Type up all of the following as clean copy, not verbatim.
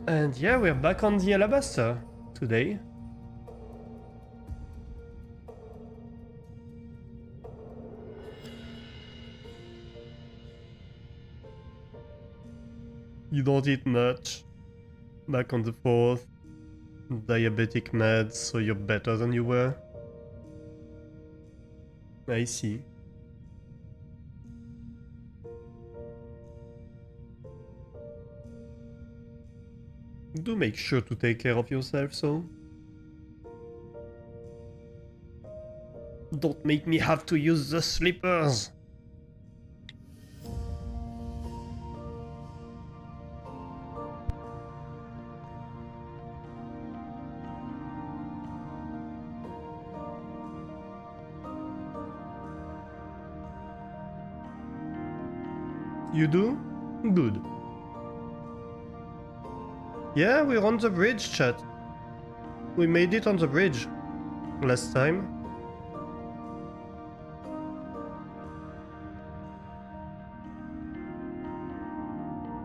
And yeah, we're back on the Alabaster today. You don't eat much. Back on the 4th. Diabetic meds, so you're better than you were. I see. Do make sure to take care of yourself, so. Don't make me have to use the slippers. You do? Good. Yeah, we're on the bridge, chat. We made it on the bridge last time.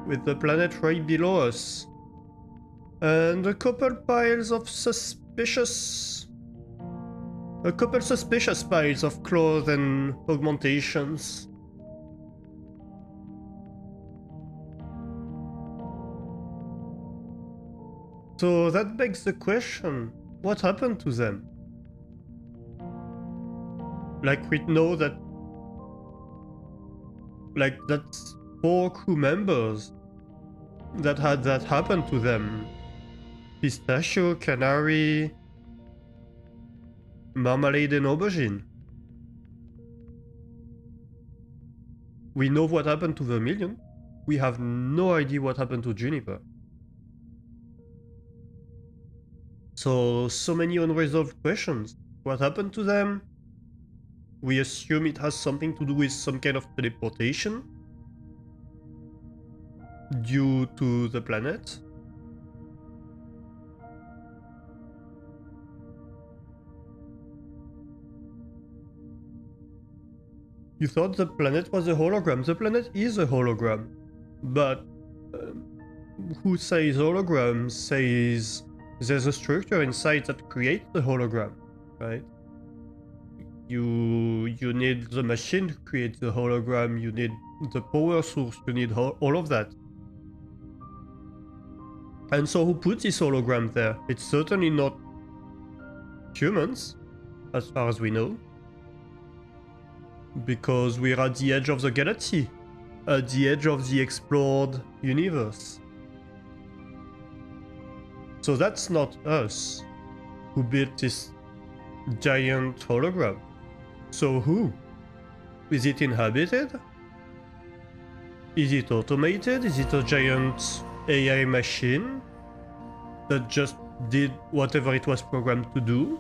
With the planet right below us. And a couple piles of suspicious piles of clothes and augmentations. So that begs the question, what happened to them? Like, we know that... Like, that's 4 crew members that had that happen to them. Pistachio, Canary, Marmalade and Aubergine. We know what happened to Vermilion. We have no idea what happened to Juniper. So many unresolved questions. What happened to them? We assume it has something to do with some kind of teleportation due to the planet. You thought the planet was a hologram. The planet is a hologram. But who says hologram says there's a structure inside that creates the hologram, right? You need the machine to create the hologram, you need the power source, you need all of that. And so who put this hologram there? It's certainly not humans, as far as we know. Because we're at the edge of the galaxy, at the edge of the explored universe. So that's not us who built this giant hologram. So who? Is it inhabited? Is it automated? Is it a giant AI machine that just did whatever it was programmed to do?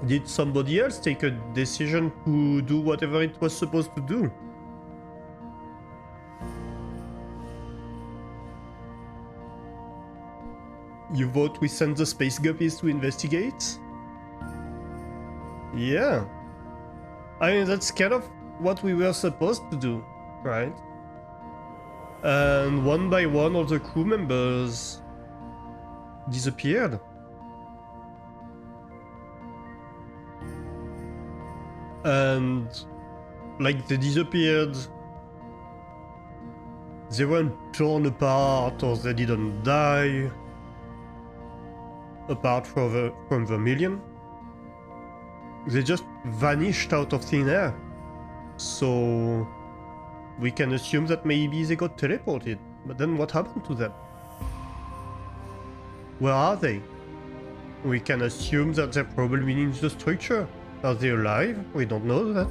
Did somebody else take a decision to do whatever it was supposed to do? You vote we send the space guppies to investigate? Yeah. I mean, that's kind of what we were supposed to do, right? And one by one, all the crew members disappeared. And, like, they disappeared. They weren't torn apart or they didn't die. Apart from Vermilion. They just vanished out of thin air. So we can assume that maybe they got teleported. But then what happened to them? Where are they? We can assume that they're probably in the structure. Are they alive? We don't know that.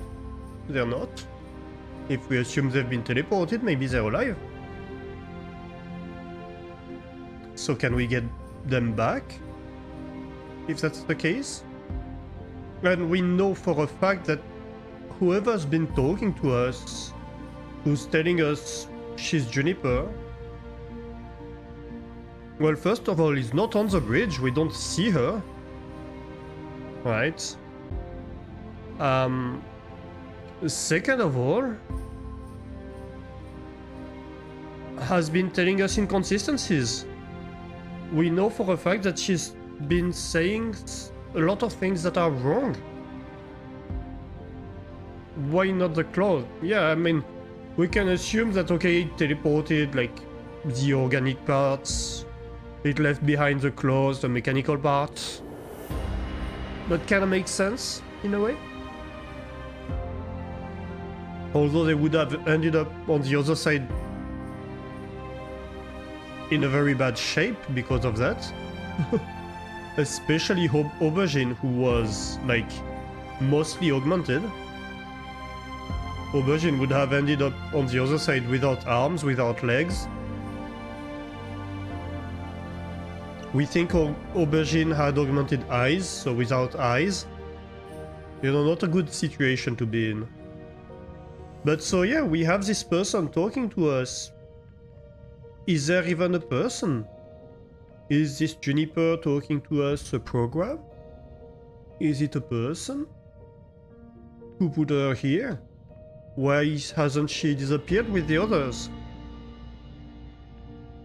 They're not. If we assume they've been teleported, maybe they're alive. So can we get them back? If that's the case? And we know for a fact that whoever's been talking to us, who's telling us she's Juniper, well, first of all, is not on the bridge, we don't see her. Right? Second of all, has been telling us inconsistencies. We know for a fact that she's been saying a lot of things that are wrong. Why not the claw? Yeah, I mean, we can assume that, okay, it teleported like the organic parts, it left behind the claws, the mechanical parts. That kind of makes sense in a way. Although they would have ended up on the other side in a very bad shape because of that. Especially Aubergine, who was like mostly augmented. Aubergine would have ended up on the other side without arms, without legs. We think Aubergine had augmented eyes, so without eyes. You know, not a good situation to be in. But so yeah, we have this person talking to us. Is there even a person? Is this Juniper talking to us a program? Is it a person? Who put her here? Why hasn't she disappeared with the others?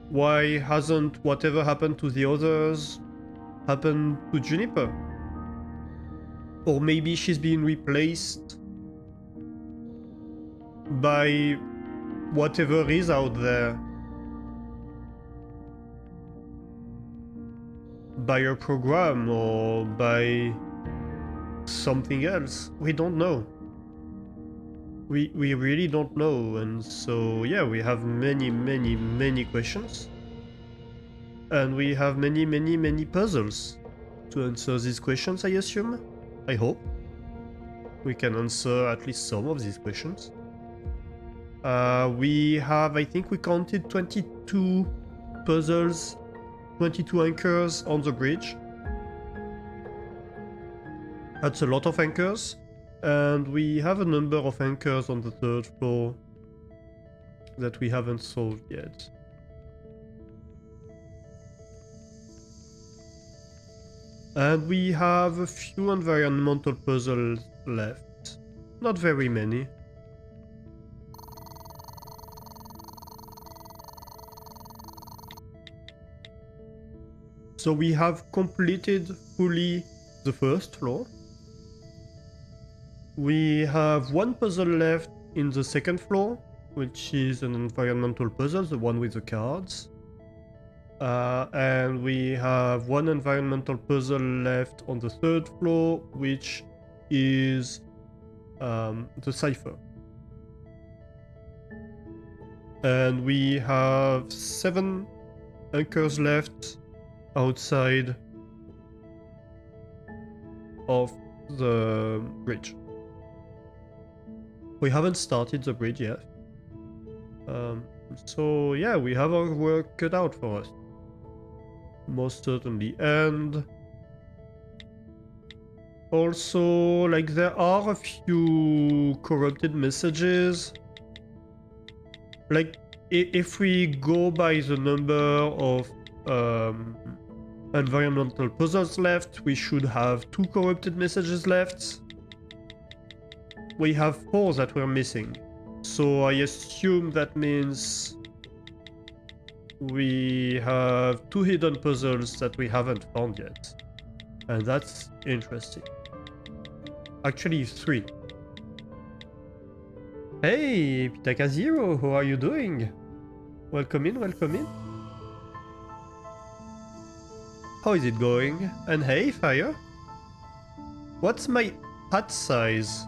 Why hasn't whatever happened to the others happened to Juniper? Or maybe she's been replaced by whatever is out there. By a program or by something else. We don't know. We really don't know, and so yeah, we have many questions. And we have many puzzles to answer these questions, I assume. I hope. We can answer at least some of these questions. We have, I think we counted 22 puzzles, 22 anchors on the bridge. That's a lot of anchors. And we have a number of anchors on the 3rd floor that we haven't solved yet. And we have a few environmental puzzles left. Not very many. So we have completed fully the 1st floor. We have one puzzle left in the 2nd floor, which is an environmental puzzle, the one with the cards. And we have one environmental puzzle left on the 3rd floor, which is the cipher. And we have 7 anchors left outside of the bridge. We haven't started the bridge yet. So yeah, we have our work cut out for us. Most certainly. And also, like, there are a few corrupted messages. Like, if we go by the number of environmental puzzles left, we should have 2 corrupted messages left. We have 4 that we're missing. So I assume that means we have 2 hidden puzzles that we haven't found yet. And that's interesting. Actually 3. Hey, Pitaka Zero, how are you doing? Welcome in, welcome in. How is it going? And hey, Fire. What's my hat size?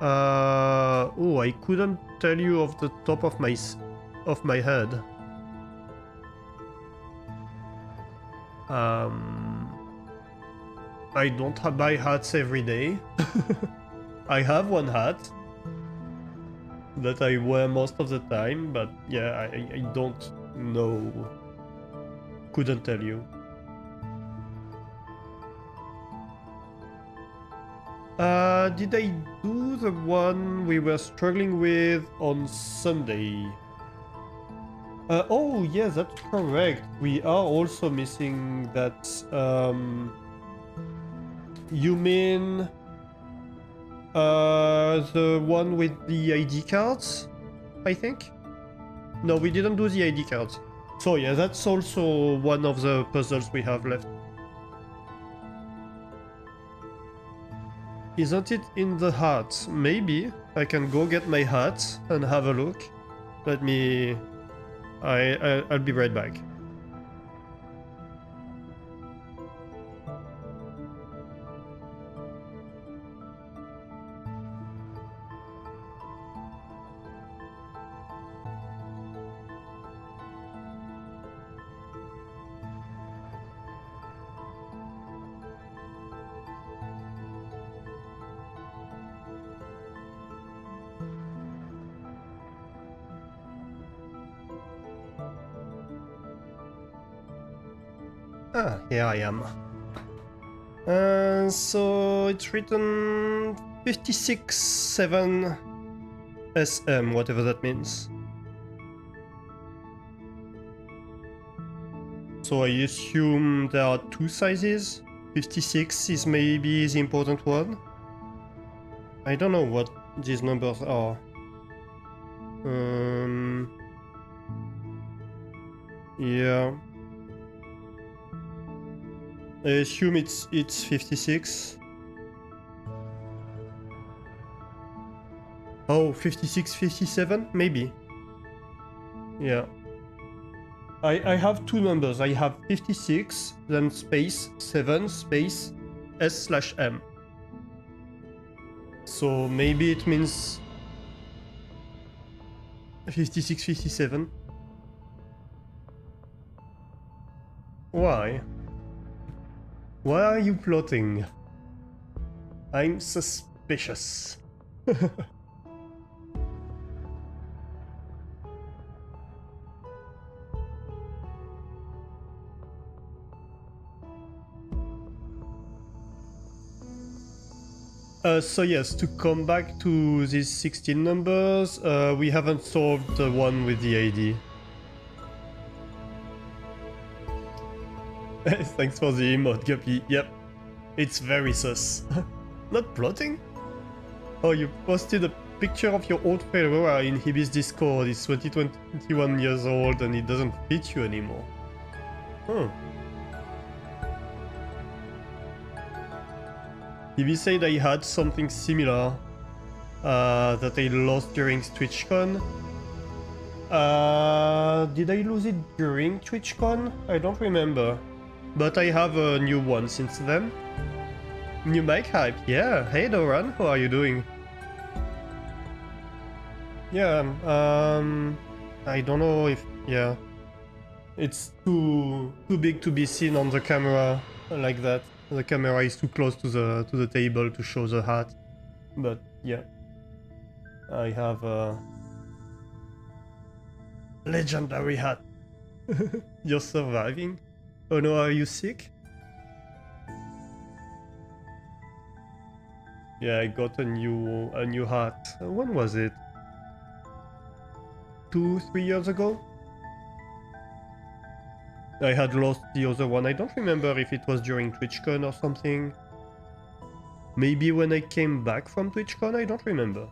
Oh, I couldn't tell you off the top of my head. I don't buy hats every day. I have one hat that I wear most of the time, but yeah, I don't know. Couldn't tell you. Did I do the one we were struggling with on Sunday? Oh, yeah, that's correct. We are also missing that. You mean the one with the ID cards, I think? No, we didn't do the ID cards. So yeah, that's also one of the puzzles we have left. Isn't it in the hat? Maybe. I can go get my hat and have a look. Let me... I'll be right back. Ah, here I am. So it's written 56.7 SM, whatever that means. So I assume there are two sizes. 56 is maybe the important one. I don't know what these numbers are. Yeah. I assume it's 56. Oh, 56, 57? Maybe. Yeah. I have two numbers. I have 56, then space 7 space S/M. So maybe it means 56, 57. Why? Why are you plotting? I'm suspicious. So yes, to come back to these 16 numbers, we haven't solved the one with the ID. Thanks for the emote, Guppy. Yep, it's very sus. Not plotting? Oh, you posted a picture of your old Ferrara in Hibi's Discord. It's 21 years old and it doesn't fit you anymore. Huh. Hibi said I had something similar that I lost during TwitchCon. Did I lose it during TwitchCon? I don't remember. But I have a new one since then. New mic hype, yeah. Hey Doran, how are you doing? Yeah, I don't know if, yeah. It's too big to be seen on the camera like that. The camera is too close to the table to show the hat. But yeah. I have a legendary hat. You're surviving? Oh no, are you sick? Yeah, I got a new hat. When was it? 2-3 years ago? I had lost the other one. I don't remember if it was during TwitchCon or something. Maybe when I came back from TwitchCon, I don't remember.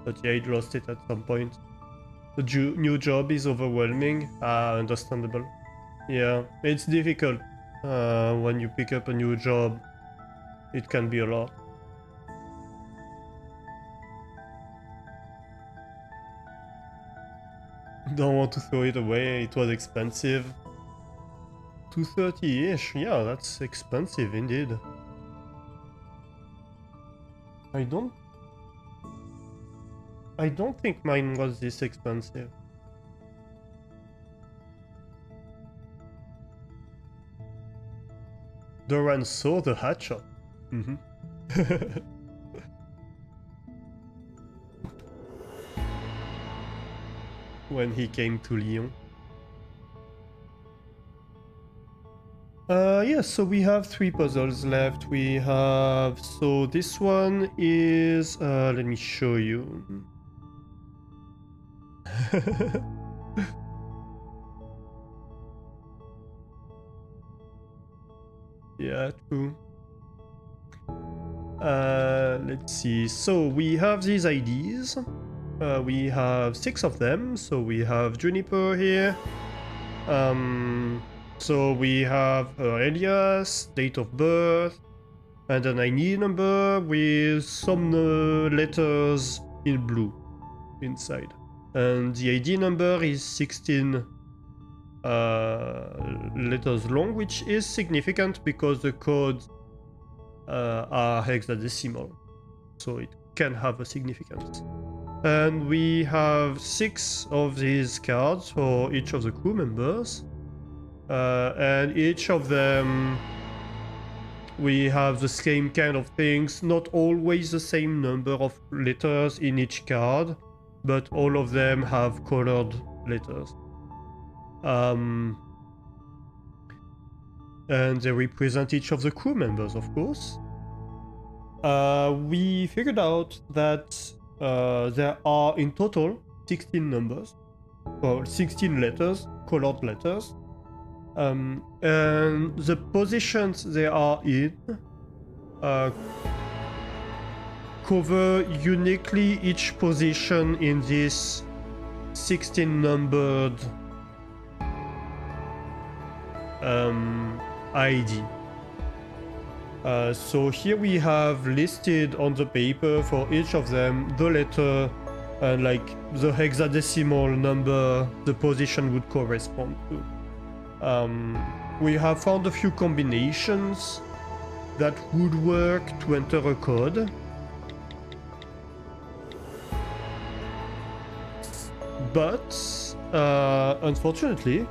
But yeah, I lost it at some point. The new job is overwhelming. Ah, understandable. Yeah, it's difficult. When you pick up a new job, it can be a lot. Don't want to throw it away, it was expensive. 230-ish, yeah, that's expensive indeed. I don't think mine was this expensive. Doran saw the hat shop. Mm-hmm. When he came to Lyon. Yeah, so we have 3 puzzles left. We have... So this one is... let me show you. Yeah, true. Let's see. So we have these IDs. We have 6 of them, so we have Juniper here. So we have her alias, date of birth, and an ID number with some letters in blue inside. And the ID number is 16 letters long, which is significant because the codes are hexadecimal, so it can have a significance. And we have 6 of these cards for each of the crew members, and each of them we have the same kind of things, not always the same number of letters in each card, but all of them have colored letters. And they represent each of the crew members, of course. We figured out that there are in total 16 numbers, or 16 letters, colored letters. And the positions they are in cover uniquely each position in this 16 numbered ID. So here we have listed on the paper for each of them the letter and like the hexadecimal number the position would correspond to. We have found a few combinations that would work to enter a code. But unfortunately,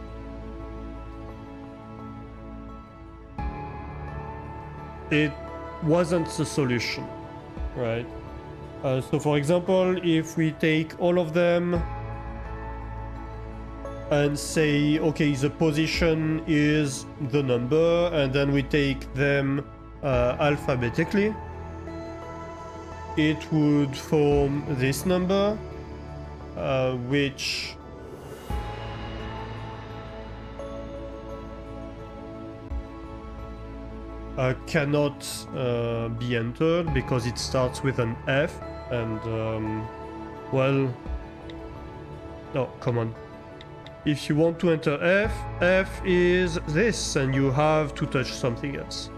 it wasn't the solution, right? So for example, if we take all of them and say, okay, the position is the number, and then we take them alphabetically, it would form this number, which cannot be entered because it starts with an F, and well, no, come on. If you want to enter F, F is this, and you have to touch something else.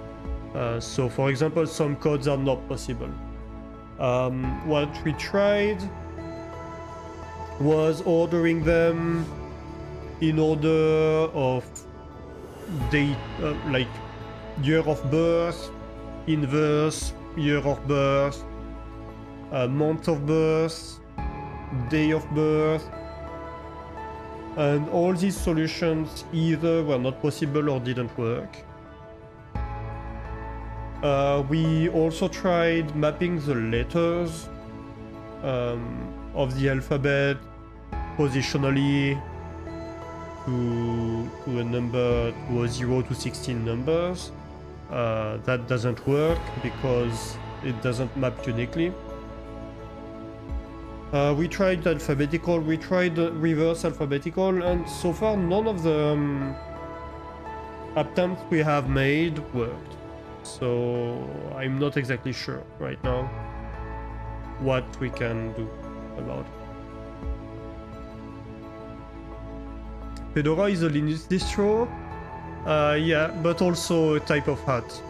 So for example, some codes are not possible. What we tried was ordering them in order of date, like year of birth, inverse, year of birth, month of birth, day of birth, and all these solutions either were not possible or didn't work. We also tried mapping the letters of the alphabet positionally to a number, to a 0 to 16 numbers. That doesn't work because it doesn't map uniquely. We tried alphabetical, we tried reverse alphabetical, and so far none of the attempts we have made worked. So I'm not exactly sure right now what we can do about it. Fedora is a Linux distro. Yeah, but also a type of hat.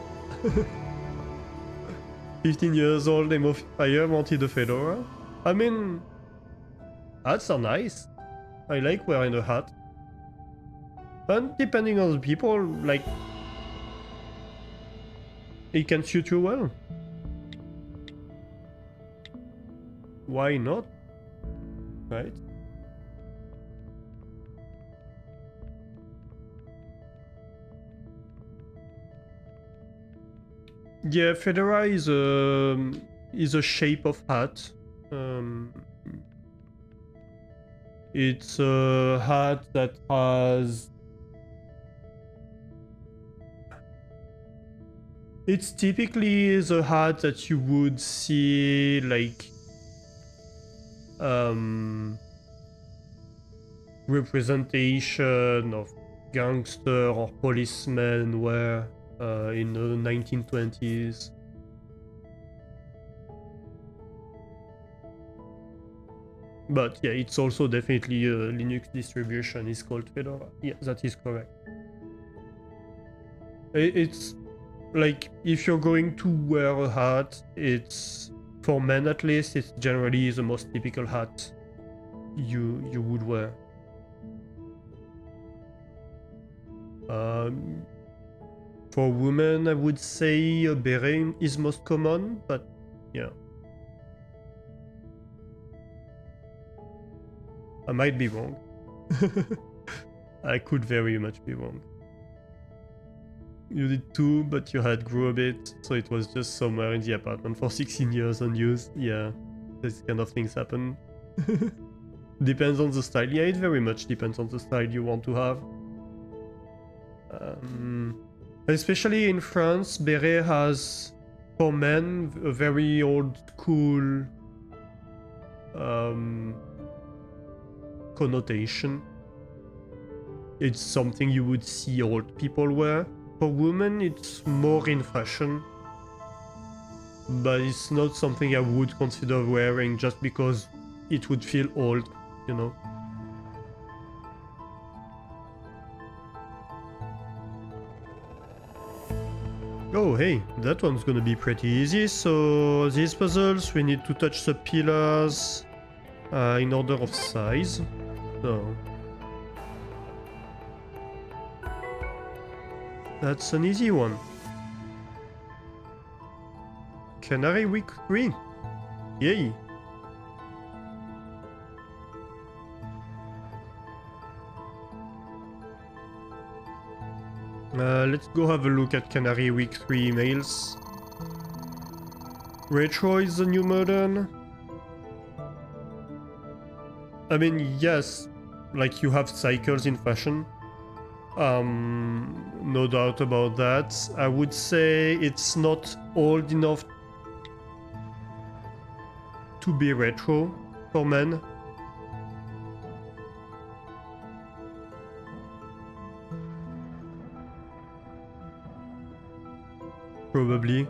15 years old, Emofire wanted a Fedora. I mean, hats are nice. I like wearing a hat. And depending on the people, like, it can suit you well. Why not? Right? Yeah, Fedora is a shape of hat. It's a hat that has... It's typically the hat that you would see, like, representation of gangster or policemen wear in the 1920s. But yeah, it's also definitely a Linux distribution. It's called Fedora. Yeah, that is correct. It's like if you're going to wear a hat, it's for men at least. It's generally the most typical hat you would wear. For women, I would say a beret is most common, but yeah. I might be wrong. I could very much be wrong. You did too, but your hat grew a bit, so it was just somewhere in the apartment for 16 years unused. Yeah, these kind of things happen. Depends on the style. Yeah, it very much depends on the style you want to have. Especially in France, beret has, for men, a very old school connotation. It's something you would see old people wear. For women, it's more in fashion, but it's not something I would consider wearing just because it would feel old, you know. Oh hey, that one's gonna be pretty easy. So these puzzles, we need to touch the pillars in order of size. So that's an easy one. Canary week 3. Yay. Let's go have a look at Canary week 3 emails. Retro is the new modern. I mean, yes, like you have cycles in fashion. No doubt about that. I would say it's not old enough to be retro for men. Probably.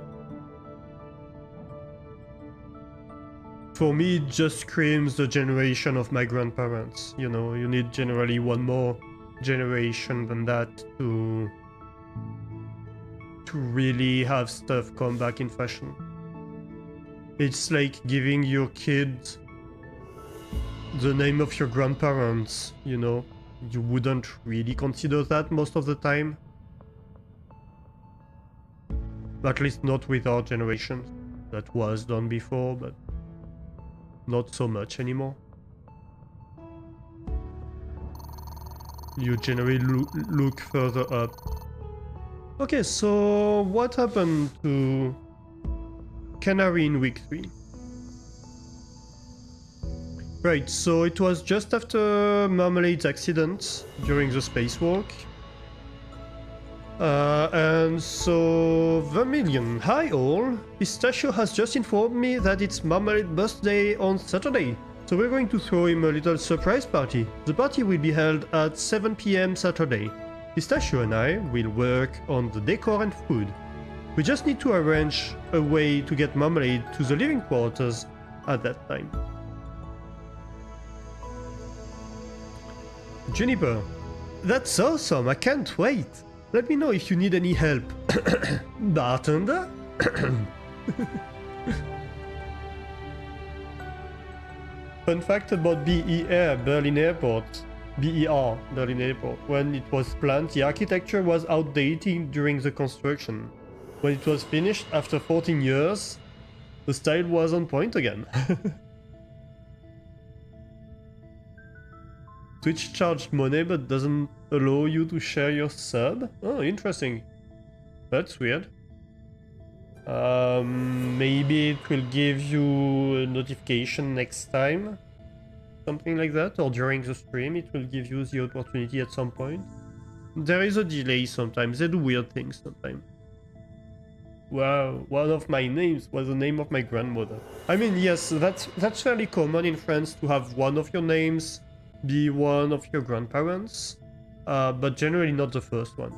For me, it just screams the generation of my grandparents. You know, you need generally one more generation than that to really have stuff come back in fashion. It's like giving your kid the name of your grandparents, you know? You wouldn't really consider that most of the time. At least not with our generation. That was done before, but not so much anymore. You generally look further up. Okay, so what happened to Canary in week 3? Right, so it was just after Marmalade's accident during the spacewalk. And so Vermilion, hi all, Pistachio has just informed me that it's Marmalade's birthday on Saturday, so we're going to throw him a little surprise party. The party will be held at 7 PM Saturday. Pistachio and I will work on the decor and food. We just need to arrange a way to get Marmalade to the living quarters at that time. Juniper, that's awesome, I can't wait. Let me know if you need any help. Bartender? Fun fact about BER, Berlin Airport. BER, Berlin Airport. When it was planned, the architecture was outdated during the construction. When it was finished after 14 years, the style was on point again. Twitch charged money but doesn't allow you to share your sub? Oh, interesting. That's weird. Maybe it will give you a notification next time. Something like that, or during the stream it will give you the opportunity at some point. There is a delay sometimes, they do weird things sometimes. Wow, one of my names was the name of my grandmother. I mean, yes, that's fairly common in France to have one of your names be one of your grandparents, but generally not the first one.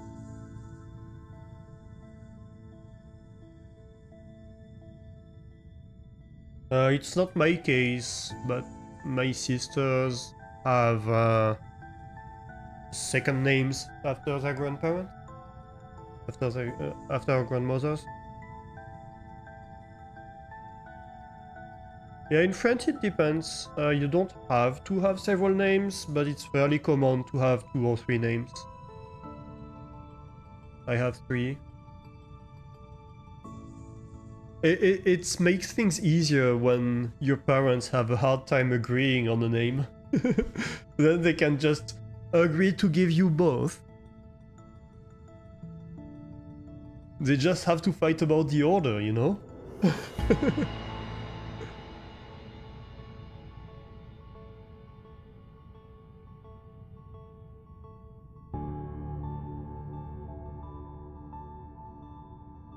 It's not my case, but my sisters have second names after their grandparents, after our grandmothers. Yeah, in France it depends. You don't have to have several names, but it's fairly common to have 2 or 3 names. I have 3. It makes things easier when your parents have a hard time agreeing on a name. Then they can just agree to give you both. They just have to fight about the order, you know?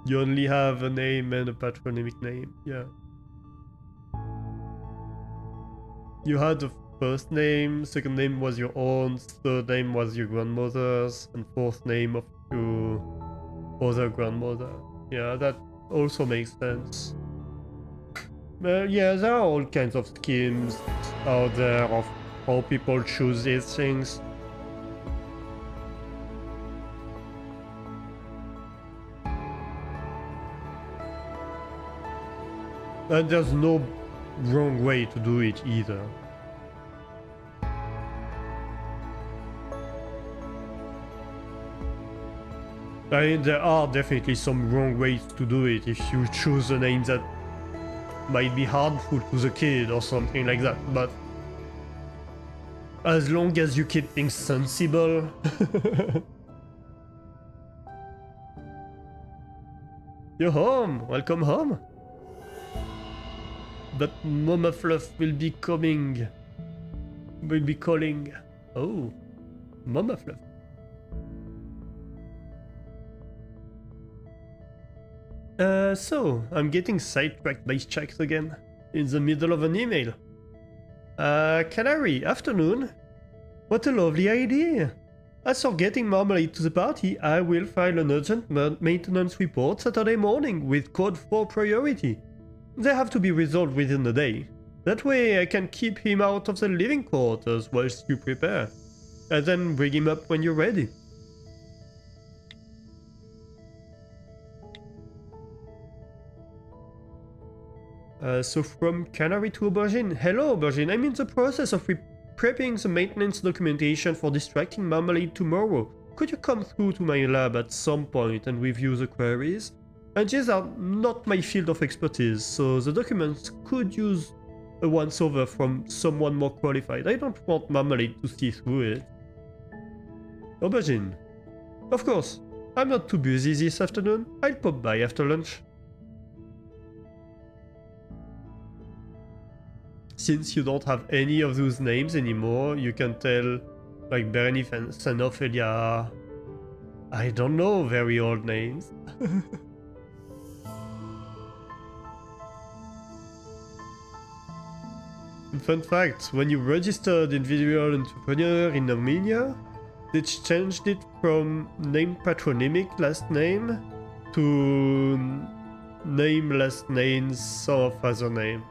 You only have a name and a patronymic name, yeah. You had a first name, second name was your own, third name was your grandmother's, and fourth name of your other grandmother. Yeah, that also makes sense. Yeah, there are all kinds of schemes out there of how people choose these things. And there's no wrong way to do it either. I mean, there are definitely some wrong ways to do it if you choose a name that might be harmful to the kid or something like that, but as long as you keep things sensible. You're home! Welcome home! But Mama Fluff will be coming. Will be calling. Oh, Mama Fluff. So, I'm getting sidetracked by checks again. In the middle of an email. Canary, afternoon. What a lovely idea. As for getting Marmalade to the party, I will file an urgent maintenance report Saturday morning with code 4 priority. They have to be resolved within the day. That way I can keep him out of the living quarters whilst you prepare. And then bring him up when you're ready. So from Canary to Aubergine. Hello Aubergine, I'm in the process of prepping the maintenance documentation for distracting Marmalade tomorrow. Could you come through to my lab at some point and review the queries? And these are not my field of expertise, so the documents could use a once-over from someone more qualified. I don't want Marmalade to see through it. Aubergine. Of course, I'm not too busy this afternoon. I'll pop by after lunch. Since you don't have any of those names anymore, you can tell, like Berenice and Sanophelia, I don't know, very old names. Fun fact, when you registered individual entrepreneur in Armenia, they changed it from name patronymic last name to name last name some of other name.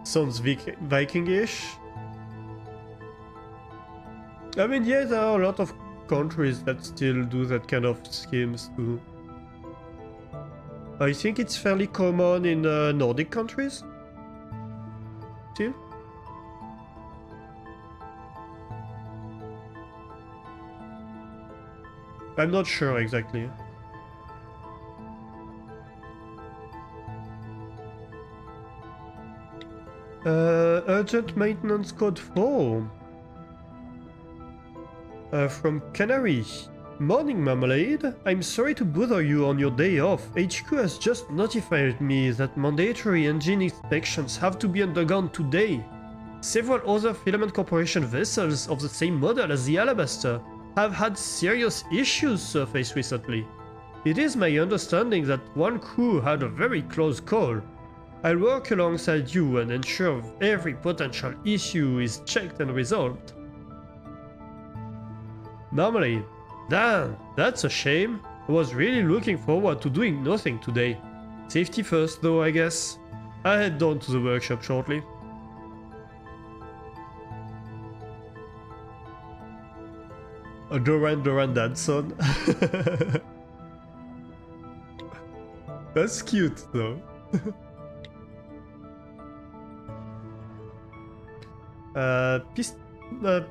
Sounds Vikingish. I mean, yeah, there are a lot of countries that still do that kind of schemes too. I think it's fairly common in Nordic countries. Still? I'm not sure exactly. Urgent maintenance code 4. From Canary. Morning Marmalade, I'm sorry to bother you on your day off. HQ has just notified me that mandatory engine inspections have to be undergone today. Several other Filament Corporation vessels of the same model as the Alabaster have had serious issues surface recently. It is my understanding that one crew had a very close call. I'll work alongside you and ensure every potential issue is checked and resolved. Marmalade. Damn, that's a shame. I was really looking forward to doing nothing today. Safety first though, I guess. I'll head down to the workshop shortly. Duran Danson. That's cute though.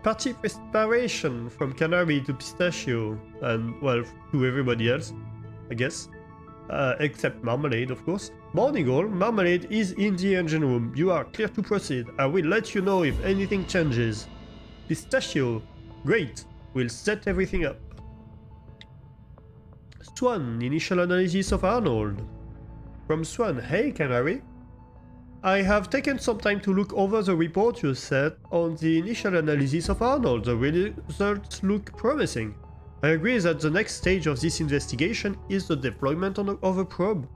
Party preparation from Canary to Pistachio, and well, to everybody else, I guess. Except Marmalade, of course. Morning all, Marmalade is in the engine room. You are clear to proceed. I will let you know if anything changes. Pistachio, great. We'll set everything up. Swan, initial analysis of Arnold. From Swan, hey Canary. I have taken some time to look over the report you set on the initial analysis of Arnold. The results look promising. I agree that the next stage of this investigation is the deployment of a probe.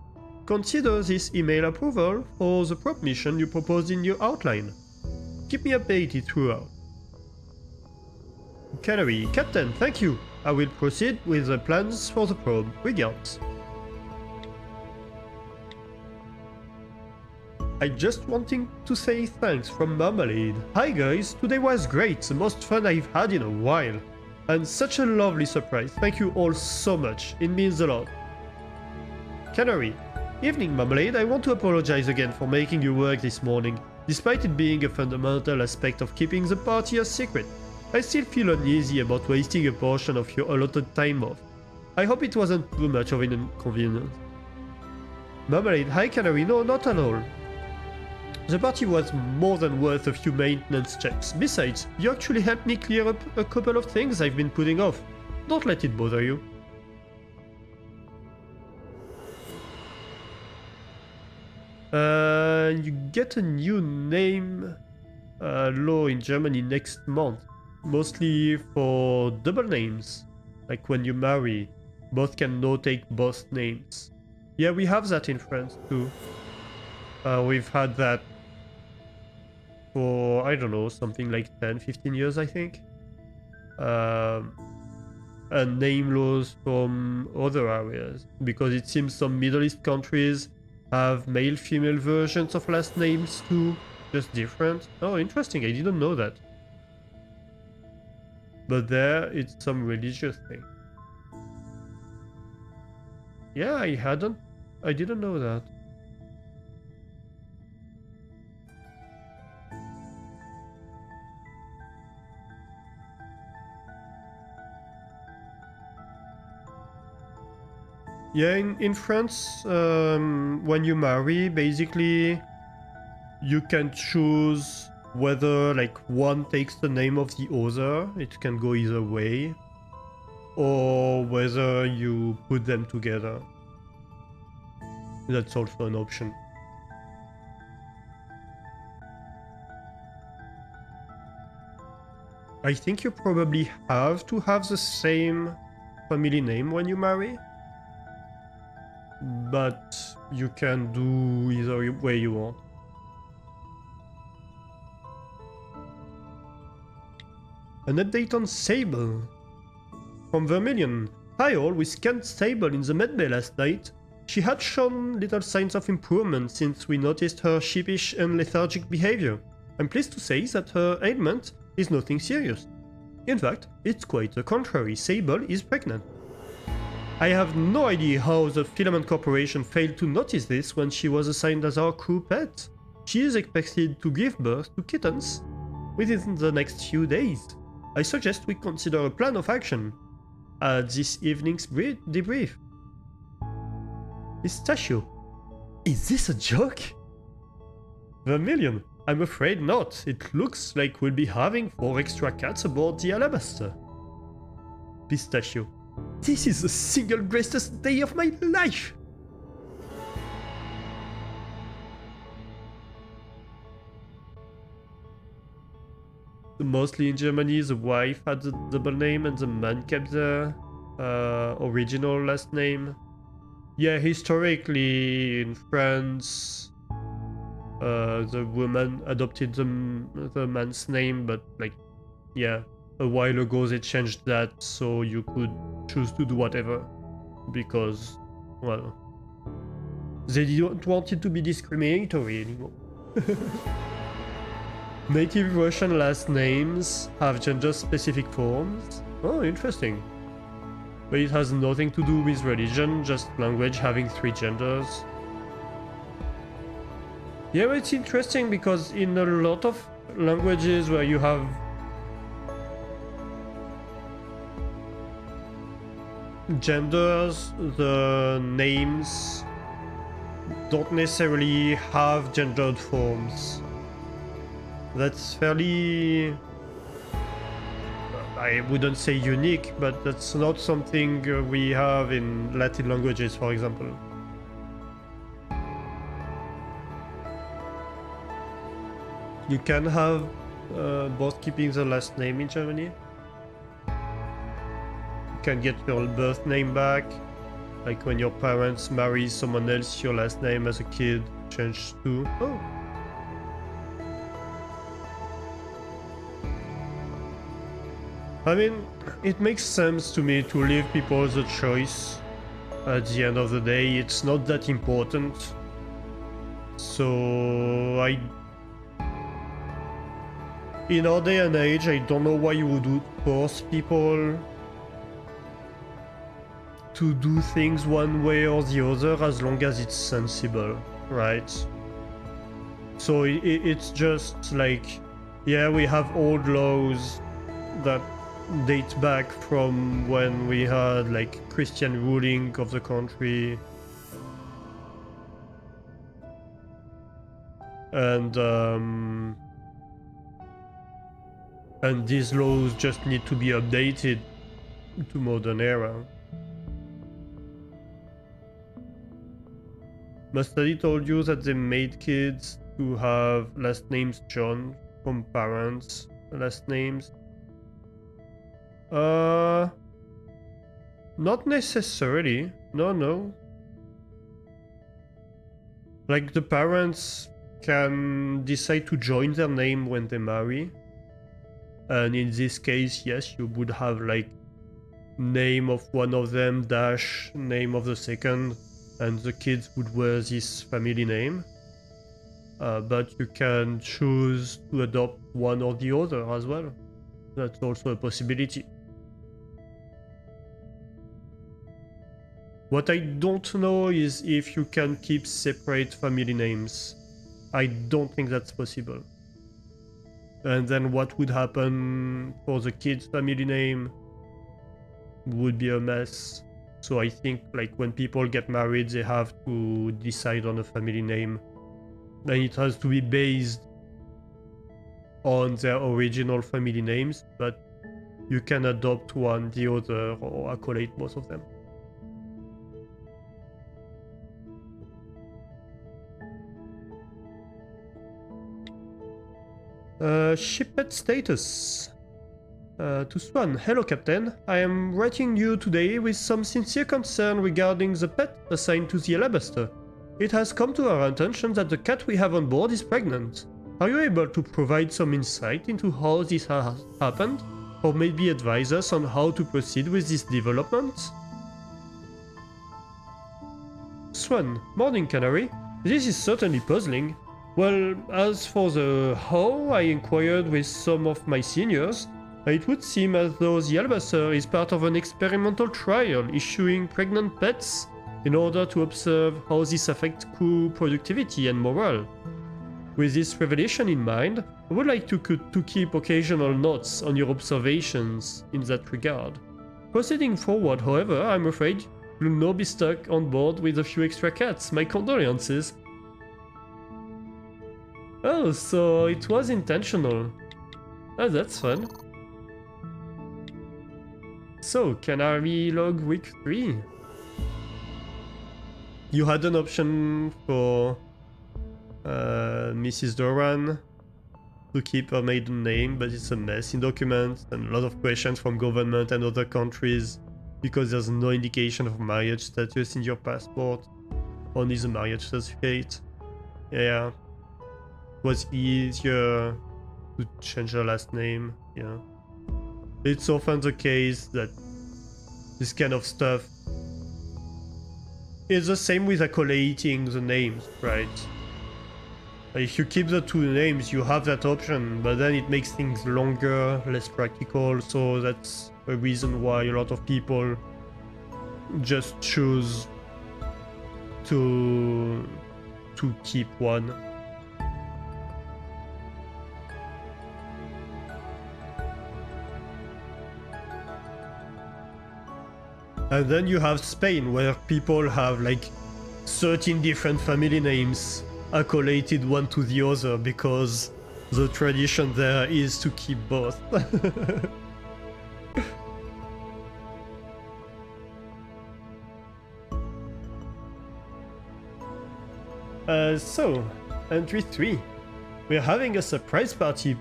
Consider this email approval for the probe mission you proposed in your outline. Keep me updated throughout. Canary, Captain, thank you. I will proceed with the plans for the probe. Regards. I just wanting to say thanks from Marmalade. Hi guys, today was great, the most fun I've had in a while. And such a lovely surprise, thank you all so much, it means a lot. Canary, evening Marmalade, I want to apologize again for making you work this morning. Despite it being a fundamental aspect of keeping the party a secret, I still feel uneasy about wasting a portion of your allotted time off. I hope it wasn't too much of an inconvenience. Marmalade, hi Canary, no, not at all. The party was more than worth a few maintenance checks. Besides, you actually helped me clear up a couple of things I've been putting off. Don't let it bother you. You get a new name law in Germany next month. Mostly for double names. Like when you marry, both can now take both names. Yeah, we have that in France too. We've had that for, I don't know, something like 10-15 years, I think. And name laws from other areas, because it seems some Middle East countries have male-female versions of last names too, just different. Oh, interesting, I didn't know that. But there, it's some religious thing. Yeah, I didn't know that. Yeah, in France, when you marry, basically, you can choose whether like one takes the name of the other, it can go either way, or whether you put them together. That's also an option. I think you probably have to have the same family name when you marry. But you can do either way you want. An update on Sable. From Vermilion. Hi all, we scanned Sable in the medbay last night. She had shown little signs of improvement since we noticed her sheepish and lethargic behavior. I'm pleased to say that her ailment is nothing serious. In fact, it's quite the contrary, Sable is pregnant. I have no idea how the Filament Corporation failed to notice this when she was assigned as our crew pet. She is expected to give birth to kittens within the next few days. I suggest we consider a plan of action at this evening's debrief. Pistachio. Is this a joke? Vermilion. I'm afraid not. It looks like we'll be having 4 extra cats aboard the Alabaster. Pistachio. This is the single greatest day of my life! Mostly in Germany, the wife had the double name and the man kept the original last name. Yeah, historically in France, the woman adopted the man's name, but like, yeah, a while ago they changed that so you could choose to do whatever, because, well, they didn't want it to be discriminatory anymore. Native Russian last names have gender-specific forms. Oh, interesting. But it has nothing to do with religion, just language having 3 genders. Yeah, but it's interesting because in a lot of languages where you have genders, the names don't necessarily have gendered forms. That's fairly... I wouldn't say unique, but that's not something we have in Latin languages, for example. You can have both keeping the last name in Germany. You can get your birth name back. Like when your parents marry someone else, your last name as a kid changed to... Oh. I mean, it makes sense to me to leave people the choice. At the end of the day, it's not that important. So in our day and age, I don't know why you would force people to do things one way or the other as long as it's sensible, right? So it's just like, yeah, we have old laws that date back from when we had like Christian ruling of the country, and these laws just need to be updated to modern era. My study told you that they made kids to have last names John from parents' last names. Not necessarily. No. Like the parents can decide to join their name when they marry. And in this case, yes, you would have like name of one of them dash name of the second, and the kids would wear this family name. But you can choose to adopt one or the other as well. That's also a possibility. What I don't know is if you can keep separate family names. I don't think that's possible. And then what would happen for the kid's family name would be a mess. So I think like when people get married, they have to decide on a family name. And it has to be based on their original family names, but you can adopt one, the other, or accolade both of them. Shipment status. To Swan. Hello, Captain. I am writing you today with some sincere concern regarding the pet assigned to the alabaster. It has come to our attention that the cat we have on board is pregnant. Are you able to provide some insight into how this has happened? Or maybe advise us on how to proceed with this development? Swan. Morning, Canary. This is certainly puzzling. Well, as for the how, I inquired with some of my seniors. It would seem as though the alabaster is part of an experimental trial issuing pregnant pets in order to observe how this affects crew productivity and morale. With this revelation in mind, I would like to keep occasional notes on your observations in that regard. Proceeding forward, however, I'm afraid you'll now be stuck on board with a few extra cats. My condolences. Oh, so it was intentional. Oh, that's fun. So, Canary log week 3. You had an option for Mrs. Doran to keep her maiden name, but it's a mess in documents and a lot of questions from government and other countries because there's no indication of marriage status in your passport, only the marriage certificate. Yeah, it was easier to change her last name, yeah. It's often the case that this kind of stuff is the same with accolading the names, right? If you keep the two names, you have that option, but then it makes things longer, less practical, so that's a reason why a lot of people just choose to keep one. And then you have Spain, where people have like 13 different family names accoladed one to the other because the tradition there is to keep both. So, entry 3. We're having a surprise party,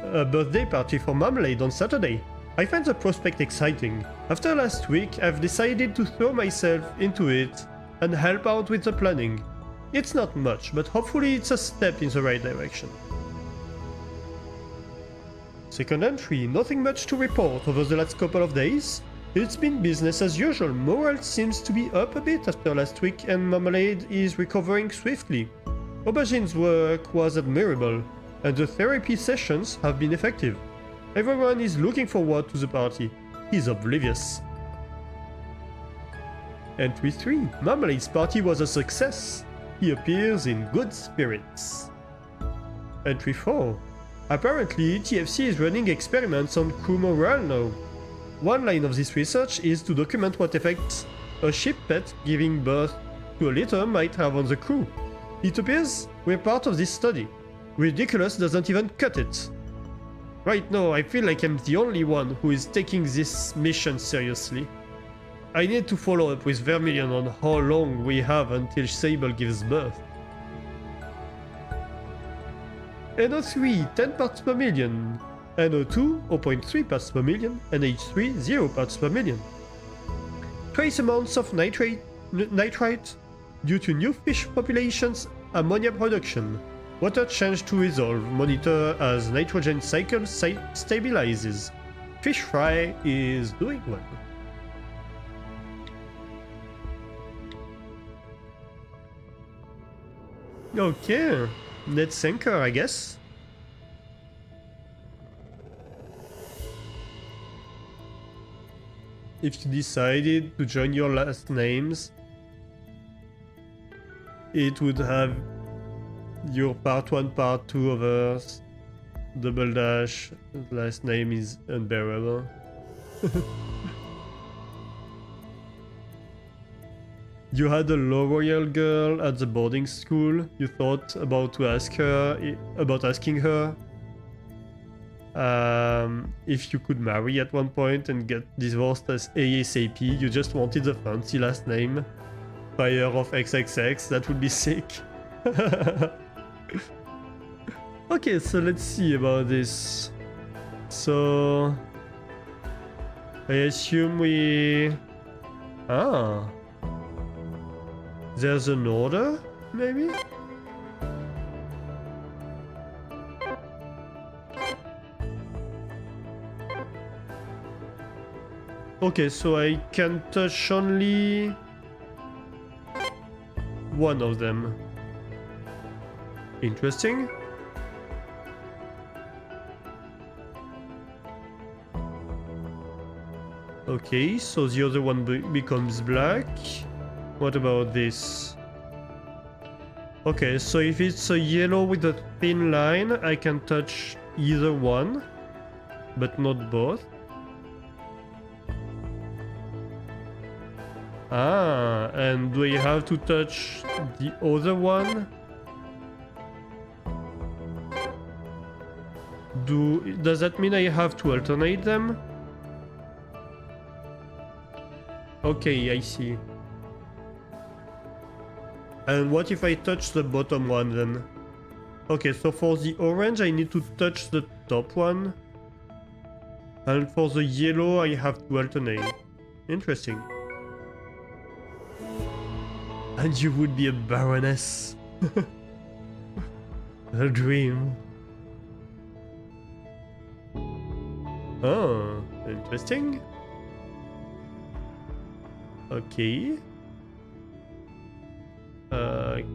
a birthday party for Marmalade on Saturday. I find the prospect exciting. After last week, I've decided to throw myself into it and help out with the planning. It's not much, but hopefully it's a step in the right direction. Second entry, nothing much to report over the last couple of days. It's been business as usual. Morale seems to be up a bit after last week and Marmalade is recovering swiftly. Aubergine's work was admirable, and the therapy sessions have been effective. Everyone is looking forward to the party. He's oblivious. Entry 3. Marmalade's party was a success. He appears in good spirits. Entry 4. Apparently, TFC is running experiments on crew morale now. One line of this research is to document what effects a ship pet giving birth to a litter might have on the crew. It appears we're part of this study. Ridiculous doesn't even cut it. Right now, I feel like I'm the only one who is taking this mission seriously. I need to follow up with Vermilion on how long we have until Sable gives birth. NO3, 10 parts per million. NO2, 0.3 parts per million. NH3, 0 parts per million. Trace amounts of nitrite due to new fish populations, ammonia production. Water change to resolve, monitor as nitrogen cycle stabilizes. Fish fry is doing well. Okay, let's anchor, I guess. If you decided to join your last names, it would have your part 1, part 2 others. Double dash, last name is unbearable. You had a low royal girl at the boarding school. You thought about asking her if you could marry at one point and get divorced as ASAP. You just wanted the fancy last name. Fire of XXX, that would be sick. Okay, so let's see about this. So I assume we... There's an order, maybe? Okay, so I can touch only one of them. Interesting. Okay, so the other one becomes black. What about this? Okay, so if it's a yellow with a thin line, I can touch either one, but not both. Ah, and do I have to touch the other one? Does that mean I have to alternate them? Okay, I see. And what if I touch the bottom one then? Okay, so for the orange I need to touch the top one. And for the yellow I have to alternate. Interesting. And you would be a baroness. A dream. Oh, interesting.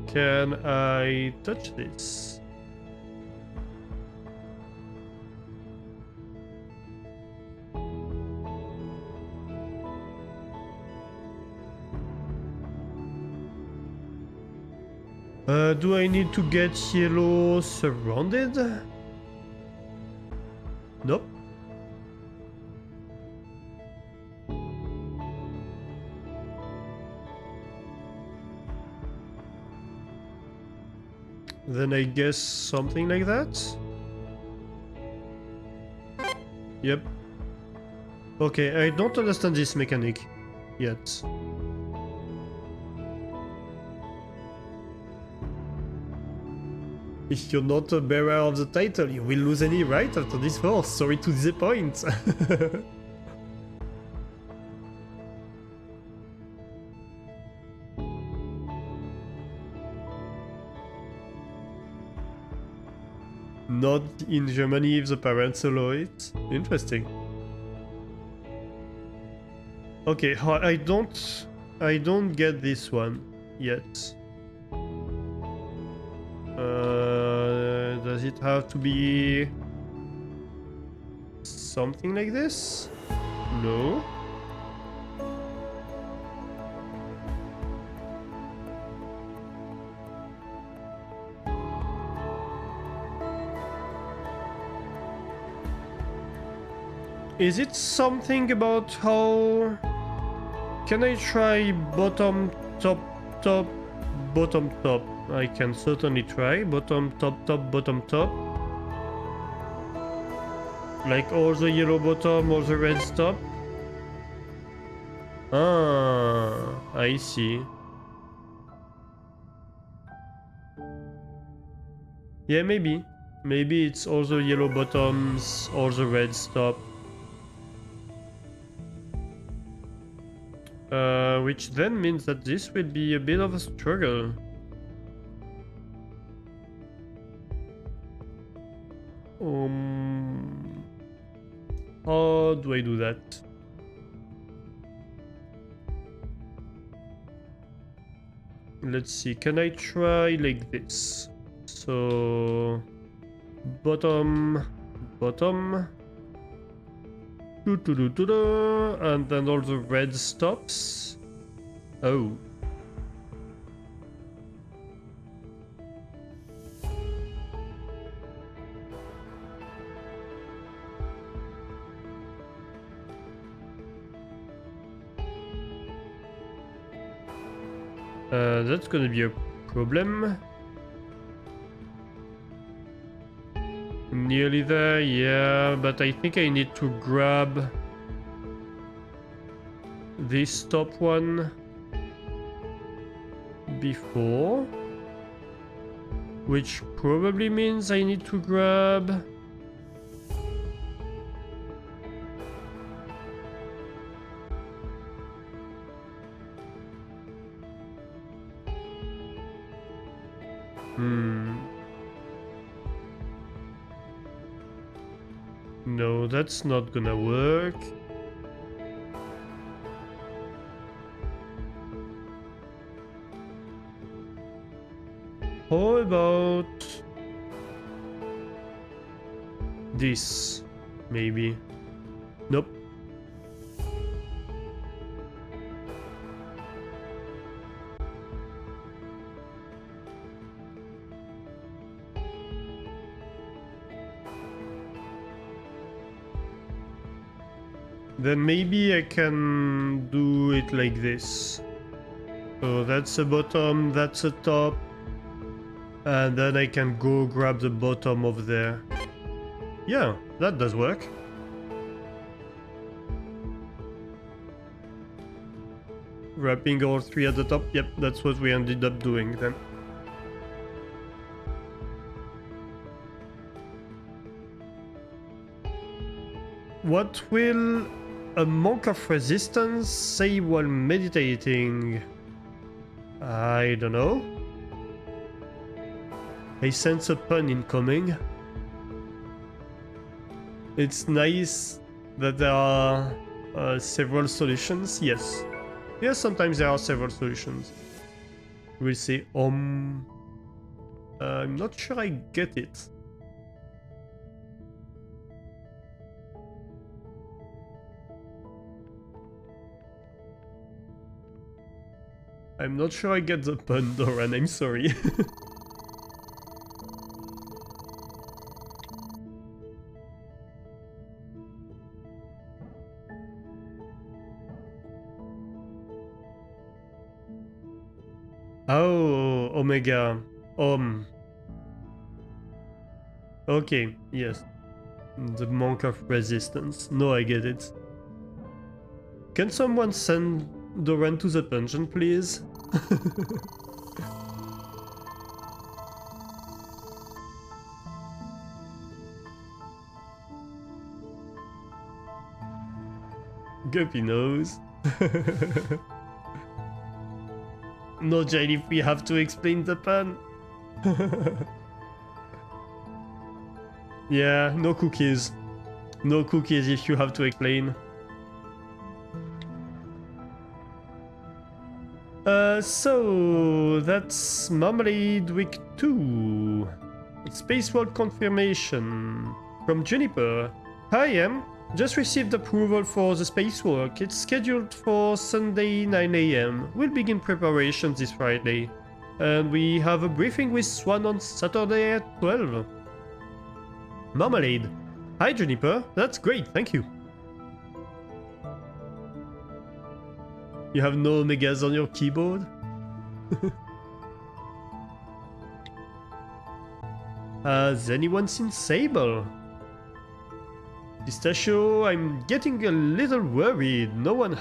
Can I touch this? Do I need to get yellow surrounded? Nope. Then I guess something like that? Yep. Okay, I don't understand this mechanic yet. If you're not a bearer of the title, you will lose any right after this force. Sorry to disappoint. Not in Germany if the parents allow it. Interesting. Okay, I don't get this one yet. Does it have to be something like this? No. Is it something about how... Can I try bottom, top, top, bottom, top? I can certainly try bottom, top, top, bottom, top. Like all the yellow bottom, all the red top. Ah, I see. Yeah, maybe. Maybe it's all the yellow bottoms, all the red top. Which then means that this will be a bit of a struggle. How do I do that? Let's see, can I try like this? So... bottom, bottom... and then all the red stops. Oh. That's gonna be a problem. Nearly there, yeah, but I think I need to grab this top one before, which probably means I need to grab no, that's not gonna work. How about this? Maybe. Nope. Then maybe I can do it like this. So that's a bottom, that's a top. And then I can go grab the bottom of there. Yeah, that does work. Wrapping all three at the top. Yep, that's what we ended up doing then. What will a monk of resistance say while meditating? I don't know. I sense a pun incoming. It's nice that there are several solutions. Yes. Yes, sometimes there are several solutions. We'll say I'm not sure I get it. I'm not sure I get the pun, Doran, I'm sorry. Oh, Omega. Okay, yes. The monk of resistance. No, I get it. Can someone send Doran to the dungeon, please? Guppy knows. No, Jane, we have to explain the pun. Yeah, no cookies. No cookies if you have to explain. So that's Marmalade Week 2. Space World confirmation from Juniper. Hi, Em. Just received approval for the spacewalk. It's scheduled for Sunday 9 AM. We'll begin preparations this Friday. And we have a briefing with Swan on Saturday at 12. Marmalade. Hi, Juniper. That's great, thank you. You have no omegas on your keyboard? Has anyone seen Sable? Pistachio, I'm getting a little worried. No one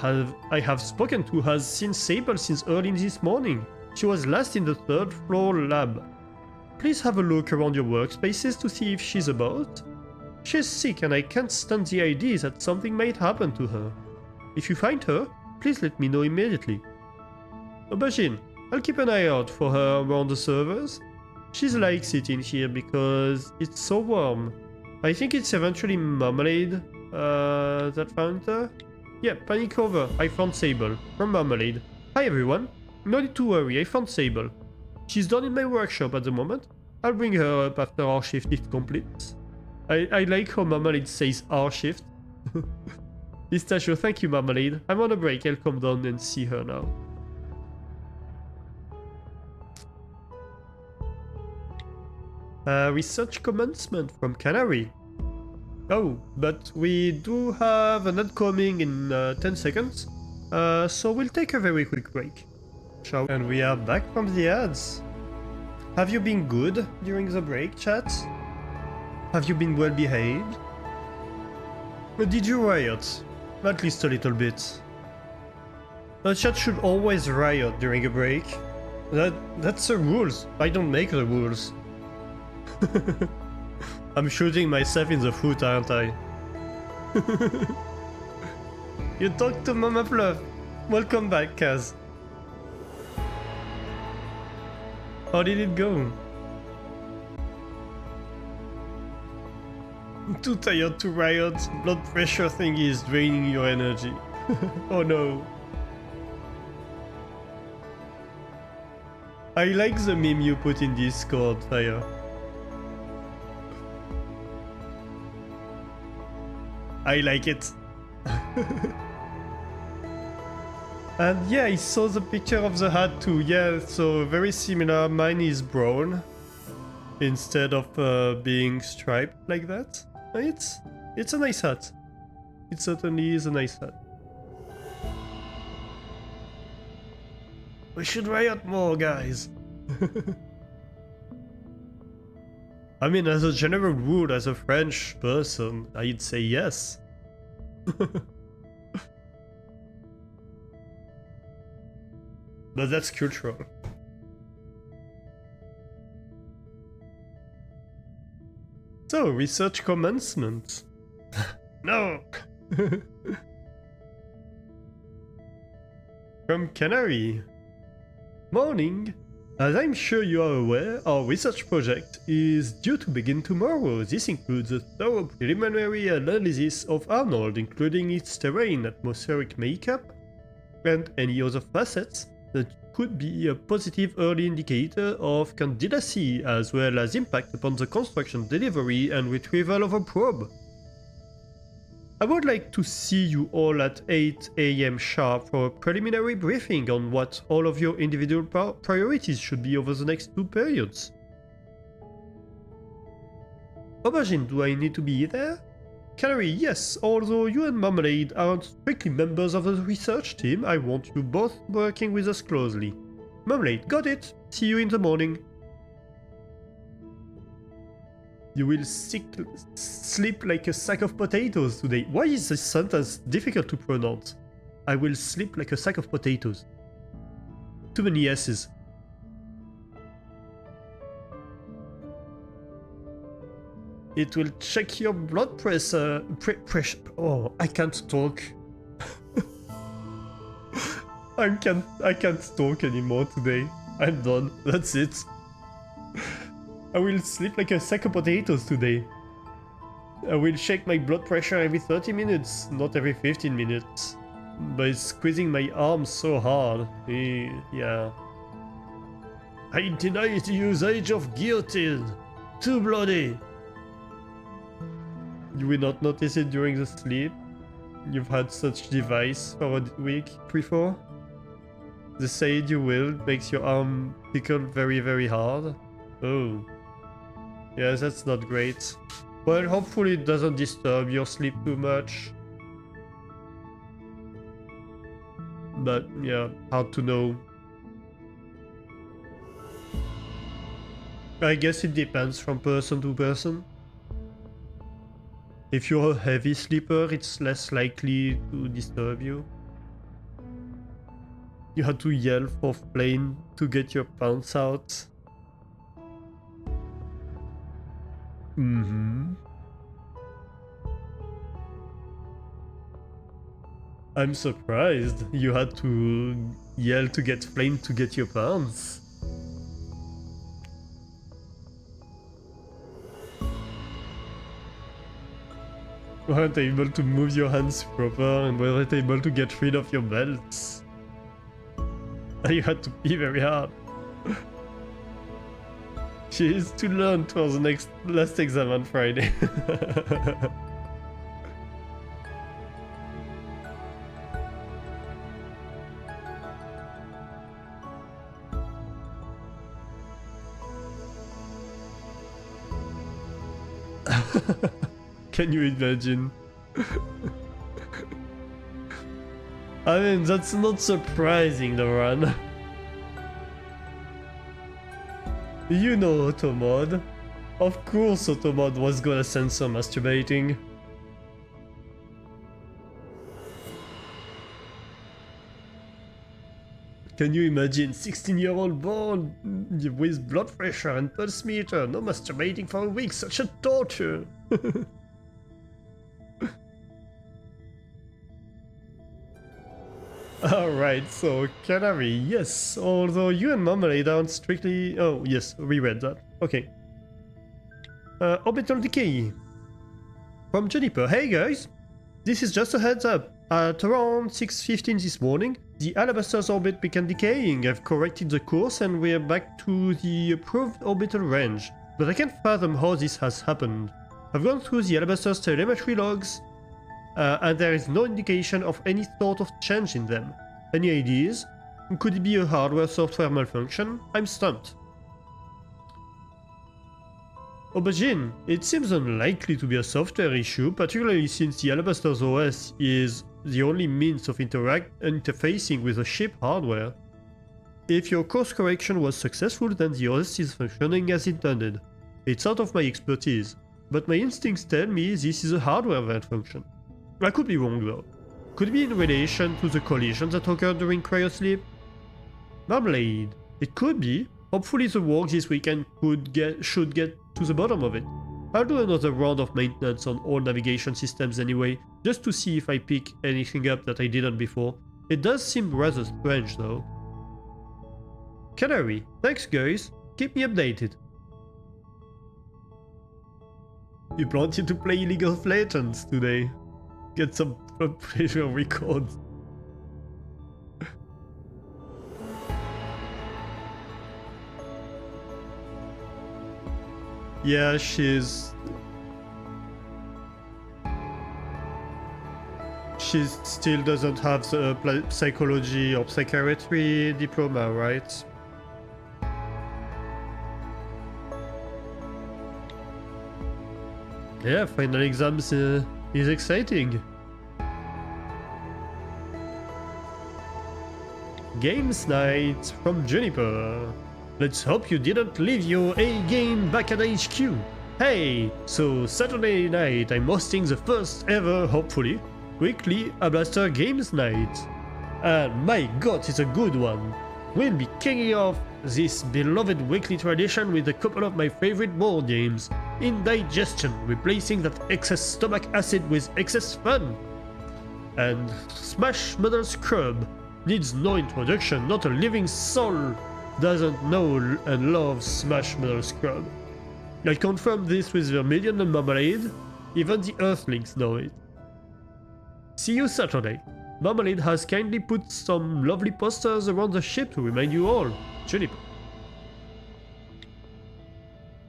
I have spoken to has seen Sable since early this morning. She was last in the 3rd floor lab. Please have a look around your workspaces to see if she's about. She's sick and I can't stand the idea that something might happen to her. If you find her, please let me know immediately. Aubergine, I'll keep an eye out for her around the servers. She likes it in here because it's so warm. I think it's eventually Marmalade that found her. Yeah, panic over, I found Sable, from Marmalade. Hi everyone, no need to worry, I found Sable. She's done in my workshop at the moment. I'll bring her up after our shift is complete. I like how Marmalade says our shift. Pistachio, thank you Marmalade. I'm on a break, I'll come down and see her now. Research commencement from Canary. Oh, but we do have an ad coming in 10 seconds, so we'll take a very quick break. Shall we? And we are back from the ads. Have you been good during the break, chat? Have you been well behaved? Did you riot? At least a little bit. The chat should always riot during a break. That's the rules. I don't make the rules. I'm shooting myself in the foot, aren't I? You talked to Mama Fluff. Welcome back, Kaz. How did it go? Too tired to riot. Blood pressure thing is draining your energy. Oh no. I like the meme you put in Discord, Fire. I like it. And yeah, I saw the picture of the hat too. Yeah, so very similar. Mine is brown instead of being striped like that. It's a nice hat. It certainly is a nice hat. We should riot more, guys. I mean, as a general rule, as a French person, I'd say yes. But that's cultural. So, research commencement. No! From Canary. Morning. As I'm sure you are aware, our research project is due to begin tomorrow. This includes a thorough preliminary analysis of Arnold, including its terrain, atmospheric makeup, and any other facets that could be a positive early indicator of candidacy, as well as impact upon the construction, delivery, and retrieval of a probe. I would like to see you all at 8 AM sharp for a preliminary briefing on what all of your individual priorities should be over the next 2 periods. Aubergine, do I need to be there? Canary, yes, although you and Marmalade aren't strictly members of the research team, I want you both working with us closely. Marmalade, got it. See you in the morning. You will sleep like a sack of potatoes today. Why is this sentence difficult to pronounce? I will sleep like a sack of potatoes. Too many S's. It will check your blood pressure. Oh, I can't talk. I can't talk anymore today. I'm done. That's it. I will sleep like a sack of potatoes today. I will check my blood pressure every 30 minutes, not every 15 minutes. By squeezing my arms so hard. Yeah. I deny the usage of guillotine. Too bloody. You will not notice it during the sleep. You've had such device for a week before. They said you will. It makes your arm tickle very, very hard. Oh. Yeah, that's not great. Well, hopefully it doesn't disturb your sleep too much. But yeah, hard to know. I guess it depends from person to person. If you're a heavy sleeper, it's less likely to disturb you. You had to yell for Flame to get your pants out. I'm surprised you had to yell to get Flame to get your pants. Weren't able to move your hands proper and weren't able to get rid of your belts. And you had to pee very hard. She is to learn for the last exam on Friday. Can you imagine? I mean, that's not surprising, Laurent. You know Automod. Of course Automod was gonna censor masturbating. Can you imagine 16-year-old born with blood pressure and pulse meter, no masturbating for a week, such a torture. Alright, so Canary, yes, although you and Marmalade aren't strictly... Oh, yes, we read that. Okay. Orbital decay. From Juniper, hey guys! This is just a heads up. At around 6:15 this morning, the Alabaster's orbit began decaying. I've corrected the course and we're back to the approved orbital range. But I can't fathom how this has happened. I've gone through the Alabaster's telemetry logs, and there is no indication of any sort of change in them. Any ideas? Could it be a hardware-software malfunction? I'm stumped. Aubergine, it seems unlikely to be a software issue, particularly since the Alabaster's OS is the only means of interfacing with the ship hardware. If your course correction was successful, then the OS is functioning as intended. It's out of my expertise, but my instincts tell me this is a hardware malfunction. I could be wrong though. Could it be in relation to the collision that occurred during cryosleep? Marmalade. It could be. Hopefully the work this weekend should get to the bottom of it. I'll do another round of maintenance on all navigation systems anyway, just to see if I pick anything up that I didn't before. It does seem rather strange though. Canary. Thanks guys. Keep me updated. You planted to play League of Legends today. Get some pleasure records. Yeah, she still doesn't have the psychology or psychiatry diploma, right? Yeah, final exams is exciting. Games night from Juniper. Let's hope you didn't leave your A game back at HQ. Hey, so Saturday night I'm hosting the first ever, hopefully, weekly Blaster Games night. And my god, it's a good one. We'll be kicking off this beloved weekly tradition with a couple of my favorite board games. Indigestion, replacing that excess stomach acid with excess fun. And Smash Mother Scrub needs no introduction, not a living soul doesn't know and love Smash Mother Scrub. I confirmed this with Vermilion and Marmalade, even the Earthlings know it. See you Saturday. Marmalade has kindly put some lovely posters around the ship to remind you all. Juniper.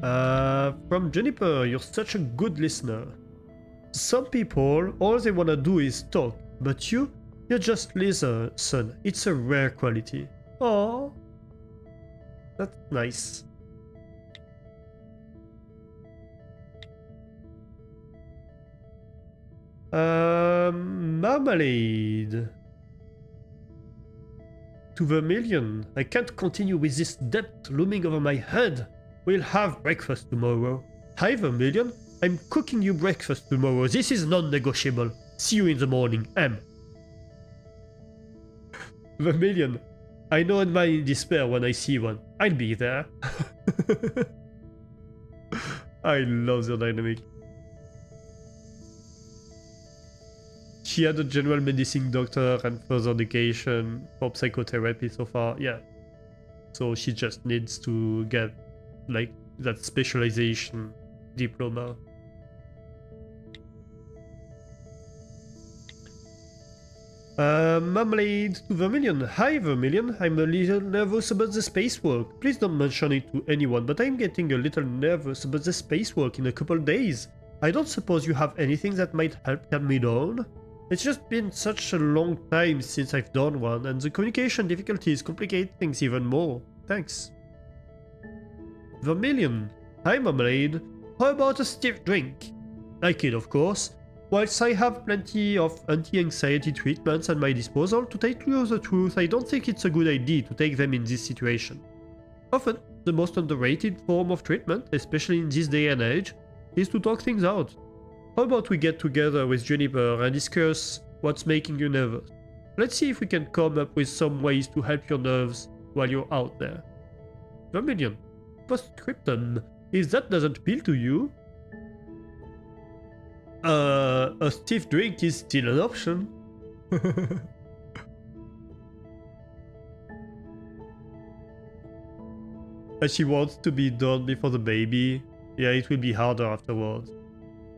From Juniper, you're such a good listener. Some people, all they wanna do is talk, but you're just listen, son. It's a rare quality. Oh, that's nice. Marmalade. To Vermilion, I can't continue with this debt looming over my head. We'll have breakfast tomorrow. Hi Vermilion, I'm cooking you breakfast tomorrow. This is non-negotiable. See you in the morning, M. Vermilion, I know and in despair when I see one. I'll be there. I love the dynamic. She had a general medicine doctor and further education for psychotherapy so far, yeah. So she just needs to get like that specialization diploma. Marmalade to Vermilion. Hi Vermilion, I'm a little nervous about the spacework. Please don't mention it to anyone, but I'm getting a little nervous about the spacework in a couple days. I don't suppose you have anything that might help calm me down? It's just been such a long time since I've done one, and the communication difficulties complicate things even more. Thanks. Vermilion. Hi Marmalade. How about a stiff drink? I kid, of course. Whilst I have plenty of anti-anxiety treatments at my disposal, to tell you the truth, I don't think it's a good idea to take them in this situation. Often, the most underrated form of treatment, especially in this day and age, is to talk things out. How about we get together with Juniper and discuss what's making you nervous? Let's see if we can come up with some ways to help your nerves while you're out there. Vermilion. Postscriptum. If that doesn't appeal to you, a stiff drink is still an option. And she wants to be done before the baby. Yeah, it will be harder afterwards.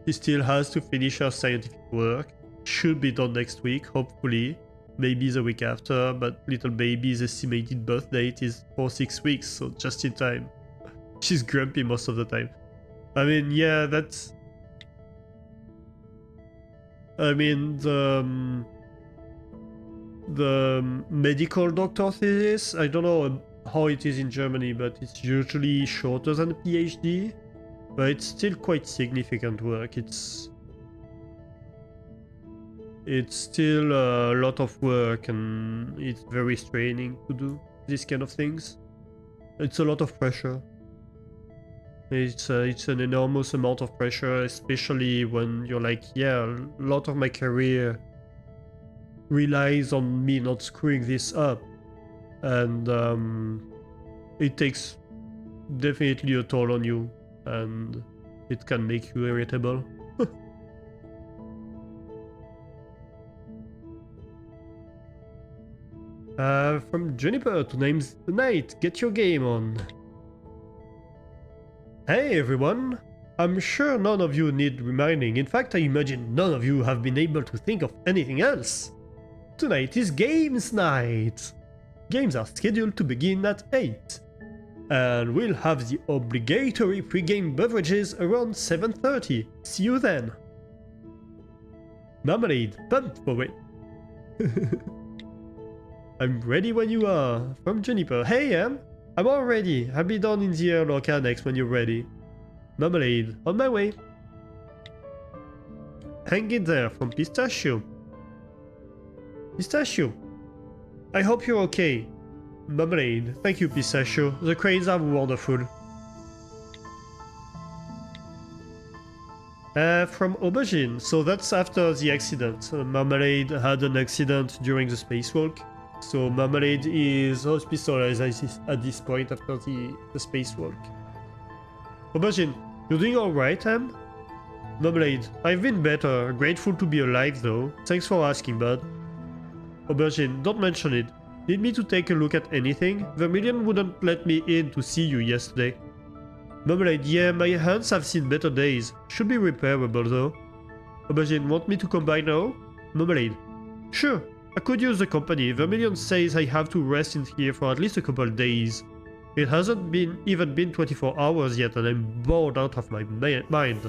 She still has to finish her scientific work. Should be done next week, hopefully. Maybe the week after, but little baby's estimated birth date is for 6 weeks, so just in time. She's grumpy most of the time. I mean, yeah, that's... I mean, the medical doctor thesis, I don't know how it is in Germany, but it's usually shorter than a PhD. But it's still quite significant work. It's still a lot of work, and it's very straining to do these kind of things. It's a lot of pressure. It's an enormous amount of pressure, especially when you're like, yeah, a lot of my career relies on me not screwing this up, and it takes definitely a toll on you, and it can make you irritable. From Juniper to Names Tonight, get your game on. Hey everyone! I'm sure none of you need reminding. In fact, I imagine none of you have been able to think of anything else. Tonight is Games Night! Games are scheduled to begin at 8. And we'll have the obligatory pre-game beverages around 7:30. See you then. Marmalade, pumped for it. I'm ready when you are. From Juniper. Hey, Em. I'm all ready. I'll be down in the air locker next when you're ready. Marmalade, on my way. Hang in there from Pistachio. Pistachio, I hope you're okay. Marmalade, thank you, Pistachio. The cranes are wonderful. From Aubergine, so that's after the accident. Marmalade had an accident during the spacewalk. So Marmalade is hospitalized at this point after the spacewalk. Aubergine, you're doing alright, Em? Marmalade, I've been better. Grateful to be alive though. Thanks for asking, bud. Aubergine, don't mention it. Need me to take a look at anything? Vermilion wouldn't let me in to see you yesterday. Marmalade, yeah, my hands have seen better days. Should be repairable though. Aubergine, want me to come by now? Marmalade, sure. I could use the company. Vermilion says I have to rest in here for at least a couple days. It hasn't even been 24 hours yet and I'm bored out of my mind.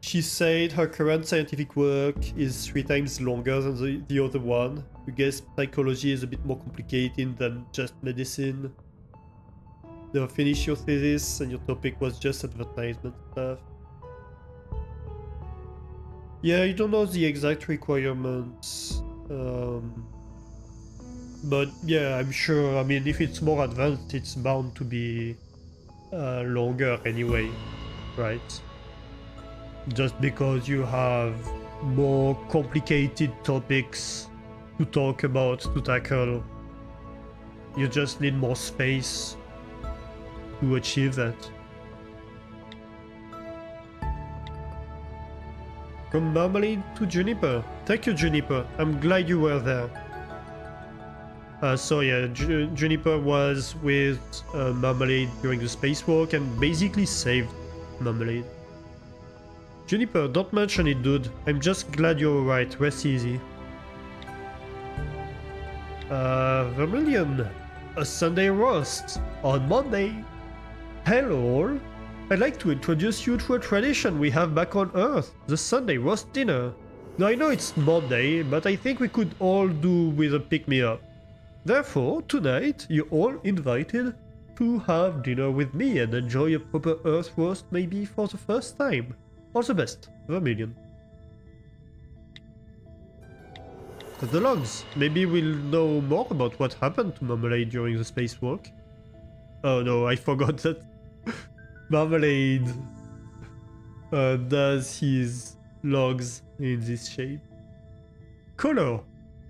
She said her current scientific work is 3 times longer than the other one. I guess psychology is a bit more complicated than just medicine. Now finish your thesis and your topic was just advertisement stuff. Yeah, I don't know the exact requirements. But yeah, I'm sure, I mean, if it's more advanced, it's bound to be longer anyway, right? Just because you have more complicated topics to talk about, to tackle. You just need more space to achieve that. From Marmalade to Juniper. Thank you, Juniper. I'm glad you were there. So yeah, Juniper was with Marmalade during the spacewalk and basically saved Marmalade. Juniper, don't mention it, dude. I'm just glad you're alright. Rest easy. Vermilion. A Sunday roast on Monday. Hello all. I'd like to introduce you to a tradition we have back on Earth, the Sunday roast dinner. Now I know it's Monday, but I think we could all do with a pick-me-up. Therefore, tonight, you're all invited to have dinner with me and enjoy a proper Earth roast maybe for the first time. All the best, Vermilion. The logs. Maybe we'll know more about what happened to Marmalade during the spacewalk. Oh no, I forgot that Marmalade does his logs in this shape. Color.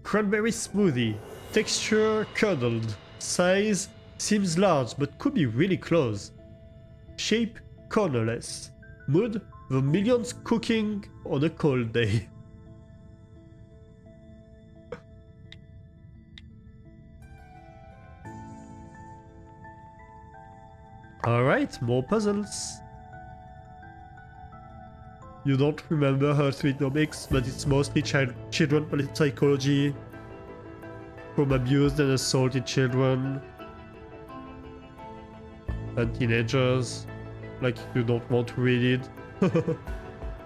Cranberry smoothie. Texture curdled. Size seems large but could be really close. Shape cornerless. Mood. Vermilion's cooking on a cold day. Alright, more puzzles. You don't remember her Tweetonomics, but it's mostly children psychology from abused and assaulted children and teenagers. Like, you don't want to read it.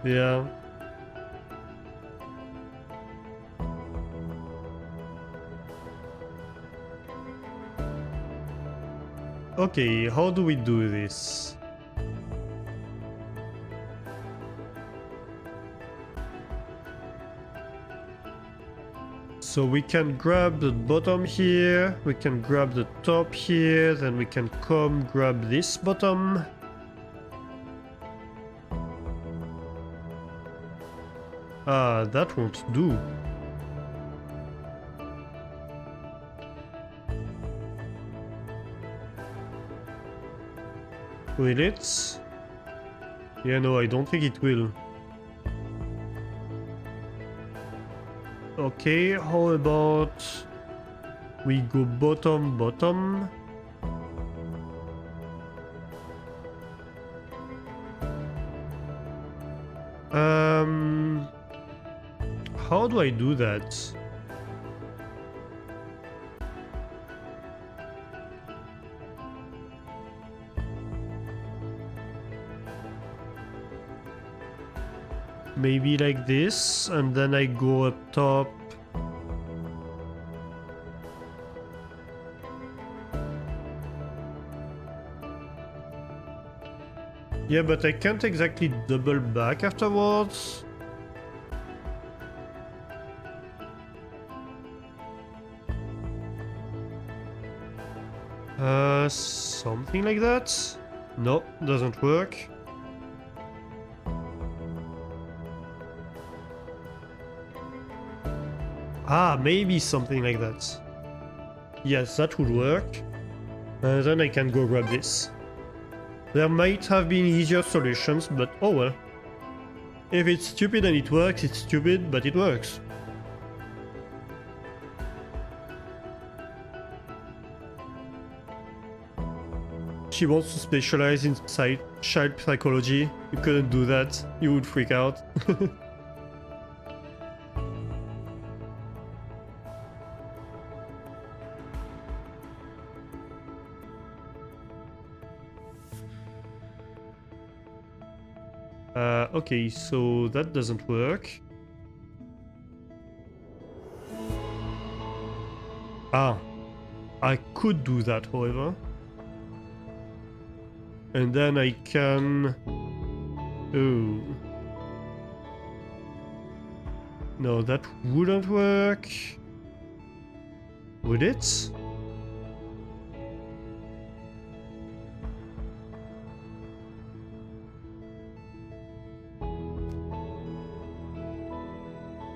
Yeah. Okay, how do we do this? So we can grab the bottom here, we can grab the top here, then we can come grab this bottom. Ah, that won't do. Will it? Yeah, no, I don't think it will. Okay, how about we go bottom, bottom? How do I do that? Maybe like this, and then I go up top. Yeah, but I can't exactly double back afterwards. Something like that? No, doesn't work. Ah, maybe something like that. Yes, that would work. Then I can go grab this. There might have been easier solutions, but oh well. If it's stupid and it works, it's stupid, but it works. She wants to specialize in child psychology. You couldn't do that. You would freak out. Okay, so that doesn't work. Ah, I could do that, however. And then I can... Oh. No, that wouldn't work. Would it?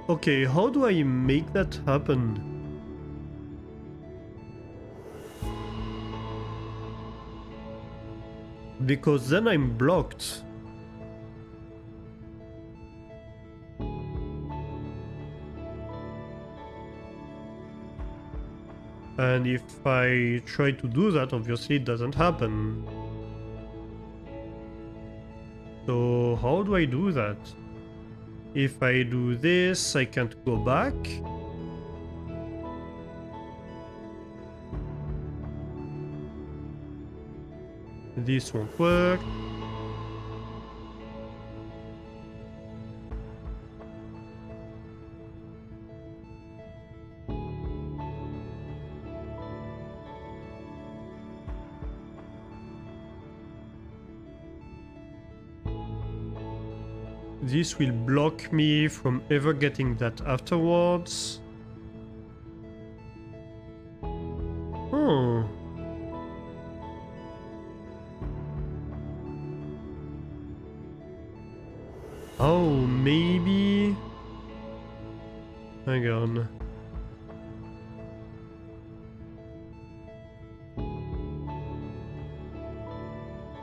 Okay, how do I make that happen? Because then I'm blocked. And if I try to do that, obviously it doesn't happen. So how do I do that? If I do this, I can't go back. This won't work. This will block me from ever getting that afterwards. Oh. Oh, maybe... Hang on.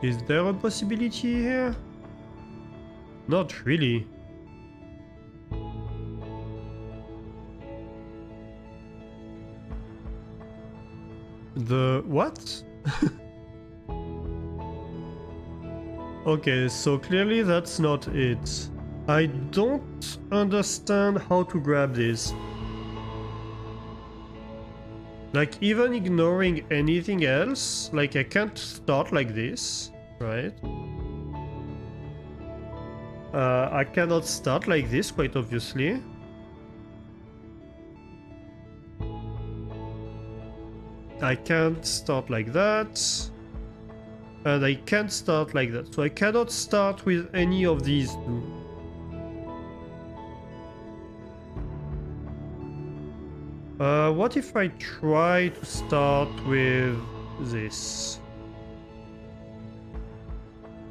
Is there a possibility here? Not really. The what? Okay, so clearly that's not it. I don't understand how to grab this. Like, even ignoring anything else, like I can't start like this, right? I cannot start like this, quite obviously. I can't start like that. And I can't start like that. So I cannot start with any of these two. What if I try to start with this?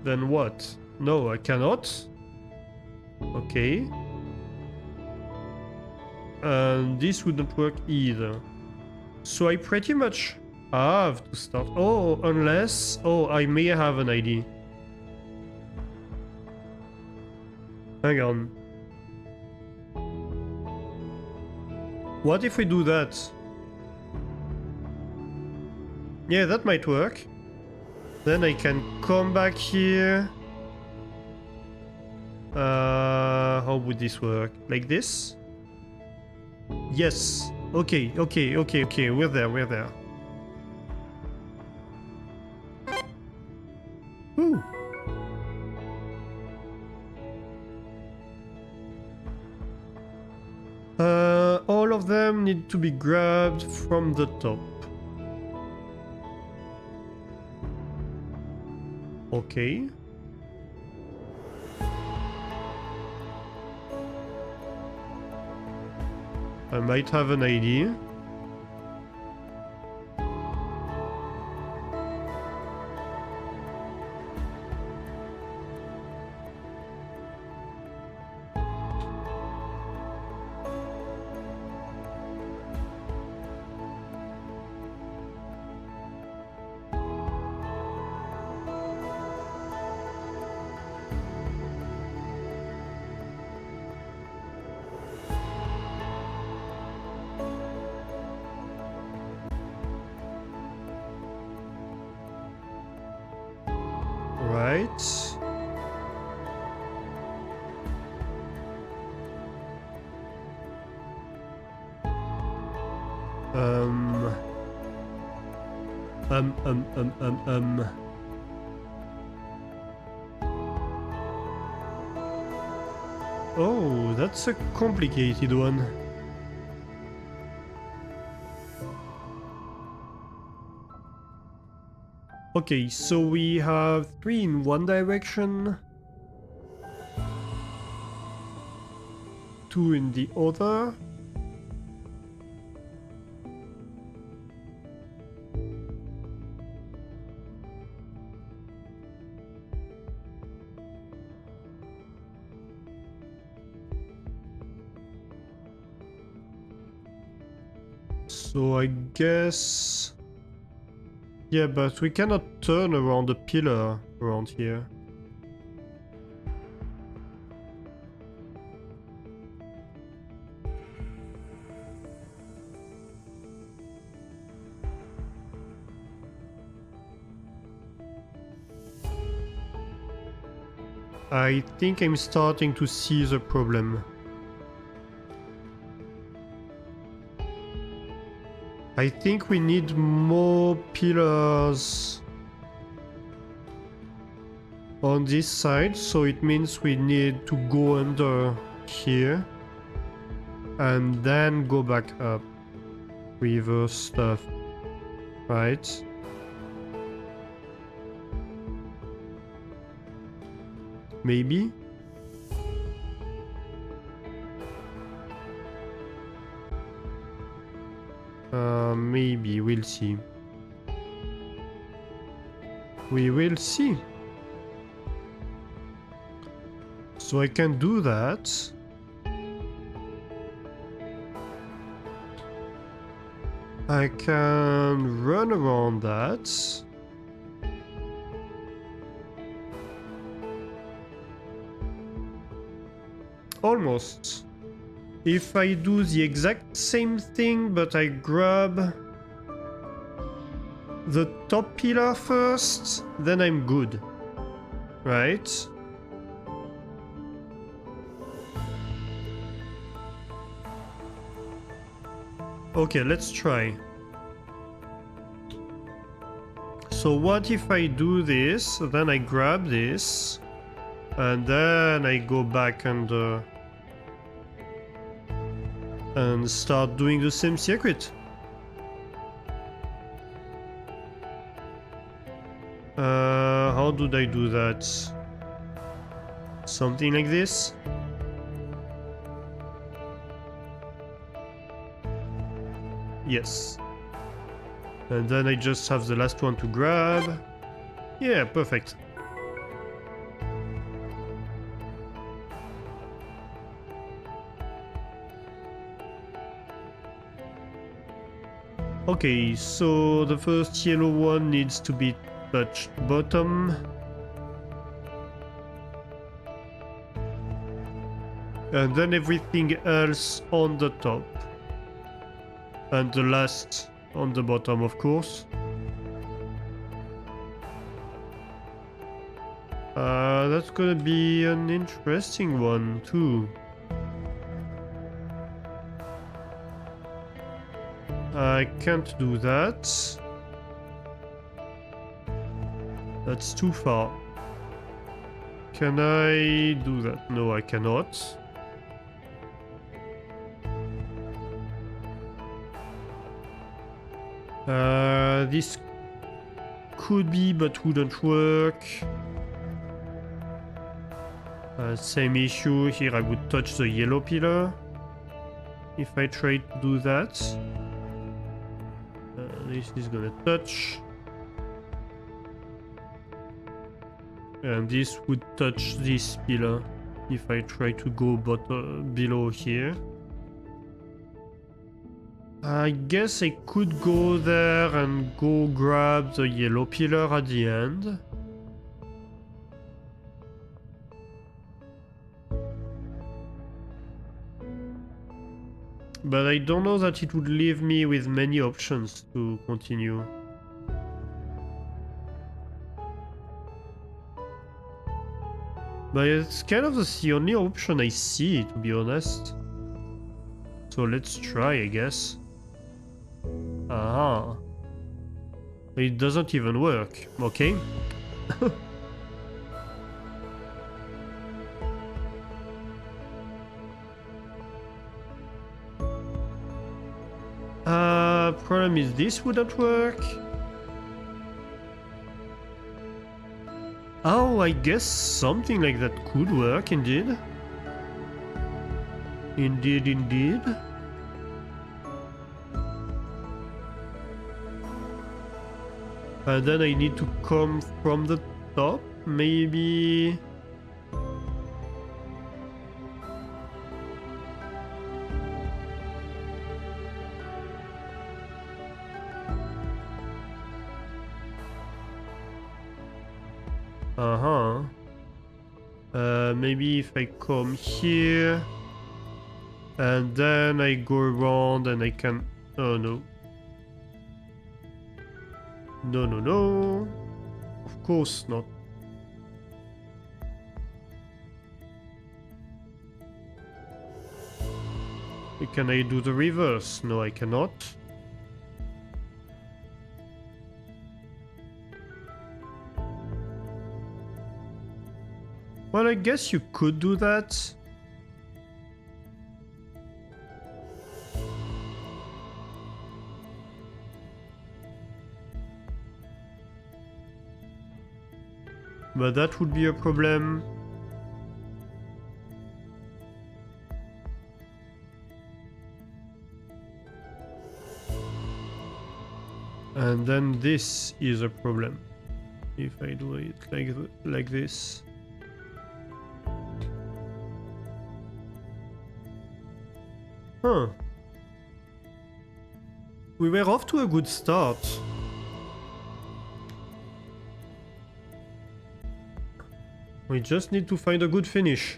Then what? No, I cannot. Okay. And this wouldn't work either. So I pretty much have to start. Oh, unless... Oh, I may have an idea. Hang on. What if we do that? Yeah, that might work. Then I can come back here. How would this work? Like this? Yes. Okay, we're there. Ooh. All of them need to be grabbed from the top. Okay. I might have an idea. Right. Um. Oh, that's a complicated one. Okay, so we have 3 in one direction, 2 in the other. So I guess... Yeah, but we cannot turn around the pillar around here. I think I'm starting to see the problem. I think we need more pillars on this side, so it means we need to go under here and then go back up. Reverse stuff, right? Maybe? Maybe, we'll see. We will see. So I can do that. I can run around that. Almost. If I do the exact same thing, but I grab the top pillar first, then I'm good. Right? Okay, let's try. So what if I do this, then I grab this, and then I go back and start doing the same circuit. How did I do that? Something like this? Yes. And then I just have the last one to grab. Yeah, perfect. Okay, so the first yellow one needs to be touched bottom. And then everything else on the top. And the last on the bottom, of course. That's gonna be an interesting one, too. I can't do that. That's too far. Can I do that? No, I cannot. This could be, but wouldn't work. Same issue here, I would touch the yellow pillar if I try to do that. This is gonna touch. And this would touch this pillar if I try to go below here. I guess I could go there and go grab the yellow pillar at the end. But I don't know that it would leave me with many options to continue. But it's kind of the only option I see, to be honest. So let's try, I guess. Aha. It doesn't even work. Okay. Problem is this wouldn't work. Oh, I guess something like that could work, indeed. Indeed. And then I need to come from the top, maybe. Maybe if I come here and then I go around and I can... Oh no. No. Of course not. Can I do the reverse? No, I cannot. Well, I guess you could do that. But that would be a problem. And then this is a problem. If I do it like this. Huh. We were off to a good start. We just need to find a good finish.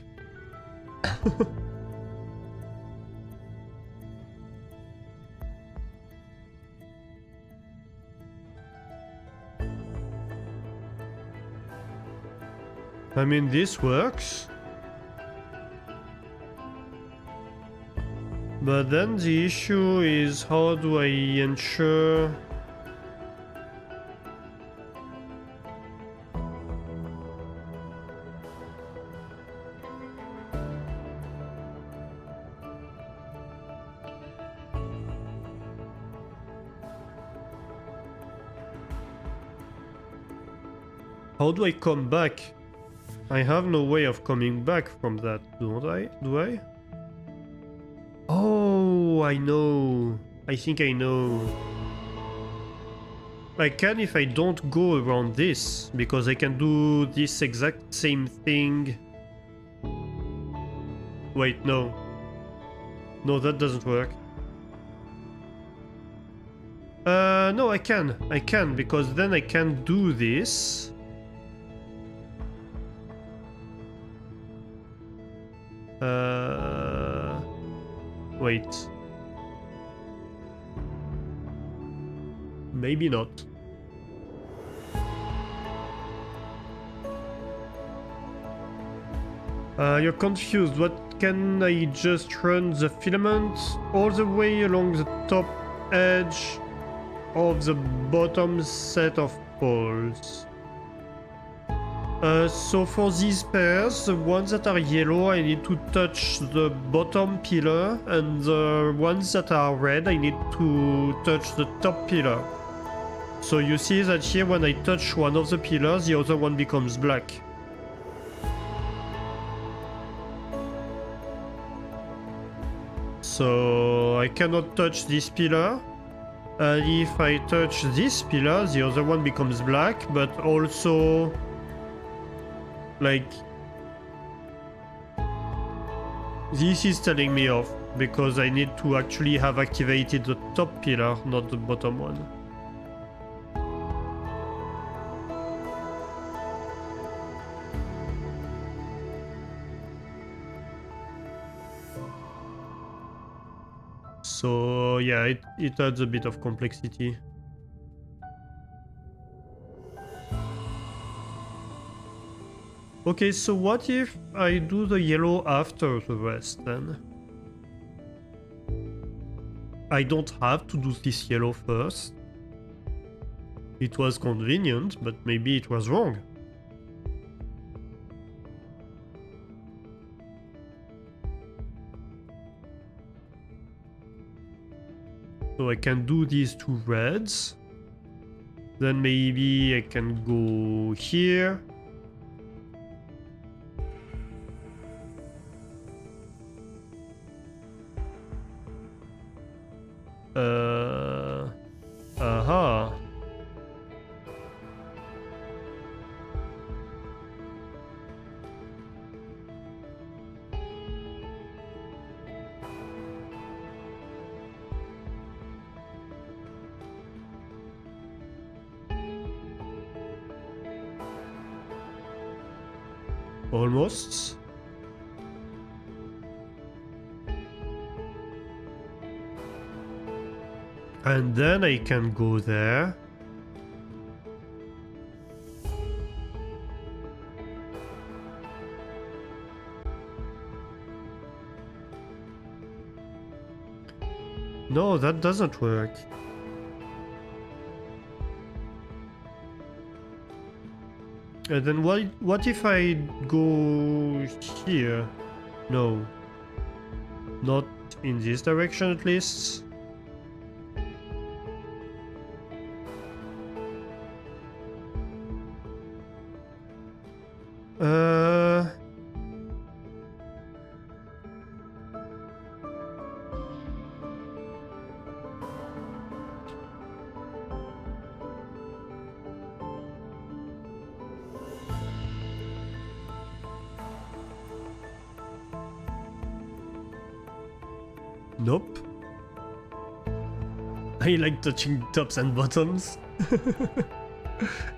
I mean, this works. But then the issue is, how do I ensure... How do I come back? I have no way of coming back from that, don't I? Do I? Oh, I know. I think I know. I can if I don't go around this, because I can do this exact same thing. Wait, no. No, that doesn't work. No, I can. I can, because then I can do this. Wait. Maybe not. You're confused. What, can I just run the filament all the way along the top edge of the bottom set of poles? So for these pairs, the ones that are yellow, I need to touch the bottom pillar, and the ones that are red, I need to touch the top pillar. So you see that here, when I touch one of the pillars, the other one becomes black. So I cannot touch this pillar. And if I touch this pillar, the other one becomes black, but also... like... this is telling me off, because I need to actually have activated the top pillar, not the bottom one. So yeah, it adds a bit of complexity. Okay, so what if I do the yellow after the rest then? I don't have to do this yellow first. It was convenient, but maybe it was wrong. So I can do these two reds. Then maybe I can go here. Aha. Almost. And then I can go there. No, that doesn't work. And then what if I go here? No. Not in this direction at least. Nope. I like touching tops and bottoms.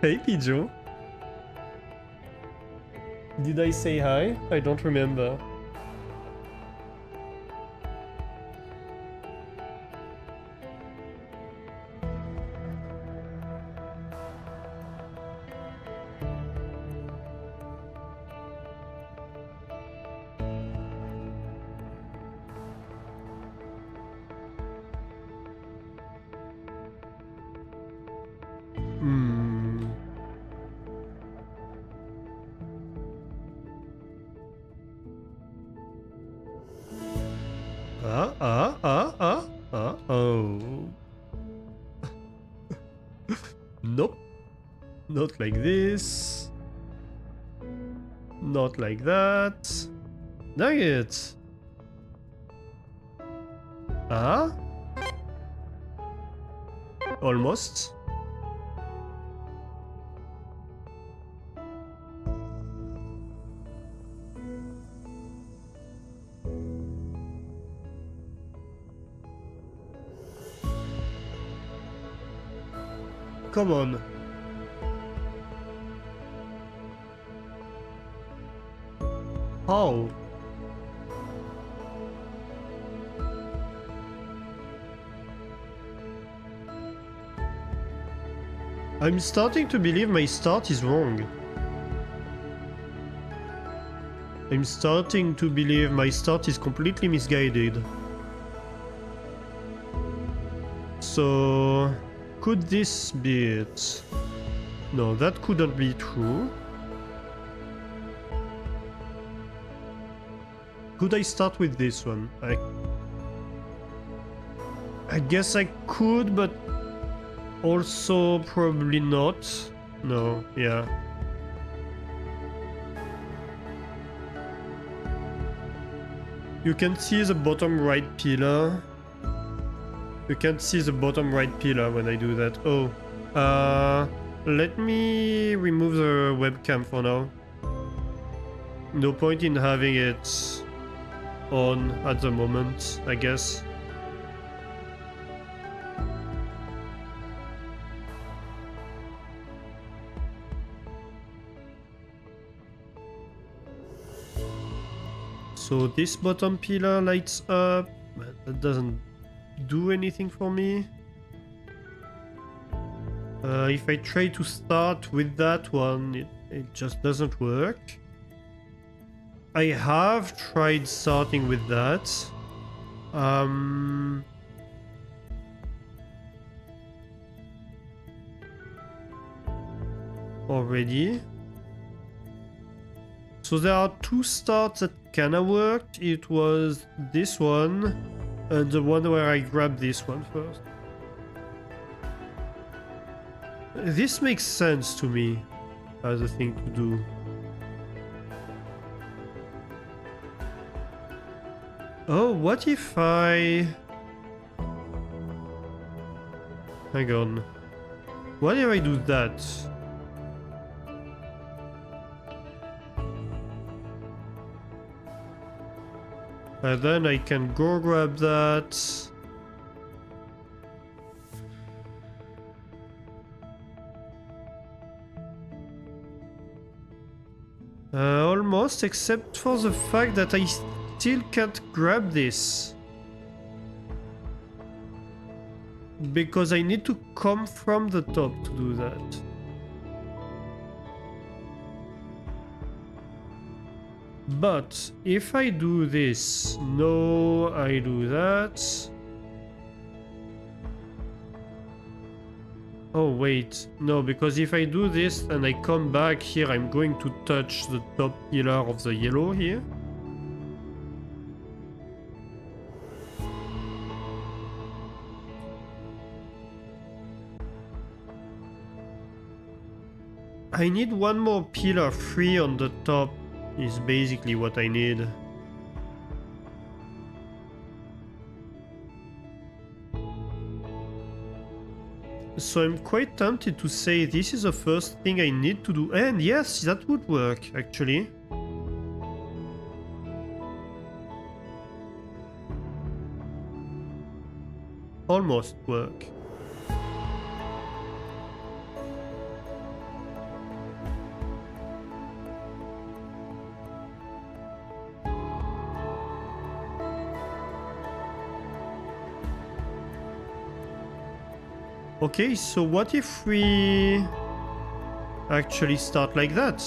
Hey, Pijo. Did I say hi? I don't remember. Oh. Nope. Not like this. Not like that. Dang it. Almost. Come on. How? I'm starting to believe my start is wrong. I'm starting to believe my start is completely misguided. So... could this be it? No, that couldn't be true. Could I start with this one? I guess I could, but also probably not. No, yeah. You can see the bottom right pillar. You can see the bottom right pillar when I do that. Oh, let me remove the webcam for now. No point in having it on at the moment, I guess. So this bottom pillar lights up, but that doesn't do anything for me. If I try to start with that one, it just doesn't work. I have tried starting with that. Already. So there are two starts that kinda worked. It was this one and the one where I grabbed this one first. This makes sense to me as a thing to do. Oh, what if I... Hang on. What if I do that? And then I can go grab that. Almost, except for the fact that I still can't grab this. Because I need to come from the top to do that. But if I do this, no, I do that. Oh wait, no, because if I do this and I come back here, I'm going to touch the top pillar of the yellow here. I need one more pillar free on the top, is basically what I need. So I'm quite tempted to say this is the first thing I need to do. And yes, that would work, actually. Almost work. Okay, so what if we actually start like that?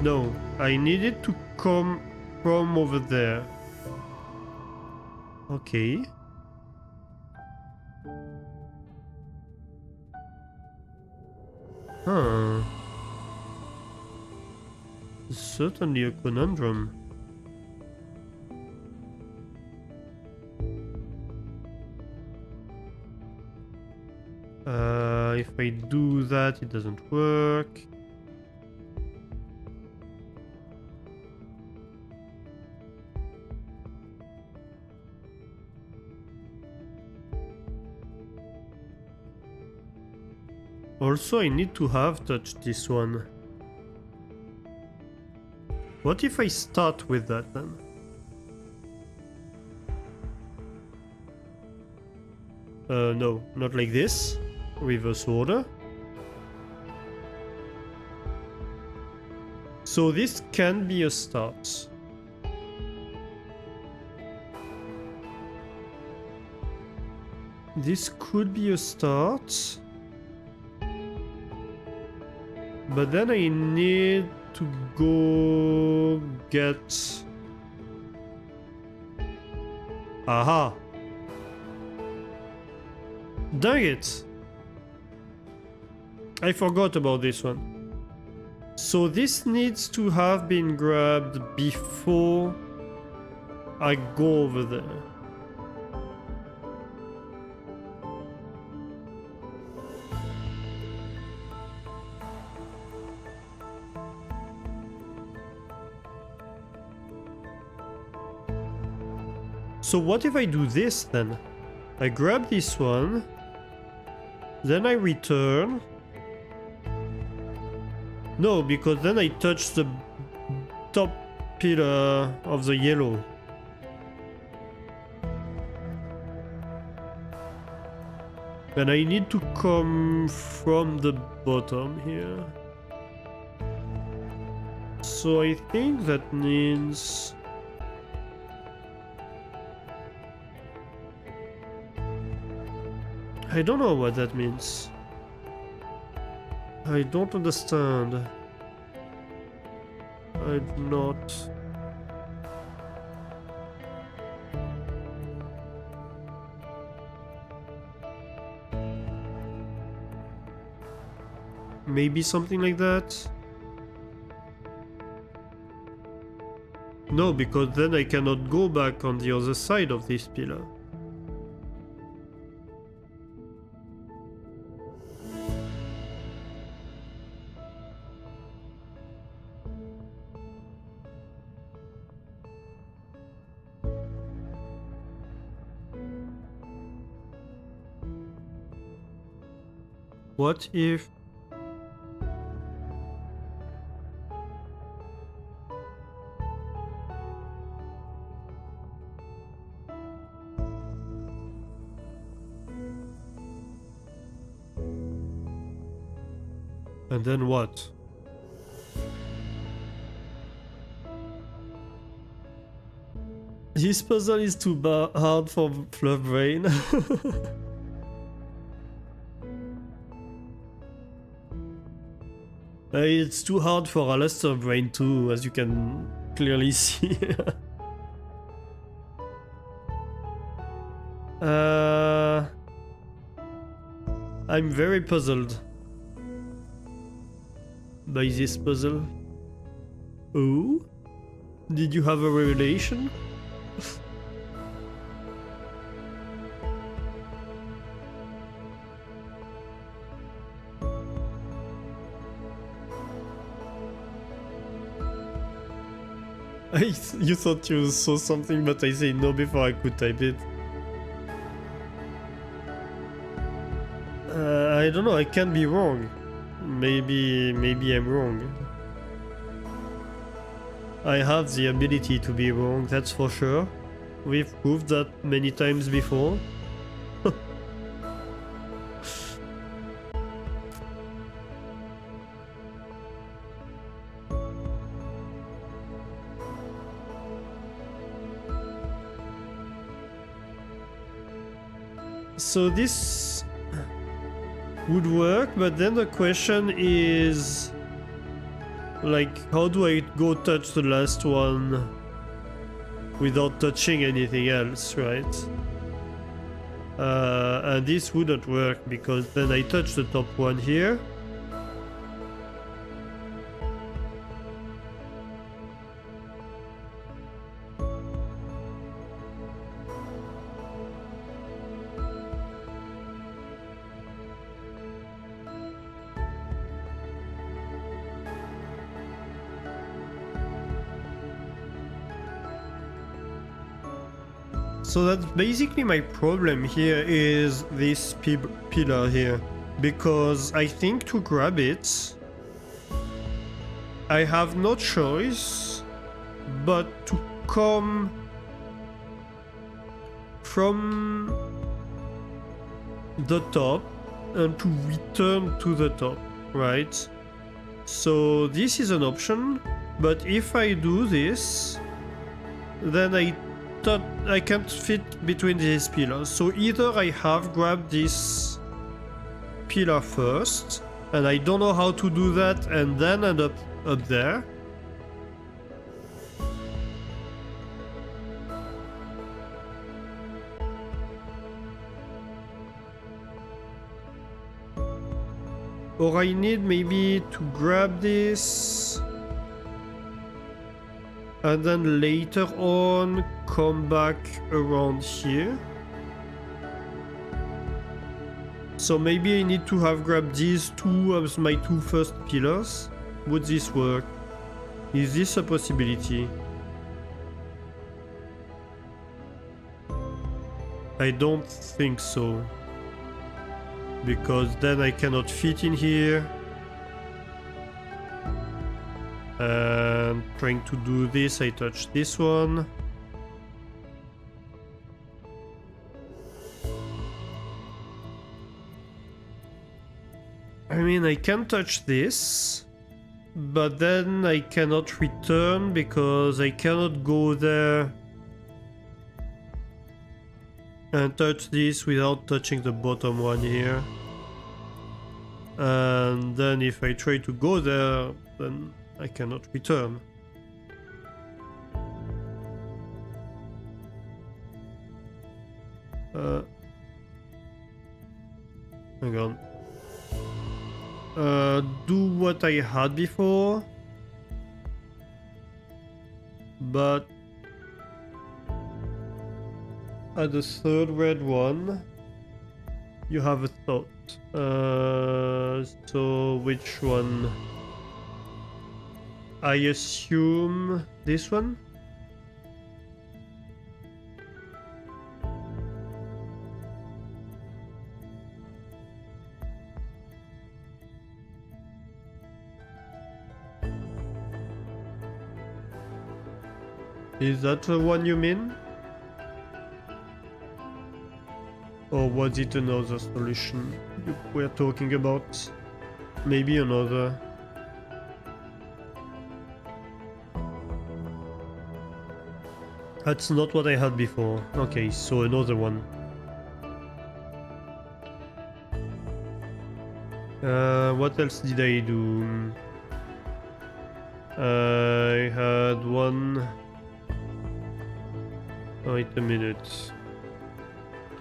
No, I needed to come from over there. Okay. Huh. Certainly a conundrum. If I do that, it doesn't work. Also, I need to have touched this one. What if I start with that then? No, not like this. Reverse order. So this can be a start. This could be a start. But then I need to go get... Aha! Dang it! I forgot about this one. So this needs to have been grabbed before I go over there. So what if I do this then? I grab this one, then I return. No, because then I touch the top pillar of the yellow. And I need to come from the bottom here. So I think that means... I don't know what that means. I don't understand. I do not. Maybe something like that? No, because then I cannot go back on the other side of this pillar. What if... And then what? This puzzle is too hard for Fluff Brain. It's too hard for Alastair Brain too, as you can clearly see. I'm very puzzled by this puzzle. Oh? Did you have a revelation? You thought you saw something, but I said no before I could type it. I don't know, I can be wrong. Maybe I'm wrong. I have the ability to be wrong, that's for sure. We've proved that many times before. So this would work, but then the question is, like, how do I go touch the last one without touching anything else, right? And this wouldn't work because then I touch the top one here. So that's basically my problem here, is this pillar here. Because I think to grab it, I have no choice but to come from the top and to return to the top, right? So this is an option, but if I do this, then I can't fit between these pillars. So either I have grabbed this pillar first, and I don't know how to do that, and then end up there. Or I need maybe to grab this and then later on come back around here. So maybe I need to have grabbed these two as my two first pillars. Would this work? Is this a possibility? I don't think so. Because then I cannot fit in here. And trying to do this, I touch this one. I mean, I can touch this, but then I cannot return because I cannot go there and touch this without touching the bottom one here. And then if I try to go there, then I cannot return. Hang on. Do what I had before, but at the third red one, you have a thought. So which one? I assume this one? Is that the one you mean? Or was it another solution you were talking about? Maybe another. That's not what I had before. Okay, so another one. What else did I do? I had one... Wait a minute.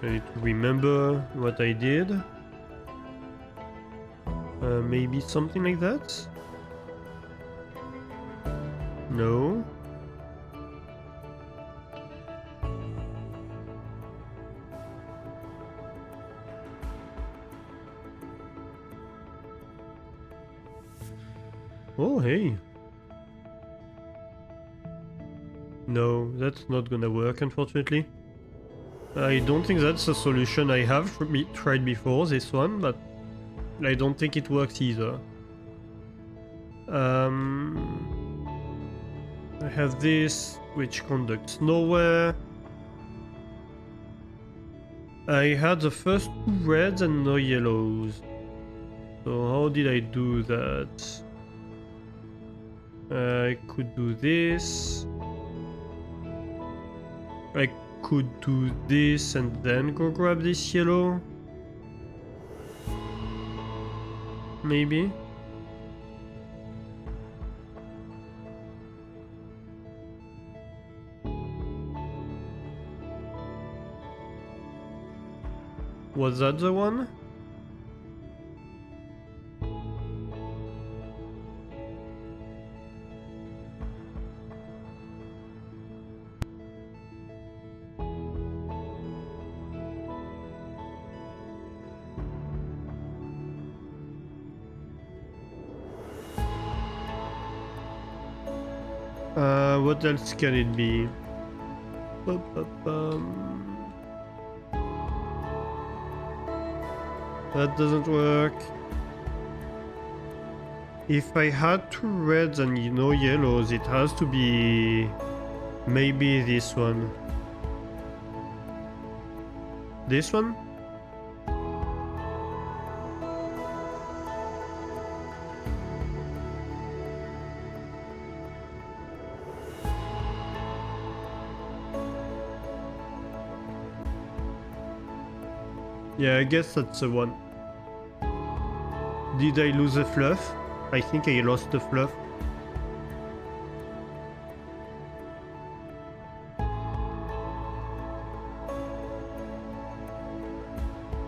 I need to remember what I did. Maybe something like that? No. Oh, hey. No, that's not gonna work, unfortunately. I don't think that's a solution I have tried before, this one, but I don't think it works either. I have this, which conducts nowhere. I had the first two reds and no yellows. So how did I do that? I could do this. I could do this and then go grab this yellow. Maybe. Was that the one? What else can it be? That doesn't work. If I had two reds and no yellows, it has to be maybe this one. This one? Yeah, I guess that's the one. Did I lose the fluff? I think I lost the fluff.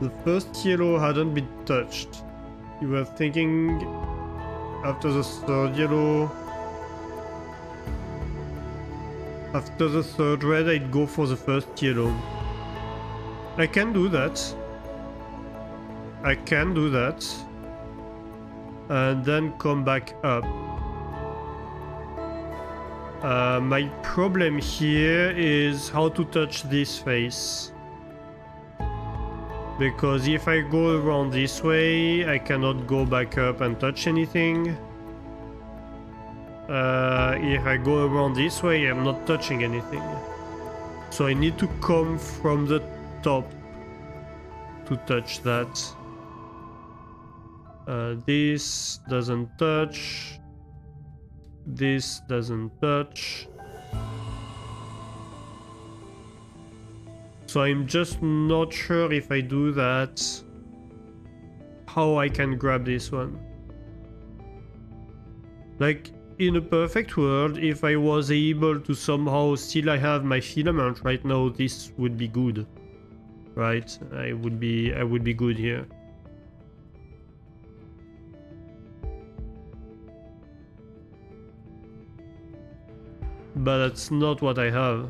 The first yellow hadn't been touched. You were thinking after the third yellow... After the third red, I'd go for the first yellow. I can do that. I can do that. And then come back up. My problem here is how to touch this face. Because if I go around this way, I cannot go back up and touch anything. If I go around this way, I'm not touching anything. So I need to come from the top to touch that. This doesn't touch. This doesn't touch. So I'm just not sure if I do that, how I can grab this one. Like, in a perfect world, if I was able to somehow still I have my filament right now, this would be good. Right? I would be good here. But that's not what I have.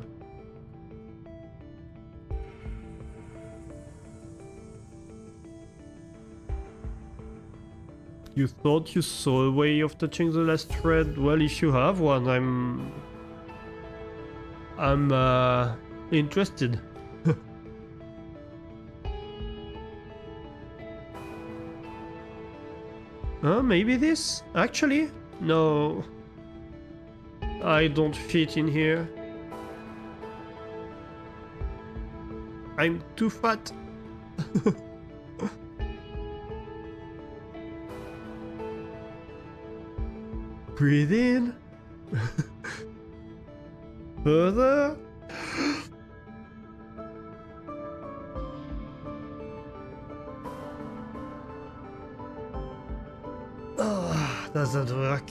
You thought you saw a way of touching the last thread? Well, if you have one, I'm interested. Maybe this? Actually? No. I don't fit in here. I'm too fat. Breathe in. Further. Oh, doesn't work.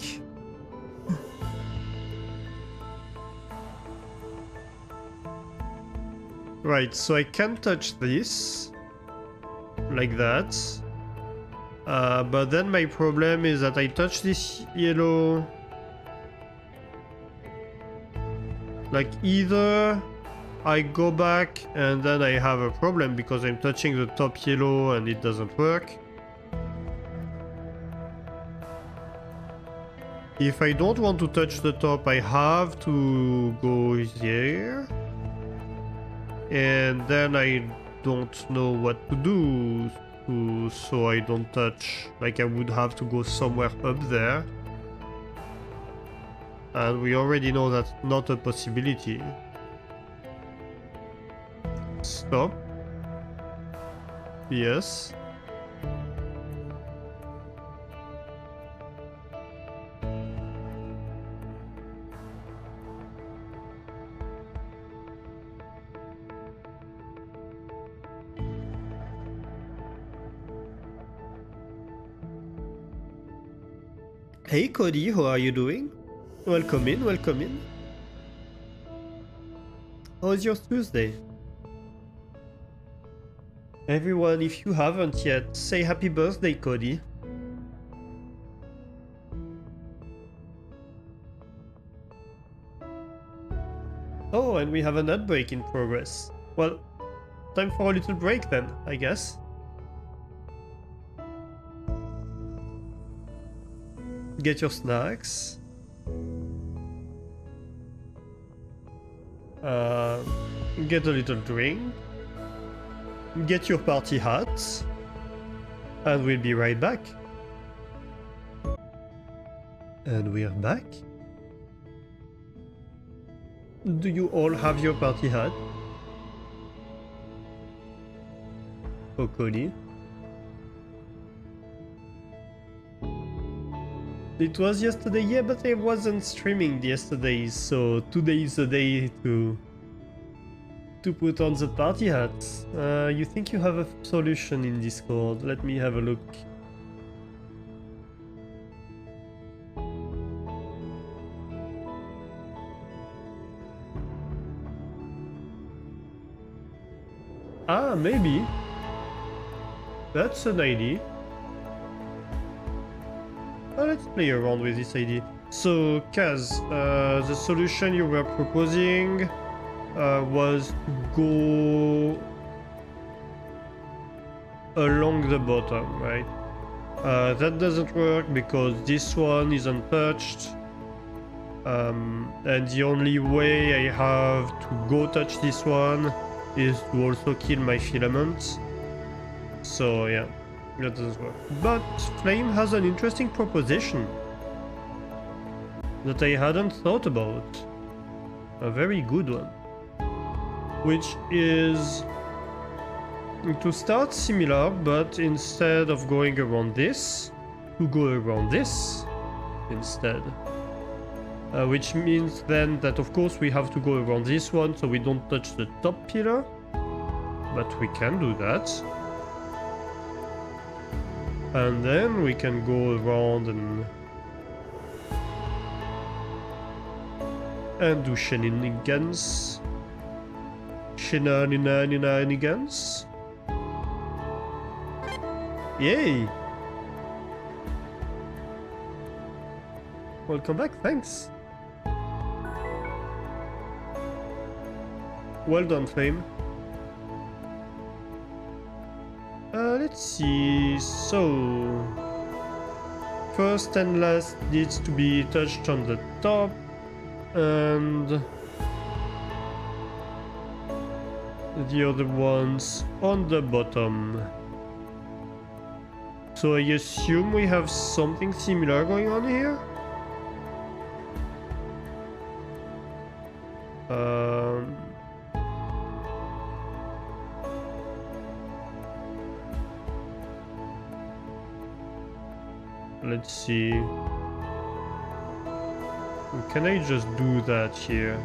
Right, so I can touch this like that. But then my problem is that I touch this yellow. Like either I go back and then I have a problem because I'm touching the top yellow and it doesn't work. If I don't want to touch the top, I have to go here. And then I don't know what to do. So I don't touch. Like I would have to go somewhere up there. And we already know that's not a possibility. Stop. Yes. Hey Cody, how are you doing? Welcome in, welcome in. How's your Tuesday? Everyone, if you haven't yet, say happy birthday, Cody. Oh, and we have an ad break in progress. Well, time for a little break then, I guess. Get your snacks. Get a little drink. Get your party hats. And we'll be right back. And we're back. Do you all have your party hat? Oh, Cody. It was yesterday, yeah, but I wasn't streaming yesterday, so today is the day to put on the party hats. You think you have a solution in Discord? Let me have a look. Ah, maybe. That's an idea. Let's play around with this idea. So, Kaz, the solution you were proposing was to go along the bottom, right? That doesn't work because this one is untouched. And the only way I have to go touch this one is to also kill my filament. So yeah, that doesn't work. But Flame has an interesting proposition that I hadn't thought about. A very good one. Which is to start similar, but instead of going around this, to go around this instead. Which means then that of course we have to go around this one so we don't touch the top pillar. But we can do that. And then we can go around and do shenanigans. Shenanigans. Yay! Welcome back, thanks. Well done, Flame. Let's see. So, first and last needs to be touched on the top, and the other ones on the bottom. So I assume we have something similar going on here. Let's see. Can I just do that here?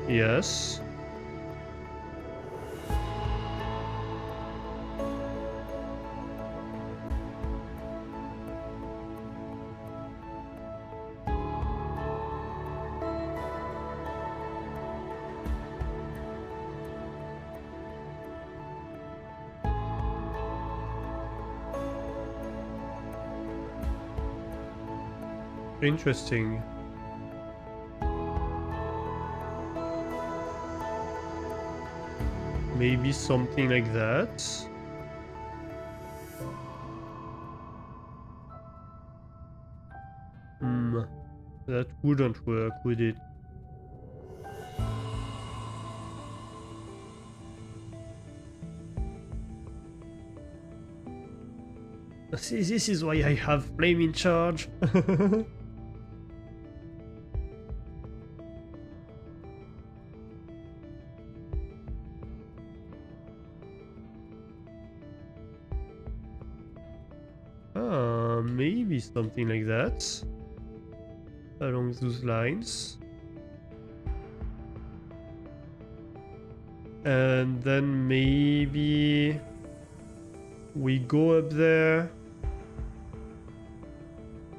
Yes. Interesting. Maybe something like that. That wouldn't work, would it? See, this is why I have Flame in charge. Maybe something like that. Along those lines. And then maybe we go up there.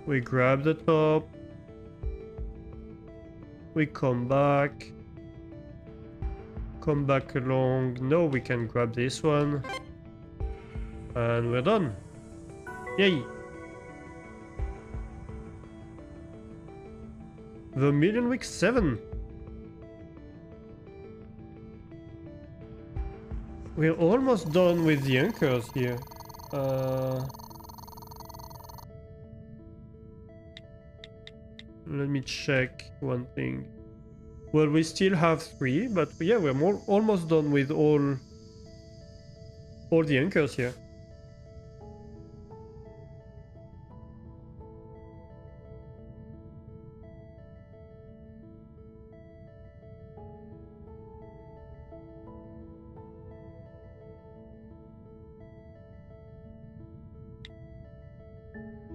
We grab the top. We come back. Come back along. No, we can grab this one. And we're done. Yay! Vermilion Week 7. We're almost done with the anchors here. Let me check one thing. Well, we still have 3, but yeah, we're almost done with all the anchors here.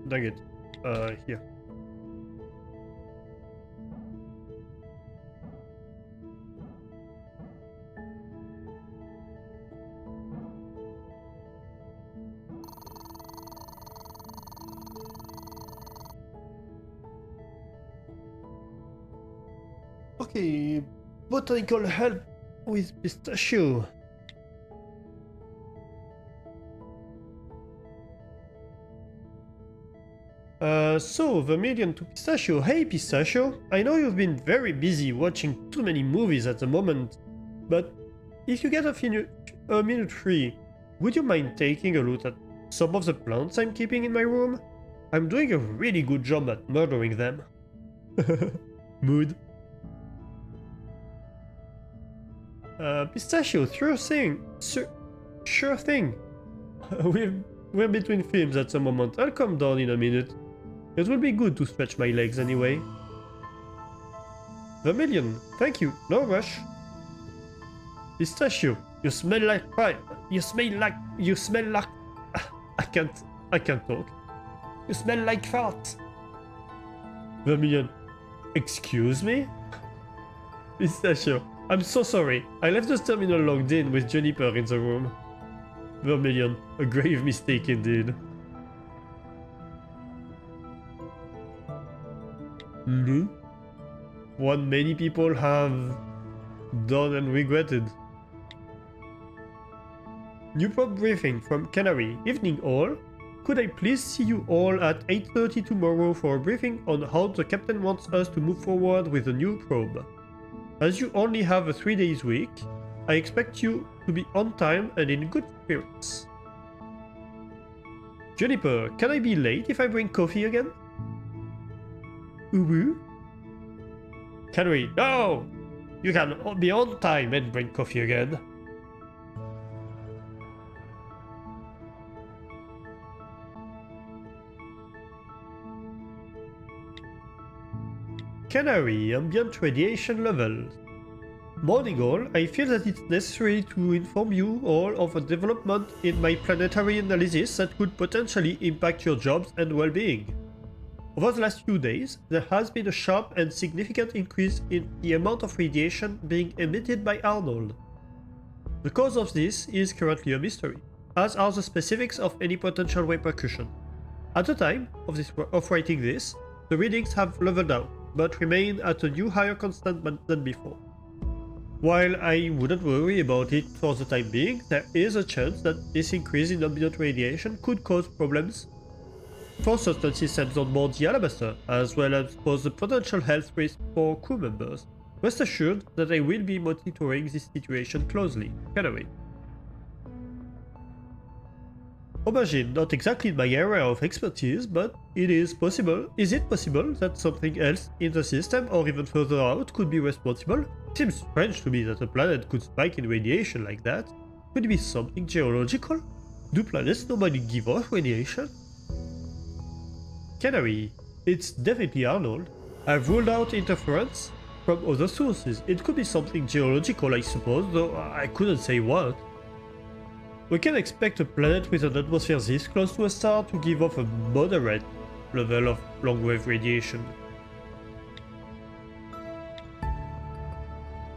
Dang it. Here. Okay, botanical help with pistachio. So, Vermilion to Pistachio. Hey Pistachio, I know you've been very busy watching too many movies at the moment, but if you get a minute free, would you mind taking a look at some of the plants I'm keeping in my room? I'm doing a really good job at murdering them. Mood. Pistachio, sure thing. Sure thing. We're between films at the moment. I'll come down in a minute. It will be good to stretch my legs anyway. Vermilion, thank you. No rush. Pistachio, you smell like fire. You smell like. I can't talk. You smell like fart. Vermilion, excuse me? Pistachio, I'm so sorry. I left the terminal logged in with Juniper in the room. Vermilion, a grave mistake indeed. One many people have done and regretted. New prop briefing from Canary. Evening all. Could I please see you all at 8:30 tomorrow for a briefing on how the captain wants us to move forward with the new probe? As you only have a 3 days week, I expect you to be on time and in good spirits. Juniper, can I be late if I bring coffee again? Ubu? Canary, no! You can be on time and bring coffee again. Canary, ambient radiation levels. Morning all, I feel that it's necessary to inform you all of a development in my planetary analysis that could potentially impact your jobs and well-being. Over the last few days, there has been a sharp and significant increase in the amount of radiation being emitted by Arnold. The cause of this is currently a mystery, as are the specifics of any potential repercussion. At the time of writing this, the readings have leveled out, but remain at a new higher constant than before. While I wouldn't worry about it for the time being, there is a chance that this increase in ambient radiation could cause problems for certain systems on board the Alabaster, as well as pose a potential health risk for crew members. Rest assured that I will be monitoring this situation closely. Canary. Aubergine, not exactly my area of expertise, but it is possible. Is it possible that something else in the system or even further out could be responsible? Seems strange to me that a planet could spike in radiation like that. Could it be something geological? Do planets normally give off radiation? Canary, it's definitely Arnold. I've ruled out interference from other sources. It could be something geological, I suppose, though I couldn't say what. We can expect a planet with an atmosphere this close to a star to give off a moderate level of long-wave radiation.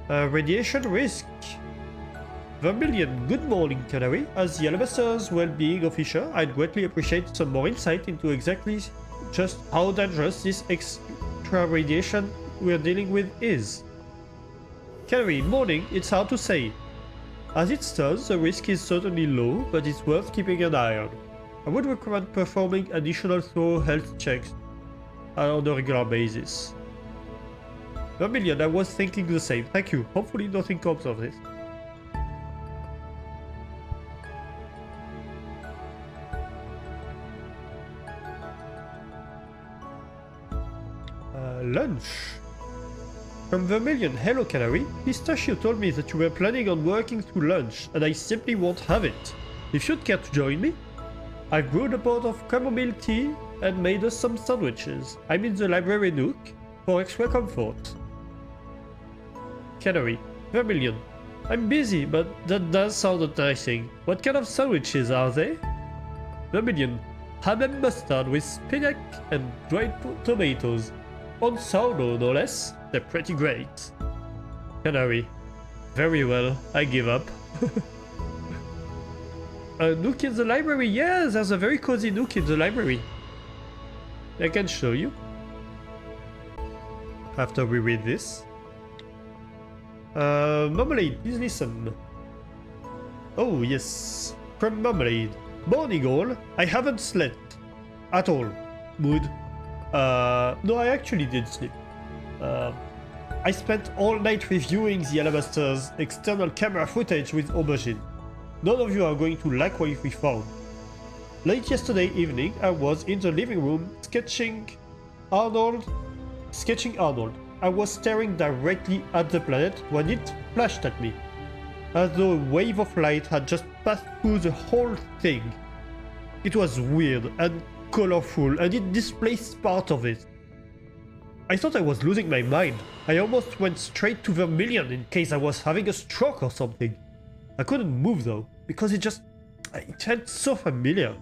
Radiation risk. Vermilion, good morning, Canary. As the Alabaster's well-being officer, I'd greatly appreciate some more insight into exactly just how dangerous this extra radiation we're dealing with is. Canary, morning, it's hard to say. As it stands, the risk is certainly low, but it's worth keeping an eye on. I would recommend performing additional thorough health checks on a regular basis. Vermilion, I was thinking the same. Thank you. Hopefully nothing comes of this. Lunch. From Vermilion, hello Canary. Pistachio told me that you were planning on working through lunch, and I simply won't have it. If you'd care to join me, I've brewed a pot of chamomile tea and made us some sandwiches. I'm in the library nook for extra comfort. Canary, Vermilion, I'm busy, but that does sound enticing. What kind of sandwiches are they? Vermilion, ham and mustard with spinach and dried tomatoes. On sourdough, no less. They're pretty great. Canary. Very well, I give up. A nook in the library? Yeah, there's a very cozy nook in the library. I can show you. After we read this. Marmalade, please listen. Oh, yes. From Marmalade. Morning all. I haven't slept. At all. mood. No, I actually did sleep. I spent all night reviewing the Alabaster's external camera footage with Aubergine. None of you are going to like what we found. Late yesterday evening, I was in the living room sketching Arnold. I was staring directly at the planet when it flashed at me, as though a wave of light had just passed through the whole thing. It was weird and colorful, and it displaced part of it. I thought I was losing my mind. I almost went straight to Vermilion in case I was having a stroke or something. I couldn't move though, because it felt so familiar.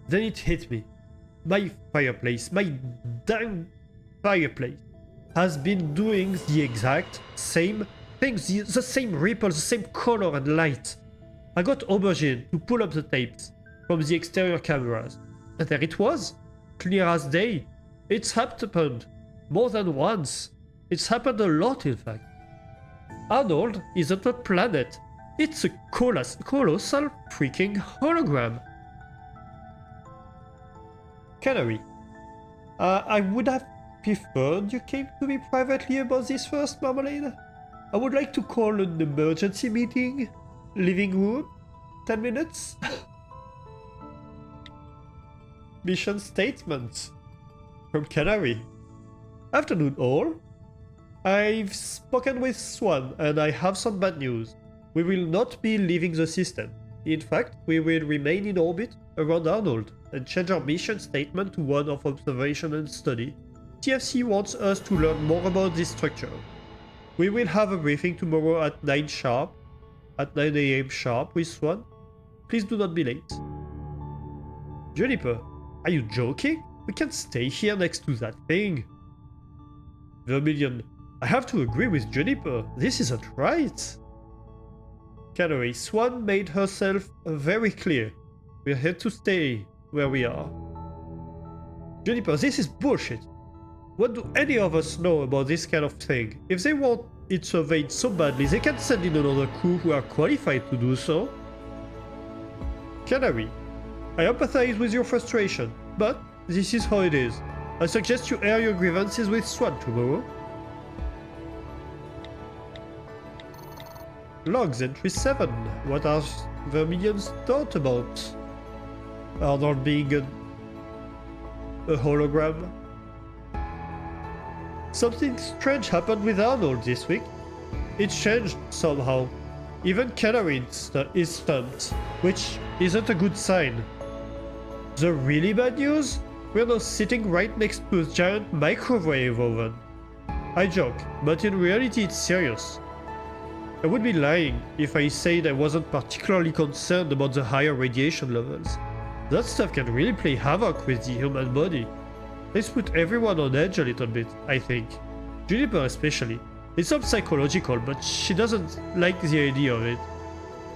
Then it hit me. My fireplace, my dang fireplace, has been doing the exact same things, the same ripples, the same color and light. I got Aubergine to pull up the tapes from the exterior cameras, and there it was, clear as day. It's happened more than once. It's happened a lot, in fact. Arnold isn't a planet. It's a colossal freaking hologram. Canary. I would have preferred you came to me privately about this first, Marmalade. I would like to call an emergency meeting. Living room? 10 minutes? Mission statement. From Canary. Afternoon all. I've spoken with Swan and I have some bad news. We will not be leaving the system. In fact, we will remain in orbit around Arnold and change our mission statement to one of observation and study. TFC wants us to learn more about this structure. We will have a briefing tomorrow at 9 AM sharp with Swan. Please do not be late. Juniper, are you joking? We can't stay here next to that thing. Vermilion, I have to agree with Juniper. This isn't right. Canary, Swan made herself very clear. We're here to stay where we are. Juniper, this is bullshit. What do any of us know about this kind of thing? If they want it surveyed so badly, they can send in another crew who are qualified to do so. Canary, I empathize with your frustration, but this is how it is. I suggest you air your grievances with Swan tomorrow. Logs entry 7. What are Vermilion's thoughts about Arnold being a hologram? Something strange happened with Arnold this week. It changed somehow. Even Canary is stumped, which isn't a good sign. The really bad news? We're now sitting right next to a giant microwave oven. I joke, but in reality it's serious. I would be lying if I said I wasn't particularly concerned about the higher radiation levels. That stuff can really play havoc with the human body. It's put everyone on edge a little bit, I think. Juniper especially. It's not psychological, but she doesn't like the idea of it.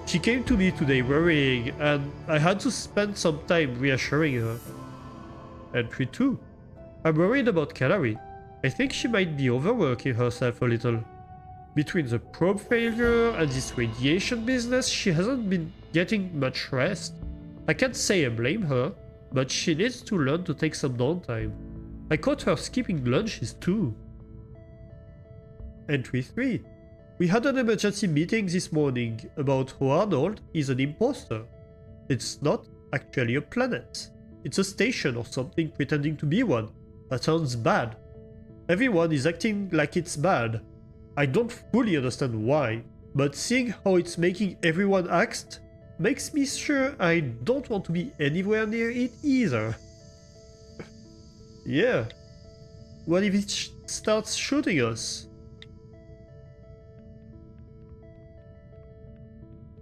She came to me today worrying, and I had to spend some time reassuring her. Entry 2. I'm worried about Canary. I think she might be overworking herself a little. Between the probe failure and this radiation business, she hasn't been getting much rest. I can't say I blame her, but she needs to learn to take some downtime. I caught her skipping lunches too. Entry 3. We had an emergency meeting this morning about how Arnold is an imposter. It's not actually a planet. It's a station or something pretending to be one. That sounds bad. Everyone is acting like it's bad. I don't fully understand why, but seeing how it's making everyone act makes me sure I don't want to be anywhere near it either. Yeah. What if it starts shooting us?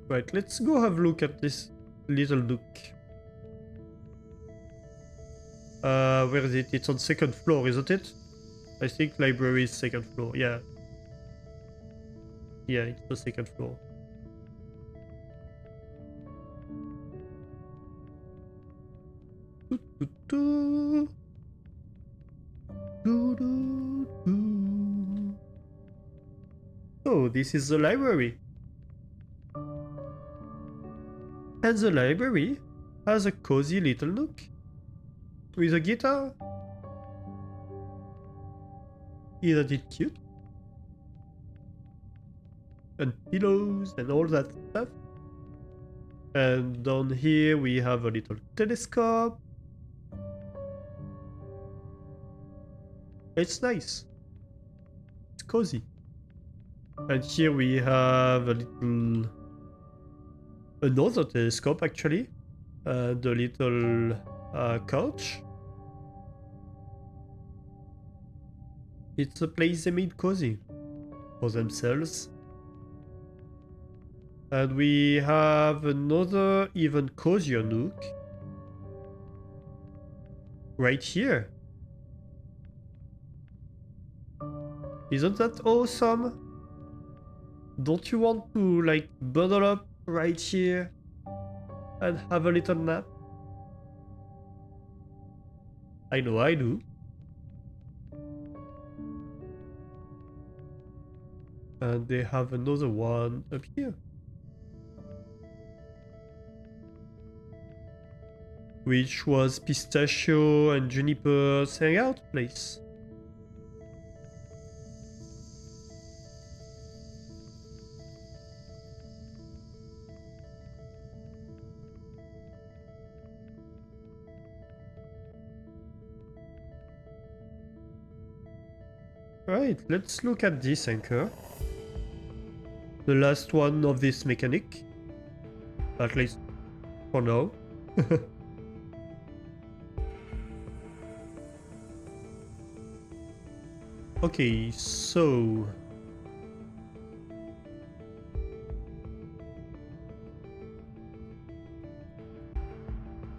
Right, let's go have a look at this little nook. Where is it? It's on 2nd floor, isn't it? I think library is 2nd floor, yeah. Yeah, it's the 2nd floor. Oh, this is the library. And the library has a cozy little nook. with a guitar. Isn't it cute? And pillows and all that stuff. And down here we have a little telescope. It's nice. It's cozy. And here we have a little... another telescope actually. And a little couch. It's a place they made cozy for themselves. And we have another even cozier nook right here. Isn't that awesome? Don't you want to like bundle up right here and have a little nap? I know I do. And they have another one up here, which was Pistachio and Juniper's hangout place. Right, let's look at this anchor. The last one of this mechanic. At least for now. Okay, so...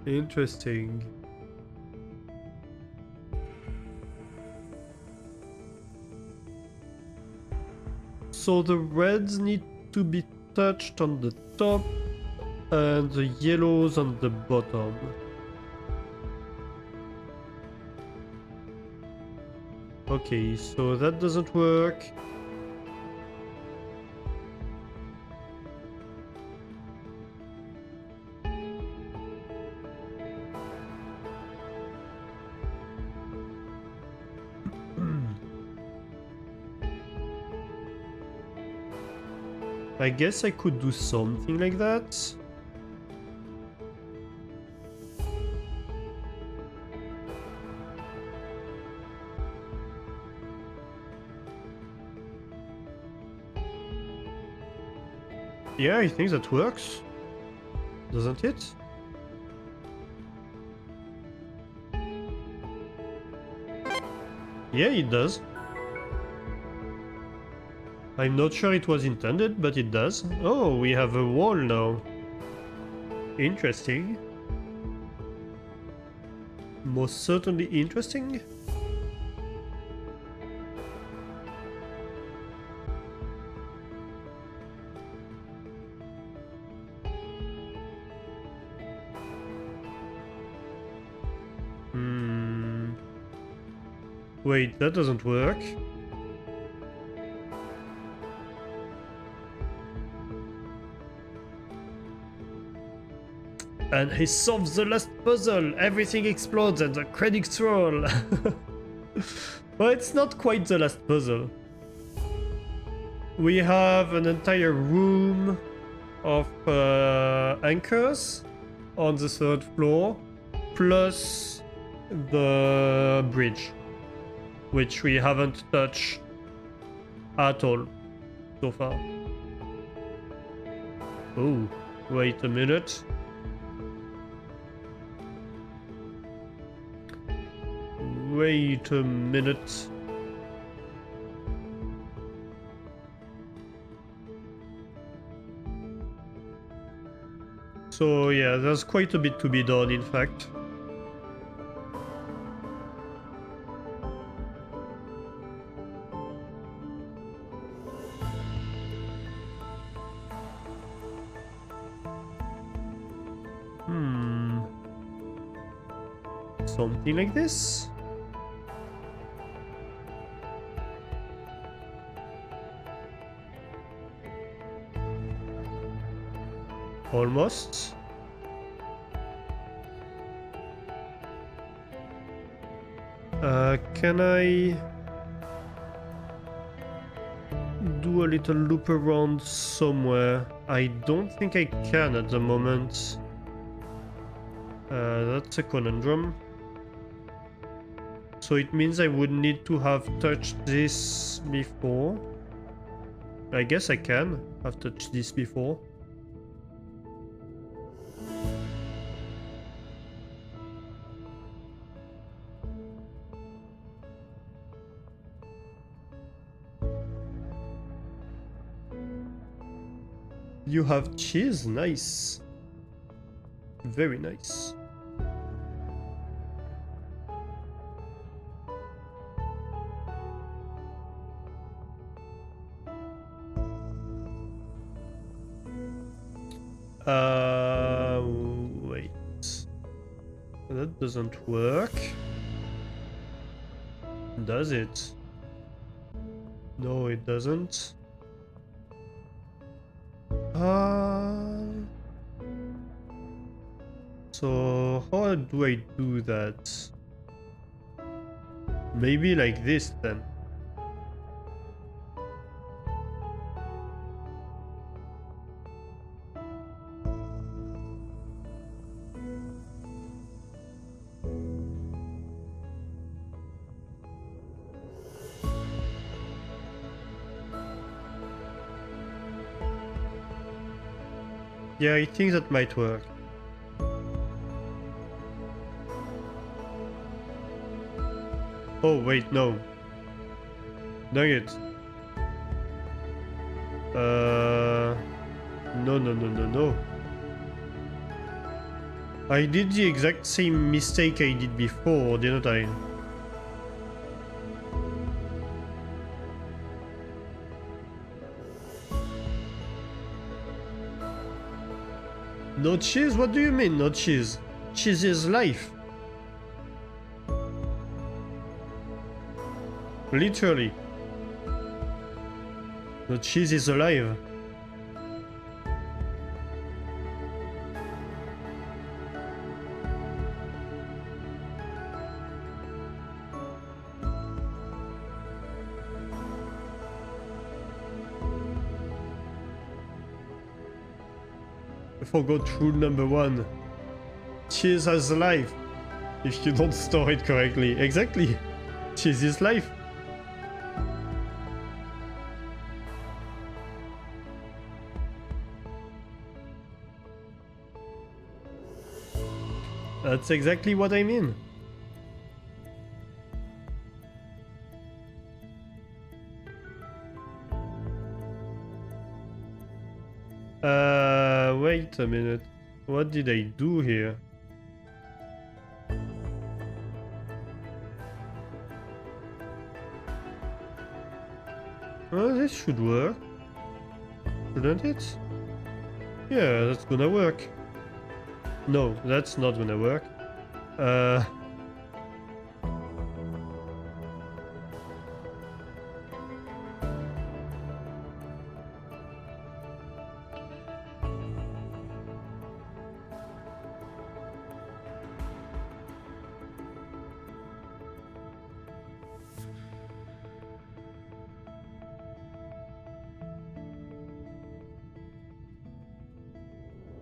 interesting. So the reds need to be touched on the top and the yellows on the bottom. Okay, so that doesn't work. I guess I could do something like that. Yeah, I think that works. Doesn't it? Yeah, it does. I'm not sure it was intended, but it does. Oh, we have a wall now. Interesting. Most certainly interesting. Wait, that doesn't work. And he solves the last puzzle. Everything explodes and the credits roll. Well, it's not quite the last puzzle. We have an entire room of anchors on the third floor, plus the bridge, which we haven't touched at all so far. Oh, wait a minute. Wait a minute. So yeah, there's quite a bit to be done, in fact. Something like this? Almost. Can I do a little loop around somewhere? I don't think I can at the moment. That's a conundrum. So it means I would need to have touched this before. I guess I can have touched this before. You have cheese? Nice. Very nice. Wait. That doesn't work. Does it? No, it doesn't. So how do I do that? Maybe like this then. Yeah, I think that might work. Oh, wait, no. Dang it. No. I did the exact same mistake I did before, didn't I? No cheese? What do you mean, no cheese? Cheese is life. Literally. The cheese is alive. I forgot rule number 1. Cheese has life. If you don't store it correctly. Exactly. Cheese is life. That's exactly what I mean. Wait a minute. What did I do here? Well, this should work. Shouldn't it? Yeah, that's gonna work. No, that's not gonna work.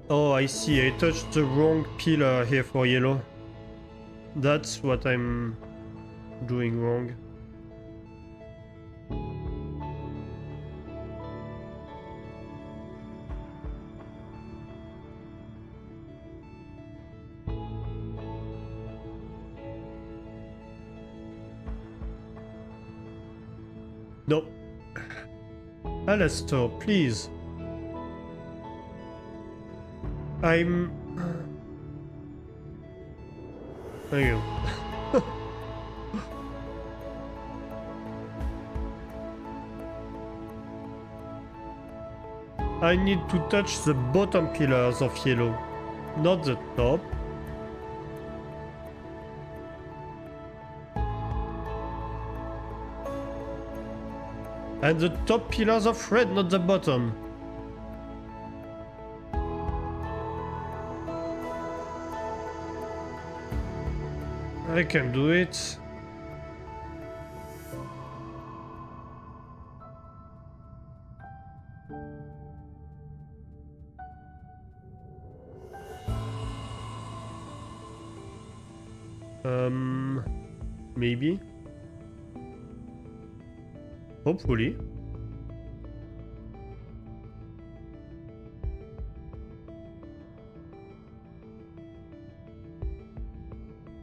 Oh, I see. I touched the wrong pillar here for yellow. That's what I'm doing wrong. No. Alistair, please. I'm... Thank you. I need to touch the bottom pillars of yellow, not the top. And the top pillars of red, not the bottom. I can do it. Maybe. Hopefully.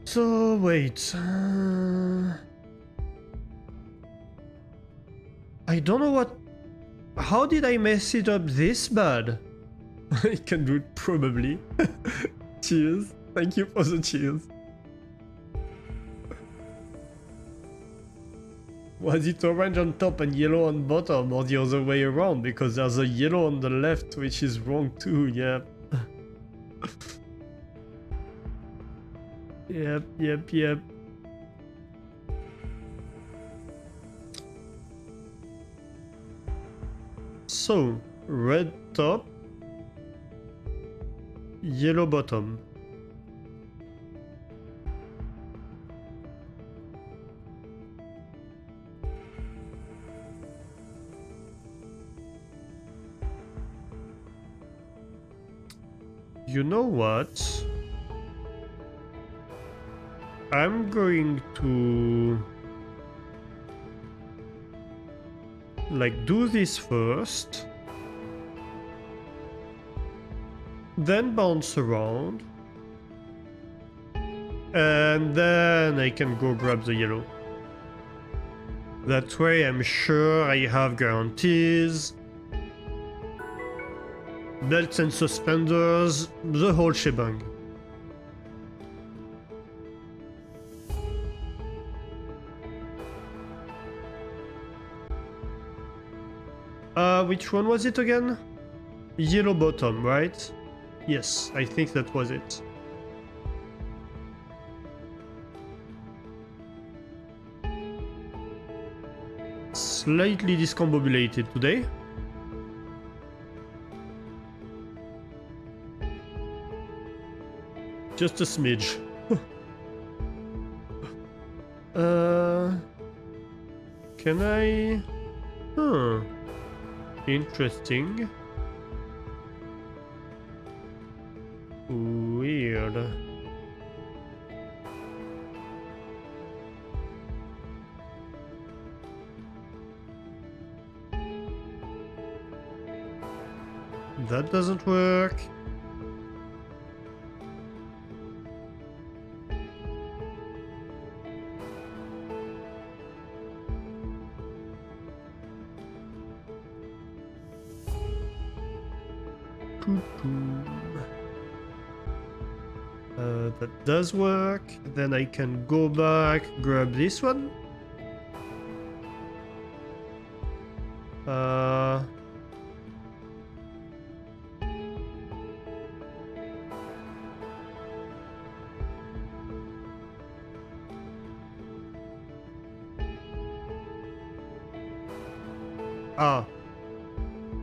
So, wait. I don't know what... How did I mess it up this bad? I can do it probably. Cheers. Thank you for the cheers. Was it orange on top and yellow on bottom, or the other way around? Because there's a yellow on the left, which is wrong too, yeah. Yep. So, red top, yellow bottom. You know what? I'm going to like do this first, then bounce around, and then I can go grab the yellow. That way I'm sure I have guarantees, belts and suspenders, the whole shebang. Which one was it again? Yellow bottom, right? Yes, I think that was it. Slightly discombobulated today. Just a smidge. Can I... Huh. Interesting. Weird. That doesn't work. That does work. Then I can go back, grab this one.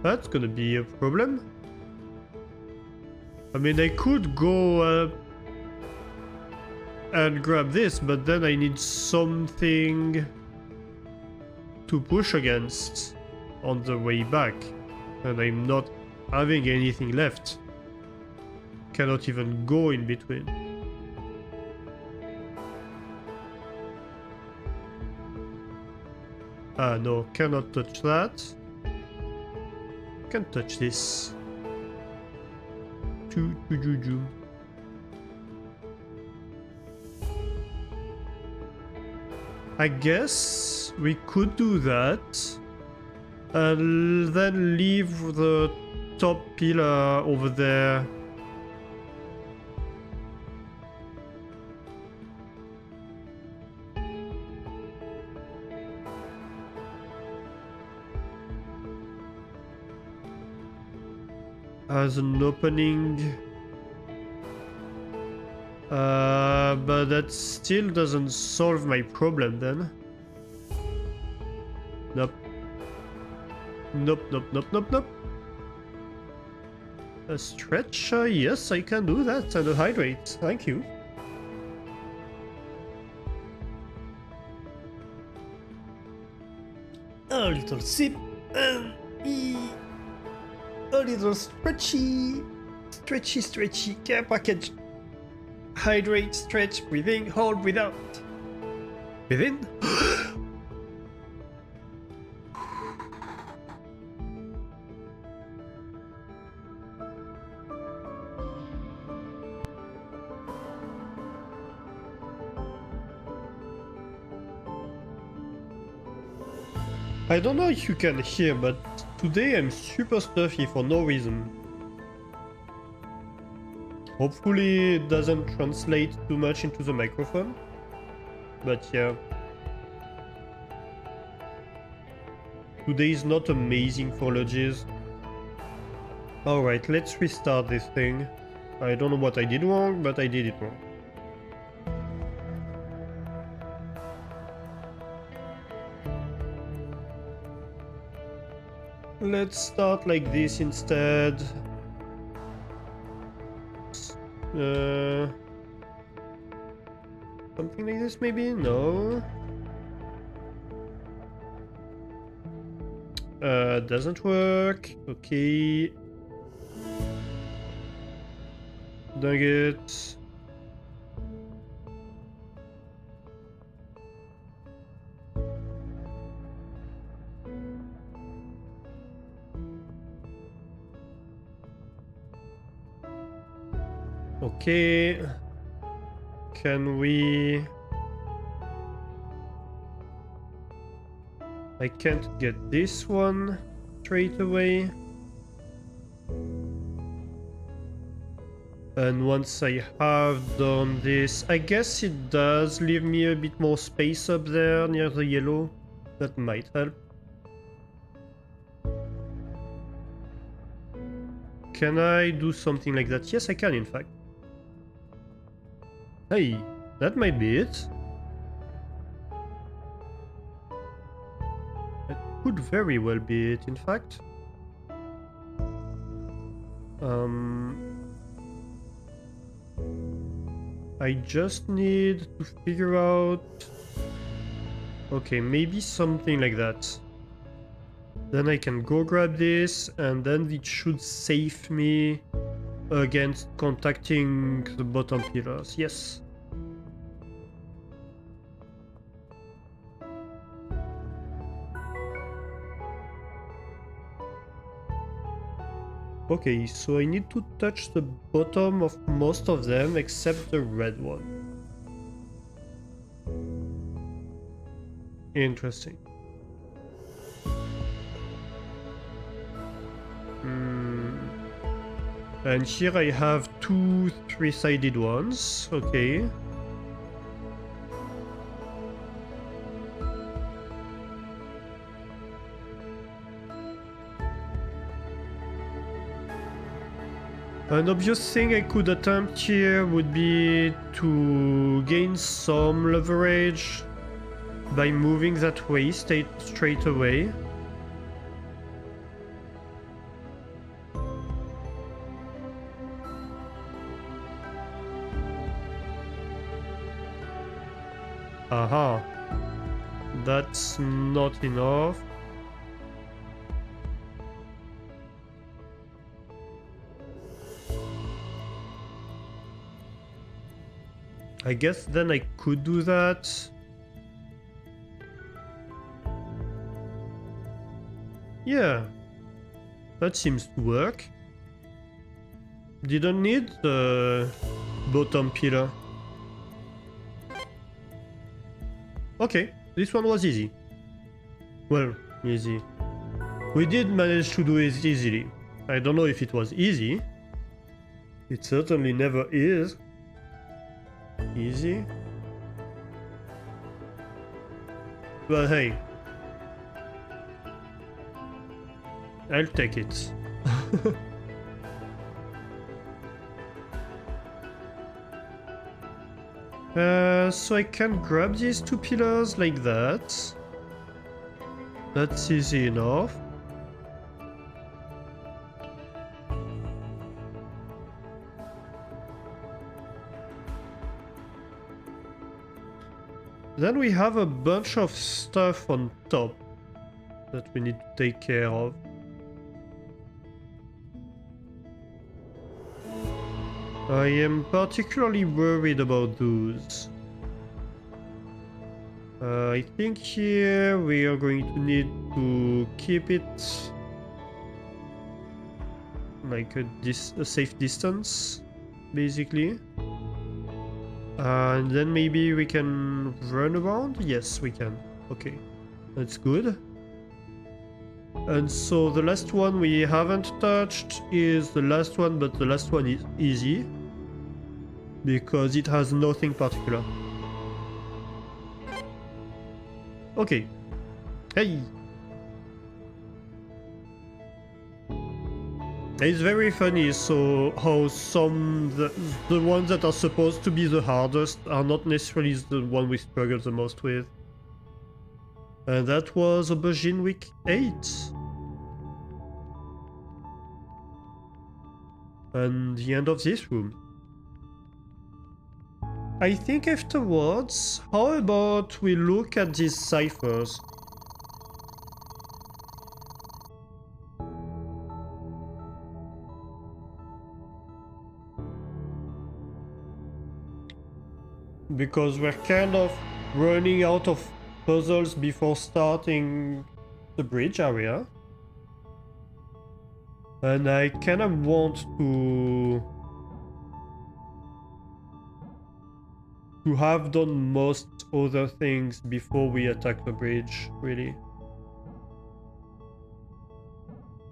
That's gonna be a problem. I mean, I could go up and grab this, but then I need something to push against on the way back, and I'm not having anything left. Cannot even go in between. No, cannot touch that. Can touch this. Juju. I guess we could do that and then leave the top pillar over there. As an opening, but that still doesn't solve my problem then. Nope. A stretch? Yes, I can do that, and a hydrate, thank you. A little sip, and a little stretchy, care package. Hydrate, stretch, breathing, hold, breathe out. Breathe in. I don't know if you can hear, but today I'm super stuffy for no reason. Hopefully it doesn't translate too much into the microphone. But yeah. Today is not amazing for allergies. Alright, let's restart this thing. I don't know what I did wrong, but I did it wrong. Let's start like this instead. Something like this maybe? No. Doesn't work. Okay. Dang it. Okay. Can we... I can't get this one straight away. And once I have done this, I guess it does leave me a bit more space up there near the yellow. That might help. Can I do something like that? Yes, I can, in fact. Hey, that might be it. That could very well be it, in fact. I just need to figure out... Okay, maybe something like that. Then I can go grab this, and then it should save me against contacting the bottom pillars. Yes. Okay, so I need to touch the bottom of most of them except the red one. Interesting. And here I have two three-sided ones. Okay. An obvious thing I could attempt here would be to gain some leverage by moving that way straight away. Aha. That's not enough. I guess then I could do that. Yeah. That seems to work. Didn't need the bottom pillar. Okay, this one was easy. Well, easy. We did manage to do it easily. I don't know if it was easy. It certainly never is easy. But hey, I'll take it. So I can grab these two pillars like that. That's easy enough. Then we have a bunch of stuff on top that we need to take care of. I am particularly worried about those. I think here we are going to need to keep it like a safe distance, basically. And then maybe we can run around? Yes, we can. Okay, that's good. And so the last one we haven't touched is the last one, but the last one is easy because it has nothing particular. Okay. Hey! It's very funny, so how the ones that are supposed to be the hardest are not necessarily the one we struggle the most with. And that was Aubergine week 8. And the end of this room. I think afterwards, how about we look at these ciphers? Because we're kind of running out of puzzles before starting the bridge area. And I kind of want to have done most other things before we attack the bridge, really.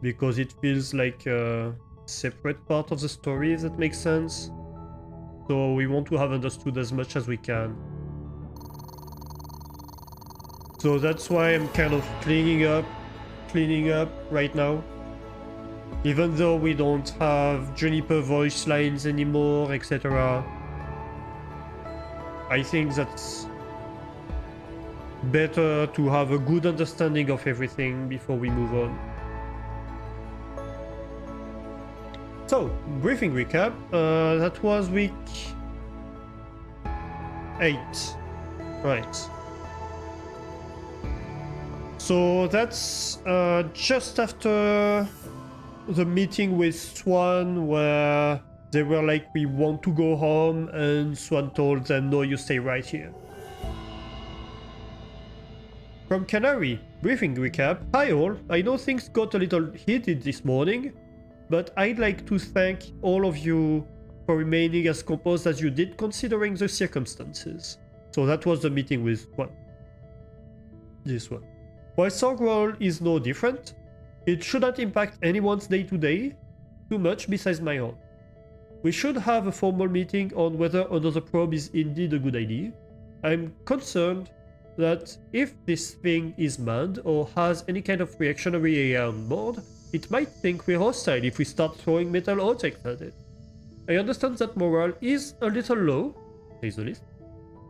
Because it feels like a separate part of the story, if that makes sense. So we want to have understood as much as we can. So that's why I'm kind of cleaning up right now. Even though we don't have Juniper voice lines anymore, etc. I think that's better to have a good understanding of everything before we move on. So, briefing recap. That was week 8. Right. So that's just after the meeting with Swan where they were like, we want to go home, and Swan told them, no, you stay right here. From Canary, briefing recap. Hi all, I know things got a little heated this morning, but I'd like to thank all of you for remaining as composed as you did considering the circumstances. So that was the meeting with Swan. This one. While Sorgrel is no different, it shouldn't impact anyone's day-to-day too much besides my own. We should have a formal meeting on whether another probe is indeed a good idea. I'm concerned that if this thing is manned or has any kind of reactionary AI on board, it might think we're hostile if we start throwing metal objects at it. I understand that morale is a little low, to say the least.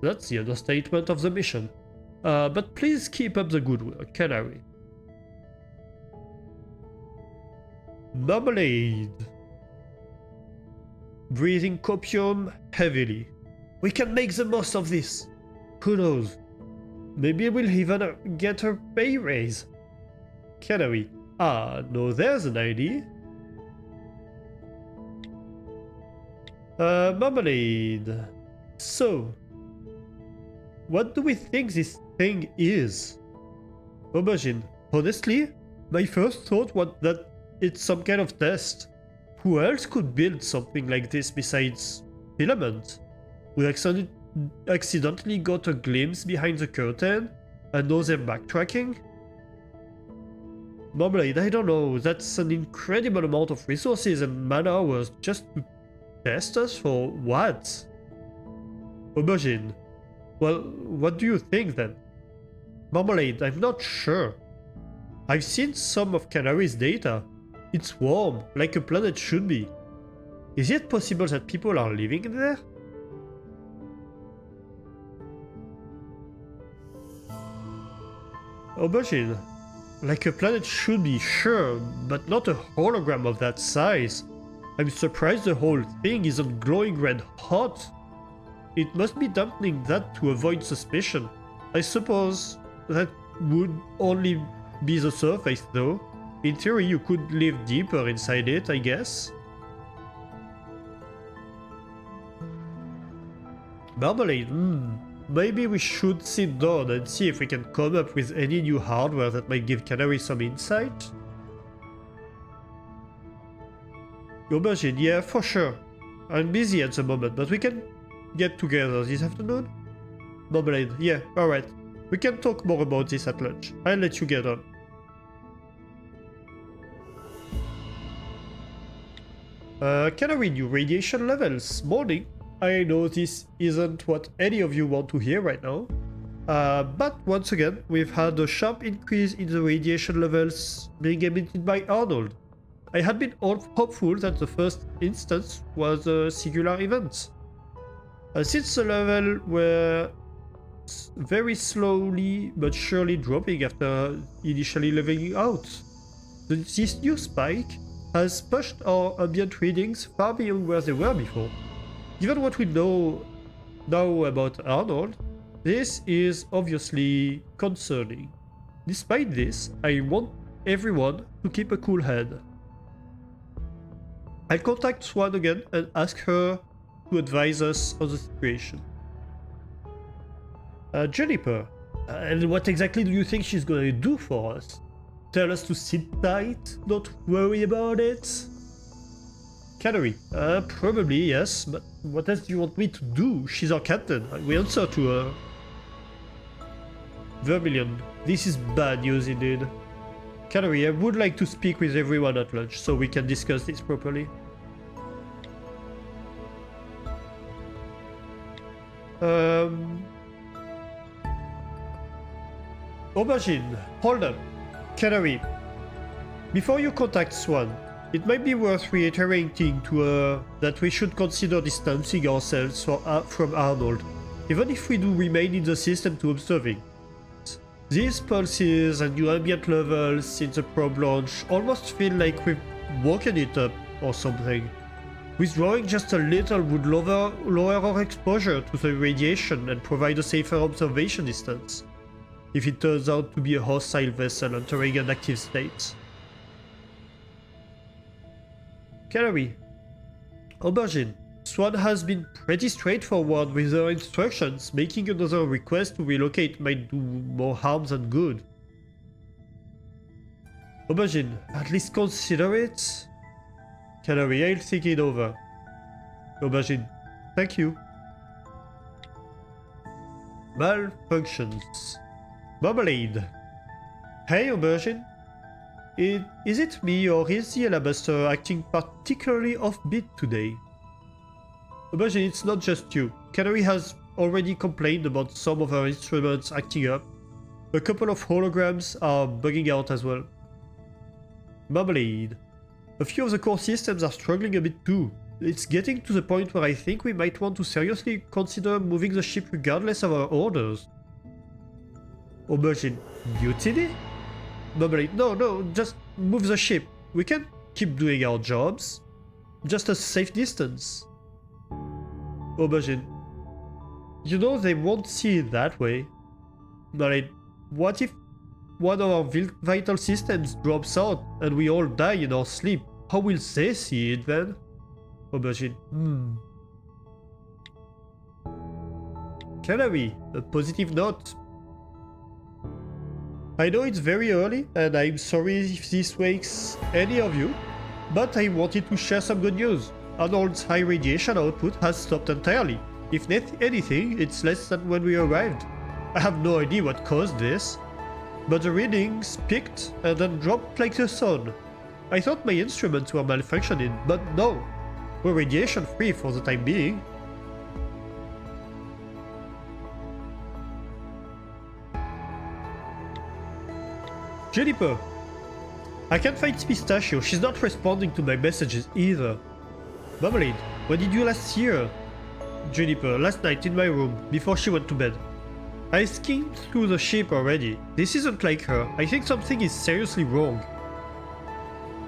That's the understatement of the mission. But please keep up the good work, Canary. Marmalade. Breathing copium heavily. We can make the most of this. Who knows? Maybe we'll even get a pay raise. Canary. Ah, no, there's an idea. Marmalade. So, what do we think this thing is? Aubergine. Honestly, my first thought was that it's some kind of test. Who else could build something like this besides Filament? We accidentally got a glimpse behind the curtain and know they're backtracking? Marmalade, I don't know, that's an incredible amount of resources and man-hours just to test us for what? Aubergine. Well, what do you think then? Marmalade, I'm not sure. I've seen some of Canary's data. It's warm, like a planet should be. Is it possible that people are living there? Aubergine. Like a planet should be, sure, but not a hologram of that size. I'm surprised the whole thing isn't glowing red hot. It must be dampening that to avoid suspicion. I suppose that would only be the surface though. In theory you could live deeper inside it, I guess. Marmalade, maybe we should sit down and see if we can come up with any new hardware that might give Canary some insight. Aubergine, yeah, for sure. I'm busy at the moment, but we can get together this afternoon. Marmalade, yeah, alright. We can talk more about this at lunch. I'll let you get on. Canary, new radiation levels. Morning. I know this isn't what any of you want to hear right now. But once again, we've had a sharp increase in the radiation levels being emitted by Arnold. I had been hopeful that the first instance was a singular event. Since the level were very slowly but surely dropping after initially leveling out, this new spike has pushed our ambient readings far beyond where they were before. Given what we know now about Arnold, this is obviously concerning. Despite this, I want everyone to keep a cool head. I'll contact Swan again and ask her to advise us on the situation. Juniper, and what exactly do you think she's gonna do for us? Tell us to sit tight, don't worry about it? Canary, probably yes, but what else do you want me to do? She's our captain, we answer to her. Vermilion, this is bad news indeed. Canary, I would like to speak with everyone at lunch so we can discuss this properly. Aubergine, hold up. Canary, before you contact Swan, it might be worth reiterating to her that we should consider distancing ourselves from Arnold, even if we do remain in the system to observing. These pulses and new ambient levels since the probe launch almost feel like we've woken it up or something. Withdrawing just a little would lower our exposure to the radiation and provide a safer observation distance, if it turns out to be a hostile vessel entering an active state. Canary, Aubergine, Swan has been pretty straightforward with her instructions. Making another request to relocate might do more harm than good. Aubergine, at least consider it? Canary, I'll think it over. Aubergine, thank you. Malfunctions. Marmalade. Hey, Aubergine. Is it me or is the alabaster acting particularly offbeat today? Aubergine, it's not just you. Canary has already complained about some of her instruments acting up. A couple of holograms are bugging out as well. Marmalade. A few of the core systems are struggling a bit too. It's getting to the point where I think we might want to seriously consider moving the ship regardless of our orders. Aubergine, mutiny? Marmalade, no, just move the ship. We can keep doing our jobs. Just a safe distance. Aubergine, you know they won't see it that way. Marmalade, what if one of our vital systems drops out and we all die in our sleep? How will they see it then? Aubergine, Canary, a positive note. I know it's very early, and I'm sorry if this wakes any of you, but I wanted to share some good news. Arnold's high radiation output has stopped entirely. If anything, it's less than when we arrived. I have no idea what caused this, but the readings peaked and then dropped like the sun. I thought my instruments were malfunctioning, but no. We're radiation free for the time being. Juniper, I can't find Pistachio. She's not responding to my messages either. Marmalade, when did you last see her? Juniper, last night in my room, before she went to bed. I skimmed through the ship already. This isn't like her. I think something is seriously wrong.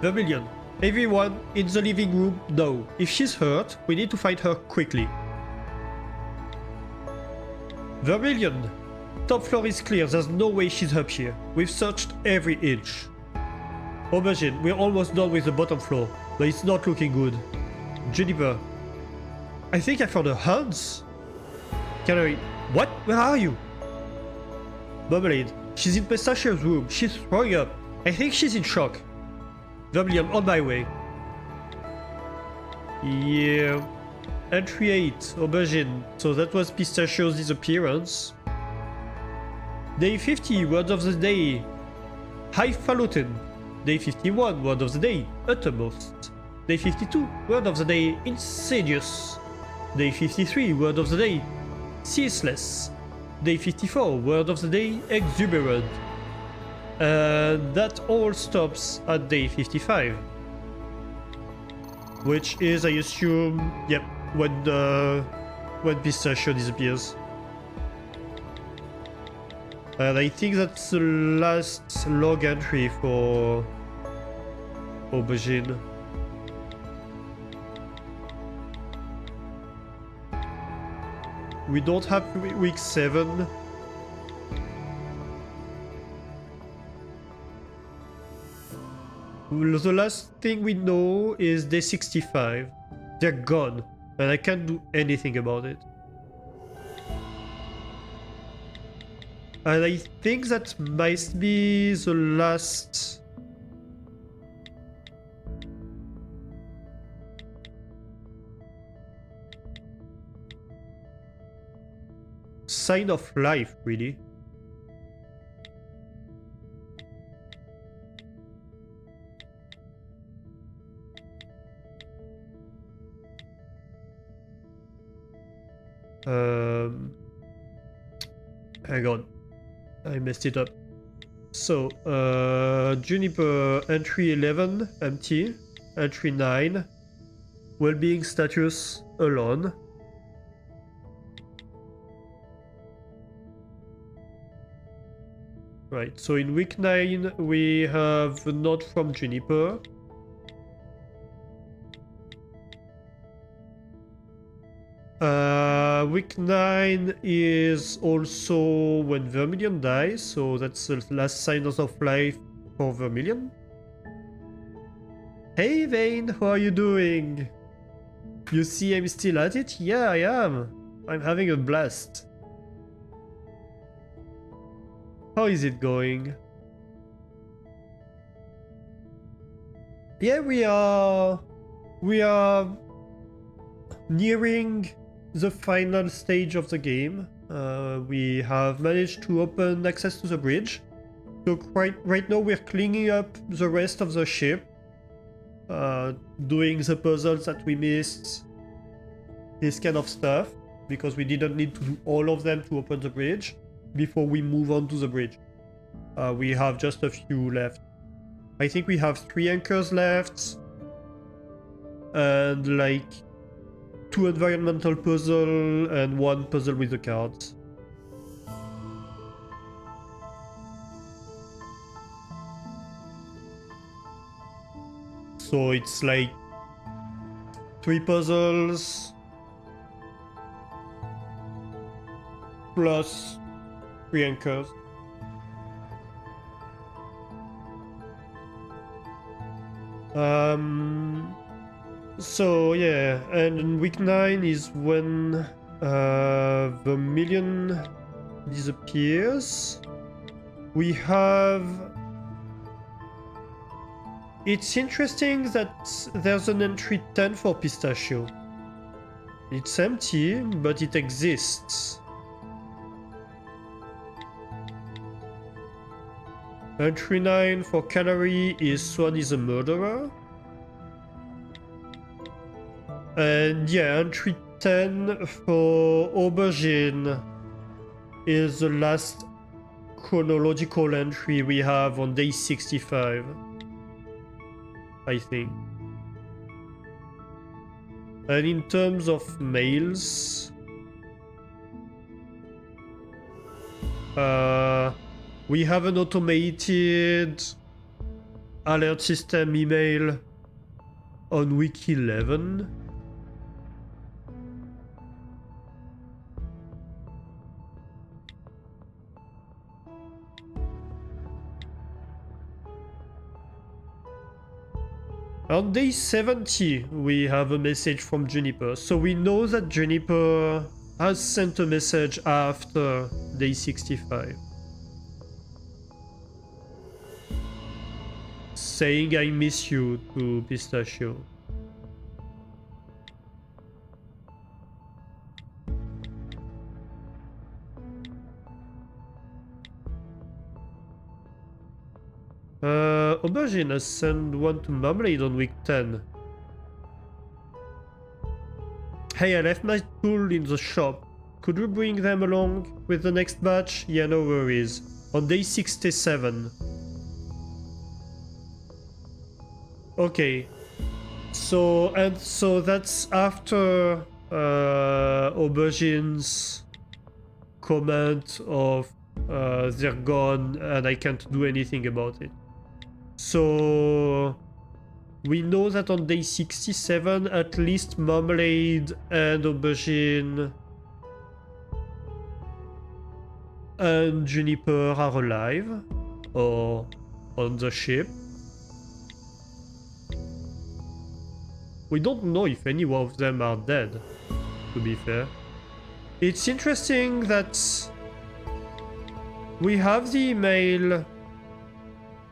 Vermilion, everyone in the living room, no. If she's hurt, we need to find her quickly. Vermilion, top floor is clear. There's no way she's up here. We've searched every inch. Aubergine, we're almost done with the bottom floor, but it's not looking good. Juniper, I think I found her hands. Canary. What? Where are you? Bubbleade. She's in Pistachio's room. She's throwing up. I think she's in shock. Vermilion, on my way. Yeah. Entry 8, Aubergine. So that was Pistachio's disappearance. Day 50, word of the day. Highfalutin. Day 51, word of the day. Uttermost. Day 52, word of the day. Insidious. Day 53, word of the day. Ceaseless. Day 54, word of the day. Exuberant. And that all stops at day 55. Which is, I assume, yep, when Pistachio disappears. And I think that's the last log entry for Aubergine. We don't have week 7. The last thing we know is day 65. They're gone, and I can't do anything about it. And I think that might be the last... sign of life, really. Hang on. I messed it up. So, Juniper, entry 11, empty. Entry 9, well-being status, alone. Right, so in week 9, we have a note from Juniper. Week 9 is also when Vermilion dies, so that's the last signs of life for Vermilion. Hey Vane, how are you doing? You see I'm still at it? Yeah, I am. I'm having a blast. How is it going? Yeah, we are nearing the final stage of the game. We have managed to open access to the bridge. So right now we're cleaning up the rest of the ship, doing the puzzles that we missed, this kind of stuff, because we didn't need to do all of them to open the bridge before we move on to the bridge. We have just a few left. I think we have 3 anchors left, and like 2 environmental puzzle and 1 puzzle with the cards. So it's like 3 puzzles plus 3 anchors. So yeah, and week 9 is when Vermilion disappears. We have... It's interesting that there's an entry 10 for Pistachio. It's empty, but it exists. Entry 9 for Canary is Swan is a murderer. And yeah, entry 10 for Aubergine is the last chronological entry we have on day 65, I think. And in terms of mails, we have an automated alert system email on week 11. On day 70, we have a message from Juniper. So we know that Juniper has sent a message after day 65. Saying I miss you to Pistachio. Aubergine has sent one to Marmalade on week 10. Hey, I left my tool in the shop. Could we bring them along with the next batch? Yeah, no worries. On day 67. Okay. So that's after Aubergine's comment of they're gone and I can't do anything about it. So we know that on day 67 at least Marmalade and Aubergine and Juniper are alive or on the ship. We don't know if any of them are dead, to be fair. It's interesting that we have the email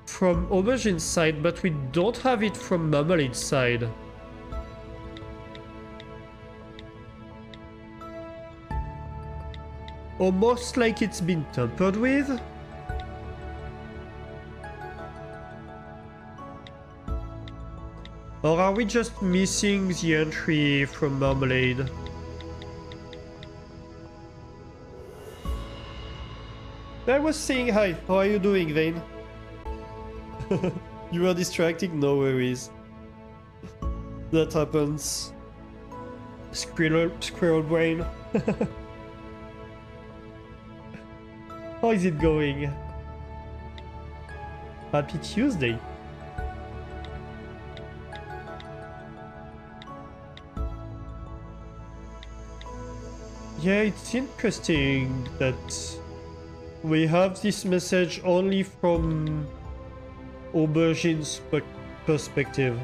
from Aubergine's side, but we don't have it from Marmalade's side. Almost like it's been tampered with. Or are we just missing the entry from Marmalade? I was saying hi. How are you doing, Vane? You were distracting? No worries. That happens. Squirrel brain. How is it going? Happy Tuesday. Yeah, it's interesting that we have this message only from Aubergine's perspective.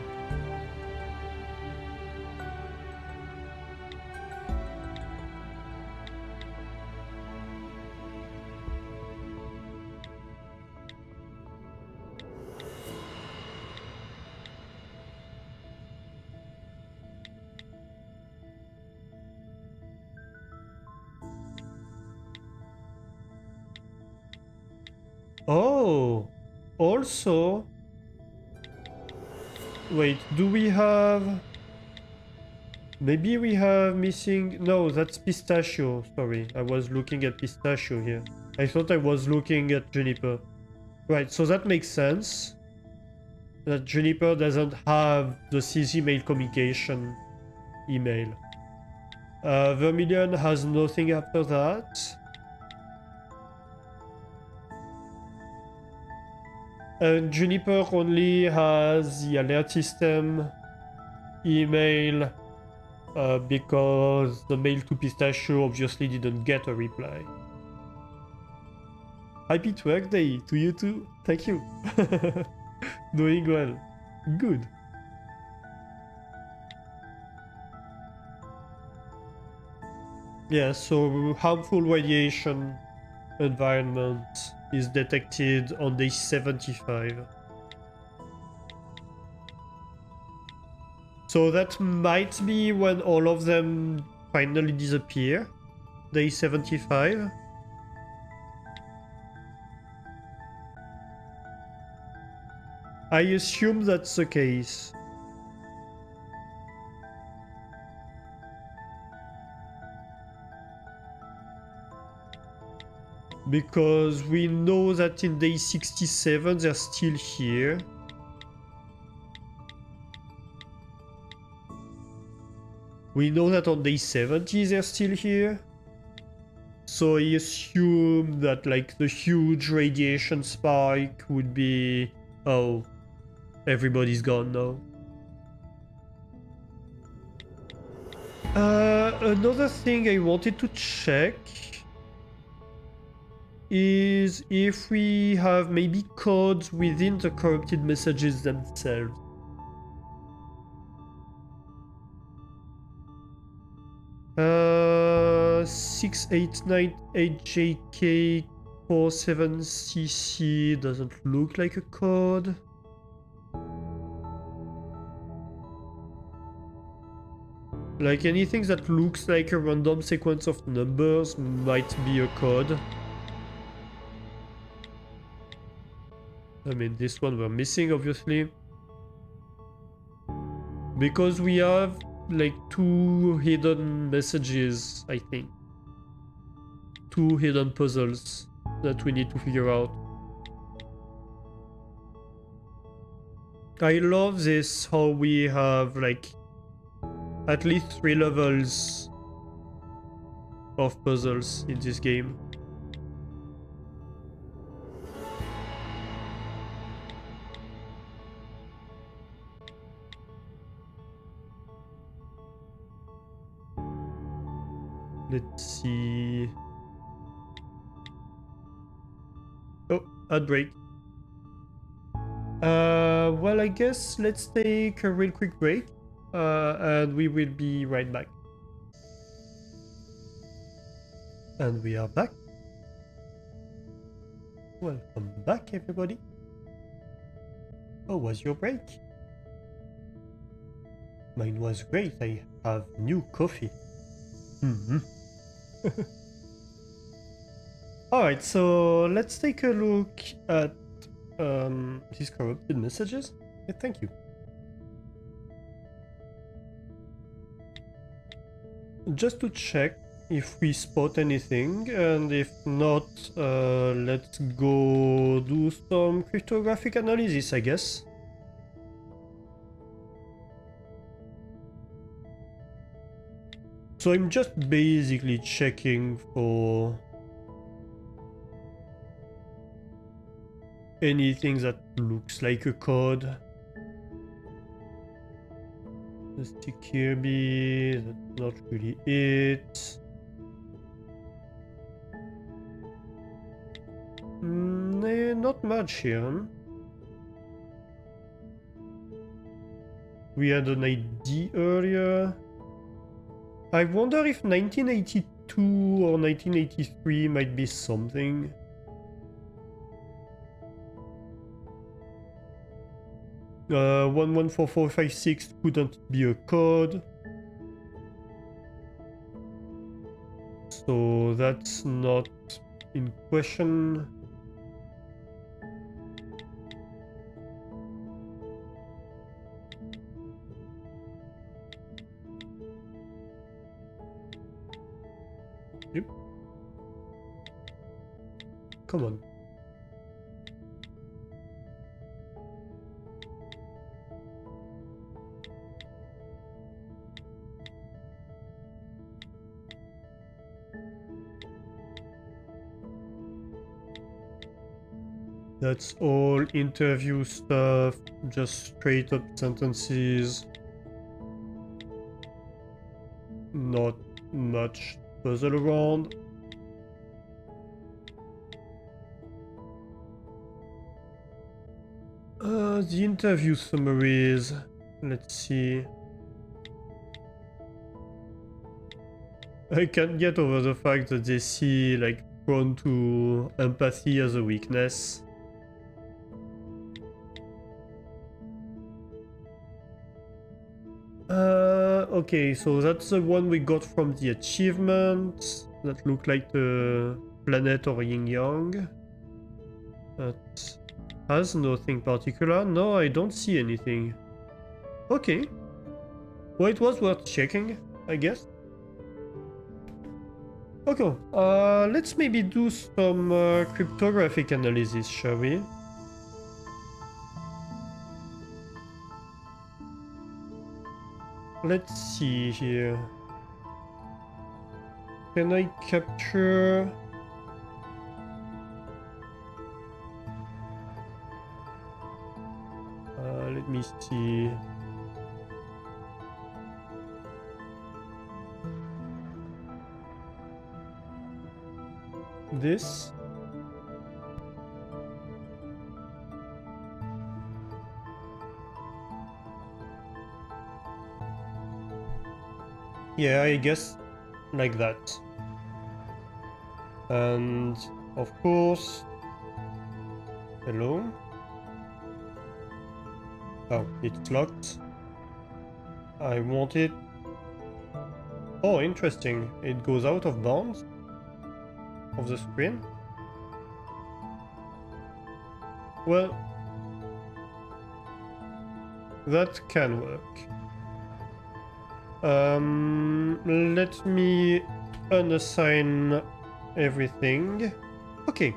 Oh, also, wait, do we have, maybe we have missing, no, that's Pistachio, sorry, I was looking at Pistachio here. I thought I was looking at Juniper. Right, so that makes sense, that Juniper doesn't have the CZ mail communication email. Vermilion has nothing after that. And Juniper only has the alert system email because the mail to Pistachio obviously didn't get a reply. Happy Twerk Day to you too. Thank you. Doing well. Good. Yeah, so harmful radiation environment is detected on day 75. So that might be when all of them finally disappear. Day 75. I assume that's the case. Because we know that in day 67 they're still here. We know that on day 70 they're still here. So I assume that like the huge radiation spike would be, oh, everybody's gone now. Another thing I wanted to check is if we have maybe codes within the corrupted messages themselves. 6898JK 47CC doesn't look like a code. Like anything that looks like a random sequence of numbers might be a code. I mean, this one we're missing, obviously. Because we have, like, 2 hidden messages, I think. 2 hidden puzzles that we need to figure out. I love this, how we have, like, at least 3 levels of puzzles in this game. Let's see. Oh, ad break. Well, I guess let's take a real quick break, and we will be right back. And we are back. Welcome back, everybody. How was your break? Mine was great. I have new coffee. Alright, so let's take a look at these corrupted messages. Yeah, thank you. Just to check if we spot anything, and if not, let's go do some cryptographic analysis, I guess. So I'm just basically checking for anything that looks like a code. Mr. Kirby, that's not really it. Not much here. We had an ID earlier. I wonder if 1982 or 1983 might be something. Uh, 114456 couldn't be a code. So that's not in question. Yep. Come on. That's all interview stuff, just straight up sentences. Not much puzzle around. The interview summaries. Let's see. I can't get over the fact that they see, like, prone to empathy as a weakness. Okay, so that's the one we got from the achievement. That looked like the planet or yin yang. That has nothing particular. No, I don't see anything. Okay. Well, it was worth checking, I guess. Okay, let's maybe do some cryptographic analysis, shall we? Let's see here. Can I capture... let me see. This? Yeah, I guess like that. And of course, hello. Oh, it's locked. I want it. Oh, interesting. It goes out of bounds of the screen. Well, that can work. Let me unassign everything. Okay.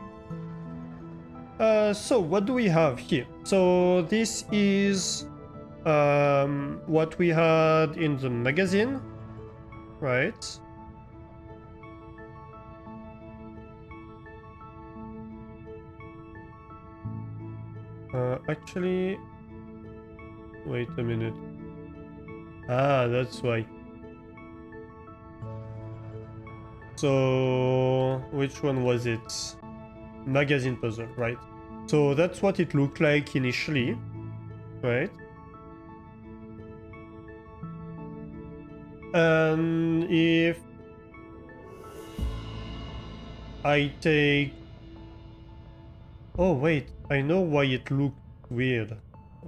So what do we have here? So this is what we had in the magazine, right? Actually, wait a minute. Ah, that's why. So, which one was it? Magazine puzzle, right? So that's what it looked like initially, right? And if I take... Oh wait, I know why it looked weird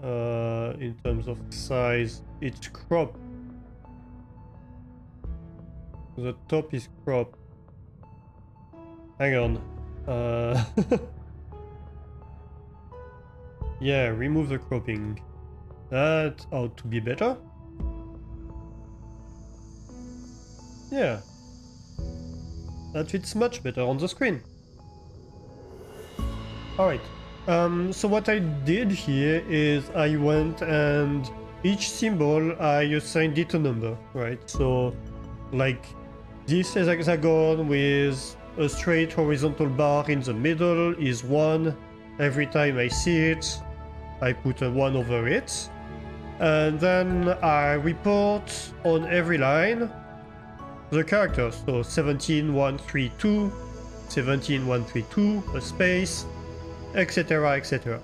in terms of size. It's cropped. The top is cropped. Hang on. Yeah, remove the cropping. That ought to be better. Yeah. That fits much better on the screen. Alright. So what I did here is I went and each symbol I assigned it a number, right? So like this hexagon with a straight horizontal bar in the middle is 1. Every time I see it, I put a 1 over it. And then I report on every line the characters. So 17132, 17132, a space, etc, etc.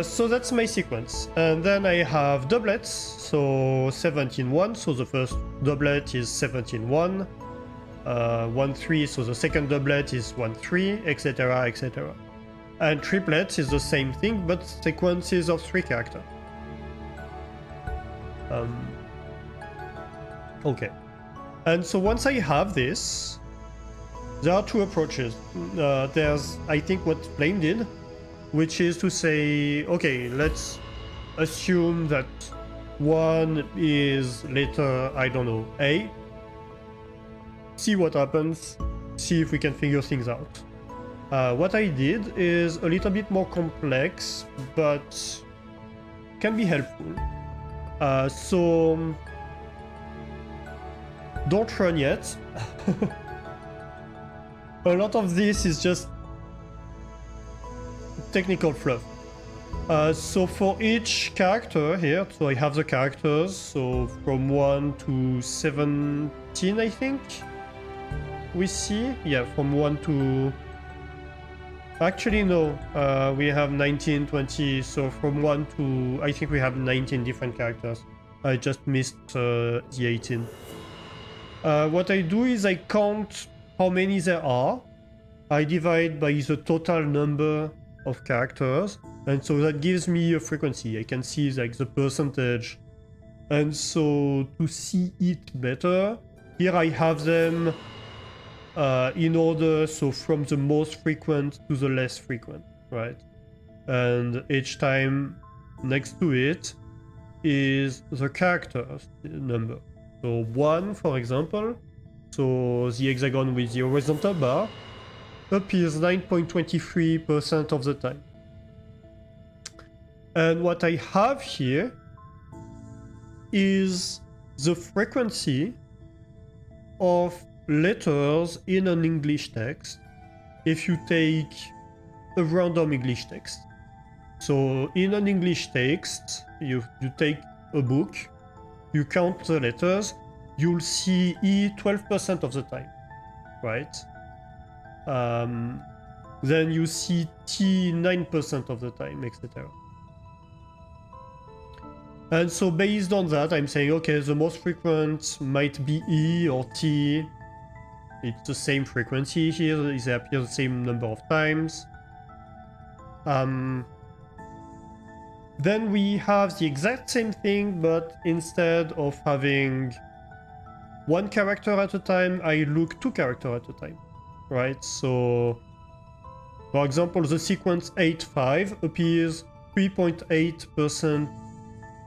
So that's my sequence. And then I have doublets, so 17-1, so the first doublet is 17-1, 1-3, so the second doublet is 1-3, etc, etc. And triplets is the same thing, but sequences of 3 characters. Okay. And so once I have this, there are 2 approaches. There's, I think, what Flame did, which is to say, okay, let's assume that 1 is letter, I don't know, A. See what happens, see if we can figure things out. What I did is a little bit more complex, but can be helpful. So don't run yet. A lot of this is just technical fluff. So for each character here, so I have the characters, so from 1 to 17, I think we see. Yeah, from 1 to... Actually, no, we have 19, 20, so from 1 to... I think we have 19 different characters. I just missed the 18. What I do is I count how many there are. I divide by the total number of characters, and so that gives me a frequency. I can see like the percentage. And so to see it better, here I have them in order, so from the most frequent to the less frequent, right? And each time next to it is the characters number. So 1, for example, so the hexagon with the horizontal bar appears 9.23% of the time. And what I have here is the frequency of letters in an English text if you take a random English text. So in an English text, you take a book, you count the letters, you'll see E 12% of the time, right? Then you see T 9% of the time, etc. And so based on that, I'm saying, okay, the most frequent might be E or T. It's the same frequency here, they appear the same number of times. Then we have the exact same thing, but instead of having one character at a time, I look two characters at a time, right? So, for example, the sequence 8-5 appears 3.8%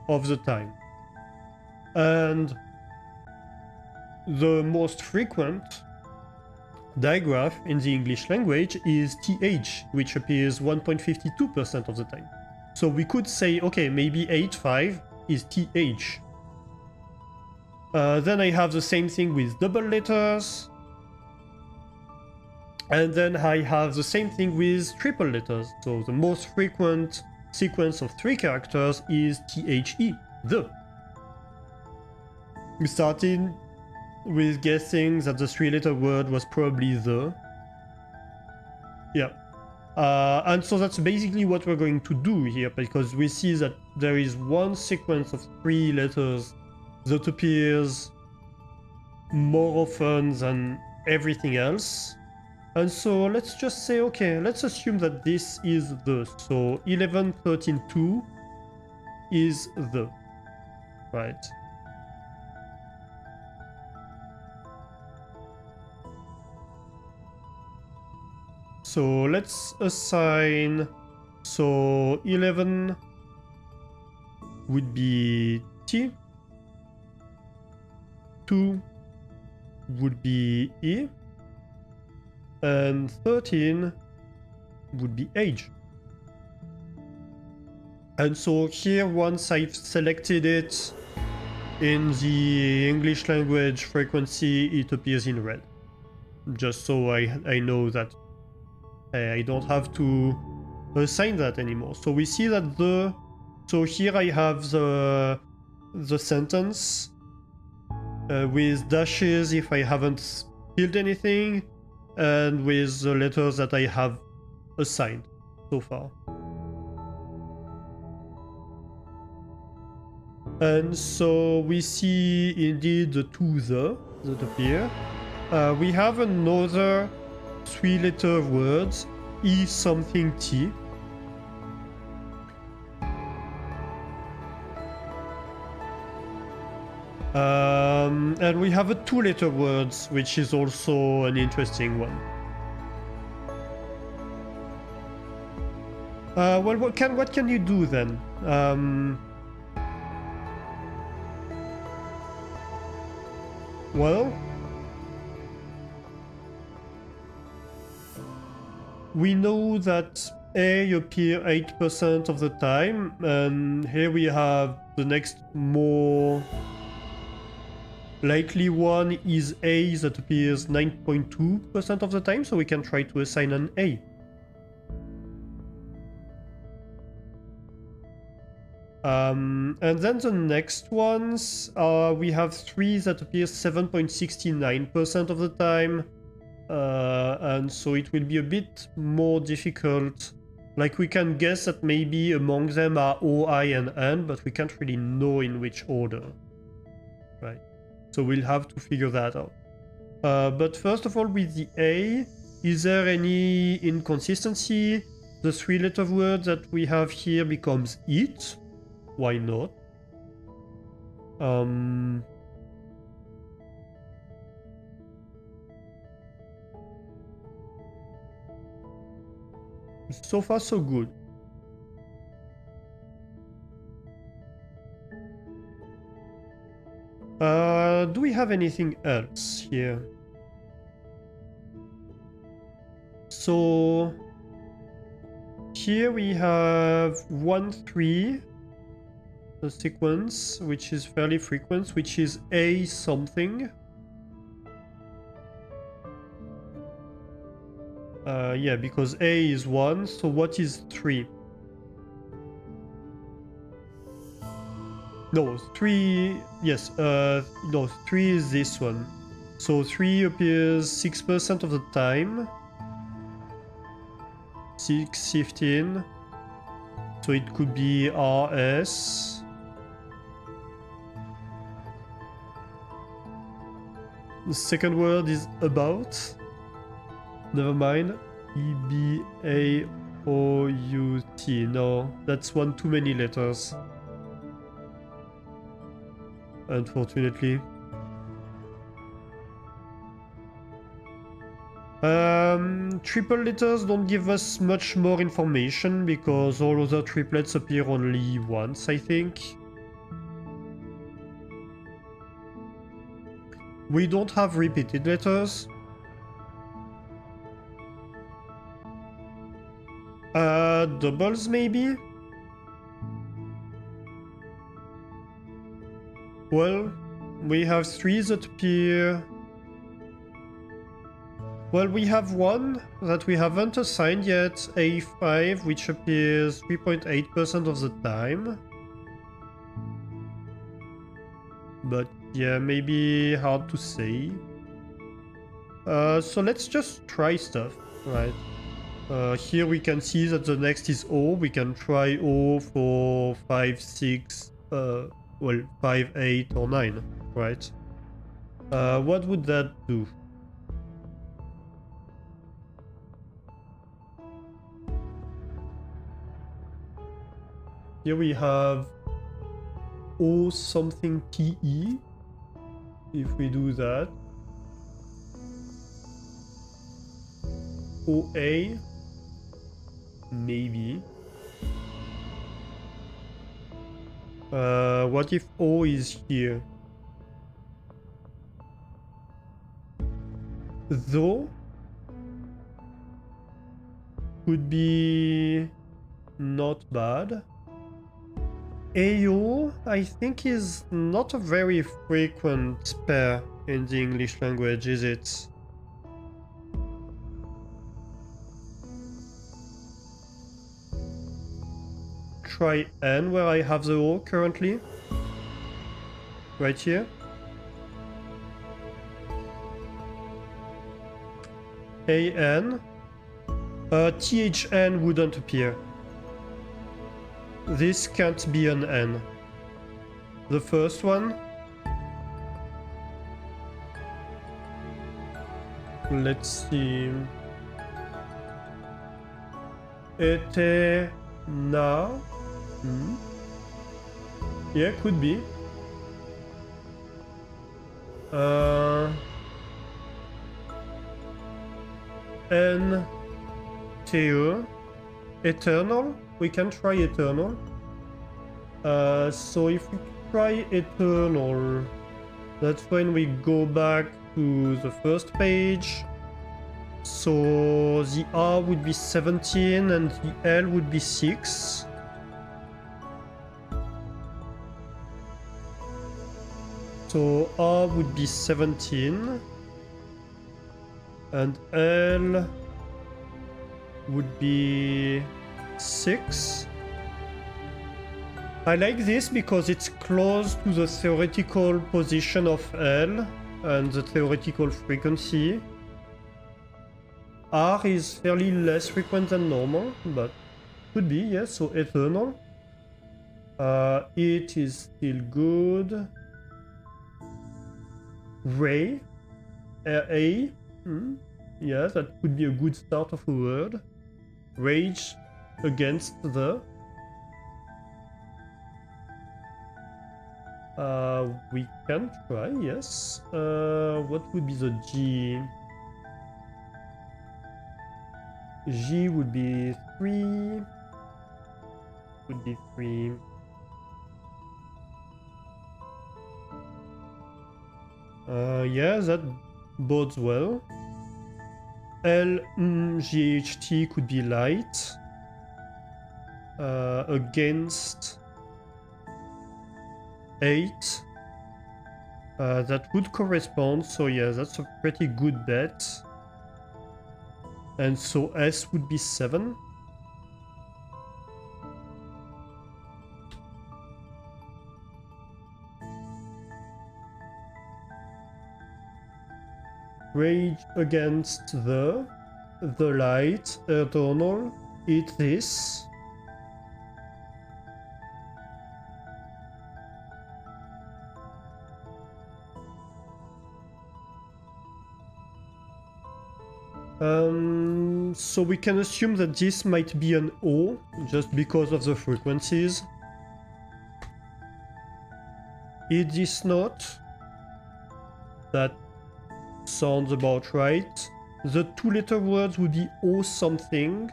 of the time. And the most frequent digraph in the English language is TH, which appears 1.52% of the time. So we could say, okay, maybe 8-5 is TH. Then I have the same thing with double letters. And then I have the same thing with triple letters. So the most frequent sequence of 3 characters is THE, the. We started with guessing that the 3-letter word was probably the. Yeah. And so that's basically what we're going to do here, because we see that there is one sequence of 3 letters that appears more often than everything else. And so let's just say, okay, let's assume that this is the. So 11, 13, 2 is the, right? So let's assign, so 11 would be T, 2 would be E, and 13 would be H. And so here, once I've selected it in the English language frequency, it appears in red. Just so I know that I don't have to assign that anymore. So we see that the... So here I have the sentence with dashes if I haven't killed anything, and with the letters that I have assigned so far. And so we see indeed the 2 the that appear. We have another 3-letter words, E something T. And we have a 2-letter words, which is also an interesting one. Well, what can you do then? Well, we know that A appear 8% of the time, and here we have the next more likely one is A that appears 9.2% of the time, so we can try to assign an A. And then the next ones, we have 3 that appear 7.69% of the time, and so it will be a bit more difficult. Like, we can guess that maybe among them are O, I, and N, but we can't really know in which order, right? So we'll have to figure that out. But first of all, with the A, is there any inconsistency? The 3-letter word that we have here becomes it. Why not? So far, so good. Do we have anything else here? So here we have 1-3, the sequence, which is fairly frequent, which is A something. Yeah, because A is 1, so what is 3? No, 3... Yes, no, 3 is this one. So 3 appears 6% of the time. 6, 15. So it could be RS. The second word is about. Never mind. E-B-A-O-U-T. No, that's one too many letters. Unfortunately. Triple letters don't give us much more information because all other triplets appear only once, I think. We don't have repeated letters. Doubles maybe? Well, we have three that appear... Well, we have one that we haven't assigned yet, A5, which appears 3.8% of the time. But yeah, maybe hard to say. So let's just try stuff, right? Here we can see that the next is O. We can try O for 5, 6, well, 5, 8, or 9, right? What would that do? Here we have O something TE. If we do that. OA. Maybe. What if O is here? Though could be not bad. AO, I think, is not a very frequent pair in the English language, is it? Try N, where I have the O currently. Right here. AN. THN wouldn't appear. This can't be an N. The first one. Let's see. Était na. Yeah, could be. N. TE. Eternal. We can try eternal. So if we try eternal, that's when we go back to the first page. So the R would be 17 and the L would be 6. So R would be 17 and L would be 6. I like this because it's close to the theoretical position of L and the theoretical frequency. R is fairly less frequent than normal, but could be, yes, so eternal. It is still good. Ray. A. Yeah, that could be a good start of a word. Rage against the... we can try, yes. What would be the G? G would be 3. Would be 3. Yeah, that bodes well. L, GHT could be light. Against 8. That would correspond, so yeah, that's a pretty good bet. And so S would be 7. Rage against the light, eternal, eat this. So we can assume that this might be an O, just because of the frequencies. Is this not? That sounds about right. The two-letter words would be O something,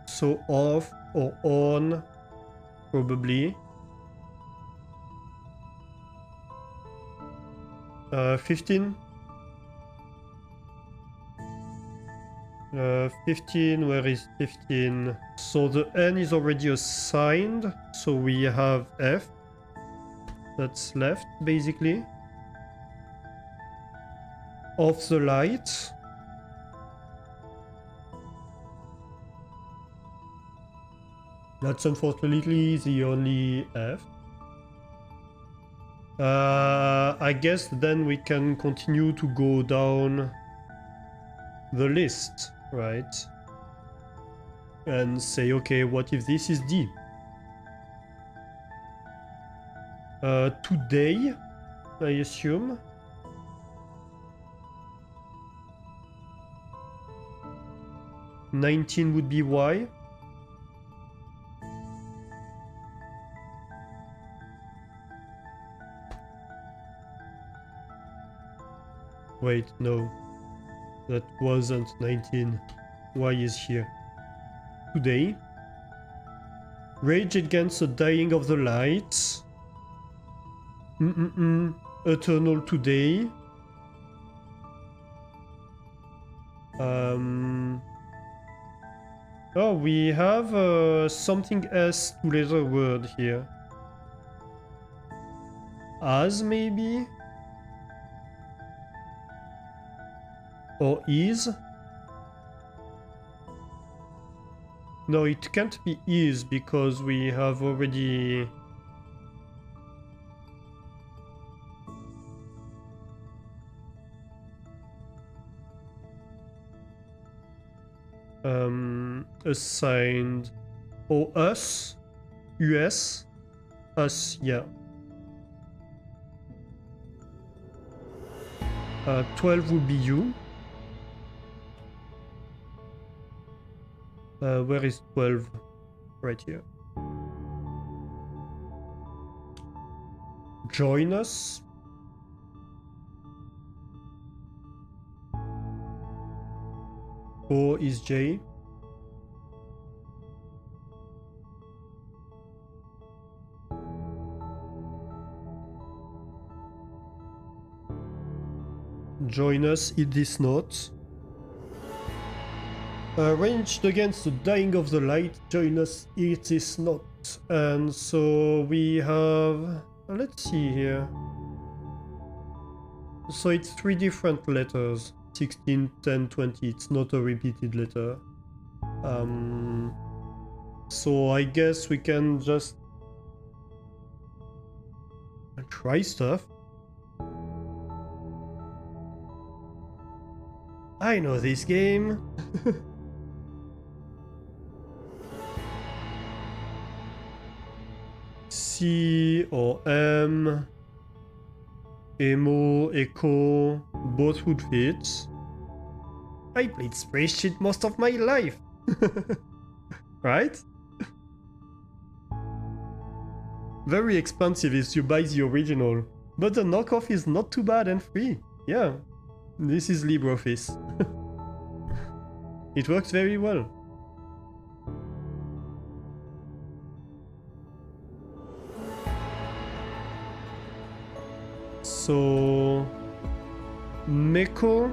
so off or on, probably. 15? 15, where is 15? So the N is already assigned, so we have F. That's left, basically. Off the light. That's unfortunately the only F. I guess then we can continue to go down the list, right? And say, okay, what if this is D? Today, I assume. $19 would be Y. Wait, no. That wasn't 19. Y is here. Today. Rage Against the Dying of the Light. Eternal Today. Oh, we have something S two-letter word here. As, maybe? Or is? No, it can't be is because we have already... assigned. Or us? US? Us, yeah. 12 would be you. Where is 12? Right here. Join us. O is J. Join us, it is not. Ranged against the dying of the light, join us, it is not. And so we have... let's see here. So it's 3 different letters. 16, 10, 20. It's not a repeated letter. So I guess we can just... try stuff. I know this game. C or M, Emo, Echo, both would fit. I played Space Shit most of my life. Right? Very expensive if you buy the original, but the knockoff is not too bad and free. Yeah, this is LibreOffice. It works very well. So... Meko?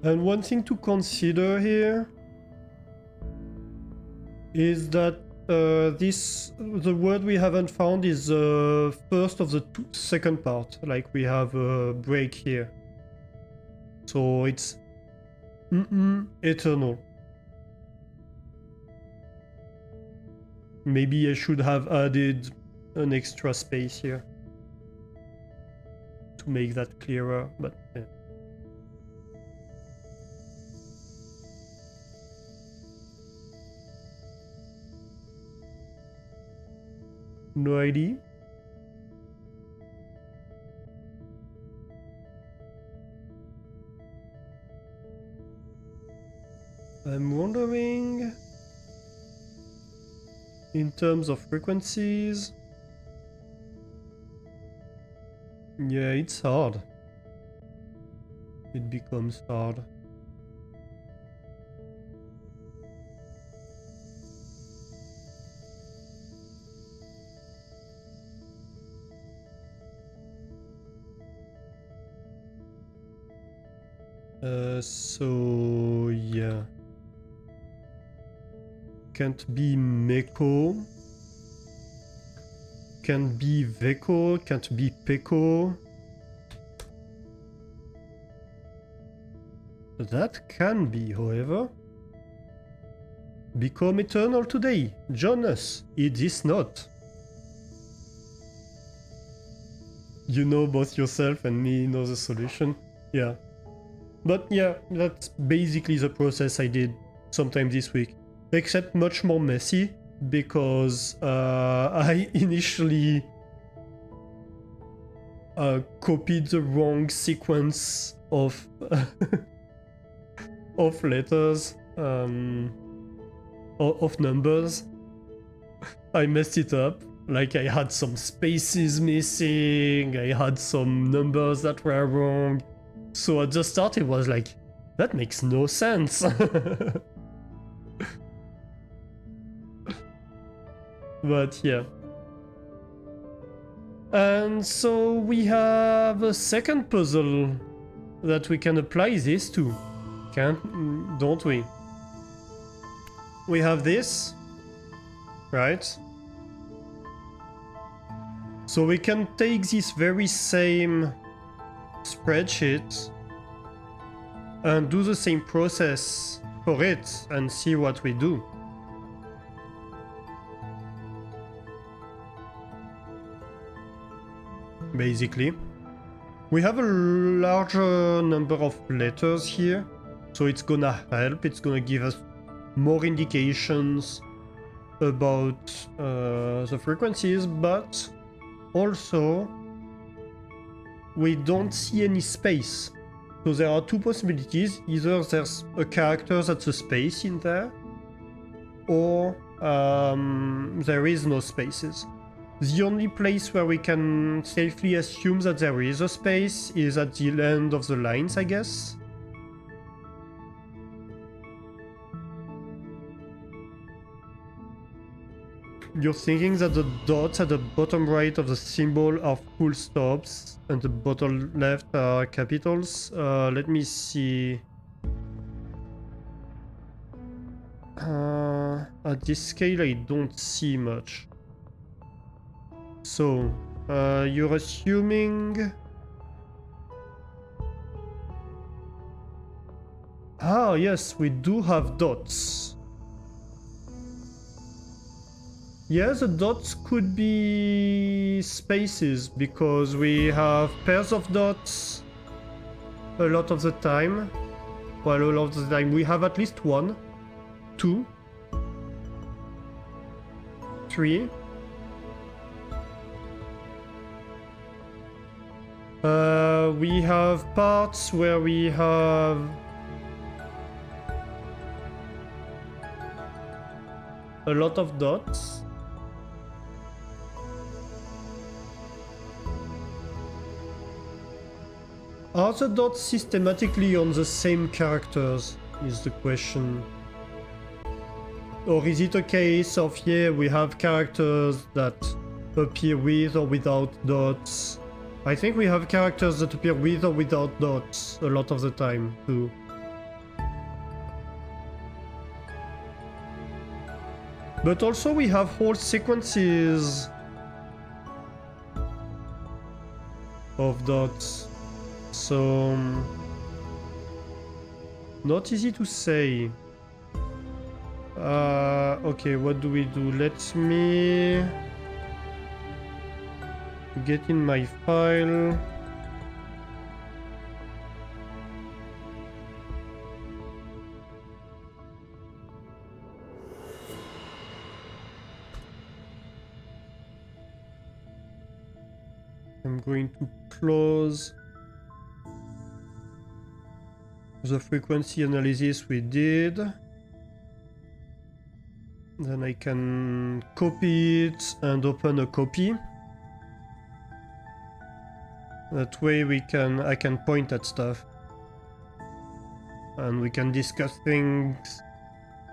And one thing to consider here is that the word we haven't found is the first of the second part. Like we have a break here. So it's eternal. Maybe I should have added an extra space here to make that clearer, but yeah. No idea. I'm wondering, in terms of frequencies, yeah, it's hard. It becomes hard. So yeah. Can't be Meko. Can't be Veko. Can't be Peko. That can be, however. Become eternal today. Join us. It is not. You know both yourself and me know the solution. Yeah. But yeah, that's basically the process I did sometime this week. Except much more messy, because I initially copied the wrong sequence of of letters, of numbers. I messed it up. Like I had some spaces missing, I had some numbers that were wrong. So at the start it was like, that makes no sense. But yeah. And so we have a second puzzle that we can apply this to, don't we? We have this, right? So we can take this very same spreadsheet and do the same process for it and see what we do. Basically, we have a larger number of letters here, so it's gonna help. It's gonna give us more indications about the frequencies, but also we don't see any space. So there are two possibilities. Either there's a character that's a space in there, or there is no spaces. The only place where we can safely assume that there is a space is at the end of the lines, I guess. You're thinking that the dots at the bottom right of the symbol are full stops and the bottom left are capitals? Let me see. At this scale I don't see much. So, you're assuming... Ah, yes, we do have dots. Yeah, the dots could be spaces, because we have pairs of dots a lot of the time. Well, a lot of the time we have at least 1, 2, 3. We have parts where we have a lot of dots. Are the dots systematically on the same characters, is the question. Or is it a case of, yeah, we have characters that appear with or without dots? I think we have characters that appear with or without dots a lot of the time, too. But also we have whole sequences of dots. So not easy to say. Okay, what do we do? Let me get in my file. I'm going to close the frequency analysis we did. Then I can copy it and open a copy. That way I can point at stuff. And we can discuss things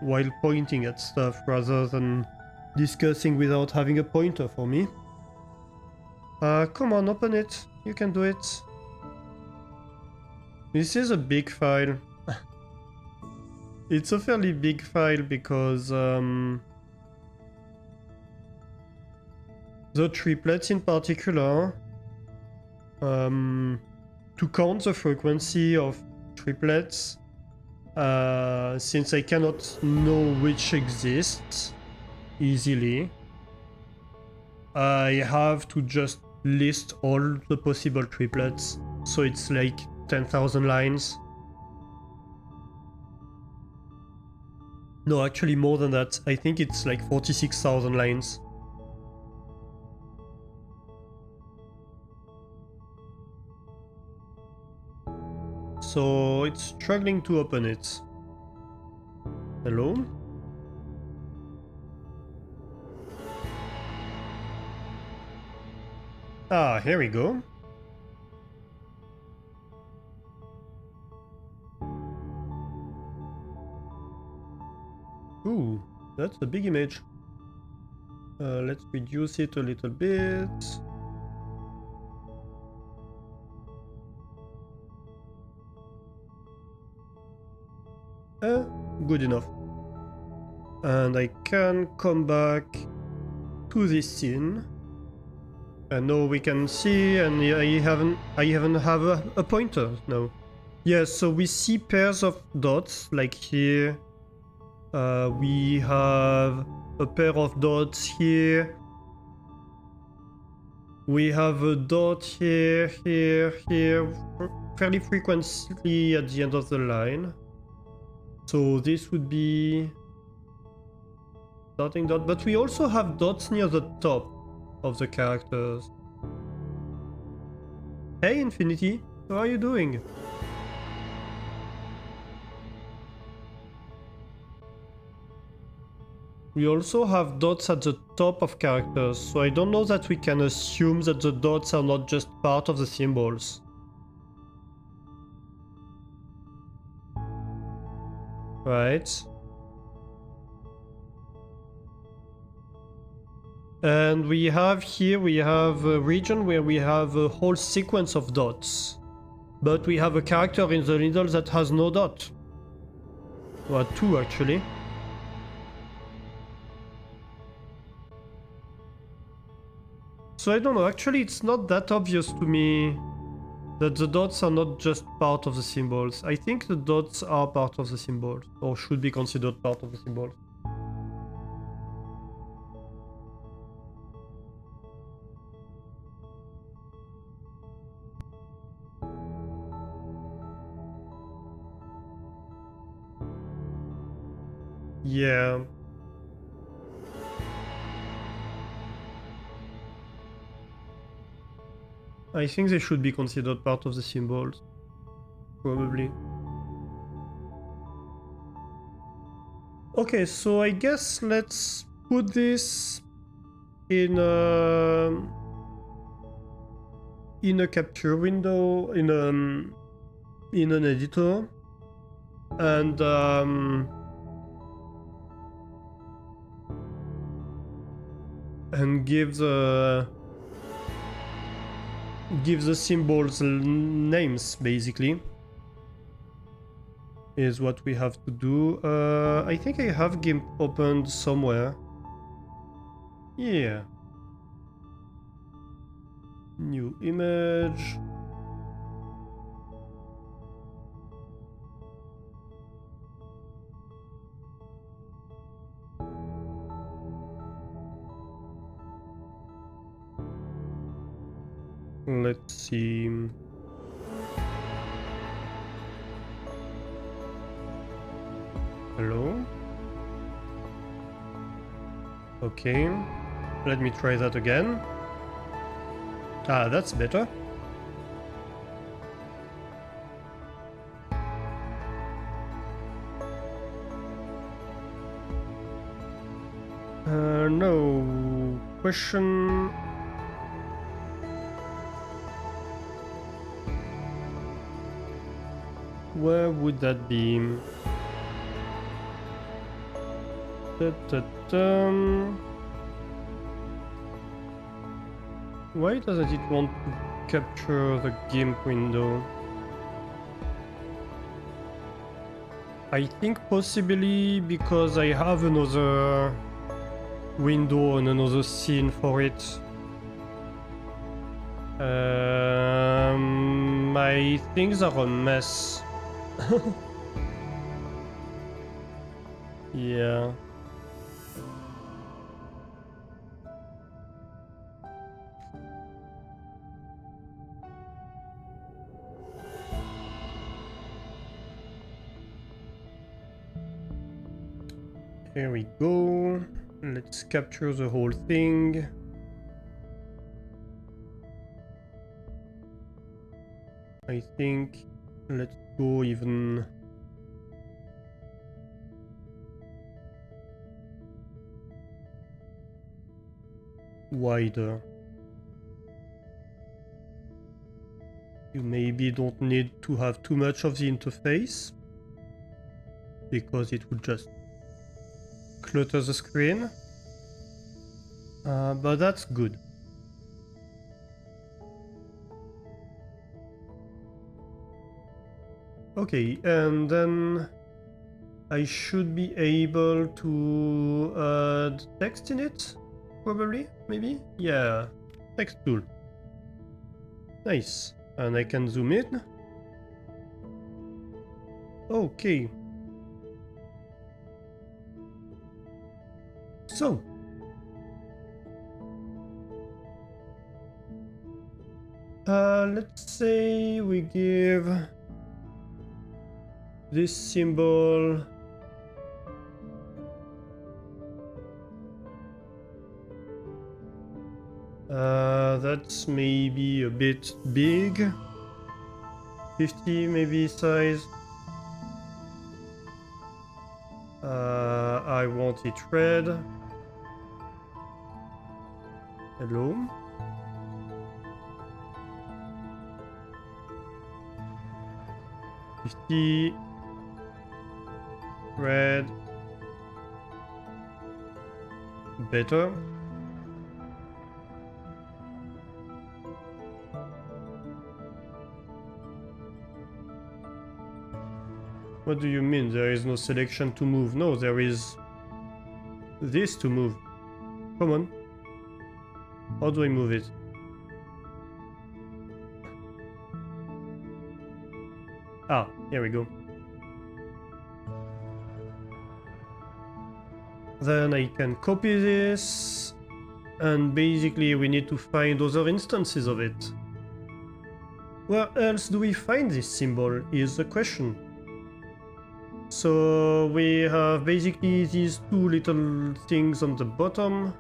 while pointing at stuff rather than discussing without having a pointer for me. Come on, open it. You can do it. This is a big file. It's a fairly big file because the triplets in particular, to count the frequency of triplets, since I cannot know which exists easily, I have to just list all the possible triplets, so it's like 10,000 lines. No, actually more than that. I think it's like 46,000 lines. So it's struggling to open it. Hello? Ah, here we go. Ooh, that's a big image. Let's reduce it a little bit. Good enough. And I can come back to this scene. And now we can see, and I even have a pointer now. Yes, so we see pairs of dots, like here. We have a pair of dots here. We have a dot here, here, here, fairly frequently at the end of the line. So this would be starting dot, but we also have dots near the top of the characters. Hey Infinity, how are you doing? We also have dots at the top of characters, so I don't know that we can assume that the dots are not just part of the symbols. Right. And we have here, we have a region where we have a whole sequence of dots. But we have a character in the middle that has no dot. Well, two actually. So I don't know, actually it's not that obvious to me that the dots are not just part of the symbols. I think the dots are part of the symbols, or should be considered part of the symbols. Yeah. I think they should be considered part of the symbols. Probably. Okay, so I guess let's put this in a capture window, in an editor, and give the symbols names, basically, is what we have to do. I think I have GIMP opened somewhere. Yeah. New image. Let's see. Hello? Okay. Let me try that again. Ah, that's better. No. Question. Where would that be? Why doesn't it want to capture the GIMP window? I think possibly because I have another window and another scene for it. My things are a mess. Yeah. Here we go. Let's capture the whole thing. I think let's go even wider. You maybe don't need to have too much of the interface because it would just clutter the screen. But that's good. Okay, and then I should be able to add text in it, probably, maybe? Yeah, text tool. Nice. And I can zoom in. Okay. So. Let's say we give this symbol that's maybe a bit big. 50 maybe size. I want it red. Hello. Red. Better. What do you mean there is no selection to move? No, there is this to move. Come on. How do I move it? Ah, here we go. Then I can copy this, and basically we need to find other instances of it. Where else do we find this symbol is the question. So we have basically these two little things on the bottom.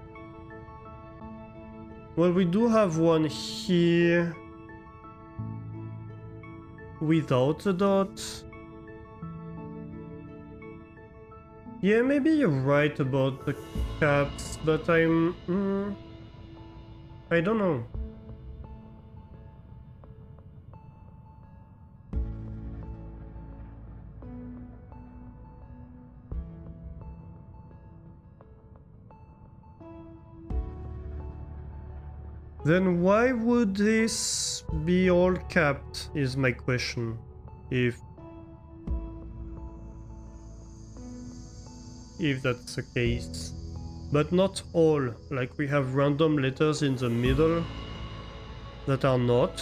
Well, we do have one here without the dot. Yeah, maybe you're right about the caps, but I don't know. Then why would this be all capped is my question. If that's the case. But not all. Like we have random letters in the middle that are not.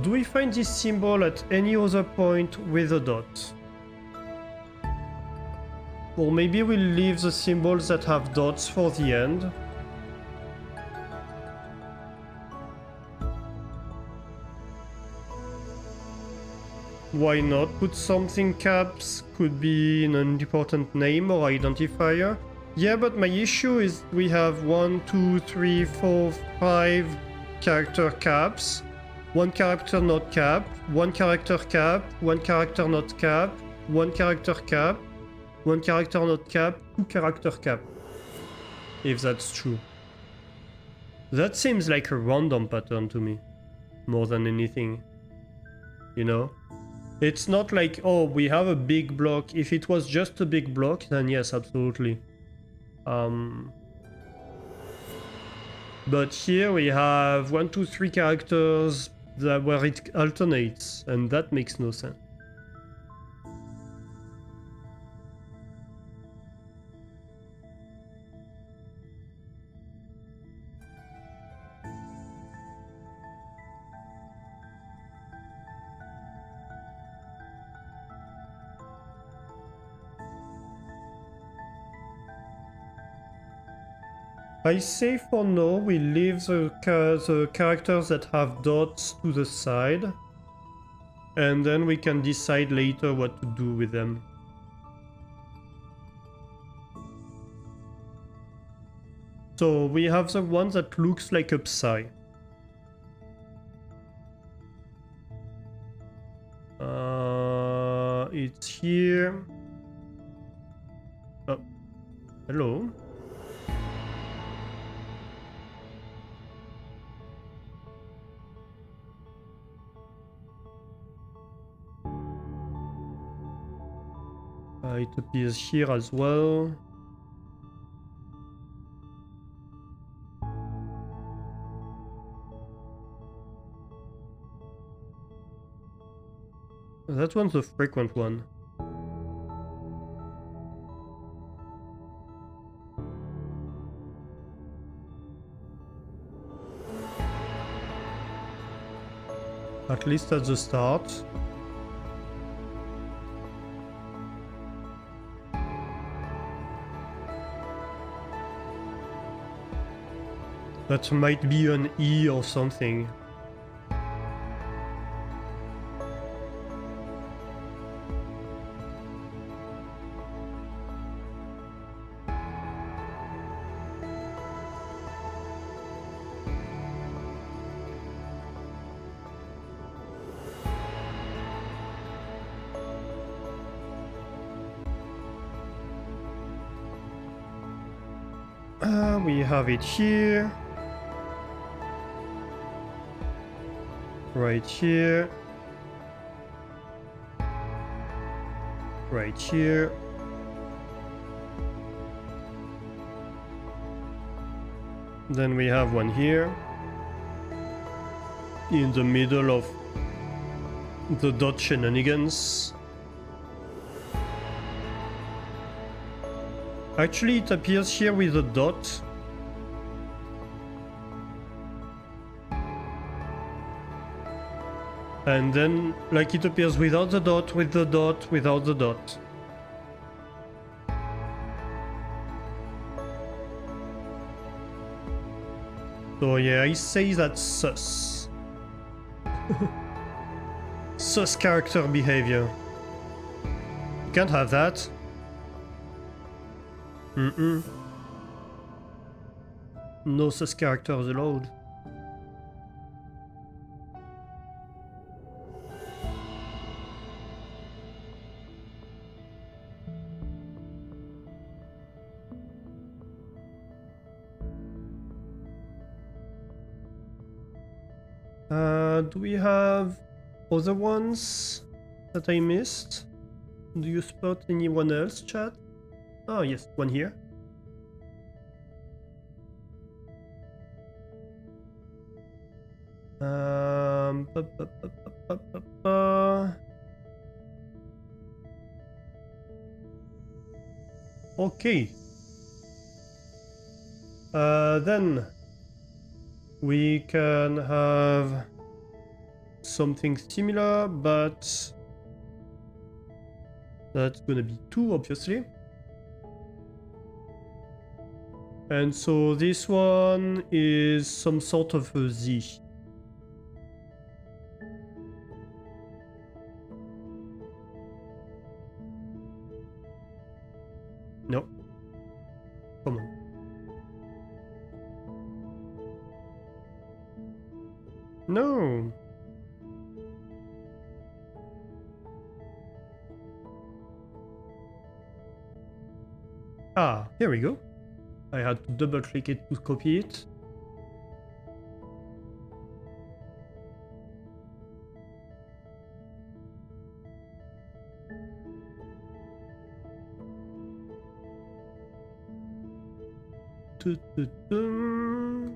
Do we find this symbol at any other point with a dot? Or maybe we'll leave the symbols that have dots for the end. Why not put something caps? Could be an important name or identifier. Yeah, but my issue is we have 1, 2, 3, 4, 5 character caps. One character not capped, one character capped, one character not capped, one character capped, one character not capped, two character capped. If that's true. That seems like a random pattern to me, more than anything. You know? It's not like, oh, we have a big block. If it was just a big block, then yes, absolutely. But here we have 1, 2, 3 characters where it alternates, and that makes no sense. I say for now we leave the characters that have dots to the side, and then we can decide later what to do with them. So we have the one that looks like a psi. It's here. Oh, hello. It appears here as well. That one's a frequent one. At least at the start. That might be an E or something. We have it here. Right here. Right here. Then we have one here. In the middle of the dot shenanigans. Actually, it appears here with a dot. And then, like, it appears without the dot, with the dot, without the dot. So yeah, I say that's sus. Sus character behavior. You can't have that. No sus characters allowed. Do we have other ones that I missed? Do you spot anyone else, chat? Oh yes, one here. Okay. Then we can have something similar, but that's gonna be 2, obviously. And so this one is some sort of a Z. No. Come on. No. Ah, here we go. I had to double click it to copy it.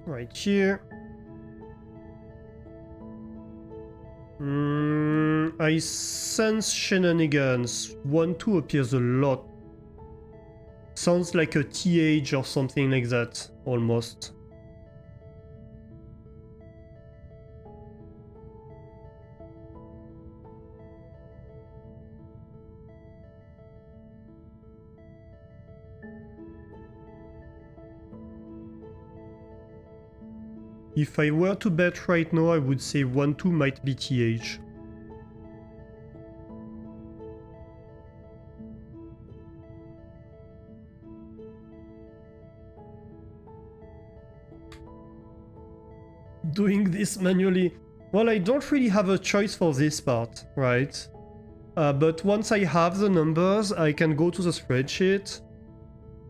Right here. I sense shenanigans. 1-2 appears a lot. Sounds like a TH or something like that, almost. If I were to bet right now, I would say 1-2 might be TH. Doing this manually. Well, I don't really have a choice for this part, right? But once I have the numbers, I can go to the spreadsheet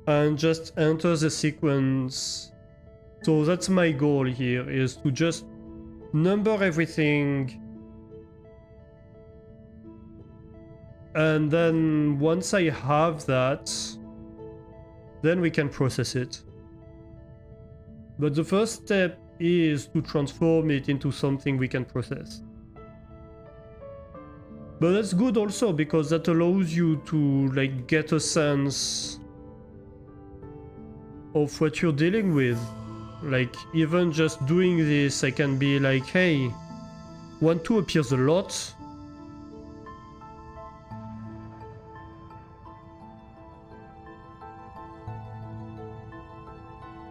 and just enter the sequence. So that's my goal here, is to just number everything. And then once I have that, then we can process it. But the first step is to transform it into something we can process. But that's good also, because that allows you to like get a sense of what you're dealing with. Like, even just doing this, I can be like, hey, 1-2 appears a lot.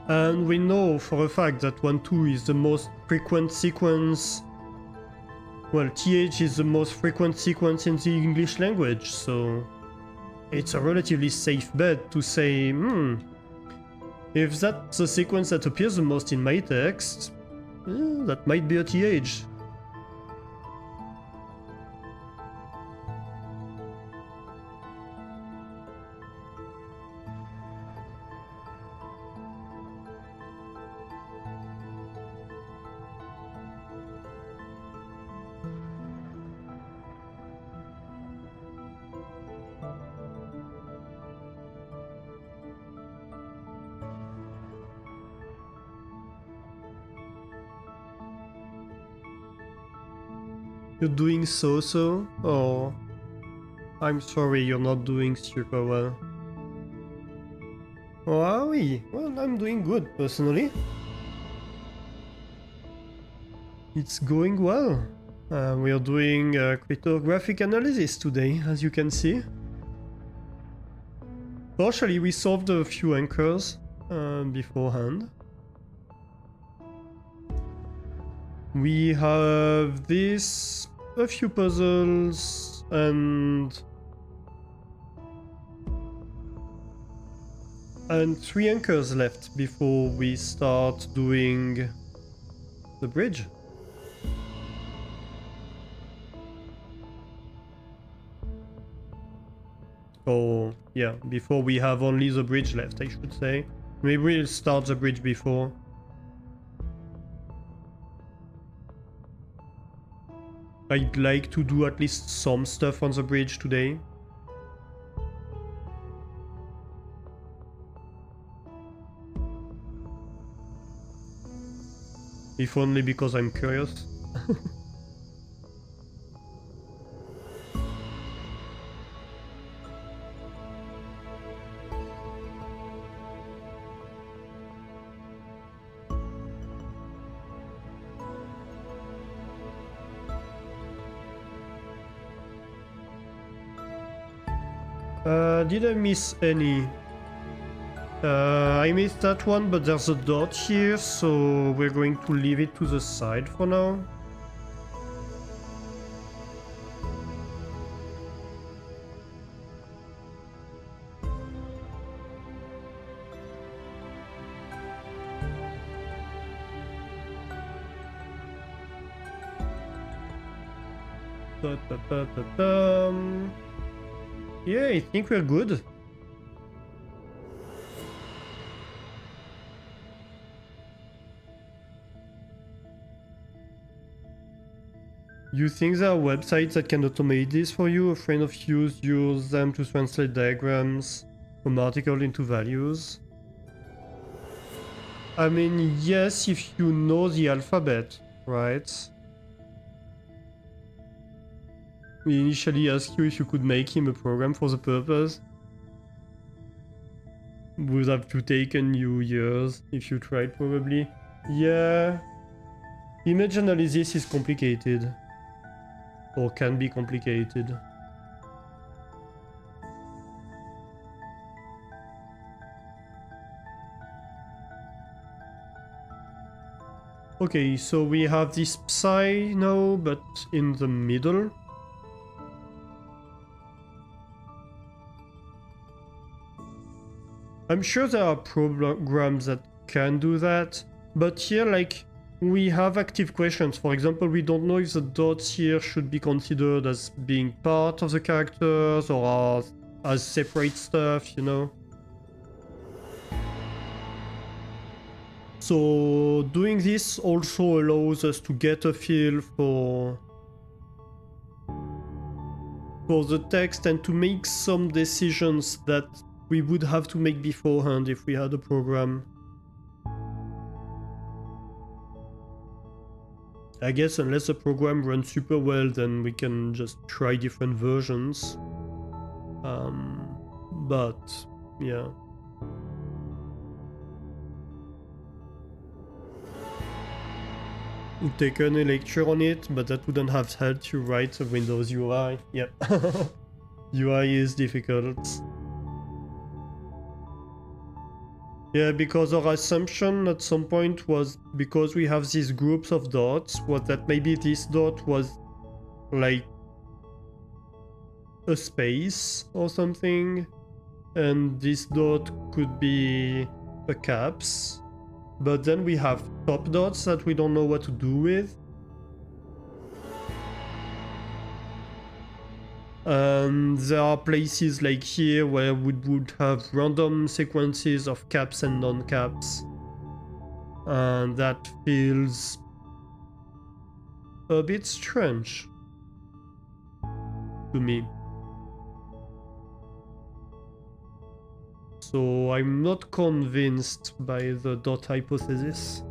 And we know for a fact that 1-2 is the most frequent sequence. Well, TH is the most frequent sequence in the English language, so it's a relatively safe bet to say, if that's the sequence that appears the most in my text, that might be a TH. You're doing so-so? Oh, I'm sorry, you're not doing super well. Oh, are we? Well, I'm doing good, personally. It's going well. We are doing cryptographic analysis today, as you can see. Partially, we solved a few anchors beforehand. We have this, a few puzzles, and 3 anchors left before we start doing the bridge. Oh, yeah, before we have only the bridge left, I should say. Maybe we'll start the bridge before. I'd like to do at least some stuff on the bridge today. If only because I'm curious. Did I miss any? I missed that one, but there's a dot here, so we're going to leave it to the side for now. Yeah, I think we're good. You think there are websites that can automate this for you? A friend of yours used them to translate diagrams from articles into values. I mean, yes, if you know the alphabet, right? We initially asked you if you could make him a program for the purpose. Would have to taken you years if you tried, probably. Yeah. Image analysis is complicated. Or can be complicated. Okay, so we have this psi now, but in the middle. I'm sure there are programs that can do that, but here, like, we have active questions. For example, we don't know if the dots here should be considered as being part of the characters or as separate stuff, you know? So doing this also allows us to get a feel for the text and to make some decisions that we would have to make beforehand if we had a program. I guess unless the program runs super well, then we can just try different versions. But yeah. We've taken a lecture on it, but that wouldn't have helped you write a Windows UI. Yep. UI is difficult. Yeah, because our assumption at some point was, because we have these groups of dots, was that maybe this dot was like a space or something, and this dot could be a caps. But then we have top dots that we don't know what to do with. And there are places like here where we would have random sequences of caps and non-caps. And that feels a bit strange to me. So I'm not convinced by the dot hypothesis.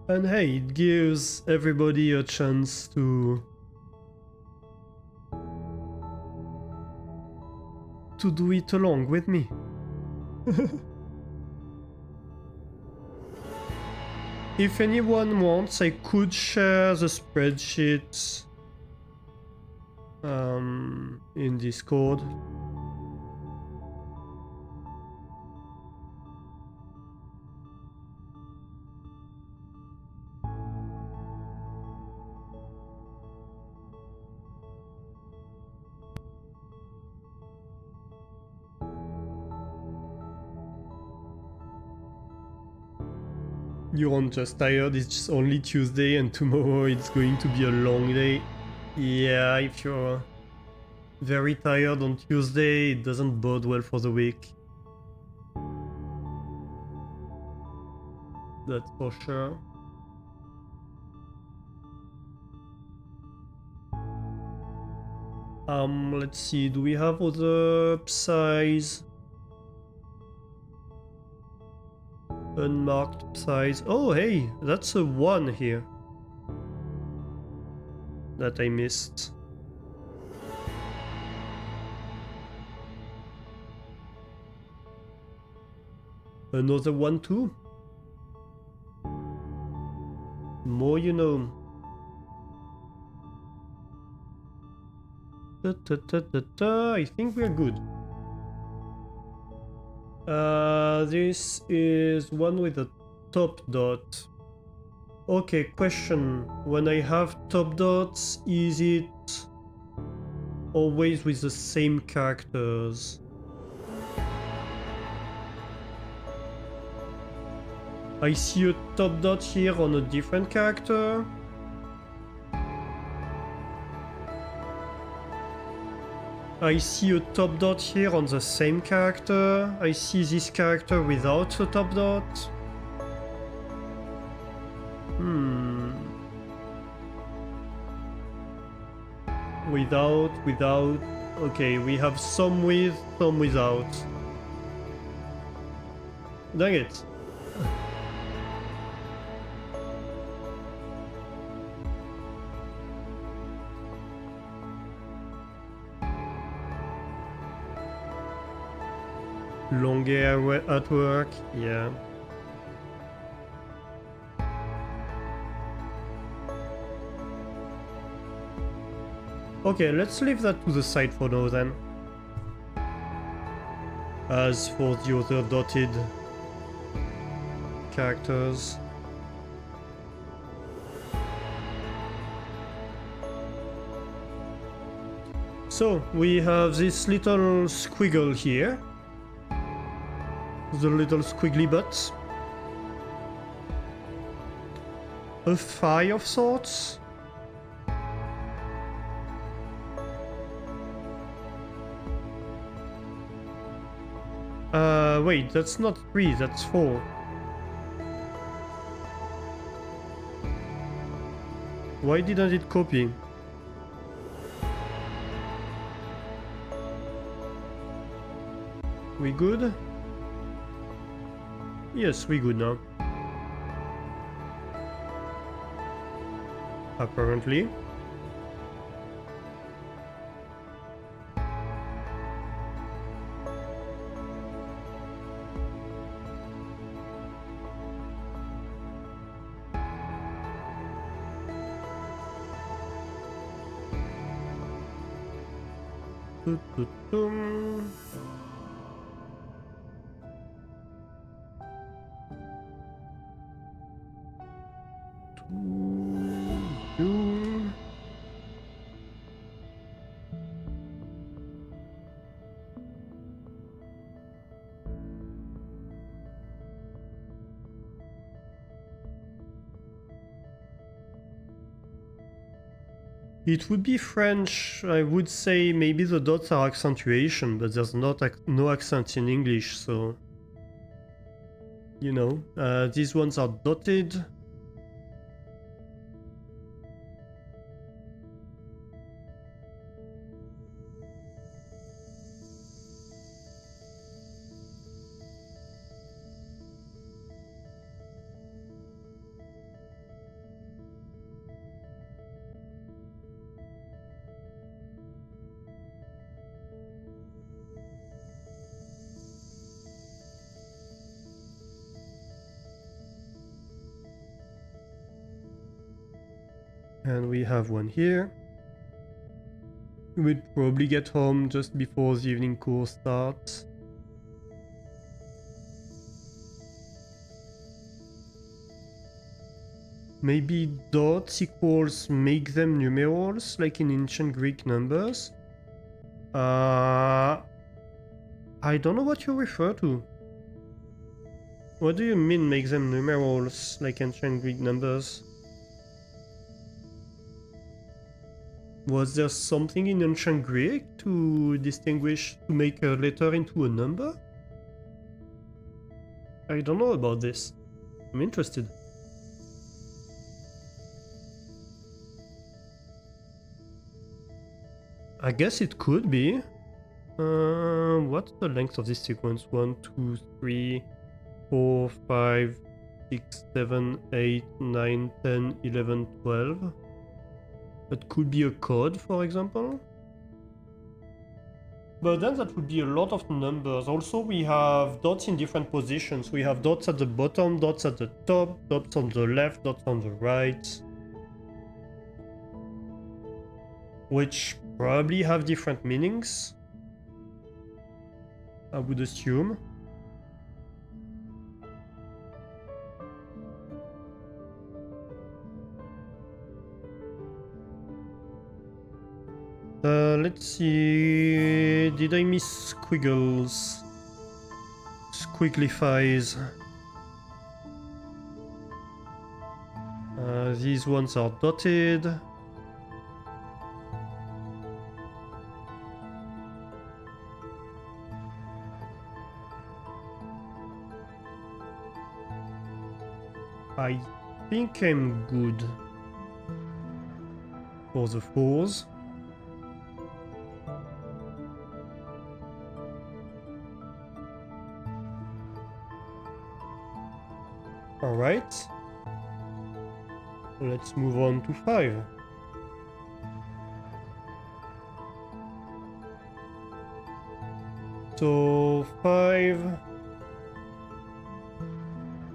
And hey, it gives everybody a chance to do it along with me. If anyone wants, I could share the spreadsheet in Discord. You aren't just tired, it's just only Tuesday and tomorrow it's going to be a long day. Yeah, if you're very tired on Tuesday, it doesn't bode well for the week. That's for sure. Let's see, do we have other psis? Unmarked size. Oh, hey, that's a 1 here that I missed. Another 1 too. More you know. I think we're good. This is one with a top dot. Okay, question. When I have top dots, is it always with the same characters? I see a top dot here on a different character. I see a top dot here on the same character. I see this character without a top dot. Without. Okay, we have some with, some without. Dang it. Long hair at work, yeah. Okay, let's leave that to the side for now then. As for the other dotted characters. So, we have this little squiggle here. The little squiggly butts. A phi of sorts. Wait, that's not 3, that's 4. Why didn't it copy? We good? Yes, we good now. Apparently. It would be French. I would say maybe the dots are accentuation, but there's no accent in English, so... You know, these ones are dotted. And we have one here. We'd probably get home just before the evening course starts. Maybe dots equals make them numerals, like in ancient Greek numbers? I don't know what you refer to. What do you mean make them numerals, like ancient Greek numbers? Was there something in ancient Greek to distinguish, to make a letter into a number? I don't know about this. I'm interested. I guess it could be. What's the length of this sequence? 1, 2, 3... 4, 5, 6, 7, 8, 9, 10, 11, 12. That could be a code, for example. But then that would be a lot of numbers. Also, we have dots in different positions. We have dots at the bottom, dots at the top, dots on the left, dots on the right. Which probably have different meanings, I would assume. Let's see. Did I miss squiggles? Squigglyfies. These ones are dotted. I think I'm good for the 4s. Alright. Let's move on to 5. So 5...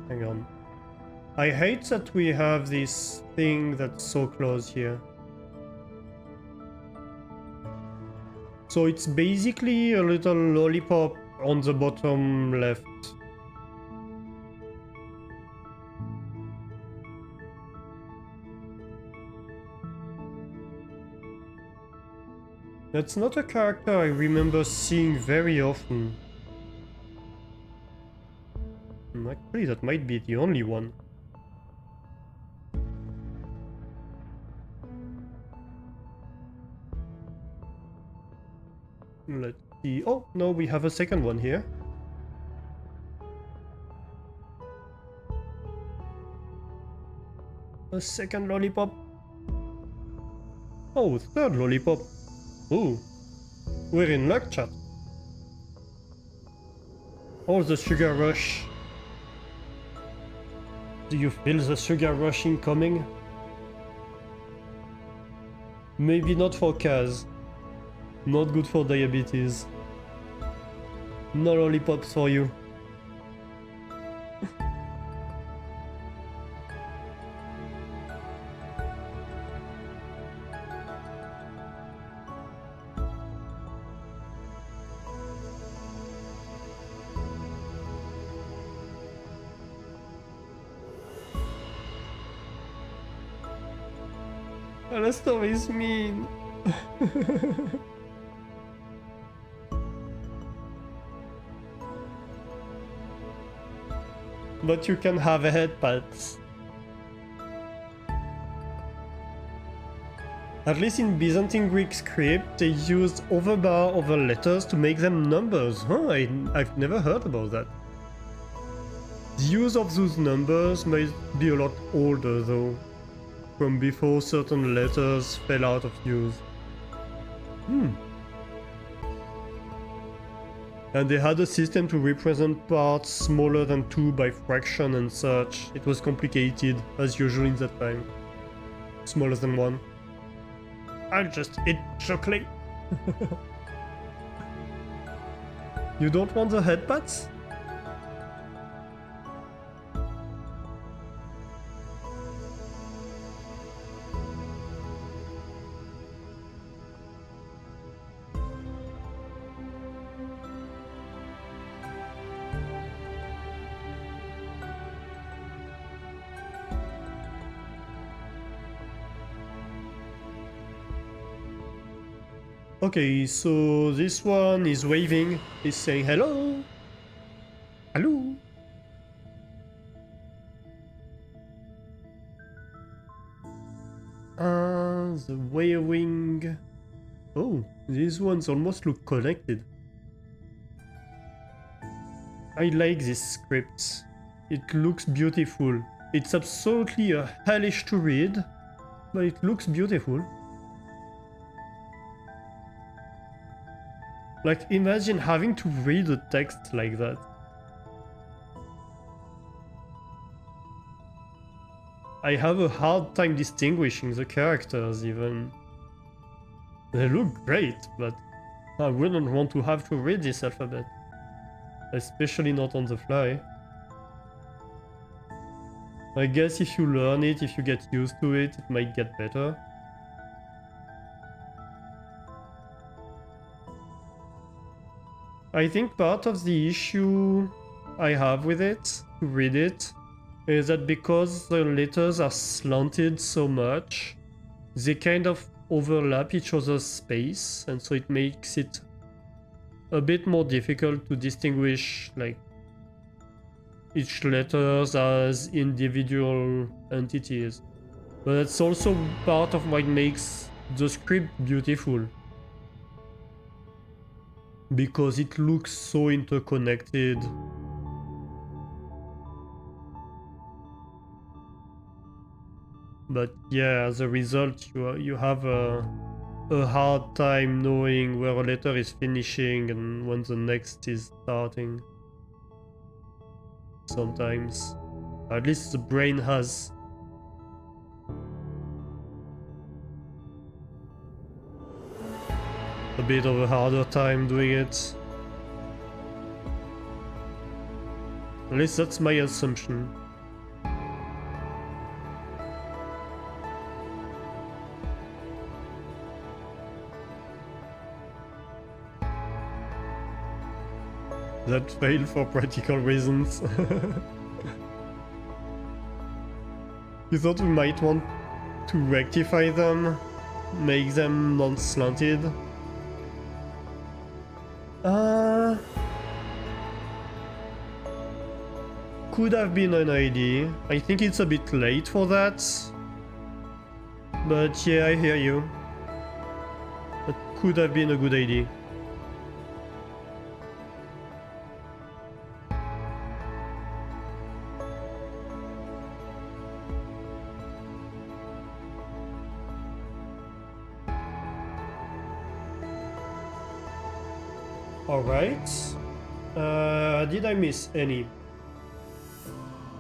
Hang on. I hate that we have this thing that's so close here. So it's basically a little lollipop on the bottom left. That's not a character I remember seeing very often. Actually, that might be the only one. Let's see. Oh, no, we have a second one here. A second lollipop. Oh, third lollipop. Ooh, we're in luck, chat. Oh, the sugar rush. Do you feel the sugar rush incoming? Maybe not for Kaz. Not good for diabetes. No lollipops for you. Alastor is mean. But you can have a head pats. At least in Byzantine Greek script, they used overbar over letters to make them numbers. Huh, I've never heard about that. The use of those numbers might be a lot older though, from before certain letters fell out of use. And they had a system to represent parts smaller than 2 by fraction and such. It was complicated, as usual in that time. Smaller than 1. I'll just eat chocolate. You don't want the head pats? Okay, so this one is waving, is saying hello. Hello. The waving. Oh, these ones almost look connected. I like this script. It looks beautiful. It's absolutely hellish to read, but it looks beautiful. Like, imagine having to read a text like that. I have a hard time distinguishing the characters even. They look great, but I wouldn't want to have to read this alphabet. Especially not on the fly. I guess if you learn it, if you get used to it, it might get better. I think part of the issue I have with it, to read it, is that because the letters are slanted so much, they kind of overlap each other's space, and so it makes it a bit more difficult to distinguish like each letters as individual entities. But that's also part of what makes the script beautiful. Because it looks so interconnected. But yeah, as a result, you have a hard time knowing where a letter is finishing and when the next is starting. Sometimes. At least the brain has. A bit of a harder time doing it. At least that's my assumption. That failed for practical reasons. You thought we might want to rectify them? Make them non-slanted? Could have been an idea. I think it's a bit late for that. But yeah, I hear you. That could have been a good idea. Alright. Did I miss any?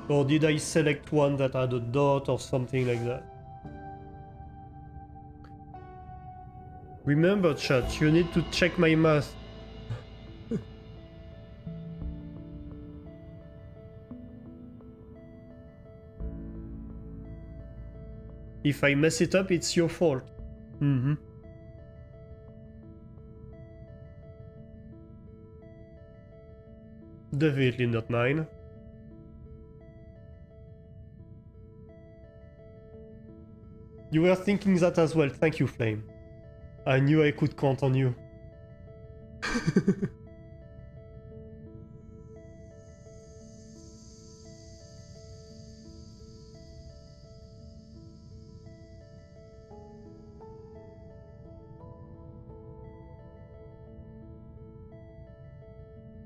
Or did I select one that had a dot or something like that? Remember, chat, you need to check my math. If I mess it up, it's your fault. Definitely not mine. You were thinking that as well, thank you, Flame. I knew I could count on you.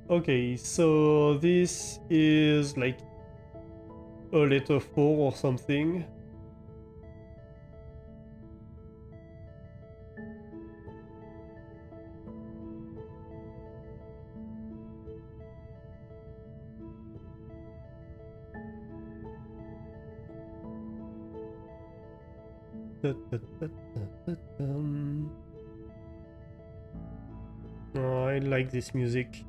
Okay, so this is like a letter 4 or something. Oh, I like this music.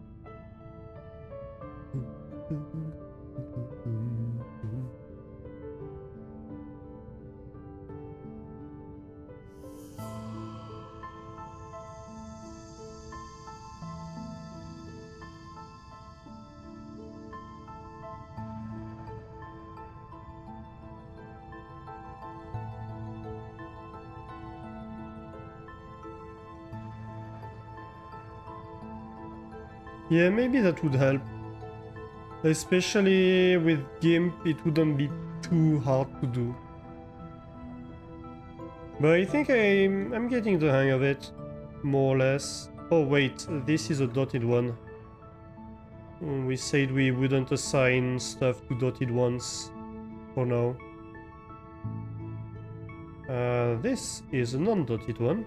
Yeah, maybe that would help. Especially with GIMP, it wouldn't be too hard to do. But I think I'm getting the hang of it, more or less. Oh wait, this is a dotted one. We said we wouldn't assign stuff to dotted ones for now. This is a non-dotted one.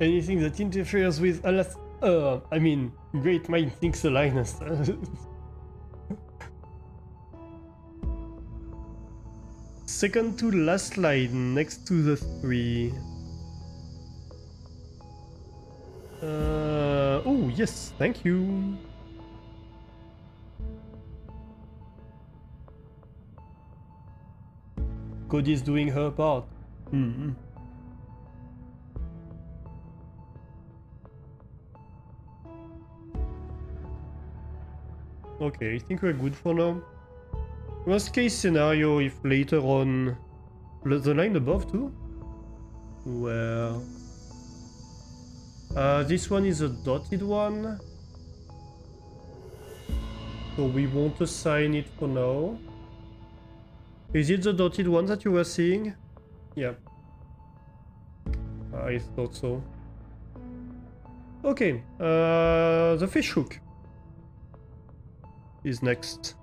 Anything that interferes with I mean, great mind thinks alike. Second to last slide, next to the 3. Oh, yes, thank you. Cody's doing her part. Mm-hmm. Okay, I think we're good for now. Worst case scenario, if later on... The line above too? Well... this one is a dotted one. So we won't assign it for now. Is it the dotted one that you were seeing? Yeah. I thought so. Okay, the fish hook is next.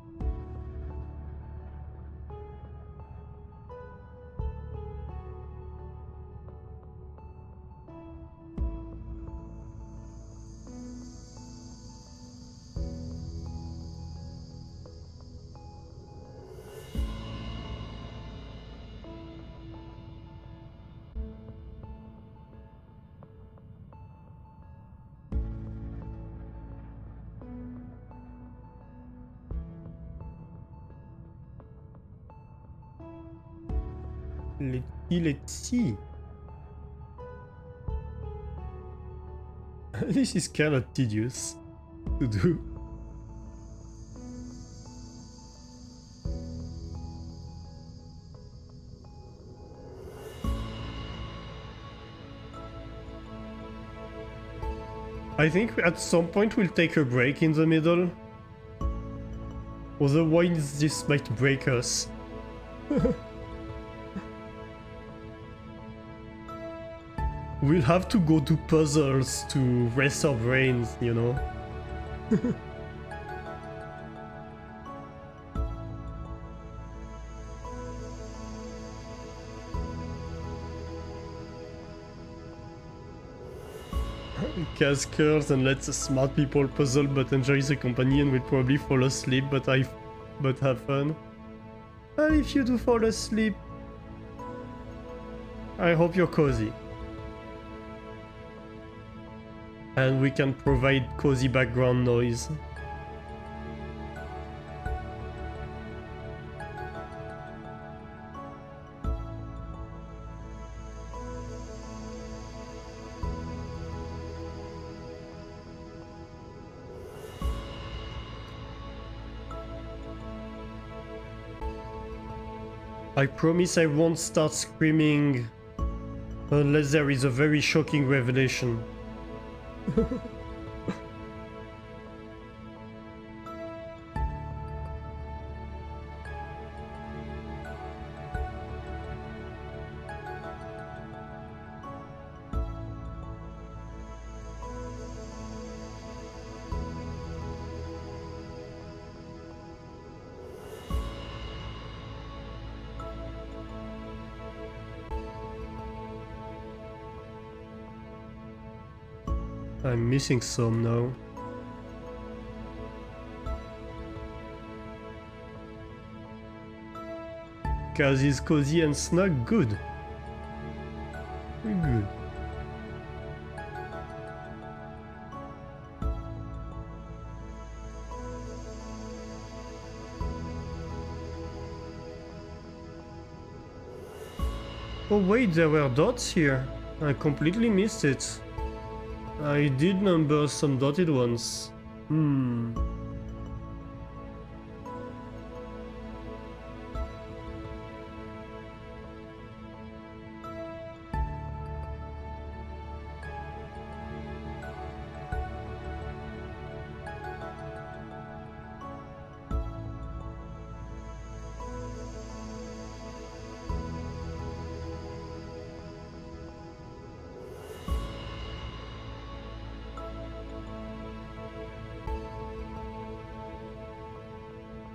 Let's see. This is kind of tedious to do. I think at some point we'll take a break in the middle. Otherwise this might break us. We'll have to go to puzzles to rest our brains, you know? Cast curls and lets smart people puzzle but enjoy the company and will probably fall asleep but have fun. And if you do fall asleep, I hope you're cozy. And we can provide cozy background noise. I promise I won't start screaming unless there is a very shocking revelation. I'm missing some now. Cause he's cozy and snug, good. Good. Oh wait, there were dots here. I completely missed it. I did number some dotted ones.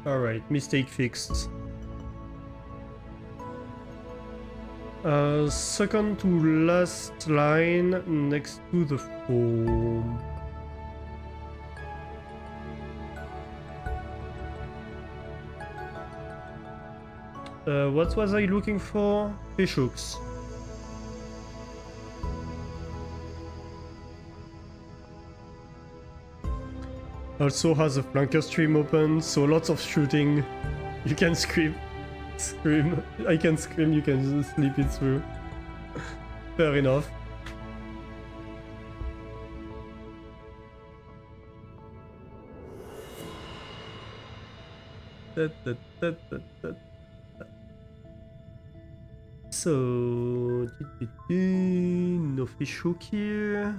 Alright, mistake fixed. Second to last line next to the foam. What was I looking for? Fish hooks. Also has a flanker stream open, so lots of shooting. You can scream. Scream. I can scream, you can sleep it through. Fair enough. So, no fish hook here.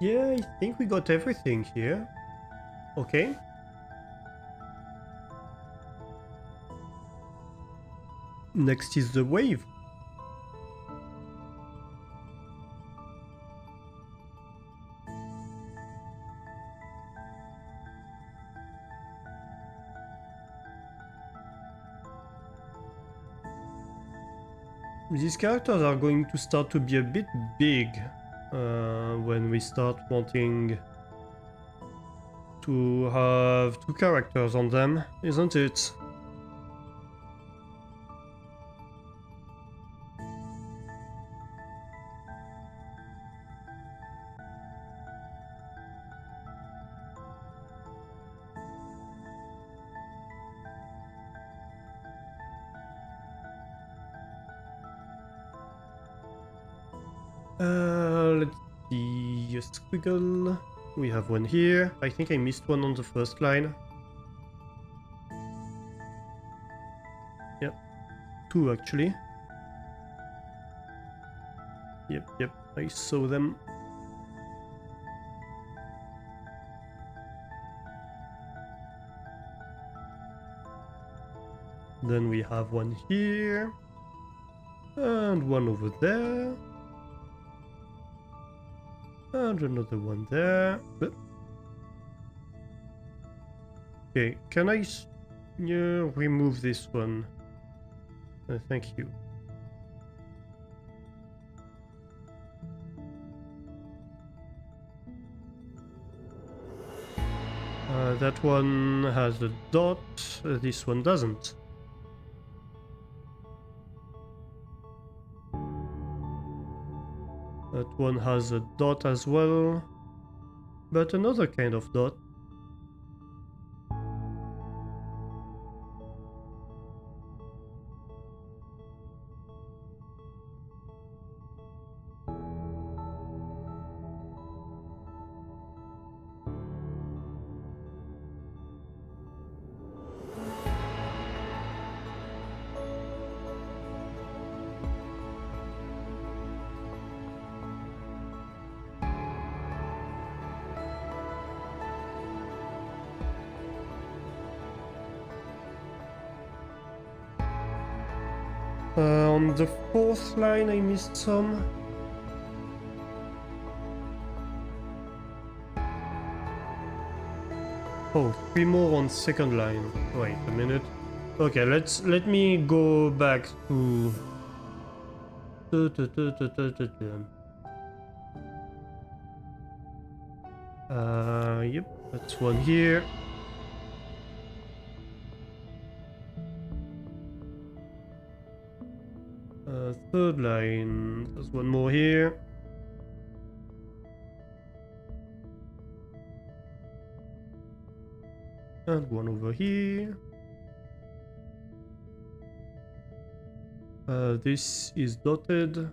Yeah, I think we got everything here. Okay. Next is the wave. These characters are going to start to be a bit big when we start wanting to have two characters on them, isn't it? Let's see, a squiggle. We have one here. I think I missed one on the first line. Yep, two actually. Yep, I saw them. Then we have one here. And one over there. And another one there. Okay, can I remove this one? Thank you. That one has a dot, this one doesn't. That one has a dot as well, but another kind of dot. On the fourth line I missed some. Oh, three more on second line. Wait a minute. Okay, let me go back to... Yep, that's one here. Third line, there's one more here. And one over here. This is dotted.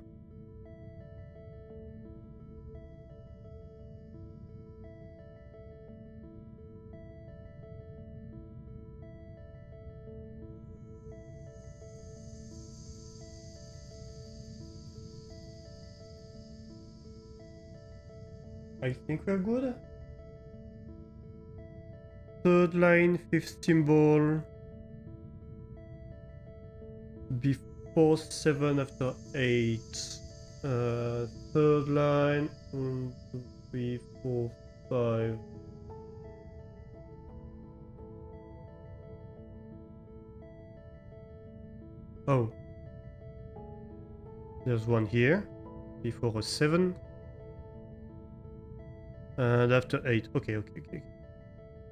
I think we're good. Third line, fifth symbol. Before 7, after 8. Third line, 1, 2, 3, 4, 5. Oh. There's one here. Before a 7. And after 8. Okay.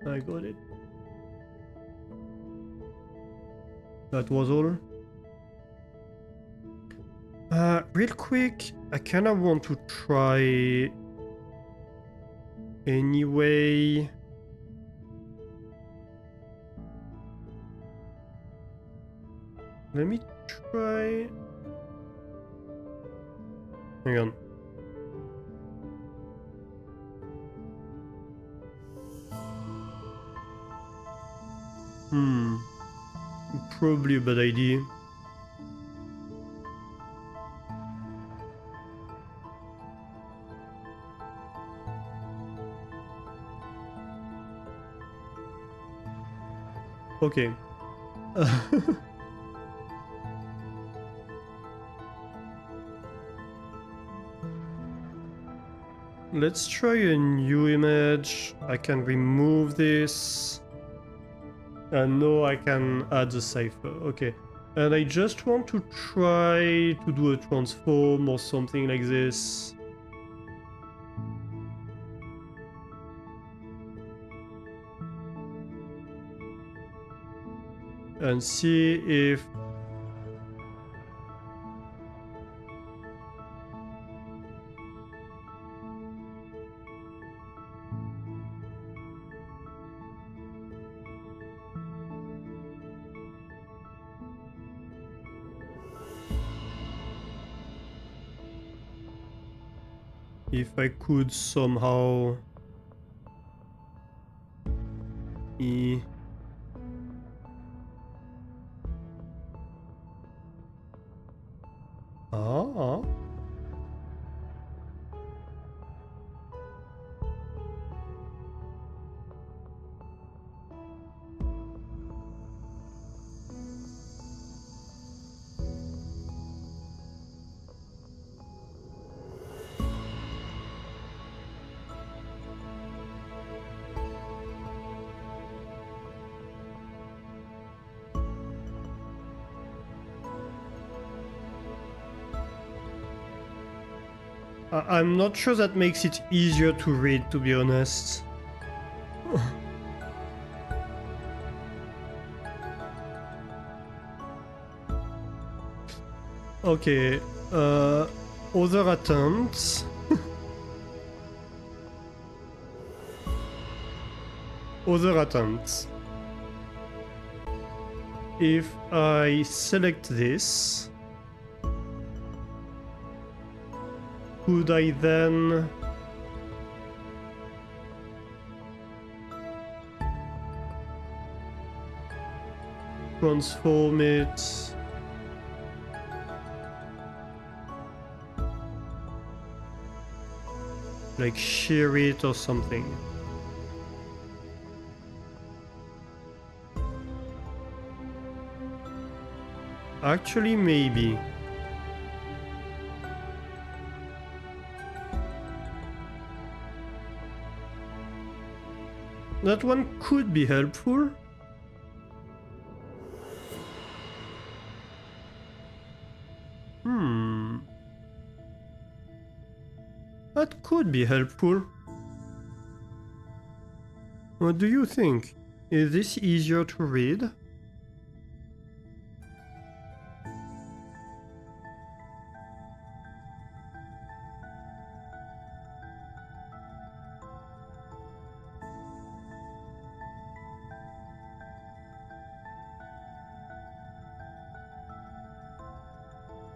I got it. That was all. Real quick, I kinda want to try anyway. Let me try. Hang on. Probably a bad idea. Okay. Let's try a new image. I can remove this. And now I can add the cipher. Okay. And I just want to try to do a transform or something like this. And see if... if I could somehow... Ah. I'm not sure that makes it easier to read, to be honest. Okay, other attempts. Other attempts. If I select this, could I then transform it? Like shear it or something? Actually, maybe. That one could be helpful. That could be helpful. What do you think? Is this easier to read?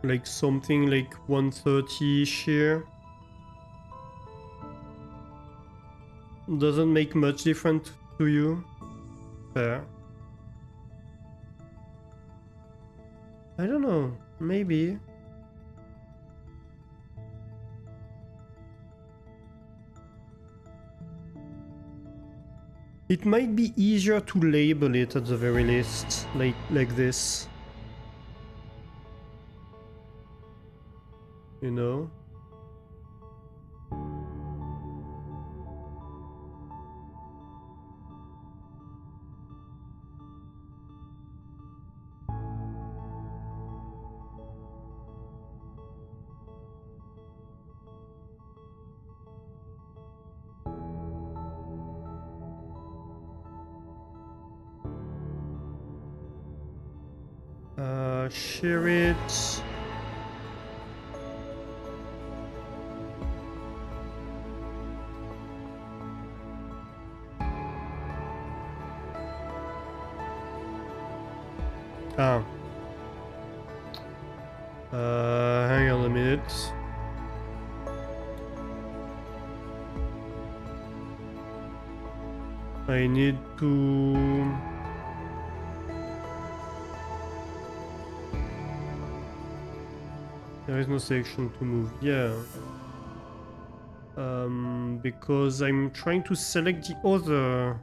Like something like 130 shear? Doesn't make much difference to you? Fair. I don't know, maybe. It might be easier to label it at the very least, like this. You know? Share it. Ah. Hang on a minute. I need to... There is no section to move, yeah. Because I'm trying to select the other.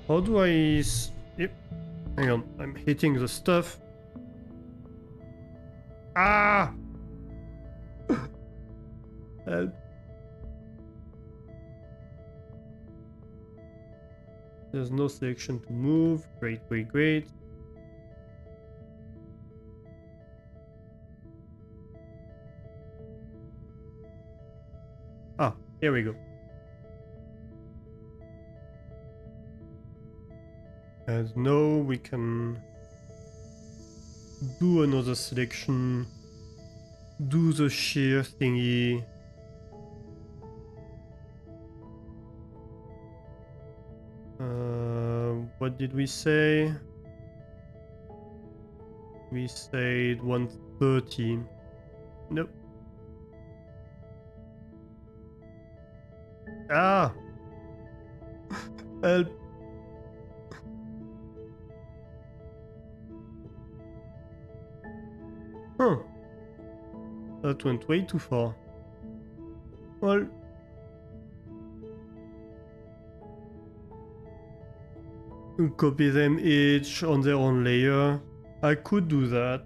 How do I... Yep. Hang on, I'm hitting the stuff. Ah! Help. There's no section to move. Great, great, great. Ah, here we go. And now we can do another selection, do the shear thingy. What did we say? We said 130. Nope. Ah! Help! Huh. That went way too far. Well... Copy them each on their own layer. I could do that.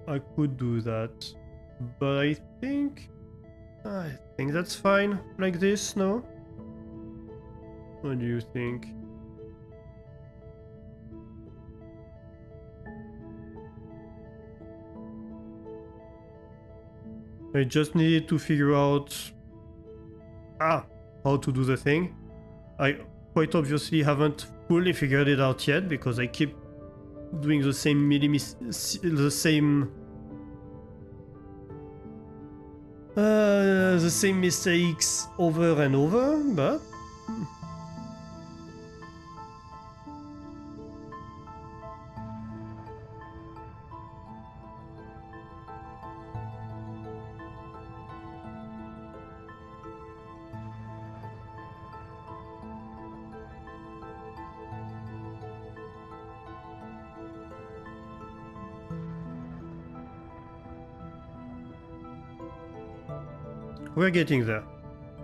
I could do that. But I think that's fine like this, no? What do you think? I just needed to figure out how to do the thing. I quite obviously haven't fully figured it out yet because I keep doing the same the same mistakes over and over, but we're getting there.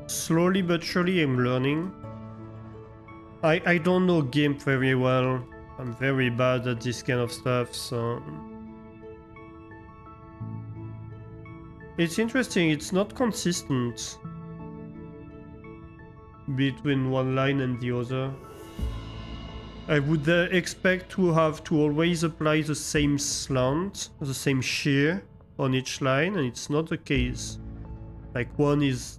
Slowly but surely I'm learning. I don't know GIMP very well. I'm very bad at this kind of stuff, so... It's interesting, it's not consistent between one line and the other. I would expect to have to always apply the same slant, the same shear on each line, and it's not the case. Like one is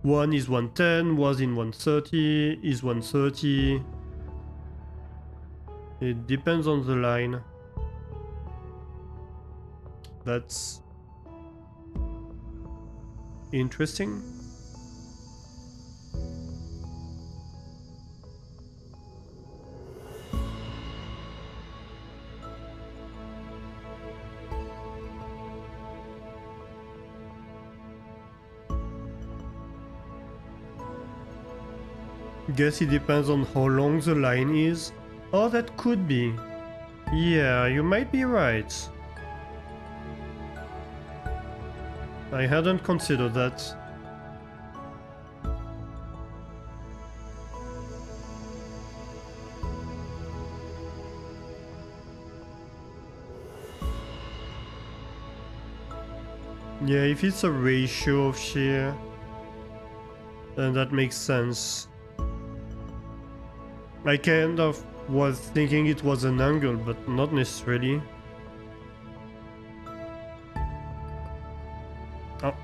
110, was in 130, is 130. It depends on the line. That's interesting. Guess it depends on how long the line is. Oh, that could be. Yeah, you might be right. I hadn't considered that. Yeah, if it's a ratio of shear, then that makes sense. I kind of was thinking it was an angle, but not necessarily. Oh.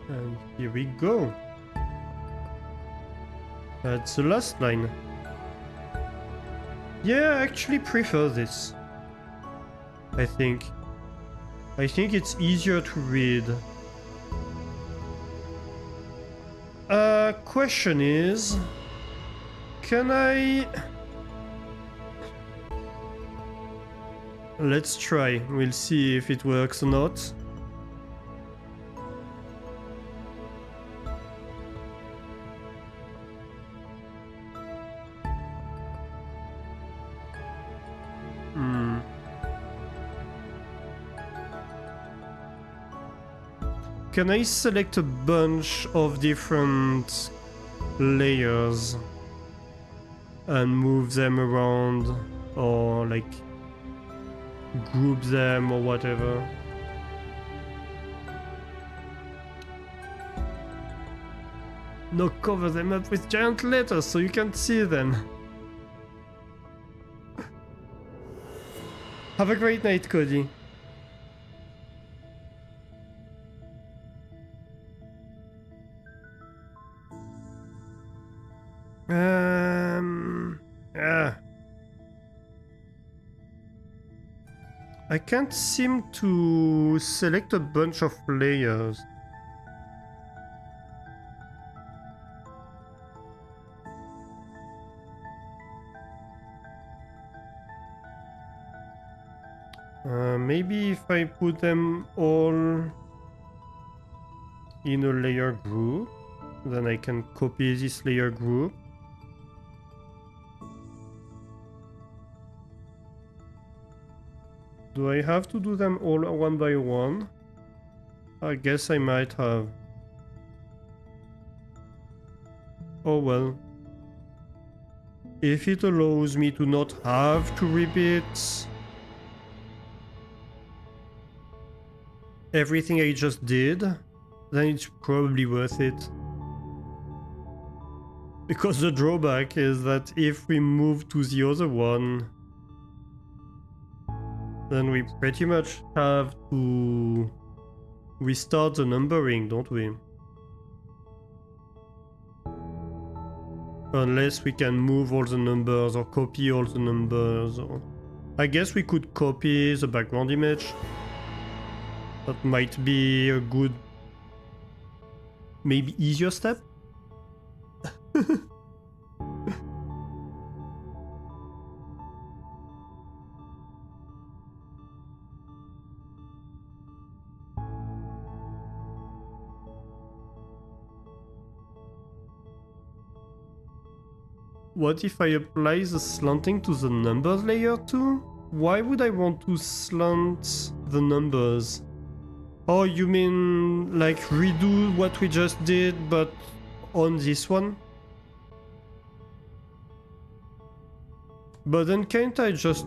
And here we go. That's the last line. Yeah, I actually prefer this. I think it's easier to read. Question is, can I... Let's try. We'll see if it works or not. Can I select a bunch of different layers and move them around, or like group them or whatever? No, cover them up with giant letters so you can't see them. Have a great night, Cody. I can't seem to select a bunch of layers. Maybe if I put them all in a layer group, then I can copy this layer group. Do I have to do them all one by one? I guess I might have. Oh well. If it allows me to not have to repeat everything I just did, then it's probably worth it. Because the drawback is that if we move to the other one, then we pretty much have to restart the numbering, don't we? Unless we can move all the numbers or copy all the numbers. Or... I guess we could copy the background image. That might be a good, maybe easier step. What if I apply the slanting to the numbers layer too? Why would I want to slant the numbers? Oh, you mean like redo what we just did, but on this one? But then can't I just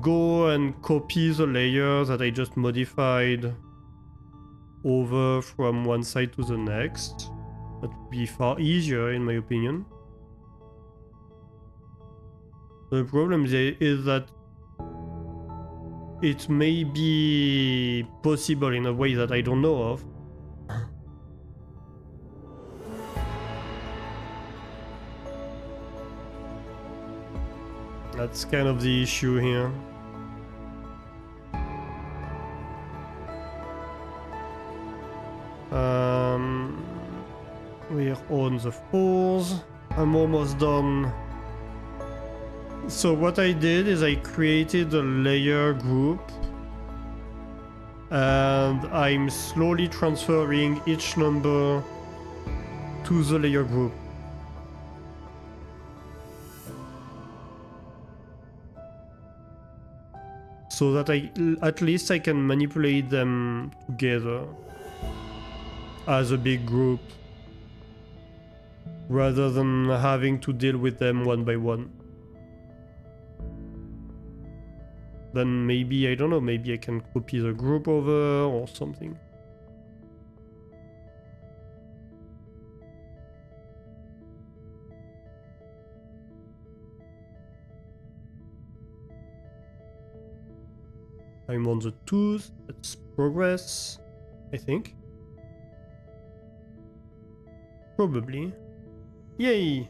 go and copy the layer that I just modified over from one side to the next? That would be far easier in my opinion. The problem is that it may be possible in a way that I don't know of. That's kind of the issue here. We're on the 4s. I'm almost done. So what I did is I created a layer group and I'm slowly transferring each number to the layer group. So that at least I can manipulate them together as a big group rather than having to deal with them one by one. Then maybe, I don't know, maybe I can copy the group over or something. I'm on the 2s, that's progress, I think. Probably. Yay!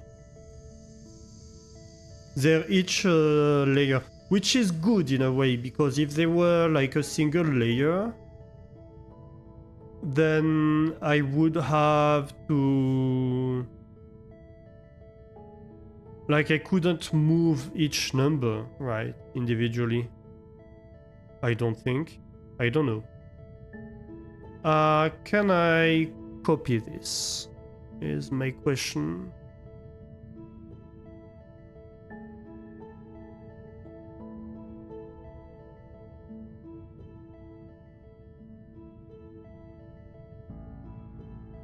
They're each layer, which is good in a way, because if they were like a single layer, then I would have to... Like, I couldn't move each number, right, individually. I don't think. I don't know. Can I copy this? Is my question.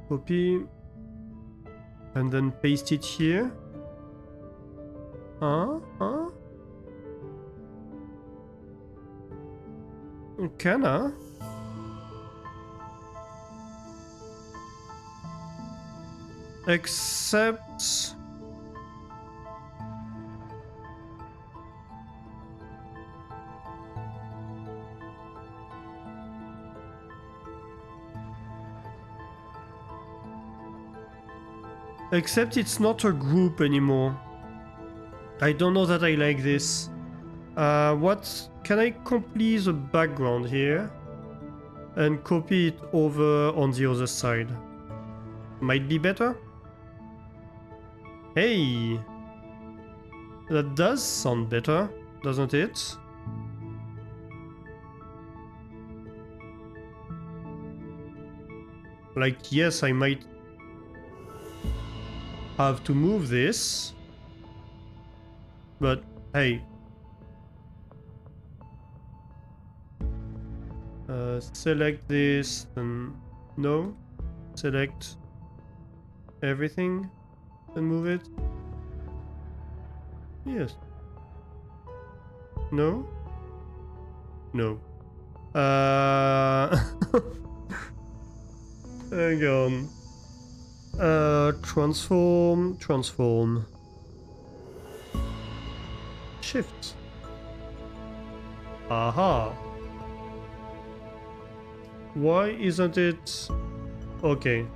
Copy. And then paste it here. Can I? Except... Except it's not a group anymore. I don't know that I like this. What? Can I copy the background here and copy it over on the other side? Might be better? Hey! That does sound better, doesn't it? Like, yes, I might have to move this, but hey. Select this and no. Select everything and move it. Yes. No? No. Hang on. Transform. Shift. Aha. Why isn't it... Okay.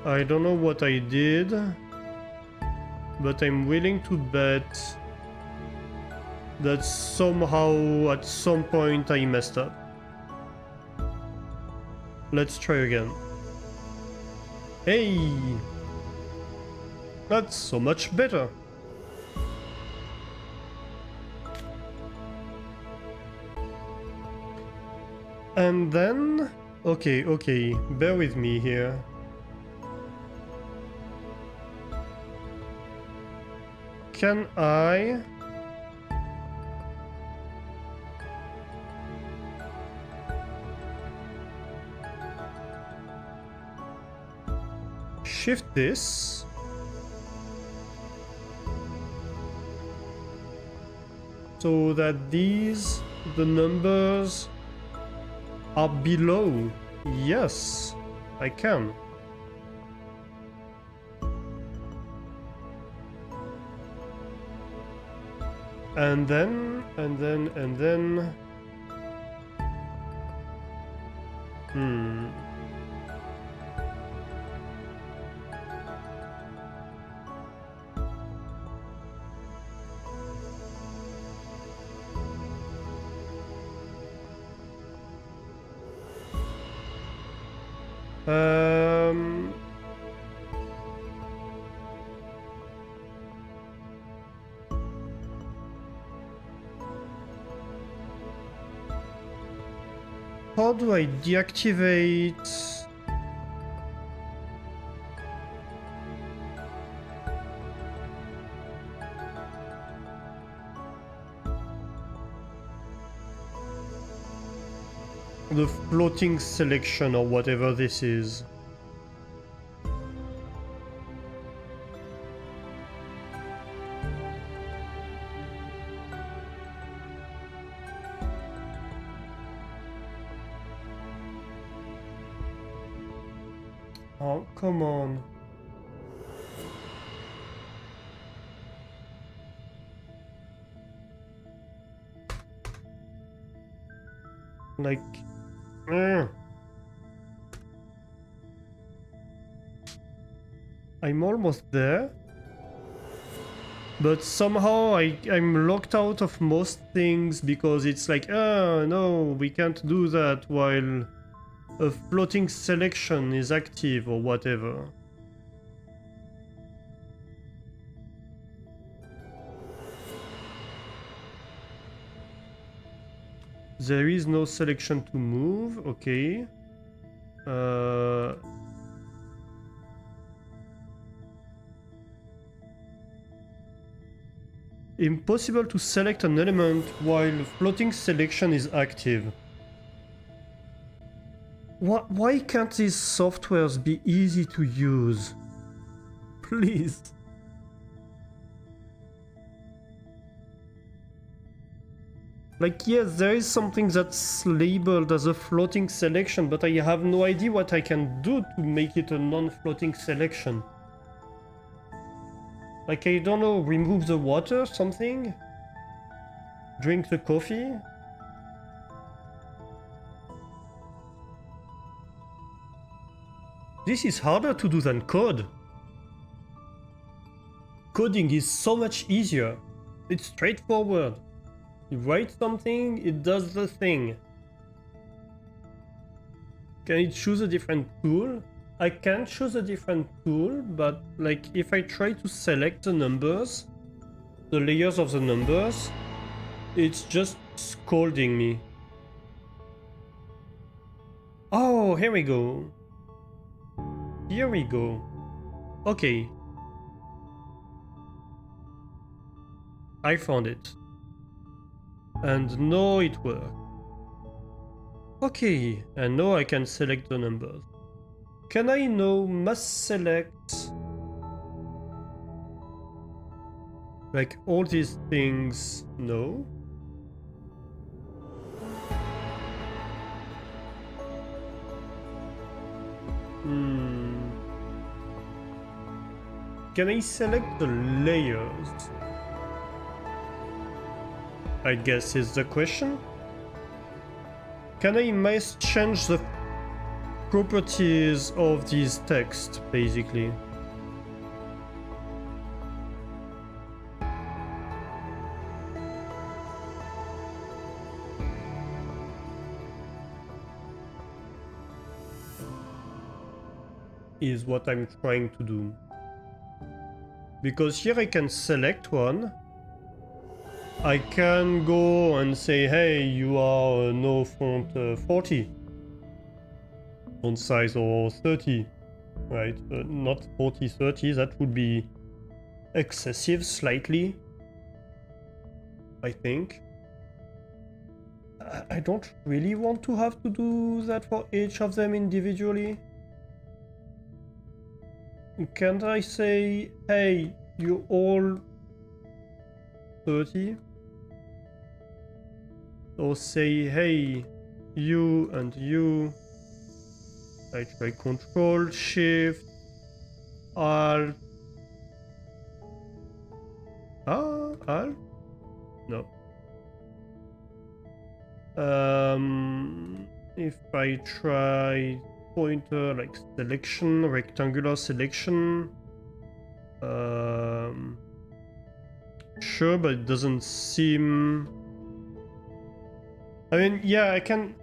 I don't know what I did, but I'm willing to bet that somehow at some point I messed up. Let's try again. Hey! That's so much better. And then... Okay, bear with me here. Can I... shift this so that these, the numbers, are below? Yes, I can. And then... Um... How do I deactivate... the floating selection or whatever this is? Oh, come on. Like... I'm almost there. But somehow I'm locked out of most things because it's like, oh no, we can't do that while a floating selection is active or whatever. There is no selection to move, okay. Impossible to select an element while floating selection is active. Why can't these softwares be easy to use? Please. Like, yes, there is something that's labeled as a floating selection, but I have no idea what I can do to make it a non-floating selection. Like, I don't know, remove the water, something? Drink the coffee? This is harder to do than code. Coding is so much easier. It's straightforward. You write something, it does the thing. Can it choose a different tool? I can choose a different tool, but like if I try to select the numbers, the layers of the numbers, it's just scolding me. Oh, here we go. Here we go. Okay. I found it. And now it worked. Okay, and now I can select the numbers. Can I now mass select like all these things? No. Can I select the layers? I guess is the question. Can I mass change the properties of this text, basically? Is what I'm trying to do. Because here I can select one. I can go and say, hey, you are no font 40. Font size or 30, right? Not 40, 30, that would be excessive slightly, I think. I don't really want to have to do that for each of them individually. Can't I say, hey, you all 30? Or say, hey, you and you. I try Control, Shift, Alt. Alt? No. If I try pointer like selection, rectangular selection. Sure, but it doesn't seem... I mean, yeah, I can...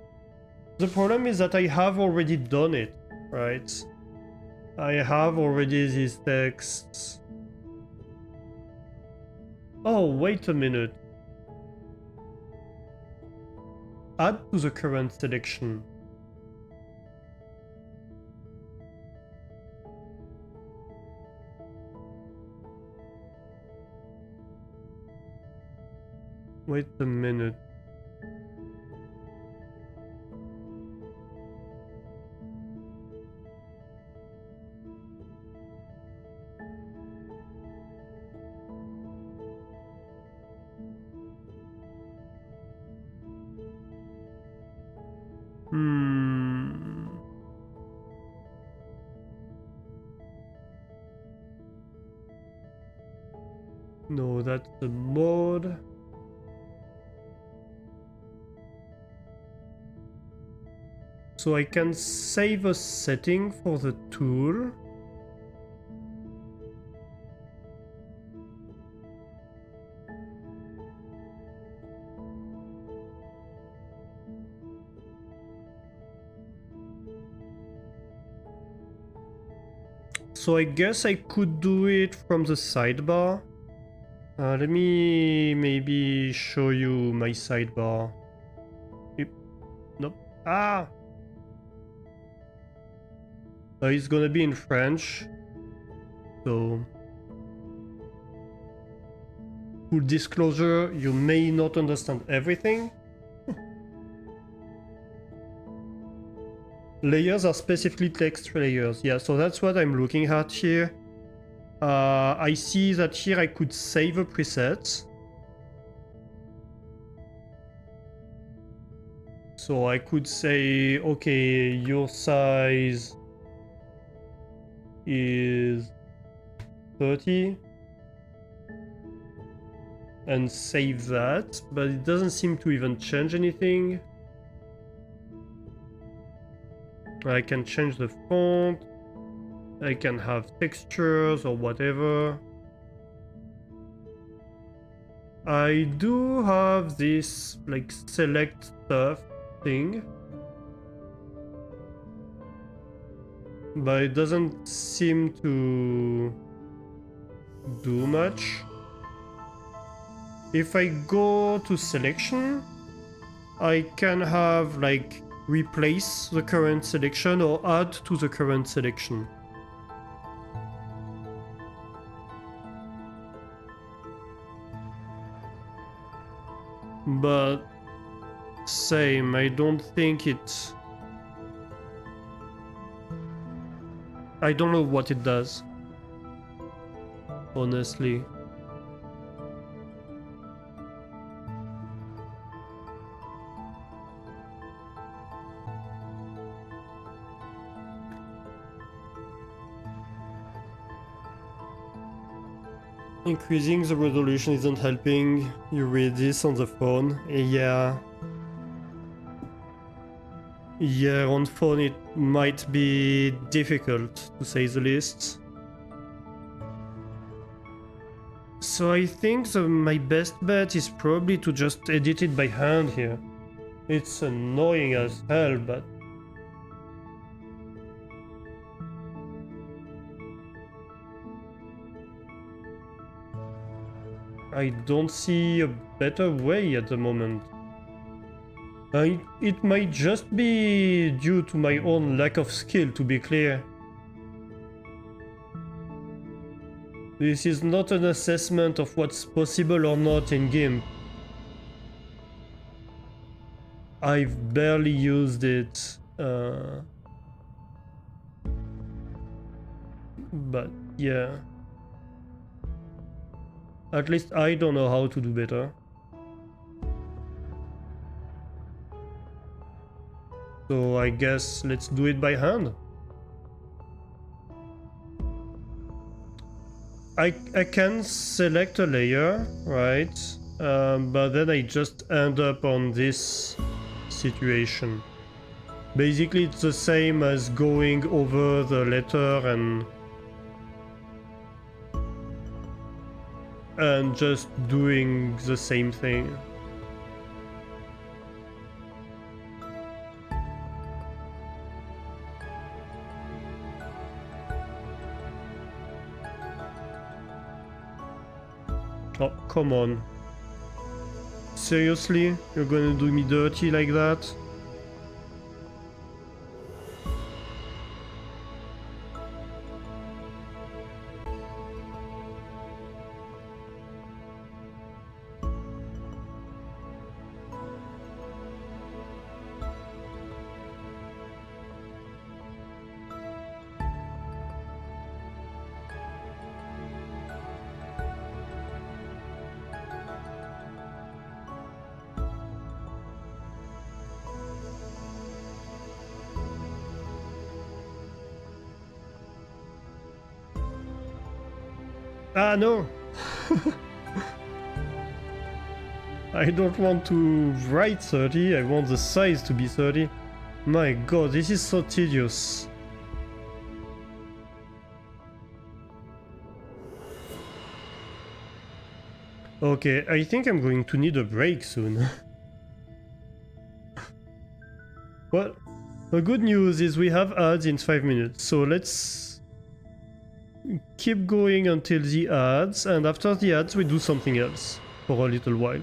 The problem is that I have already done it. right? I have already these texts. Oh, wait a minute. Add to the current selection. Wait a minute. No, that's the mode. So I can save a setting for the tool. So I guess I could do it from the sidebar. Let me maybe show you my sidebar. Nope. Ah! It's gonna be in French. So... full disclosure, you may not understand everything. Layers are specifically text layers. Yeah, so that's what I'm looking at here. I see that here I could save a preset. So I could say, okay, your size is 30 and save that, but it doesn't seem to even change anything. I can change the font, I can have textures or whatever. I do have this like select stuff thing, but it doesn't seem to do much. If I go to selection, I can have like replace the current selection or add to the current selection. But same, I don't think it... I don't know what it does, honestly. Increasing the resolution isn't helping. You read this on the phone. Yeah. Yeah, on phone it might be difficult, to say the least. So I think my best bet is probably to just edit it by hand here. It's annoying as hell, but... I don't see a better way at the moment. It might just be due to my own lack of skill, to be clear. This is not an assessment of what's possible or not in GIMP. I've barely used it. But yeah. At least I don't know how to do better. So I guess let's do it by hand. I can select a layer, right? But then I just end up on this situation. Basically it's the same as going over the letter and just doing the same thing. Oh, come on. Seriously? You're gonna do me dirty like that? Ah, no! I don't want to write 30, I want the size to be 30. My god, this is so tedious. Okay, I think I'm going to need a break soon. Well, the good news is we have ads in 5 minutes, so let's keep going until the ads, and after the ads we do something else for a little while.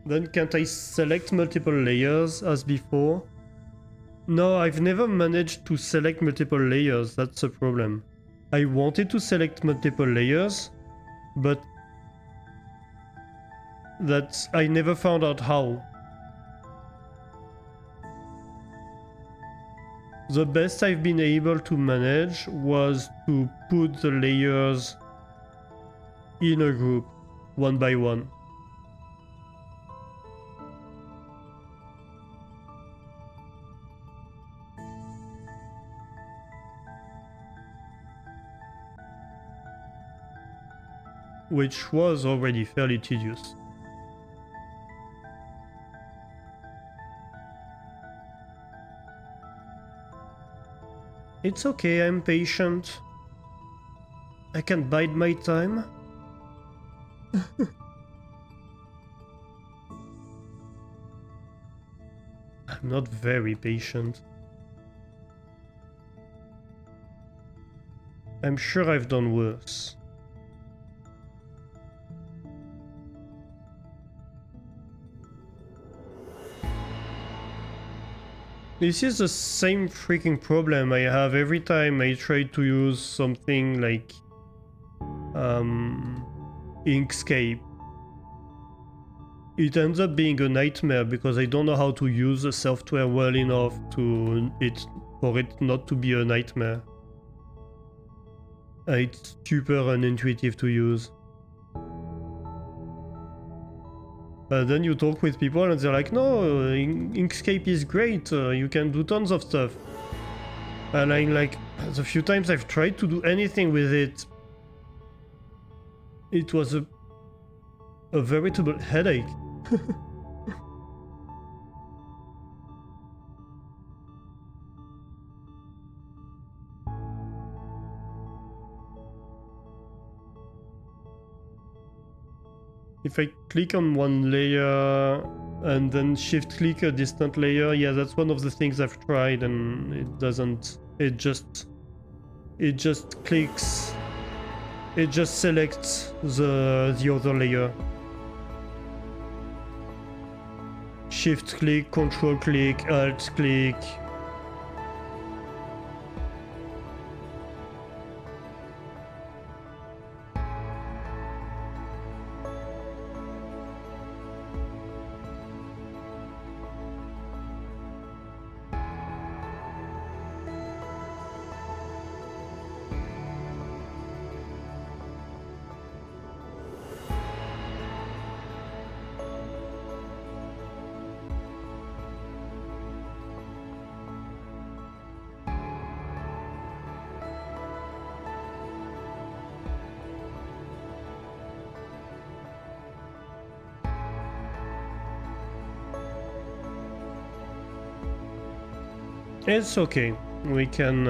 Then can't I select multiple layers as before? No, I've never managed to select multiple layers, that's the problem. I wanted to select multiple layers, but I never found out how. The best I've been able to manage was to put the layers in a group, one by one. Which was already fairly tedious. It's okay, I'm patient. I can bide my time. I'm not very patient. I'm sure I've done worse. This is the same freaking problem I have every time I try to use something like Inkscape. It ends up being a nightmare because I don't know how to use the software well enough for it not to be a nightmare. It's super unintuitive to use. Then you talk with people and they're like, no, Inkscape is great, you can do tons of stuff. And I'm like, the few times I've tried to do anything with it, it was a veritable headache. If I click on one layer and then shift click a distant layer, yeah, that's one of the things I've tried and it doesn't, it just clicks, it just selects the other layer. Shift click, control click, alt click. It's okay, we can...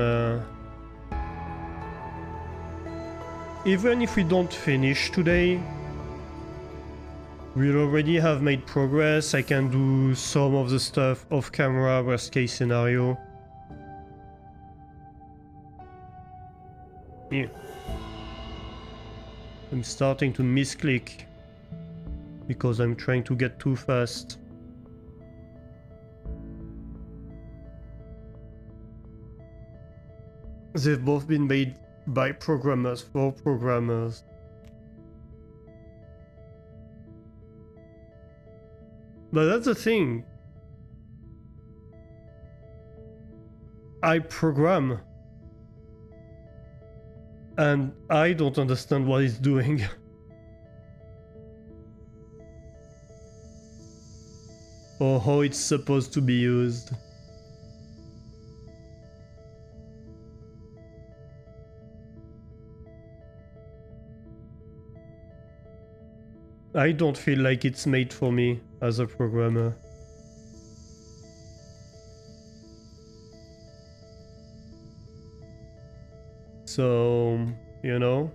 even if we don't finish today, we'll already have made progress. I can do some of the stuff off camera, worst case scenario. Yeah. I'm starting to misclick because I'm trying to get too fast. They've both been made by programmers, for programmers. But that's the thing. I program. And I don't understand what it's doing. Or how it's supposed to be used. I don't feel like it's made for me as a programmer. So, you know.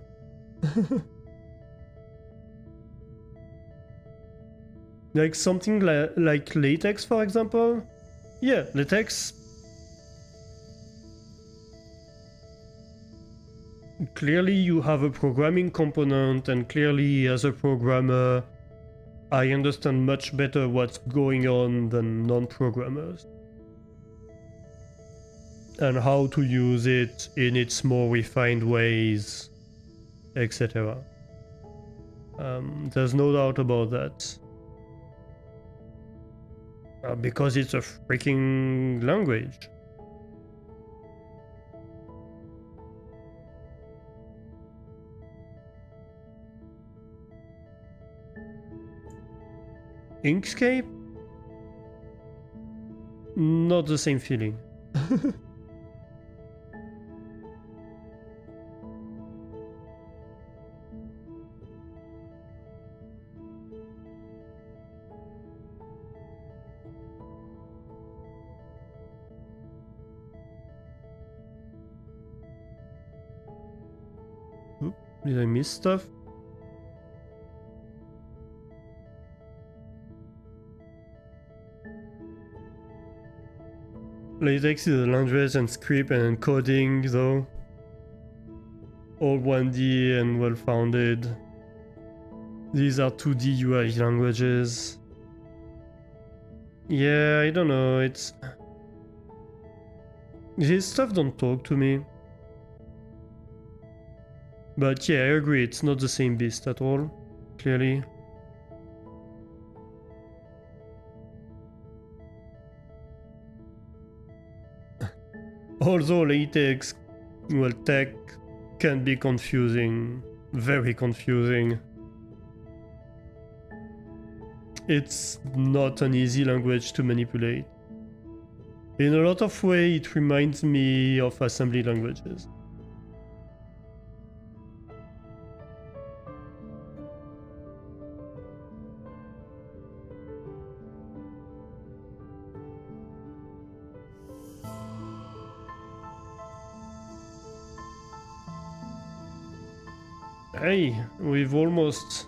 Like something like latex, for example. Yeah, latex. Clearly you have a programming component, and clearly as a programmer, I understand much better what's going on than non-programmers. And how to use it in its more refined ways, etc. There's no doubt about that. Because it's a freaking language. Inkscape? Not the same feeling. Oop, did I miss stuff? Latex is a language and script and encoding, though. All 1D and well-founded. These are 2D UI languages. Yeah, I don't know, it's... This stuff don't talk to me. But yeah, I agree, it's not the same beast at all, clearly. Although latex, well, tech can be confusing, very confusing. It's not an easy language to manipulate. In a lot of ways, it reminds me of assembly languages. Hey, we've almost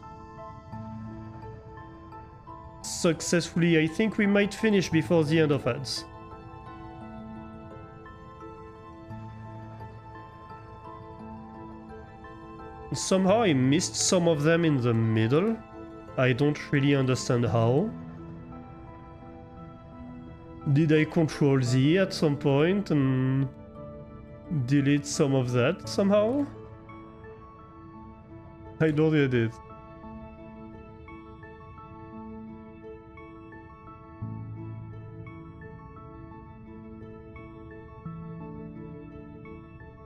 successfully, I think we might finish before the end of ads. Somehow I missed some of them in the middle. I don't really understand how. Did I Control Z at some point and delete some of that somehow? I don't get it.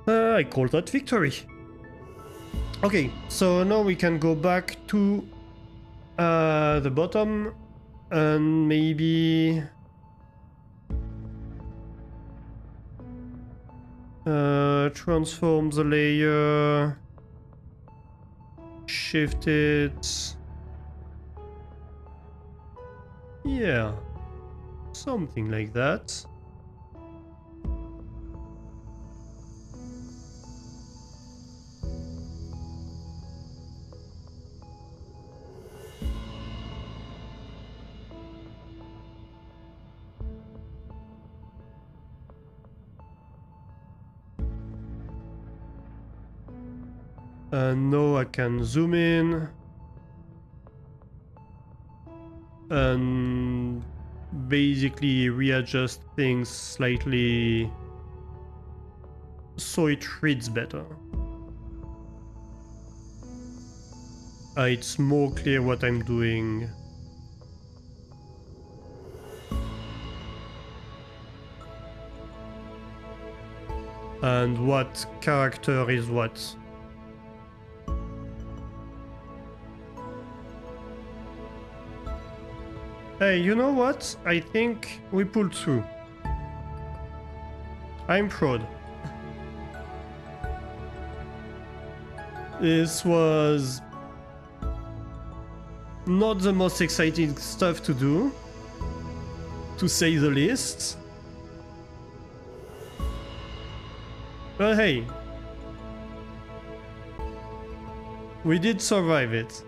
I call that victory. Okay, so now we can go back to the bottom and maybe transform the layer, shift it. Yeah, something like that. And now I can zoom in and basically readjust things slightly so it reads better. It's more clear what I'm doing. And what character is what. Hey, you know what? I think we pulled through. I'm proud. This was not the most exciting stuff to do, to say the least. But hey, we did survive it.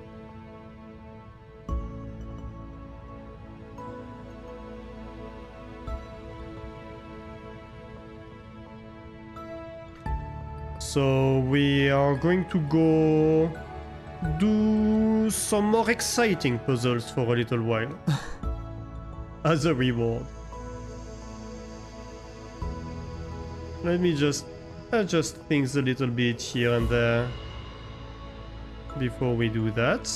So we are going to go do some more exciting puzzles for a little while as a reward. Let me just adjust things a little bit here and there before we do that,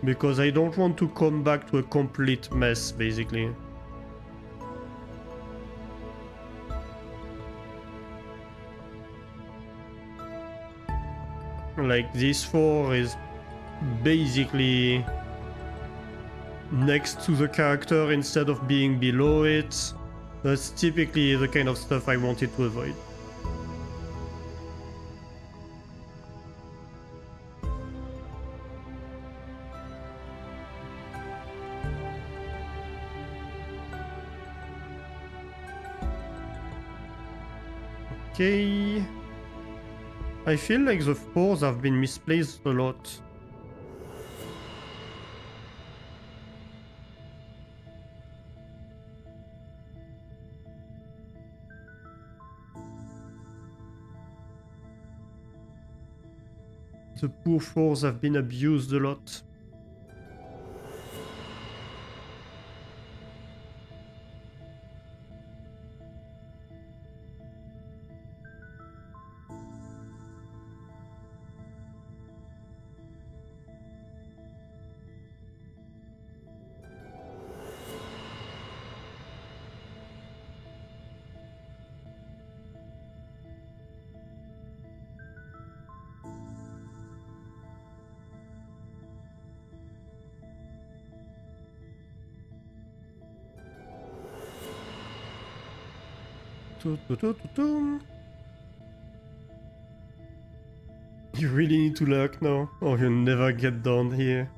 because I don't want to come back to a complete mess basically. Like this 4 is basically next to the character instead of being below it. That's typically the kind of stuff I wanted to avoid. Okay. I feel like the 4s have been misplaced a lot. The poor 4s have been abused a lot. You really need to lurk now, or you'll never get down here.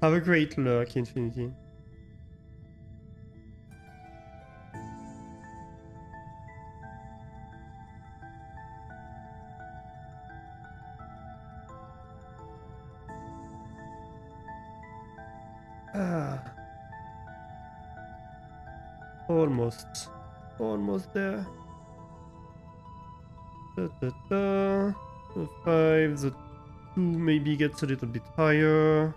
Have a great lurk, Infinity. Ah. Almost. Almost there. The 5, the 2 maybe gets a little bit higher.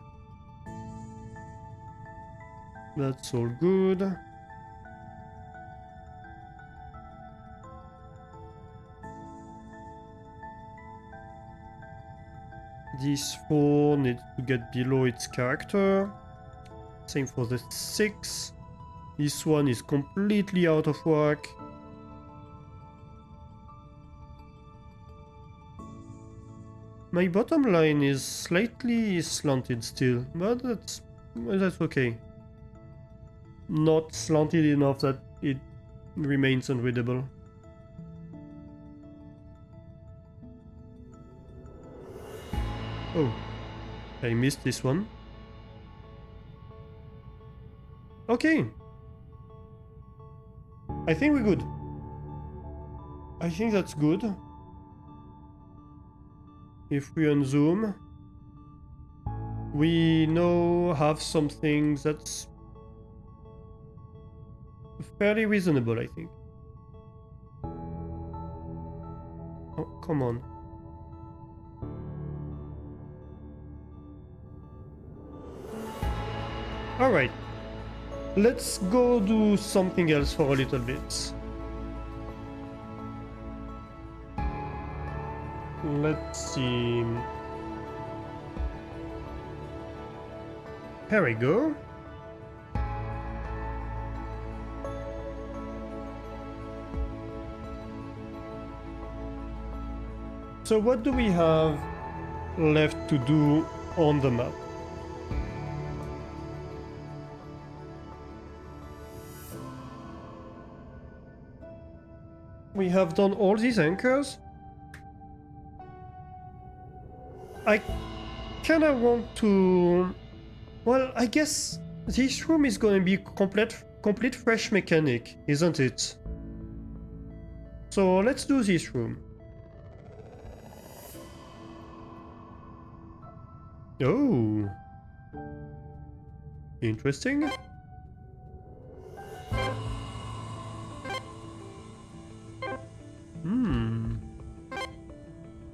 That's all good. This 4 needs to get below its character. Same for the 6. This one is completely out of whack. My bottom line is slightly slanted still, but that's okay. Not slanted enough that it remains unreadable. Oh, I missed this one. Okay. I think we're good. I think that's good. If we unzoom, we now have something that's fairly reasonable, I think. Oh, come on. Alright. Let's go do something else for a little bit. Let's see. Here we go. So what do we have left to do on the map? We have done all these anchors. I kinda want to... Well, I guess this room is gonna be complete fresh mechanic, isn't it? So let's do this room. Oh. Interesting.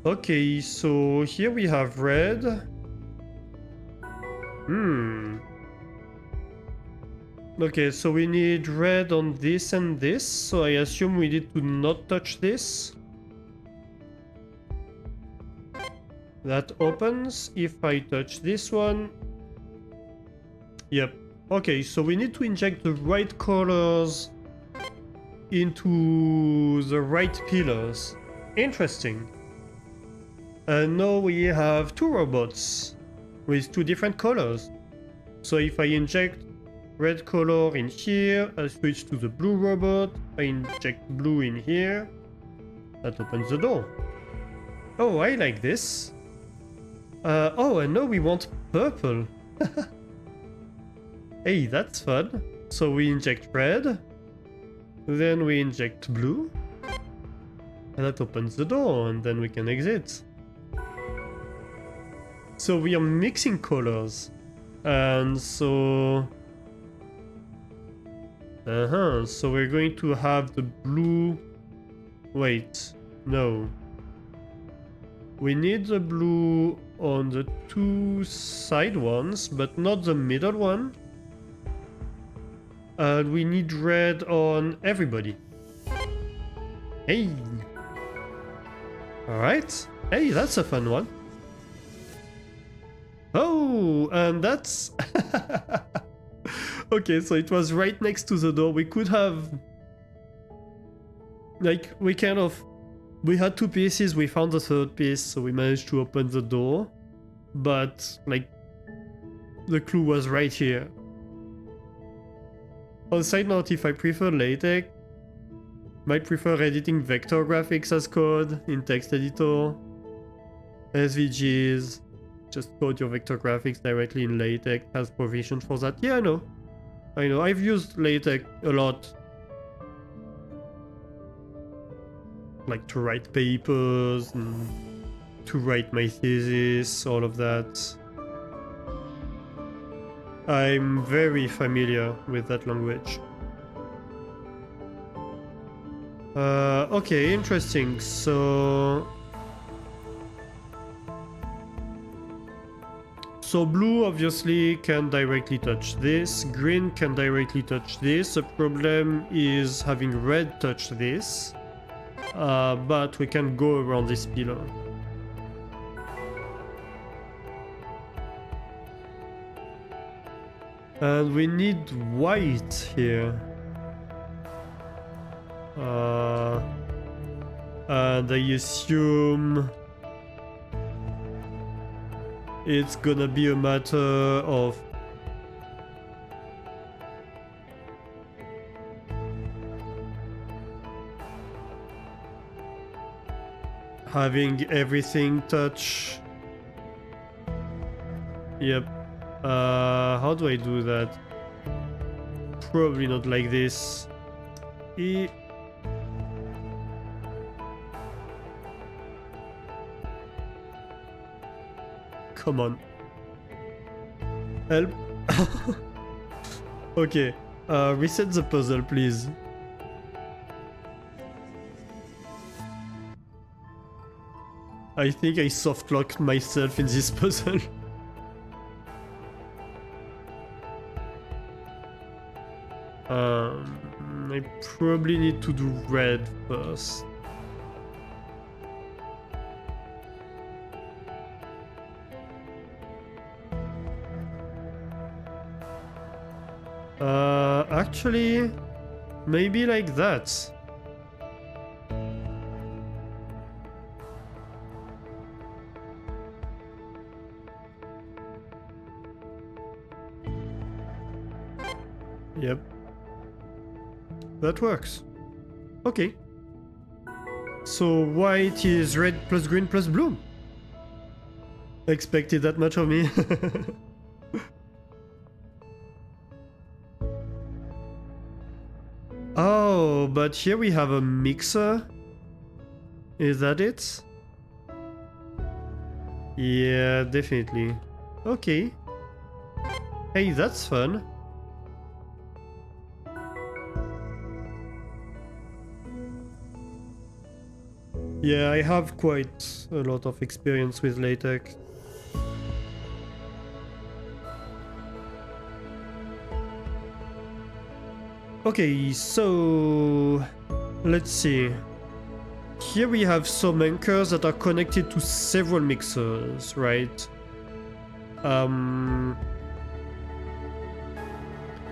Okay, so here we have red. Okay, so we need red on this and this, so I assume we need to not touch this. That opens if I touch this one. Yep. Okay, so we need to inject the right colors into the right pillars. Interesting. And now we have two robots with two different colors. So if I inject red color in here, I switch to the blue robot, I inject blue in here, that opens the door. Oh, I like this. Oh, and now we want purple. Hey, that's fun. So we inject red, then we inject blue, and that opens the door, and then we can exit. So we are mixing colors, and so... so we're going to have the blue... Wait, no. We need the blue on the two side ones, but not the middle one. And we need red on everybody. Hey! Alright. Hey, that's a fun one. Oh, and that's... Okay, so it was right next to the door. We could have... Like, we kind of... We had two pieces, we found the third piece, so we managed to open the door. But, like, the clue was right here. On a side note, if I prefer LaTeX, might prefer editing vector graphics as code in text editor. SVGs, just code your vector graphics directly in LaTeX, has provision for that. Yeah, I know. I've used LaTeX a lot. Like to write papers and to write my thesis, all of that. I'm very familiar with that language. Okay, interesting. So blue obviously can directly touch this, green can directly touch this. The problem is having red touch this, but we can go around this pillar. And we need white here. And I assume it's gonna be a matter of having everything touch. Yep. How do I do that? Probably not like this. Come on. Help. Okay. Reset the puzzle, please. I think I soft-locked myself in this puzzle. I probably need to do red first. Actually, maybe like that. Yep. That works. Okay. So white is red plus green plus blue. Expected that much of me. Oh, but here we have a mixer. Is that it? Yeah, definitely. Okay. Hey, that's fun. Yeah, I have quite a lot of experience with latex. Okay, so let's see. Here we have some anchors that are connected to several mixers, right?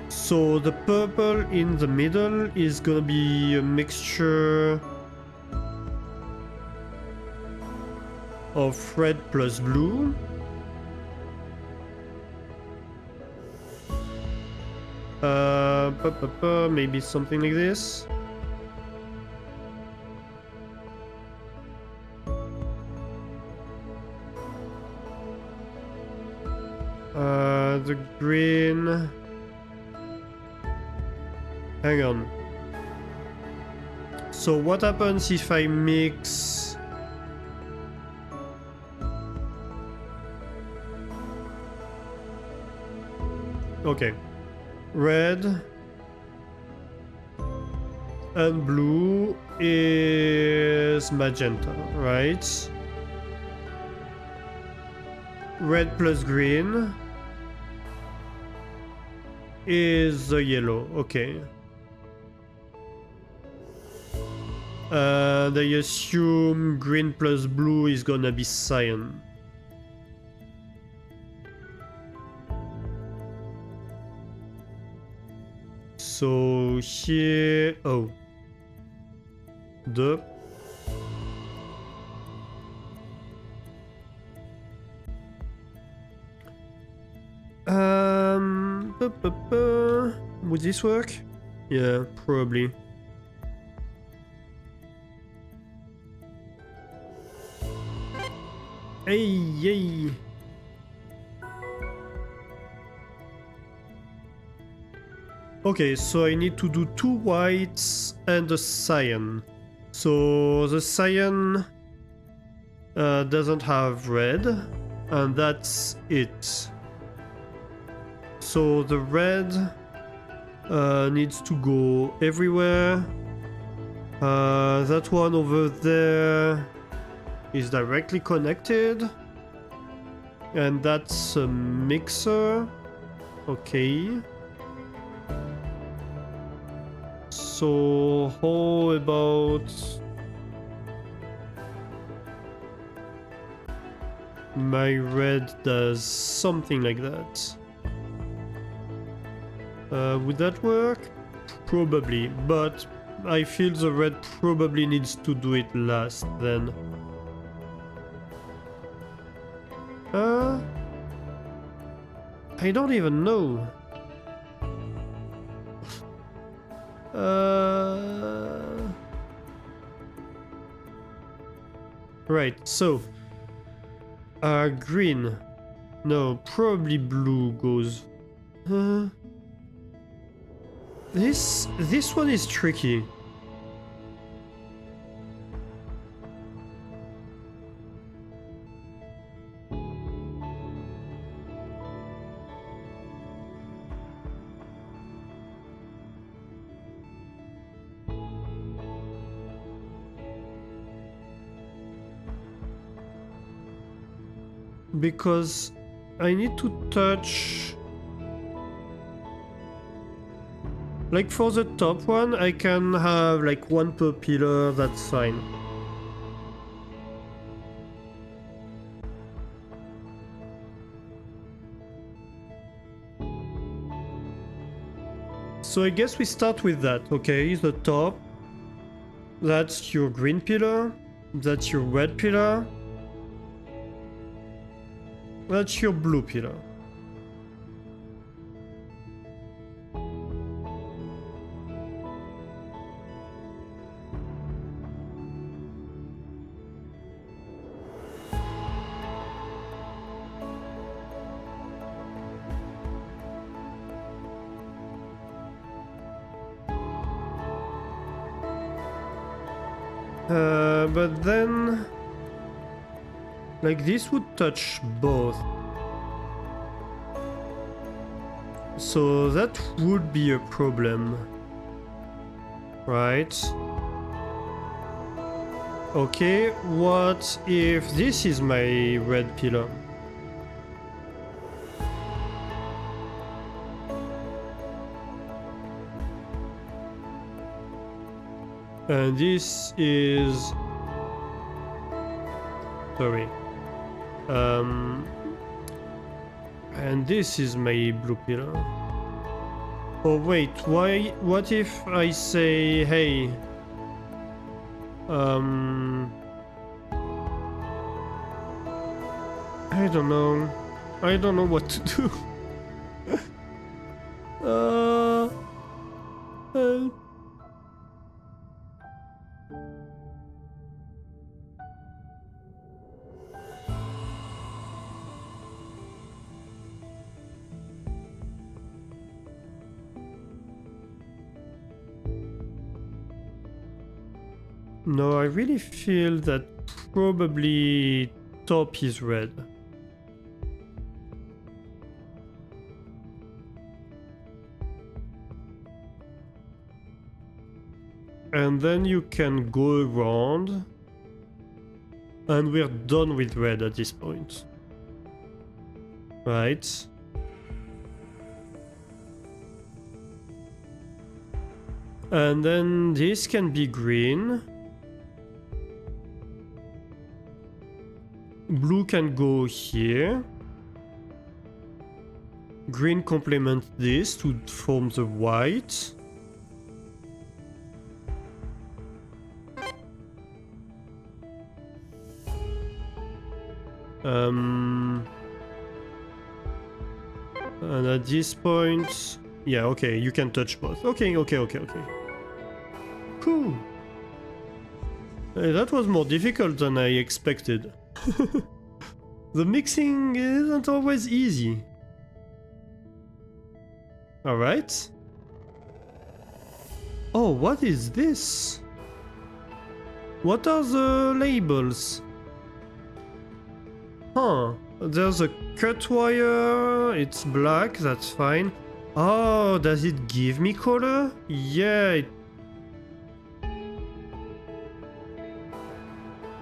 So the purple in the middle is gonna be a mixture of red plus blue. Maybe something like this. The green. Hang on. So what happens if I mix? Okay. Red and blue is magenta, right? Red plus green is the yellow, okay. And I assume green plus blue is gonna be cyan. So here, oh, the would this work? Yeah, probably. Hey, yay! Okay, so I need to do 2 whites and a cyan. So the cyan doesn't have red, and that's it. So the red needs to go everywhere. That one over there is directly connected. And that's a mixer. Okay. So how about my red does something like that? Would that work? Probably, but I feel the red probably needs to do it last then. I don't even know. Right, so green. No, probably blue goes. This one is tricky. because I need to touch... Like for the top one, I can have like one per pillar, that's fine. So I guess we start with that, okay? The top. That's your green pillar. That's your red pillar. That's your blue pillar. But then... Like this would touch both. So that would be a problem. Right? Okay, what if this is my red pillar? And this is... Sorry. And this is my blue pillar. Oh wait, why? What if I say, hey, I don't know. I don't know what to do. No, I really feel that probably top is red. And then you can go around. And we're done with red at this point. Right. And then this can be green. Blue can go here. Green complements this to form the white. And at this point... Yeah, okay, you can touch both. Okay. Cool. That was more difficult than I expected. The mixing isn't always easy. Alright. Oh, what is this? What are the labels? Huh. There's a cut wire. It's black, that's fine. Oh, does it give me color? Yeah,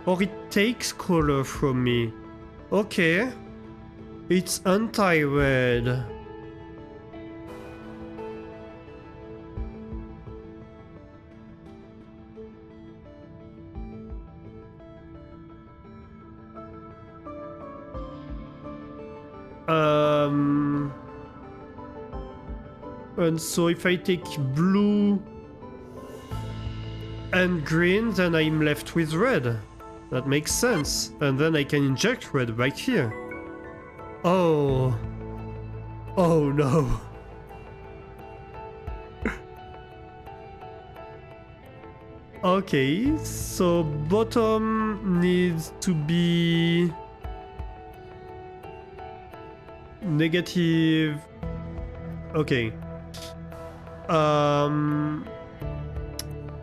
or it takes color from me. Okay. It's anti-red. And so if I take blue and green, then I'm left with red. That makes sense. And then I can inject red right here. Oh. Oh no. Okay, so bottom needs to be negative. Okay.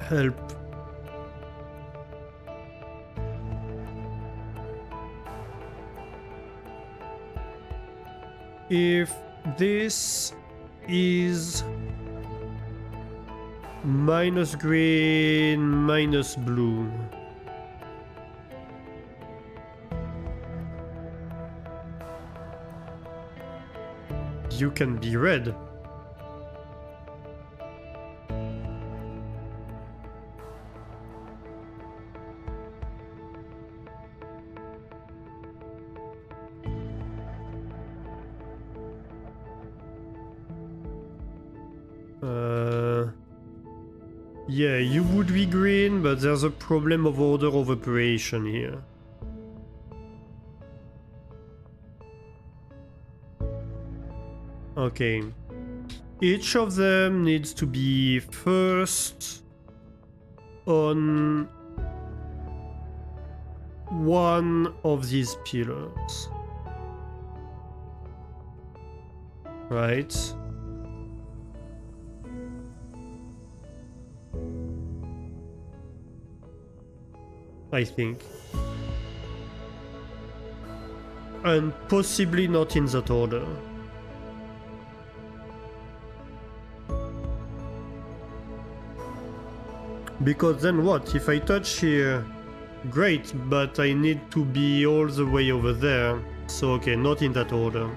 Help. If this is minus green, minus blue. you can be red. Yeah, you would be green, but there's a problem of order of operation here. Okay. Each of them needs to be first on one of these pillars. Right? I think. And possibly not in that order. Because then what? If I touch here, great, but I need to be all the way over there. So okay, not in that order.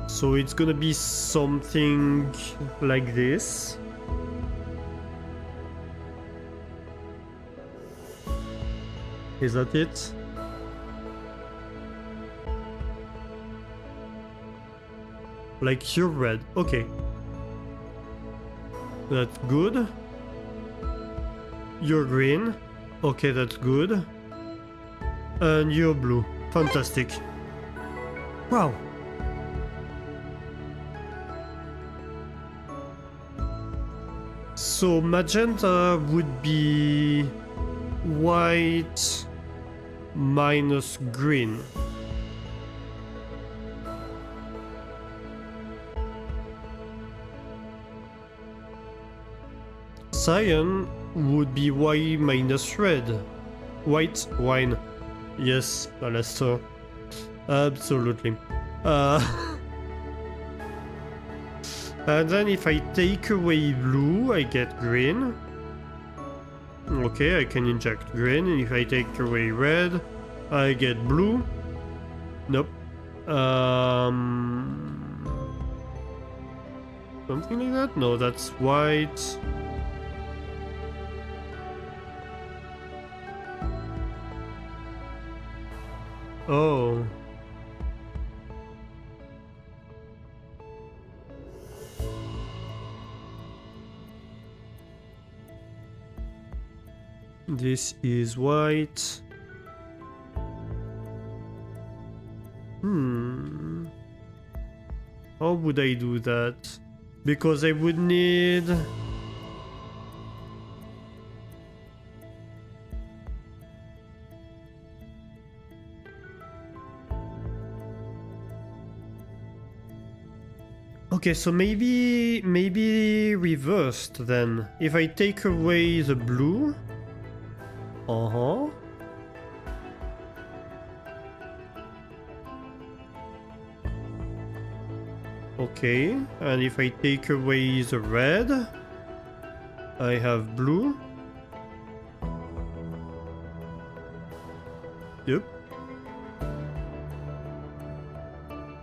So it's gonna be something like this. Is that it? Like you're red. Okay. That's good. You're green. Okay, that's good. And you're blue. Fantastic. Wow. So magenta would be white minus green. Cyan would be white minus red. White wine. Yes, Alastair. Absolutely. And then if I take away blue, I get green. Okay, I can inject green, and if I take away red, I get blue. Nope. Something like that? No, that's white. Oh. This is white. How would I do that? Because I would need... Okay, so maybe reversed then. If I take away the blue... Okay, and if I take away the red, I have blue. Yep.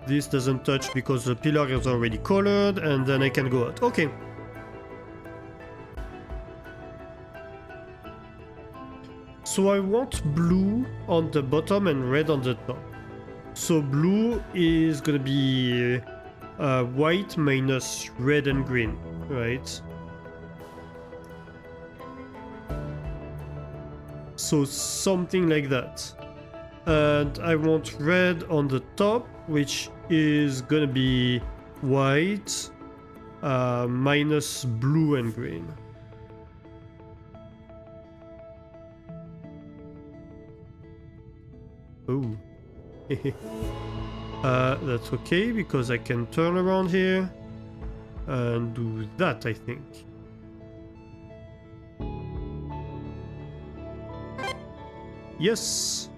This doesn't touch because the pillar is already colored, and then I can go out. Okay. So I want blue on the bottom and red on the top. So blue is gonna be white minus red and green, right? So something like that. And I want red on the top, which is gonna be white minus blue and green. Oh. That's okay, because I can turn around here and do that, I think. Yes.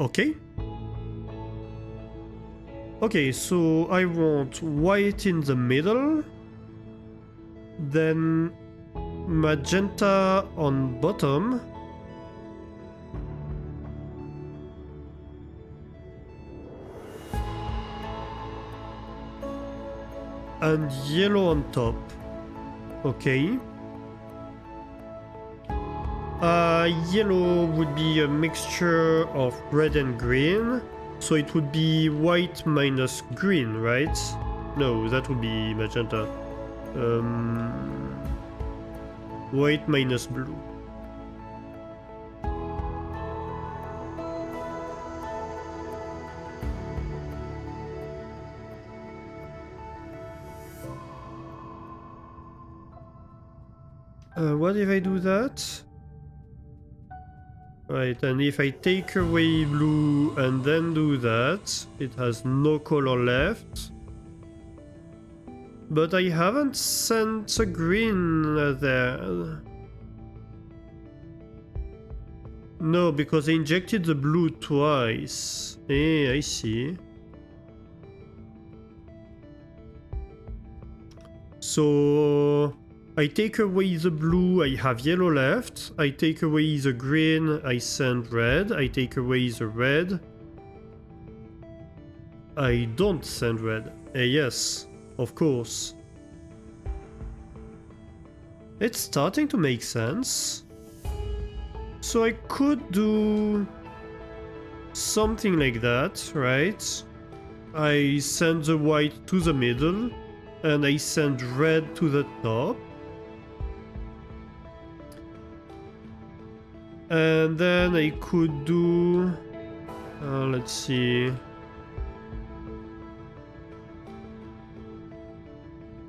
Okay. Okay, so I want white in the middle, then magenta on bottom, and yellow on top. Okay. Yellow would be a mixture of red and green. So it would be white minus green, right? No, that would be magenta. White minus blue. What if I do that? Right, and if I take away blue and then do that, it has no color left. But I haven't sent a green there. No, because I injected the blue twice. Eh, I see. So I take away the blue, I have yellow left. I take away the green, I send red. I take away the red, I don't send red. Yes, of course. It's starting to make sense. So I could do something like that, right? I send the white to the middle, and I send red to the top. And then I could do... let's see...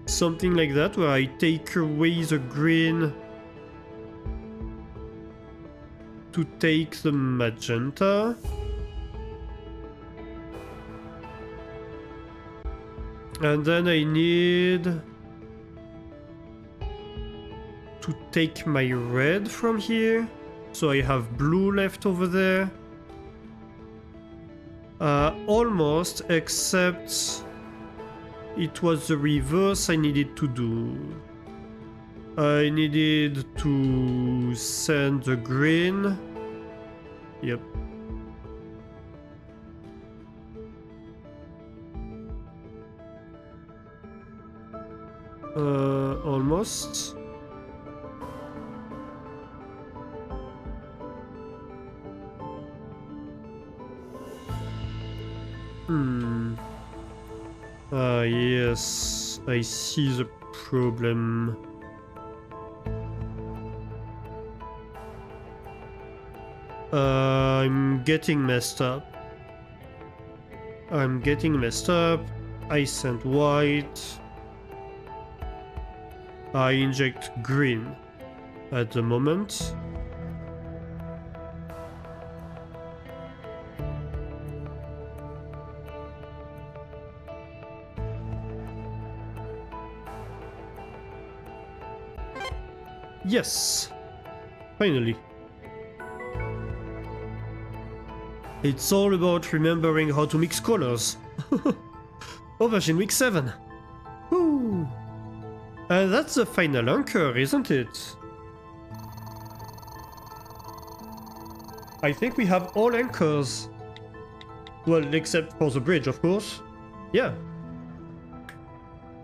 something like that, where I take away the green to take the magenta. And then I need to take my red from here. So I have blue left over there. Almost, except it was the reverse I needed to do. I needed to send the green. Yep. Almost. Yes, I see the problem. I'm getting messed up. I sent white. I inject green at the moment. Yes, finally. It's all about remembering how to mix colors. Aubergine week 7. Woo! That's the final anchor, isn't it? I think we have all anchors. Well, except for the bridge, of course. Yeah.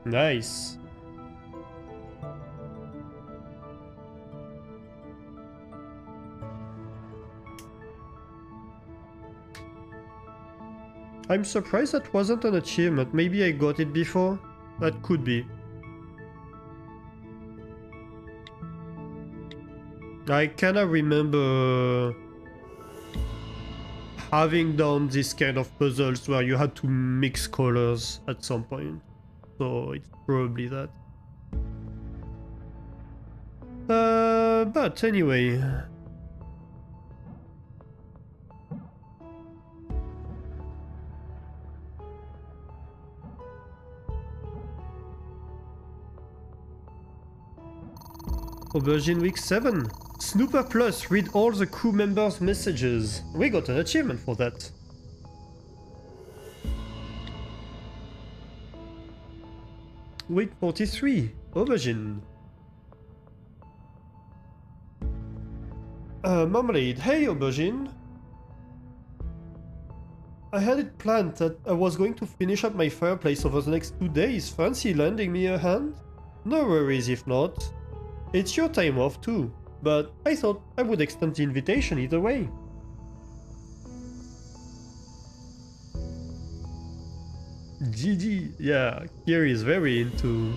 Nice. I'm surprised that wasn't an achievement. Maybe I got it before? That could be. I kinda remember having done this kind of puzzles where you had to mix colors at some point. So it's probably that. But anyway... Aubergine week 7. Snooper Plus, read all the crew members' messages. We got an achievement for that. Week 43. Aubergine. Marmalade. Hey, Aubergine. I had it planned that I was going to finish up my fireplace over the next 2 days. Fancy lending me a hand? No worries if not. It's your time off too, but I thought I would extend the invitation either way. GG, yeah, Kiri is very into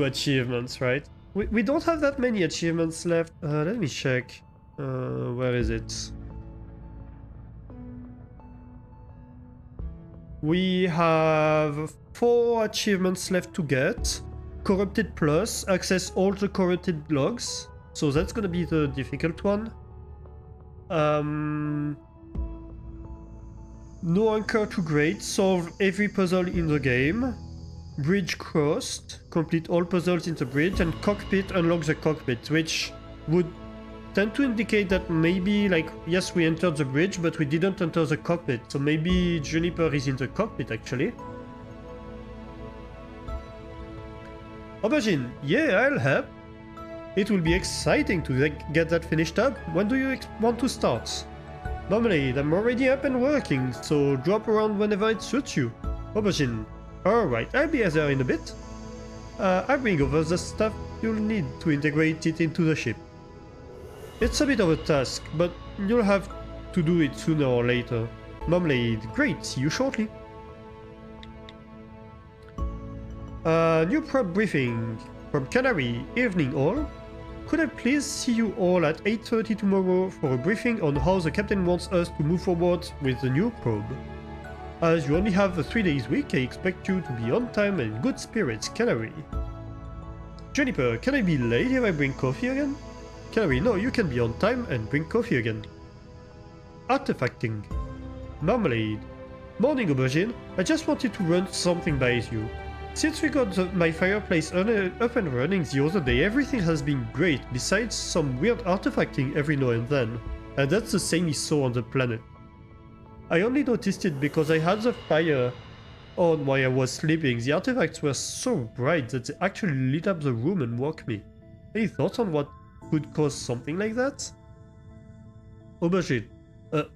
achievements, right? We don't have that many achievements left. Let me check. Where is it? We have 4 achievements left to get. Corrupted Plus, access all the corrupted logs. So that's gonna be the difficult one. No anchor to grade, solve every puzzle in the game. Bridge crossed, complete all puzzles in the bridge, and cockpit, unlock the cockpit, which would tend to indicate that maybe, like, yes, we entered the bridge, but we didn't enter the cockpit, so maybe Juniper is in the cockpit, actually. Aubergine, yeah, I'll help. It will be exciting to get that finished up. When do you want to start? Marmalade, I'm already up and working, so drop around whenever it suits you. Aubergine, alright, I'll be there in a bit. I'll bring over the stuff you'll need to integrate it into the ship. It's a bit of a task, but you'll have to do it sooner or later. Marmalade, great, see you shortly. New prep briefing from Canary, evening all. Could I please see you all at 8:30 tomorrow for a briefing on how the captain wants us to move forward with the new probe? As you only have a 3 days week, I expect you to be on time and in good spirits, Canary. Juniper, can I be late if I bring coffee again? Canary, no, you can be on time and bring coffee again. Artifacting. Marmalade. Morning, Aubergine. I just wanted to run something by you. Since we got my fireplace up and running the other day, everything has been great, besides some weird artifacting every now and then. And that's the same we saw on the planet. I only noticed it because I had the fire on while I was sleeping. The artifacts were so bright that they actually lit up the room and woke me. Any thoughts on what could cause something like that? Aubergine.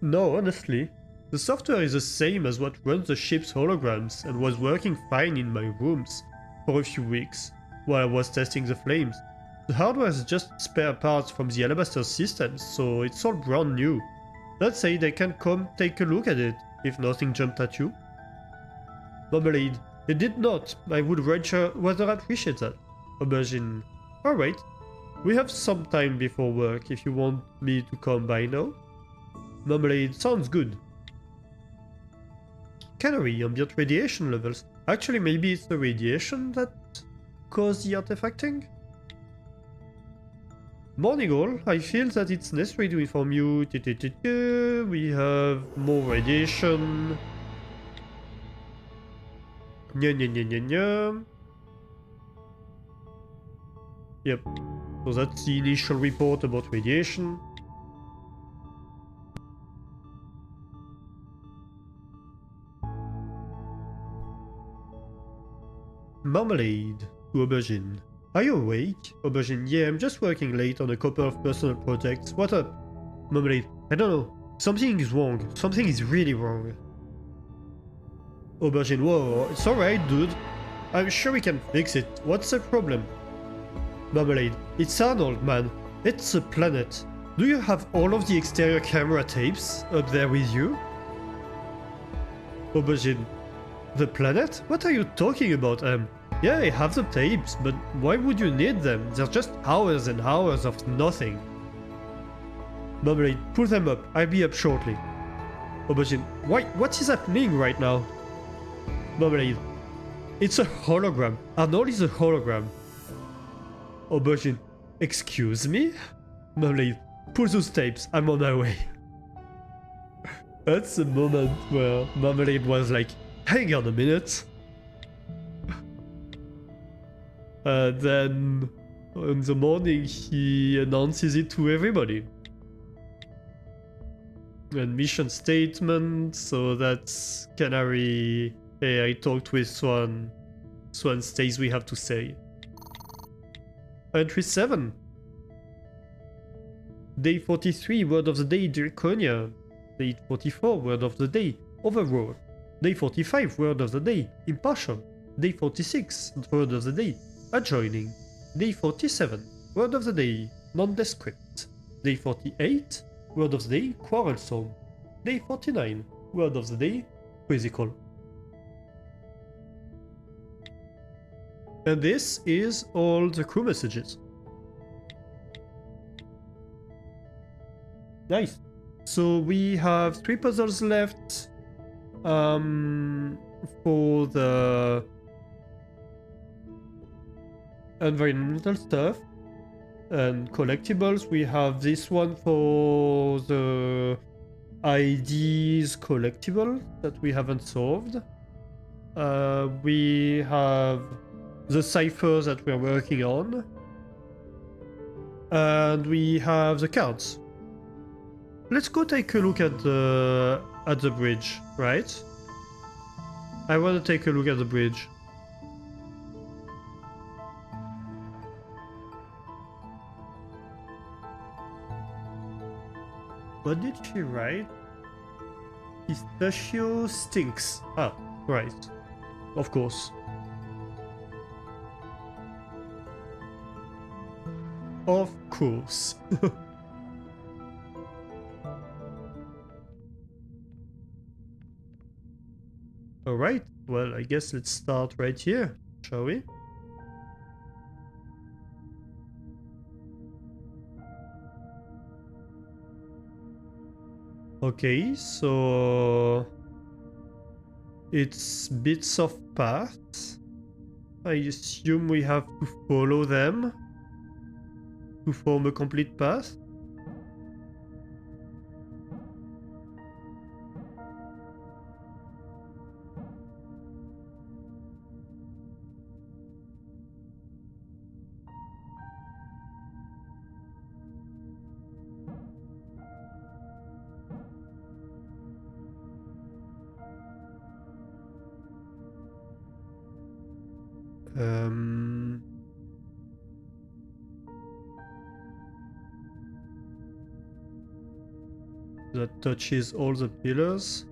No, honestly. The software is the same as what runs the ship's holograms and was working fine in my rooms for a few weeks while I was testing the flames. The hardware is just spare parts from the Alabaster systems, so it's all brand new. Let's say they can come take a look at it if nothing jumped at you. Marmalade. It did not. I would rather appreciate that. Aubergine. Alright. We have some time before work if you want me to come by now. Marmalade, sounds good. Canary, ambient radiation levels. Actually, maybe it's the radiation that caused the artifacting? Morning all, I feel that it's necessary to inform you. We have more radiation. Yep. So that's the initial report about radiation. Marmalade to Aubergine. Are you awake? Aubergine, yeah, I'm just working late on a couple of personal projects. What up? Marmalade, I don't know. Something is wrong. Something is really wrong. Aubergine, whoa, it's alright, dude. I'm sure we can fix it. What's the problem? Marmalade, it's Arnold, man. It's a planet. Do you have all of the exterior camera tapes up there with you? Aubergine, the planet? What are you talking about, Em? Yeah, I have the tapes, but why would you need them? They're just hours and hours of nothing. Marmalade, pull them up. I'll be up shortly. Aubergine, what is happening right now? Marmalade, it's a hologram. Arnold is a hologram. Aubergine, excuse me? Marmalade, pull those tapes. I'm on my way. That's the moment where Marmalade was like, hang on a minute. Then, in the morning, he announces it to everybody. And mission statement, so that's Canary. Hey, I talked with Swan. Swan stays we have to say. Entry 7. Day 43, word of the day, Draconia. Day 44, word of the day, overrule. Day 45, word of the day, impartial. Day 46, word of the day, adjoining. Day 47, word of the day, nondescript. Day 48, word of the day, quarrelsome. Day 49, word of the day, quizzical. And this is all the crew messages. Nice. So we have 3 puzzles left for the environmental stuff and collectibles. We have this one for the IDs collectible that we haven't solved. We have the ciphers that we're working on. And we have the cards. Let's go take a look at the bridge, right? I want to take a look at the bridge. What did she write? Pistachio stinks. Ah, right. Of course. Of course. Alright, well, I guess let's start right here, shall we? Okay, so it's bits of paths. I assume we have to follow them to form a complete path. That touches all the pillars.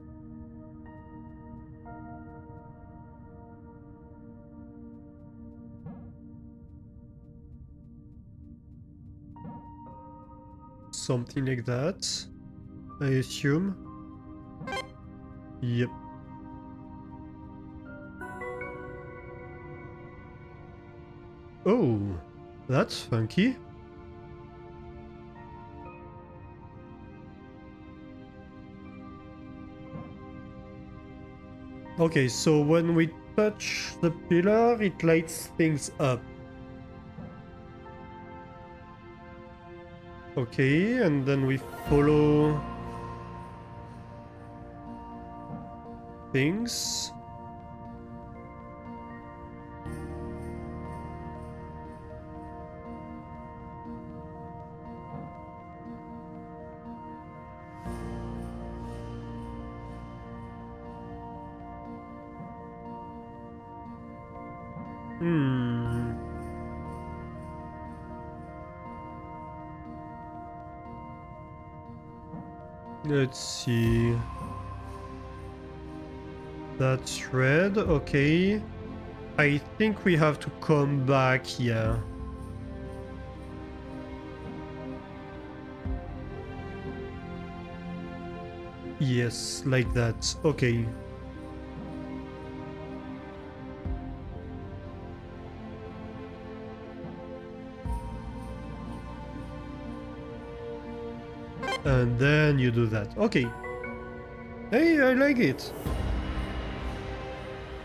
Something like that, I assume. Yep. Oh, that's funky. Okay, so when we touch the pillar, it lights things up. Okay, and then we follow things. Let's see. That's red, okay. I think we have to come back here. Yes, like that. Okay. And then you do that. Okay. Hey, I like it.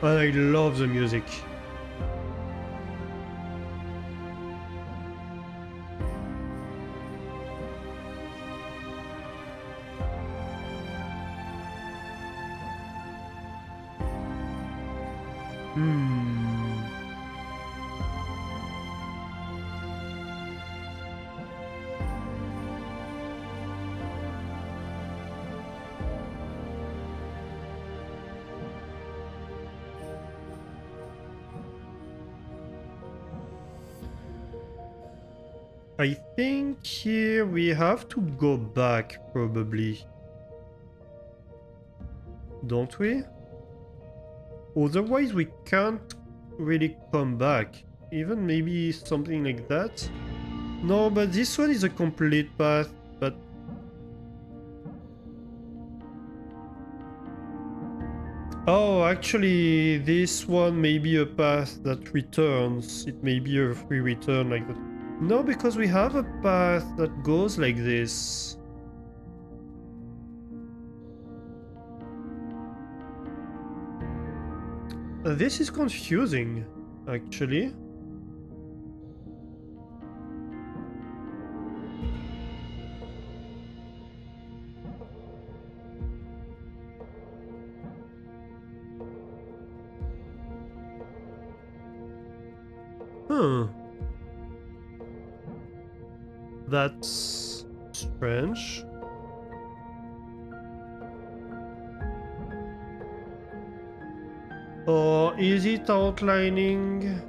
And I love the music. I think here we have to go back, probably. don't we? Otherwise we can't really come back. Even maybe something like that. No, but this one is a complete path, but... Oh, actually, this one may be a path that returns. It may be a free return like that. No, because we have a path that goes like this. This is confusing, actually. Huh. That's strange. Or is it outlining?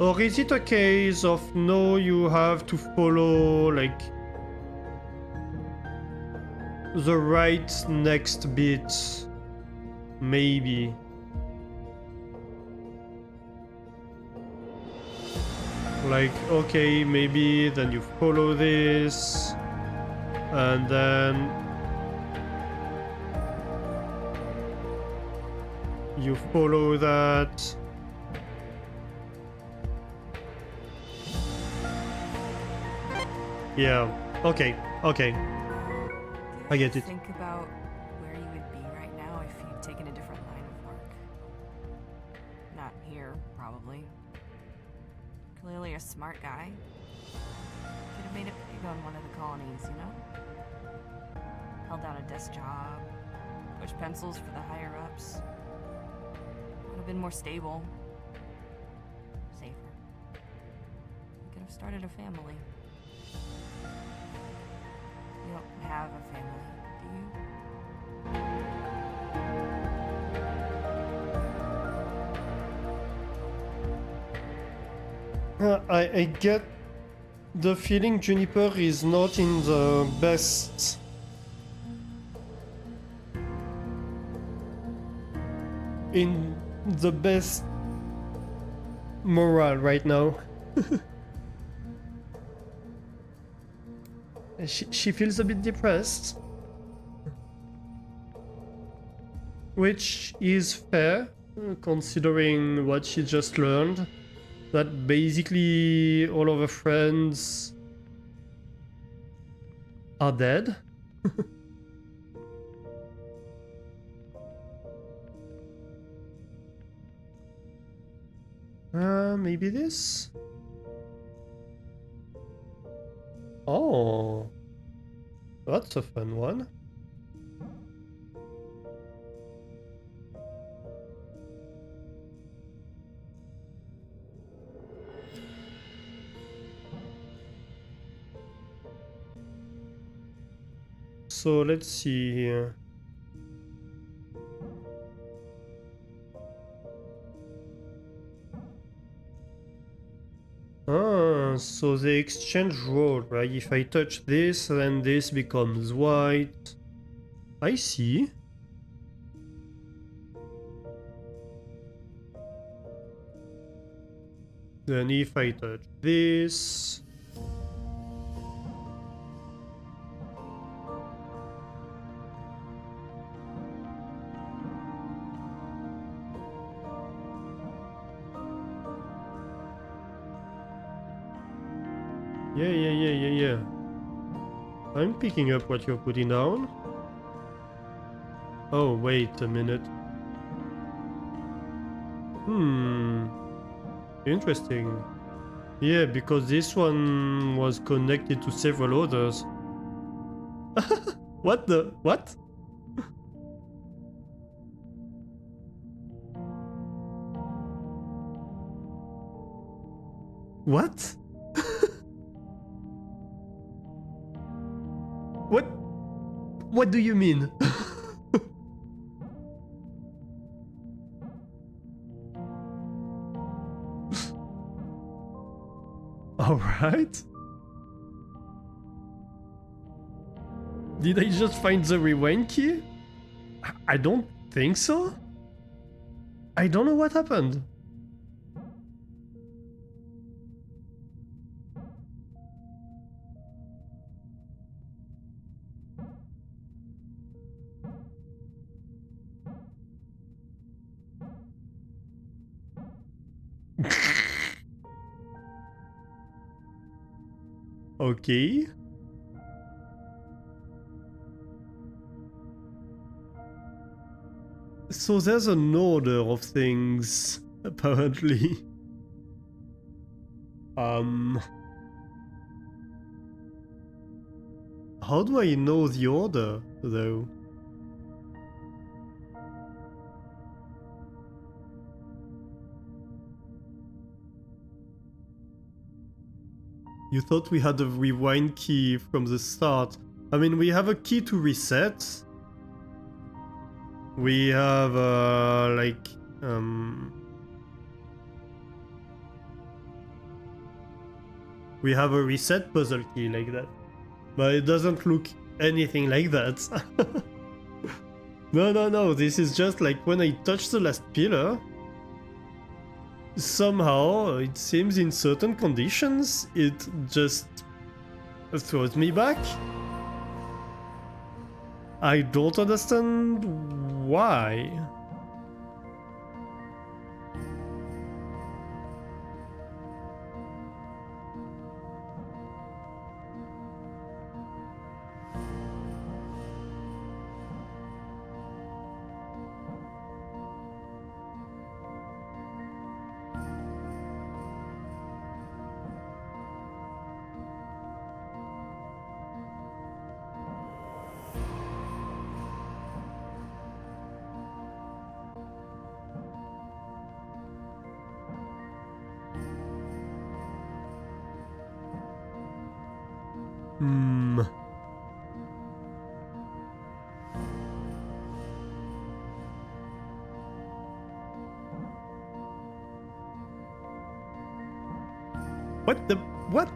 Or is it a case of no, you have to follow like the right next bit? Maybe. Like, okay, maybe then you follow this, and then you follow that. Yeah, okay, okay. I get it. Think about where you would be right now if you'd taken a different line of work. Not here, probably. Clearly a smart guy. Could have made it big on one of the colonies, you know? Held down a desk job, pushed pencils for the higher-ups. Would have been more stable. Safer. You could have started a family. You don't have a family, do you? I get the feeling Juniper is not in the best morale right now. She feels a bit depressed, which is fair considering what she just learned, that basically all of her friends are dead. Maybe this? Oh, that's a fun one. So let's see here. So they exchange role, right? If I touch this, then this becomes white. I see. Then if I touch this... Yeah. I'm picking up what you're putting down. Oh, wait a minute. Interesting. Yeah, because this one was connected to several others. What the... what? What? What do you mean? All right. Did I just find the rewind key? I don't think so. I don't know what happened. Okay. So there's an order of things, apparently. How do I know the order, though? You thought we had a rewind key from the start. I mean, we have a key to reset. We have, we have a reset puzzle key like that. But it doesn't look anything like that. No, this is just like when I touch the last pillar. Somehow, it seems in certain conditions, it just throws me back. I don't understand why. Hmm. What the... what?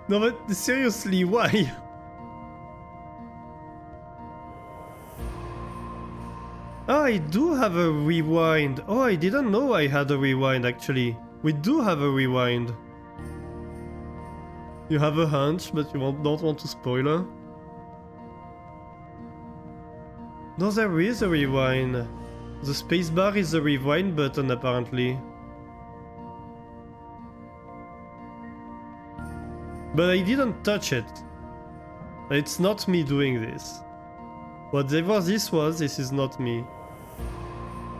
No, but seriously, why? Oh, I do have a rewind. Oh, I didn't know I had a rewind, actually. We do have a rewind. You have a hunch, but you don't want to spoiler? No, there is a rewind. The spacebar is the rewind button, apparently. But I didn't touch it. It's not me doing this. Whatever this was, this is not me.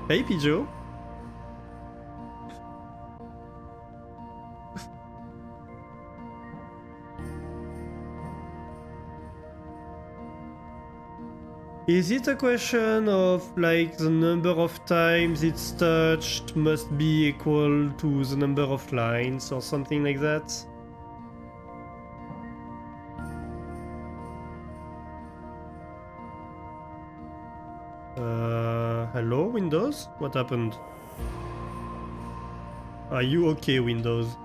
Hey, Pijo. Is it a question of like the number of times it's touched must be equal to the number of lines or something like that? Hello, Windows? What happened? Are you okay, Windows?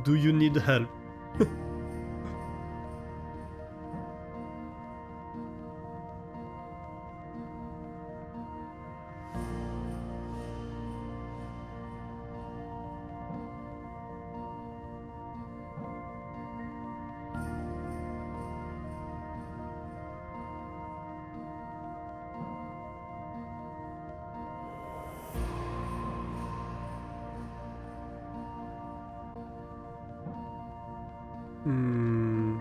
Do you need help? Hmm.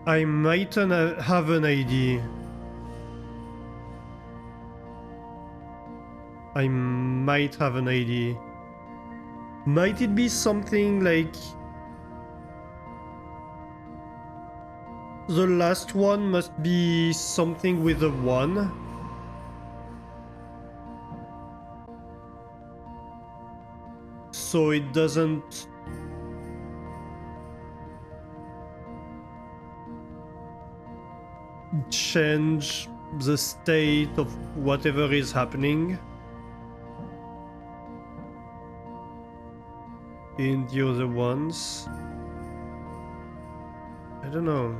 I might have an idea. I might have an idea. Might it be something like... The last one must be something with a 1. So it doesn't... change the state of whatever is happening in the other ones. I don't know.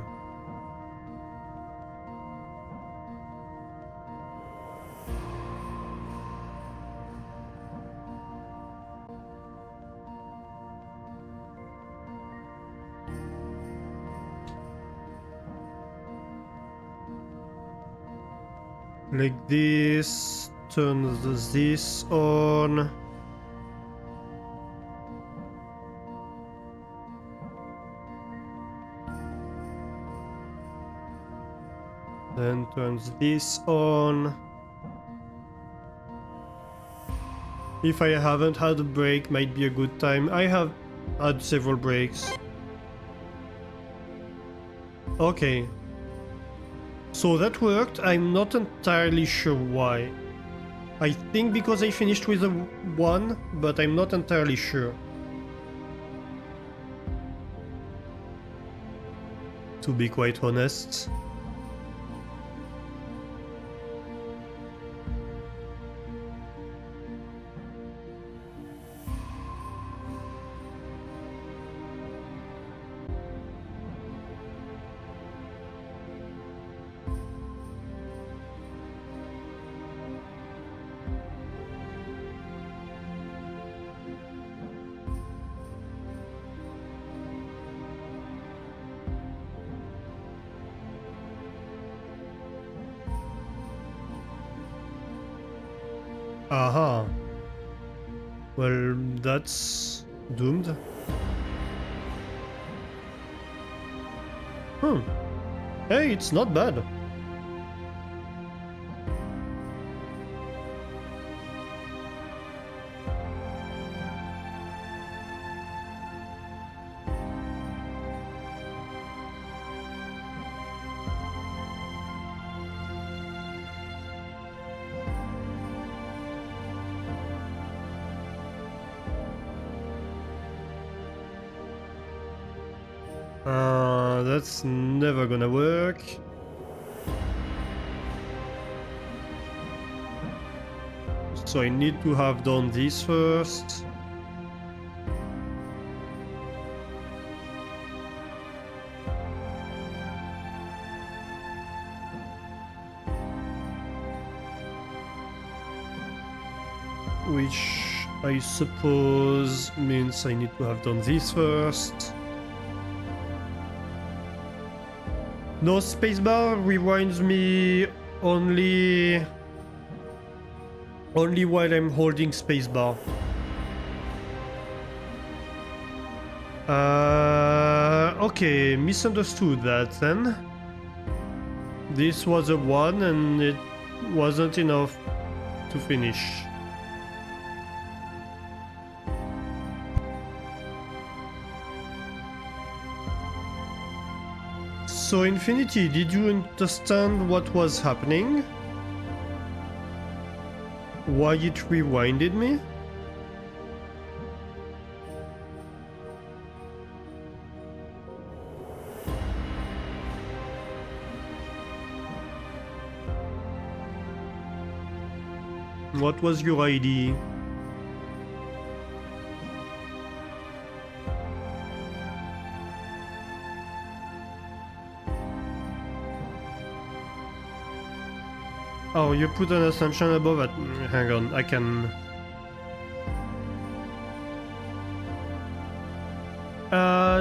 Like this, turn this on. Then turns this on. If I haven't had a break, might be a good time. I have had several breaks. Okay. So that worked. I'm not entirely sure why. I think because I finished with a 1, but I'm not entirely sure. To be quite honest. Aha. Well, that's doomed. Hey, it's not bad. That's never gonna work. So I need to have done this first. Which I suppose means I need to have done this first. No, spacebar rewinds me only while I'm holding spacebar. Okay, misunderstood that then. This was a 1 and it wasn't enough to finish. So Infinity, did you understand what was happening? Why it rewinded me? What was your ID? Oh, you put an assumption above it. Hang on, I can...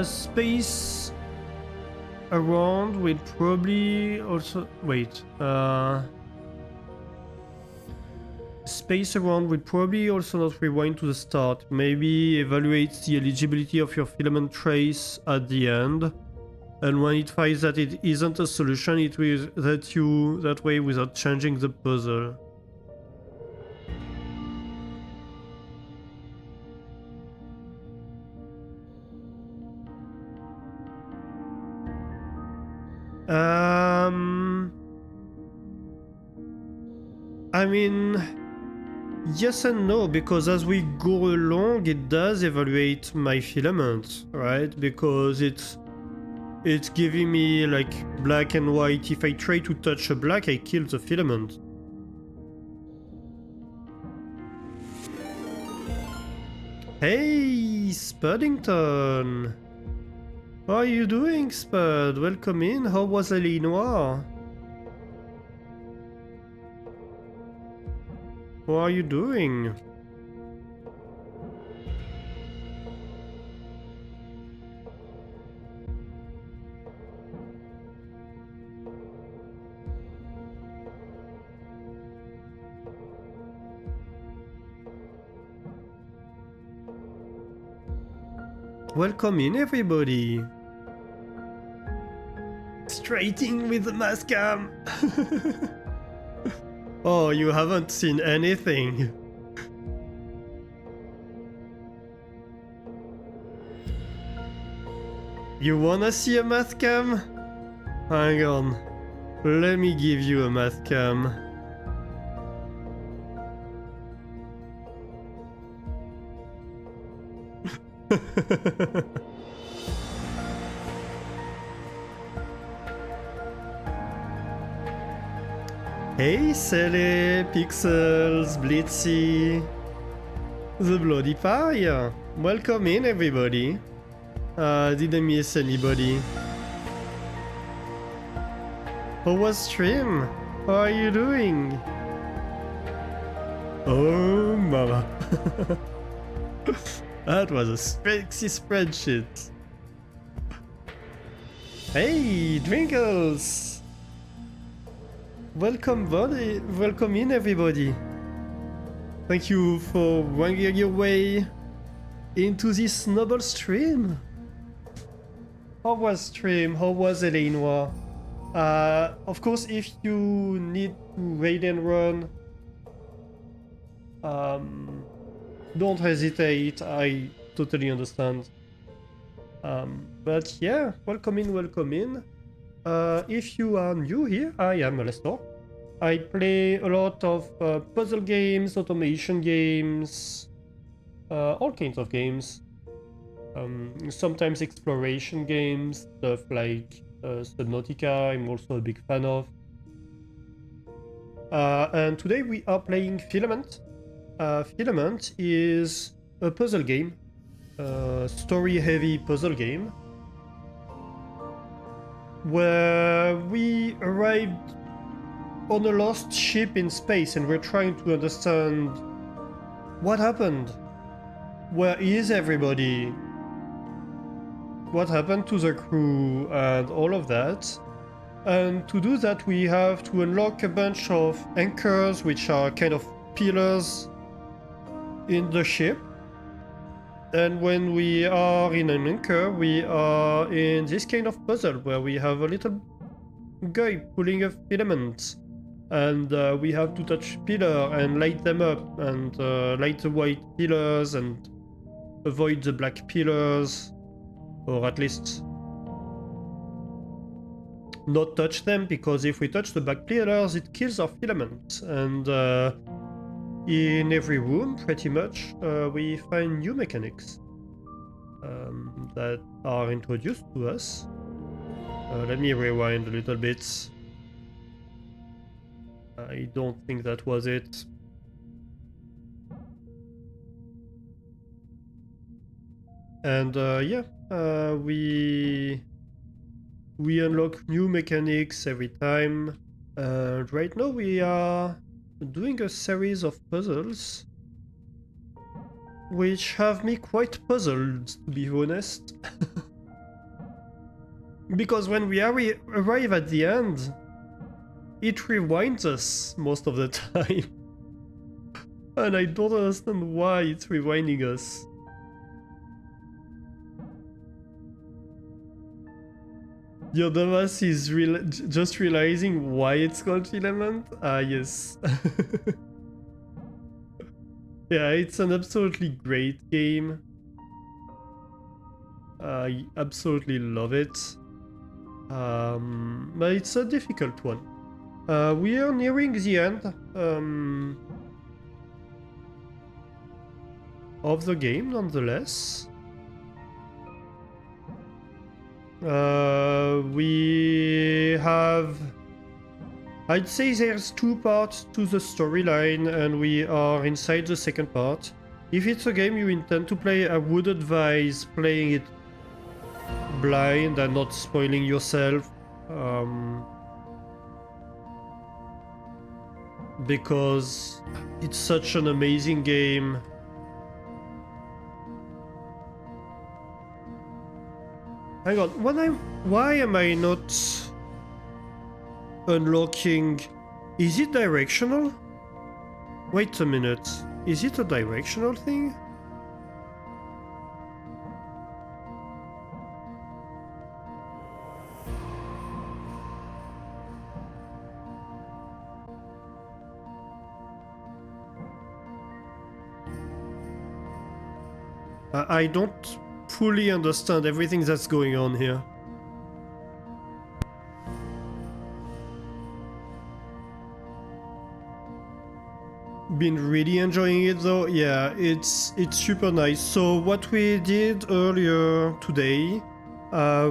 Space around will probably also... Wait, Space around will probably also not rewind to the start. Maybe evaluates the eligibility of your filament trace at the end. And when it finds that it isn't a solution, it will let you that way without changing the puzzle. I mean, yes and no, because as we go along, it does evaluate my filament, right? Because it's giving me like black and white. If I try to touch a black, I kill the filament. Hey, Spuddington! How are you doing, Spud? Welcome in. How was LA Noir? How are you doing? Welcome in, everybody. Straight in with the mask cam. Oh, you haven't seen anything. You wanna see a math cam? Hang on. Let me give you a math cam. Hey Sally, Pixels, Blitzy, the Bloody Pie. Welcome in, everybody. Didn't miss anybody. How was stream? How are you doing? Oh mama. That was a sexy spreadsheet. Hey, Drinkles! Welcome, buddy. Welcome in, everybody. Thank you for wanging your way into this noble stream. How was stream? How was LA Noir? Of course, if you need to raid and run, don't hesitate. I totally understand. But yeah, welcome in, welcome in. If you are new here, I am Lester. I play a lot of puzzle games, automation games, all kinds of games. Sometimes exploration games, stuff like Subnautica, I'm also a big fan of. And today we are playing Filament. Filament is a puzzle game, story-heavy puzzle game, where we arrived on a lost ship in space and we're trying to understand what happened. Where is everybody? What happened to the crew and all of that? And to do that, we have to unlock a bunch of anchors, which are kind of pillars in the ship. And when we are in an anchor, we are in this kind of puzzle where we have a little guy pulling a filament. And we have to touch pillar and light them up, and light the white pillars and avoid the black pillars, or at least not touch them, because if we touch the black pillars, it kills our filament. And in every room, pretty much, we find new mechanics that are introduced to us. Let me rewind a little bit. I don't think that was it. And yeah, we unlock new mechanics every time. Right now we are doing a series of puzzles which have me quite puzzled, to be honest. Because when we arrive at the end, it rewinds us most of the time. And I don't understand why it's rewinding us. Yodamas is just realizing why it's called Filament? Ah, yes. Yeah, it's an absolutely great game. I absolutely love it. But it's a difficult one. We are nearing the end of the game, nonetheless. We have... I'd say there's 2 parts to the storyline, and we are inside the second part. If it's a game you intend to play, I would advise playing it blind and not spoiling yourself. Because it's such an amazing game. Hang on, why am I not unlocking? Is it directional? Wait a minute, is it a directional thing? I don't fully understand everything that's going on here. Been really enjoying it though. Yeah, it's super nice. So what we did earlier today,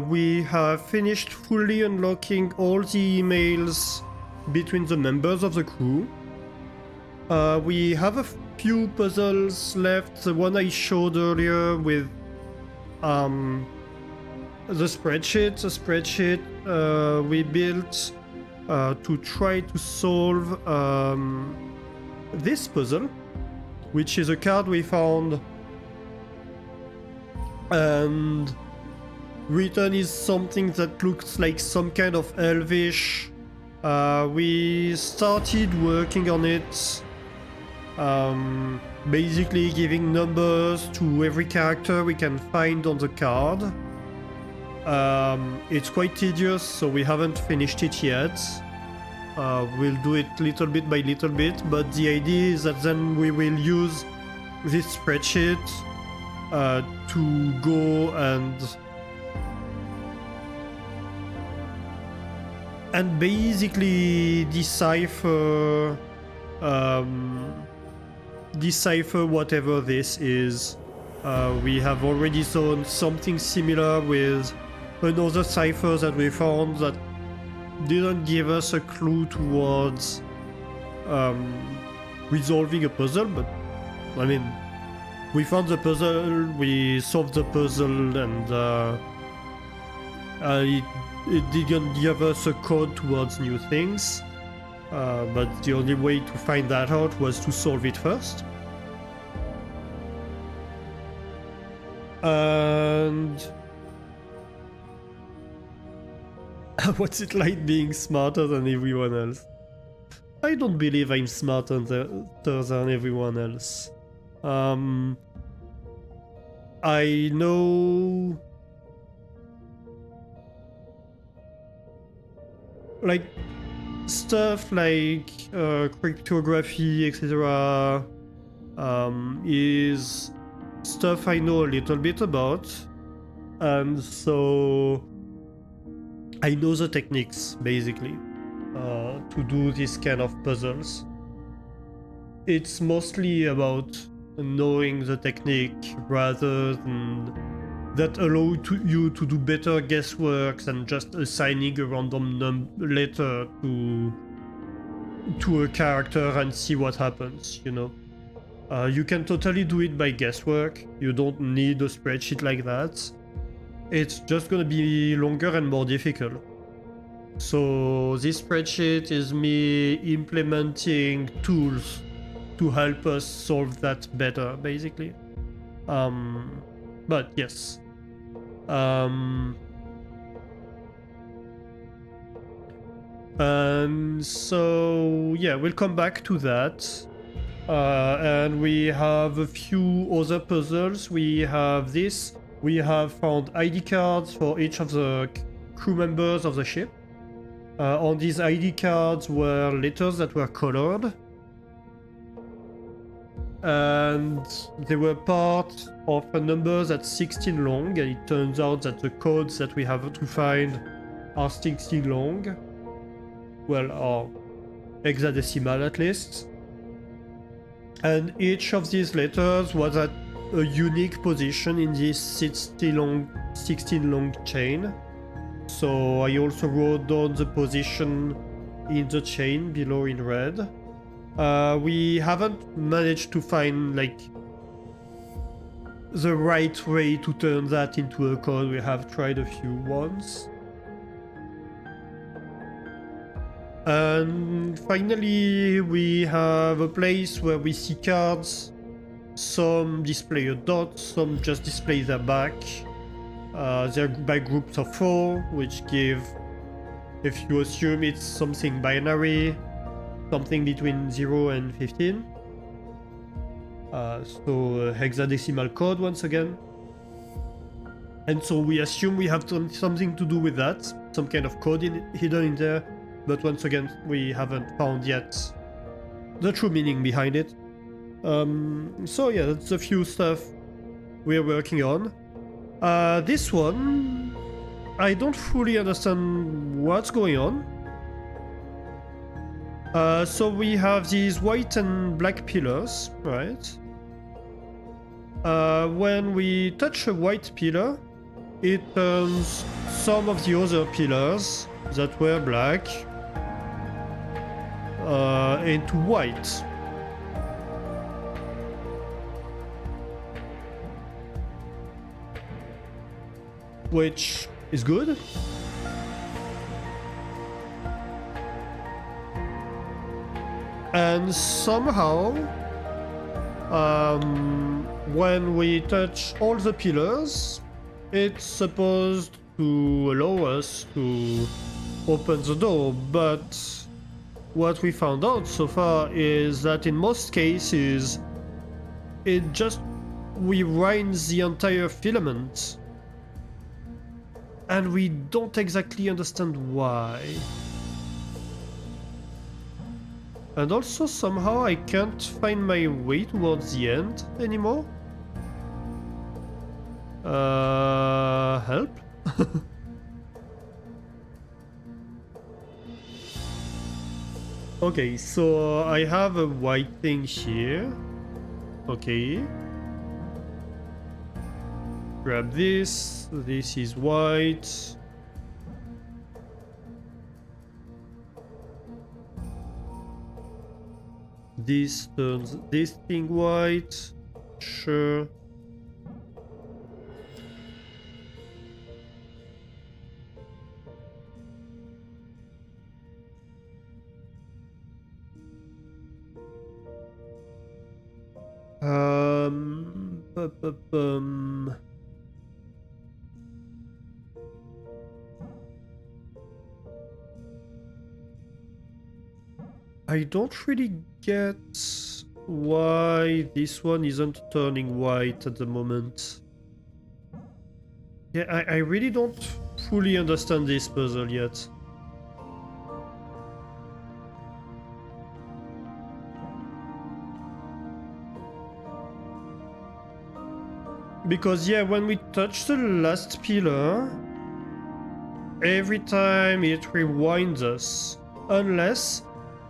we have finished fully unlocking all the emails between the members of the crew. We have a few puzzles left. The one I showed earlier with the spreadsheet we built to try to solve this puzzle, which is a card we found, and written is something that looks like some kind of elvish. We started working on it, basically giving numbers to every character we can find on the card. It's quite tedious, so we haven't finished it yet. We'll do it little bit by little bit, but the idea is that then we will use this spreadsheet to go and basically decipher whatever this is. We have already done something similar with another cipher that we found that didn't give us a clue towards resolving a puzzle, but I mean, we found the puzzle, we solved the puzzle, and it didn't give us a code towards new things, but the only way to find that out was to solve it first. And what's it like being smarter than everyone else? I don't believe I'm smarter than everyone else. I know, like, stuff like cryptography, etc. Is stuff I know a little bit about, and so I know the techniques, basically, to do this kind of puzzles. It's mostly about knowing the technique rather than that allow you to do better guesswork than just assigning a random letter to a character and see what happens, you know. You can totally do it by guesswork. You don't need a spreadsheet like that. It's just gonna be longer and more difficult. So this spreadsheet is me implementing tools to help us solve that better, basically. But yes. And so yeah, we'll come back to that. And we have a few other puzzles. We have this. We have found ID cards for each of the crew members of the ship. On these ID cards were letters that were colored. And they were part of a number that's 16 long, and it turns out that the codes that we have to find are 60 long. Well, or hexadecimal at least. And each of these letters was at a unique position in this 16 long chain. So I also wrote down the position in the chain below in red. We haven't managed to find like the right way to turn that into a code. We have tried a few ones. And finally, we have a place where we see cards. Some display a dot, some just display their back. They're by groups of 4, which give, if you assume it's something binary, something between 0 and 15. So hexadecimal code once again. And so we assume we have something to do with that, some kind of code hidden in there. But once again, we haven't found yet the true meaning behind it. So yeah, that's a few stuff we're working on. This one, I don't fully understand what's going on. So we have these white and black pillars, right? When we touch a white pillar, it turns some of the other pillars that were black into white. Which is good. And somehow, when we touch all the pillars, it's supposed to allow us to open the door, but what we found out so far is that in most cases, it just rewinds the entire filament. And we don't exactly understand why. And also somehow I can't find my way towards the end anymore. Help? Okay, so I have a white thing here. Okay. Grab this. This is white. This turns this thing white. Sure. I don't really get why this one isn't turning white at the moment. Yeah, I really don't fully understand this puzzle yet. Because yeah, when we touch the last pillar, every time it rewinds us. Unless,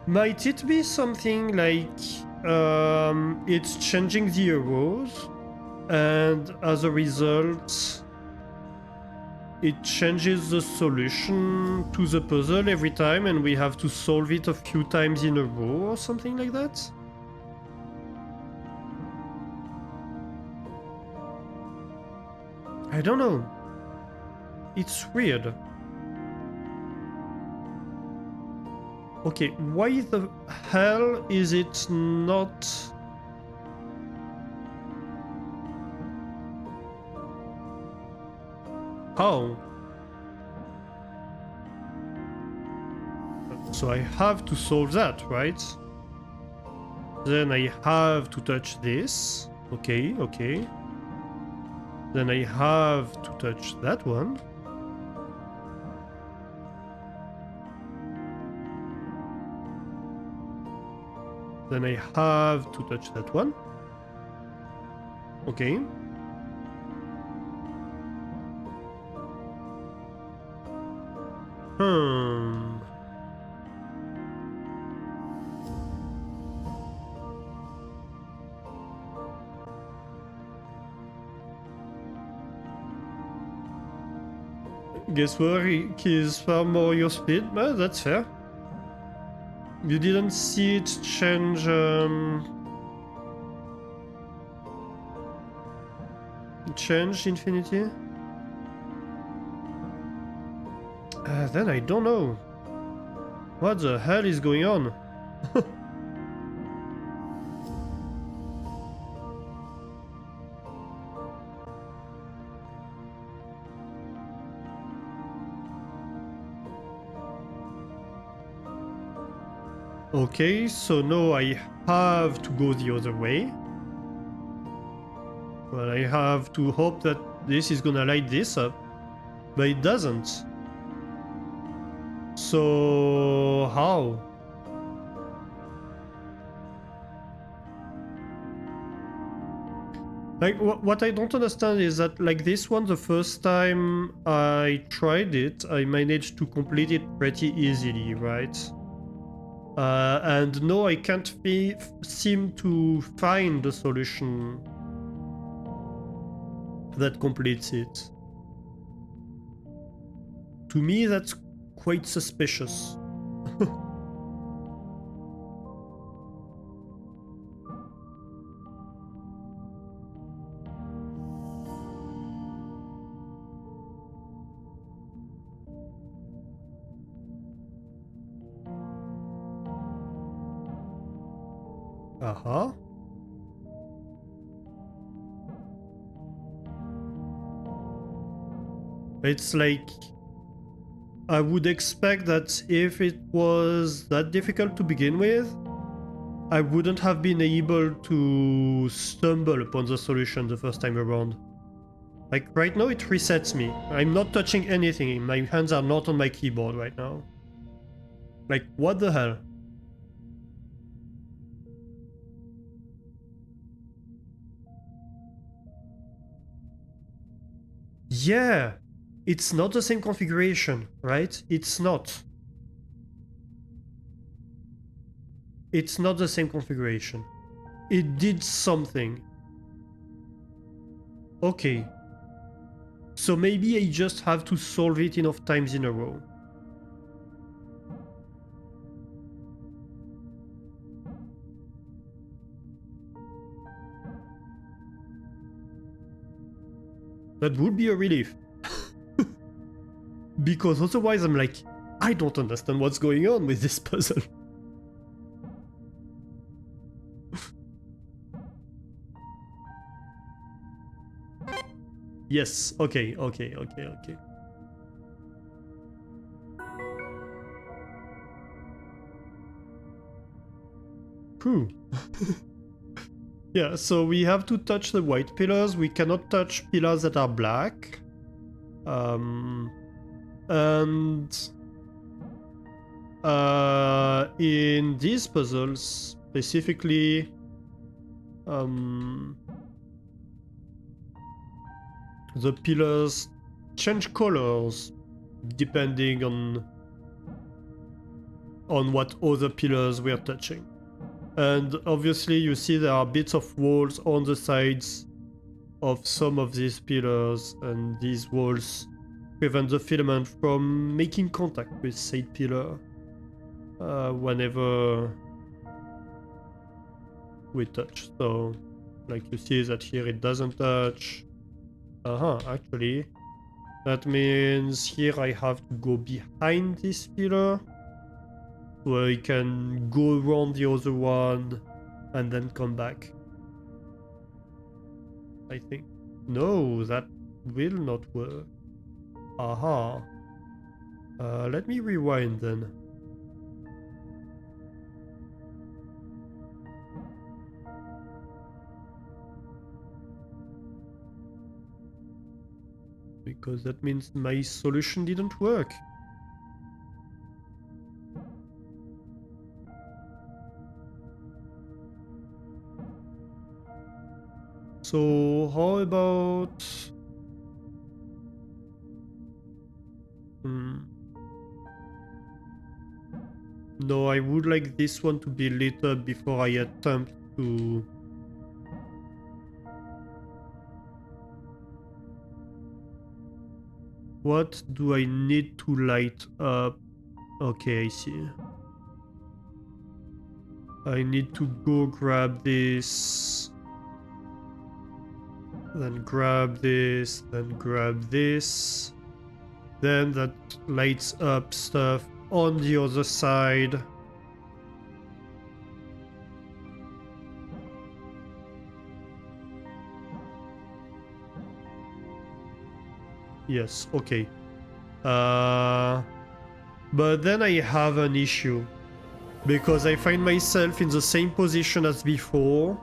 might it be something like it's changing the arrows, and as a result, it changes the solution to the puzzle every time, and we have to solve it a few times in a row or something like that? I don't know. It's weird. Okay, why the hell is it not... How? So I have to solve that, right? Then I have to touch this. Okay, okay. Then I have to touch that one. Then I have to touch that one. Okay. Hmm. Guess work is far more your speed, but that's fair. You didn't see it change, change Infinity? Then I don't know. What the hell is going on? Okay, so now I have to go the other way. Well, I have to hope that this is gonna light this up, but it doesn't. So how? Like, what I don't understand is that, like, this one, the first time I tried it, I managed to complete it pretty easily, right? And no, I can't seem to find the solution that completes it. To me, that's quite suspicious. Uh-huh. It's like, I would expect that if it was that difficult to begin with, I wouldn't have been able to stumble upon the solution the first time around. Like, right now it resets me. I'm not touching anything. My hands are not on my keyboard right now. Like, what the hell? Yeah! It's not the same configuration, right? It's not. It's not the same configuration. It did something. Okay. So maybe I just have to solve it enough times in a row. That would be a relief. Because otherwise I'm like, I don't understand what's going on with this puzzle. Yes, okay. Cool. Yeah, so we have to touch the white pillars. We cannot touch pillars that are black. And in these puzzles, specifically, the pillars change colors depending on what other pillars we're touching. And obviously you see there are bits of walls on the sides of some of these pillars, and these walls prevent the filament from making contact with said pillar whenever we touch. So, like you see that here it doesn't touch. Actually, that means here I have to go behind this pillar, so I can go around the other one and then come back. I think. No, that will not work. Let me rewind then. Because that means my solution didn't work. So how about... No, I would like this one to be lit up before I attempt to... What do I need to light up? Okay, I see. I need to go grab this. Then grab this. Then grab this. Then that lights up stuff on the other side. Yes, okay. But then I have an issue. Because I find myself in the same position as before.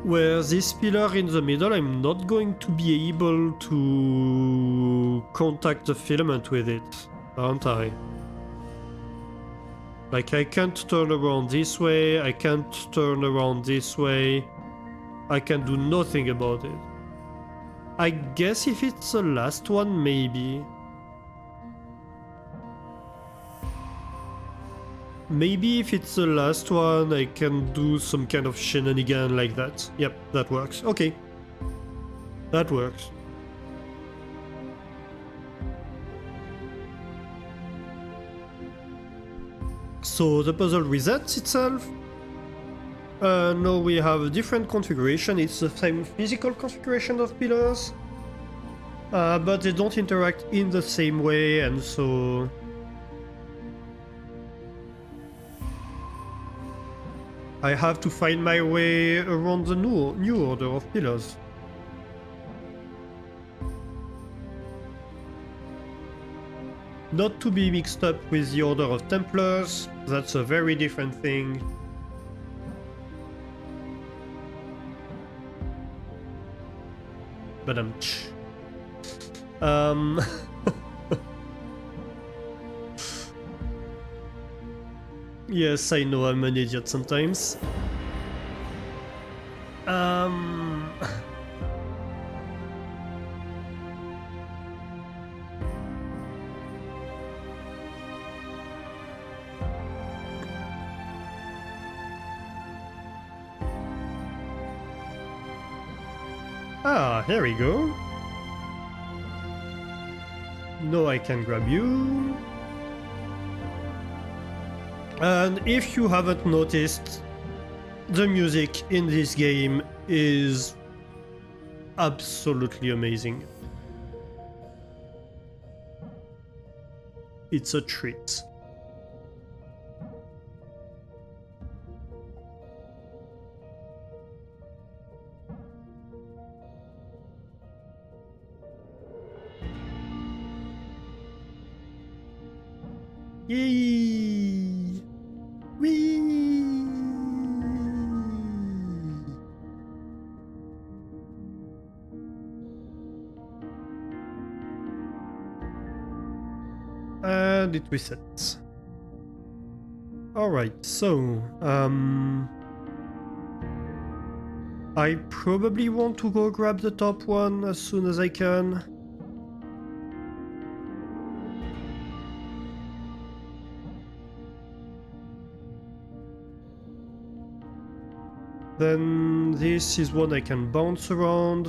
Where this pillar in the middle, I'm not going to be able to contact the filament with it, aren't I? Like, I can't turn around this way, I can't turn around this way. I can do nothing about it. I guess if it's the last one, maybe. Maybe if it's the last one, I can do some kind of shenanigan like that. Yep, that works. Okay. That works. So the puzzle resets itself. Now we have a different configuration. It's the same physical configuration of pillars. But they don't interact in the same way, and so... I have to find my way around the new order of pillars. Not to be mixed up with the Order of Templars, that's a very different thing. But yes, I know I'm an idiot sometimes. Ah, here we go. No, I can grab you. And if you haven't noticed, the music in this game is absolutely amazing. It's a treat. Yay! Whee! And it resets. Alright, so, I probably want to go grab the top one as soon as I can. Then this is one I can bounce around.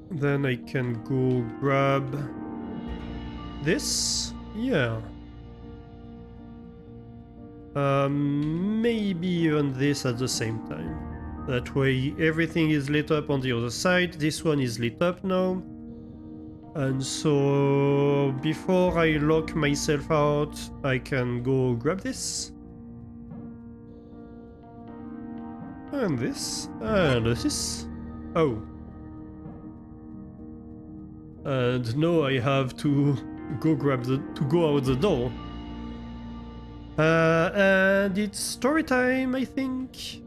Then I can go grab this. Yeah. Maybe even this at the same time. That way everything is lit up on the other side. This one is lit up now. And so before I lock myself out, I can go grab this. And this. And this. Oh. And now I have to go grab to go out the door. And it's story time, I think.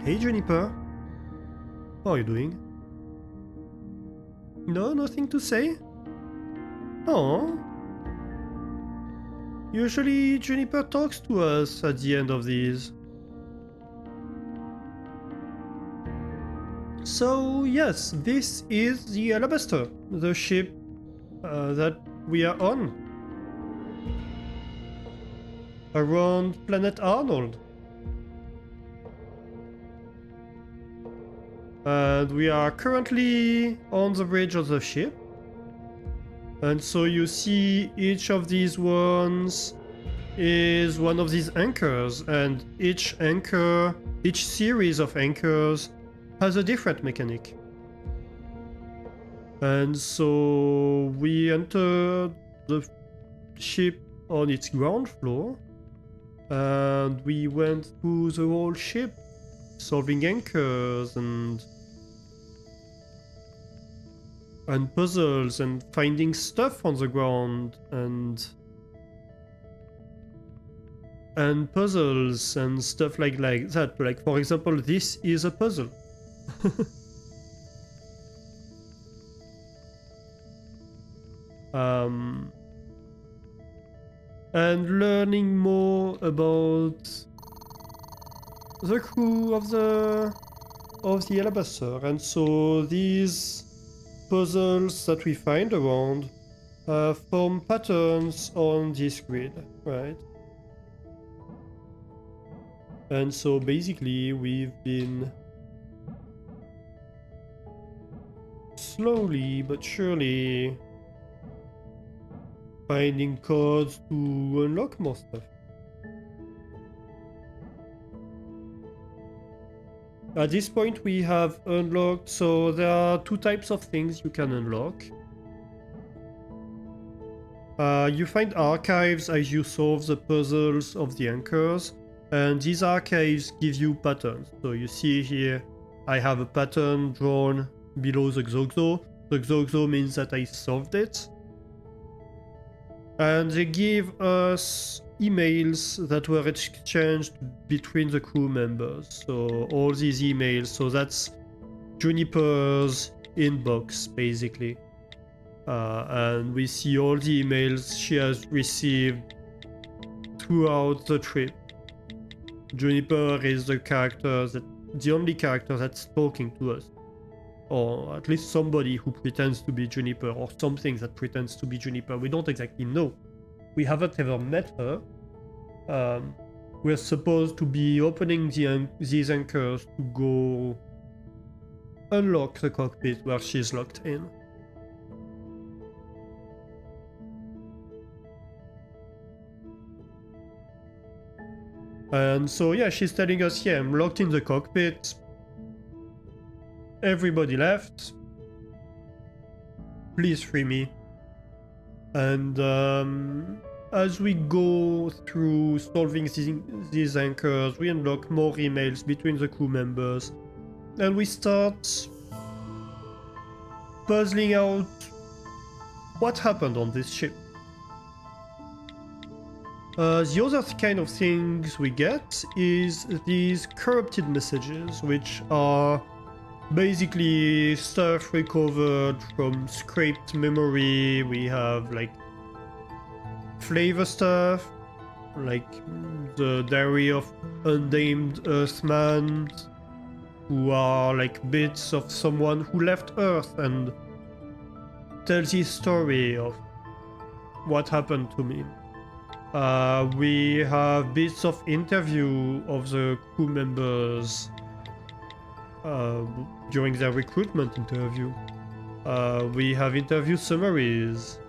Hey, Juniper. How are you doing? No, nothing to say? Oh. Usually Juniper talks to us at the end of these. So yes, this is the Alabaster, the ship that we are on. Around planet Arnold. And we are currently on the bridge of the ship. And so you see each of these ones is one of these anchors, and each anchor, each series of anchors has a different mechanic. And so we enter the ship on its ground floor, and we went through the whole ship, solving anchors and puzzles and finding stuff on the ground and puzzles and stuff like that. Like, for example, this is a puzzle. And learning more about the crew of the Alabaster. And so these puzzles that we find around form patterns on this grid, right? And so basically we've been slowly but surely finding codes to unlock more stuff. At this point we have unlocked, so there are two types of things you can unlock. You find archives as you solve the puzzles of the anchors, and these archives give you patterns. So you see here, I have a pattern drawn below the Xoxo. The Xoxo means that I solved it. And they give us emails that were exchanged between the crew members. So all these emails, so that's Juniper's inbox basically. And we see all the emails she has received throughout the trip. Juniper is the only character that's talking to us. Or at least somebody who pretends to be Juniper, or something that pretends to be Juniper. We don't exactly know. We haven't ever met her. We're supposed to be opening these anchors to go unlock the cockpit where she's locked in. And so yeah, she's telling us, yeah, I'm locked in the cockpit. Everybody left. Please free me. And as we go through solving these anchors, we unlock more emails between the crew members. And we start puzzling out what happened on this ship. The other kind of things we get is these corrupted messages, which are basically stuff recovered from scraped memory. We have like flavor stuff, like the diary of unnamed Earthman, who are like bits of someone who left Earth and tells his story of what happened to me. We have bits of interview of the crew members during their recruitment interview. We have interview summaries.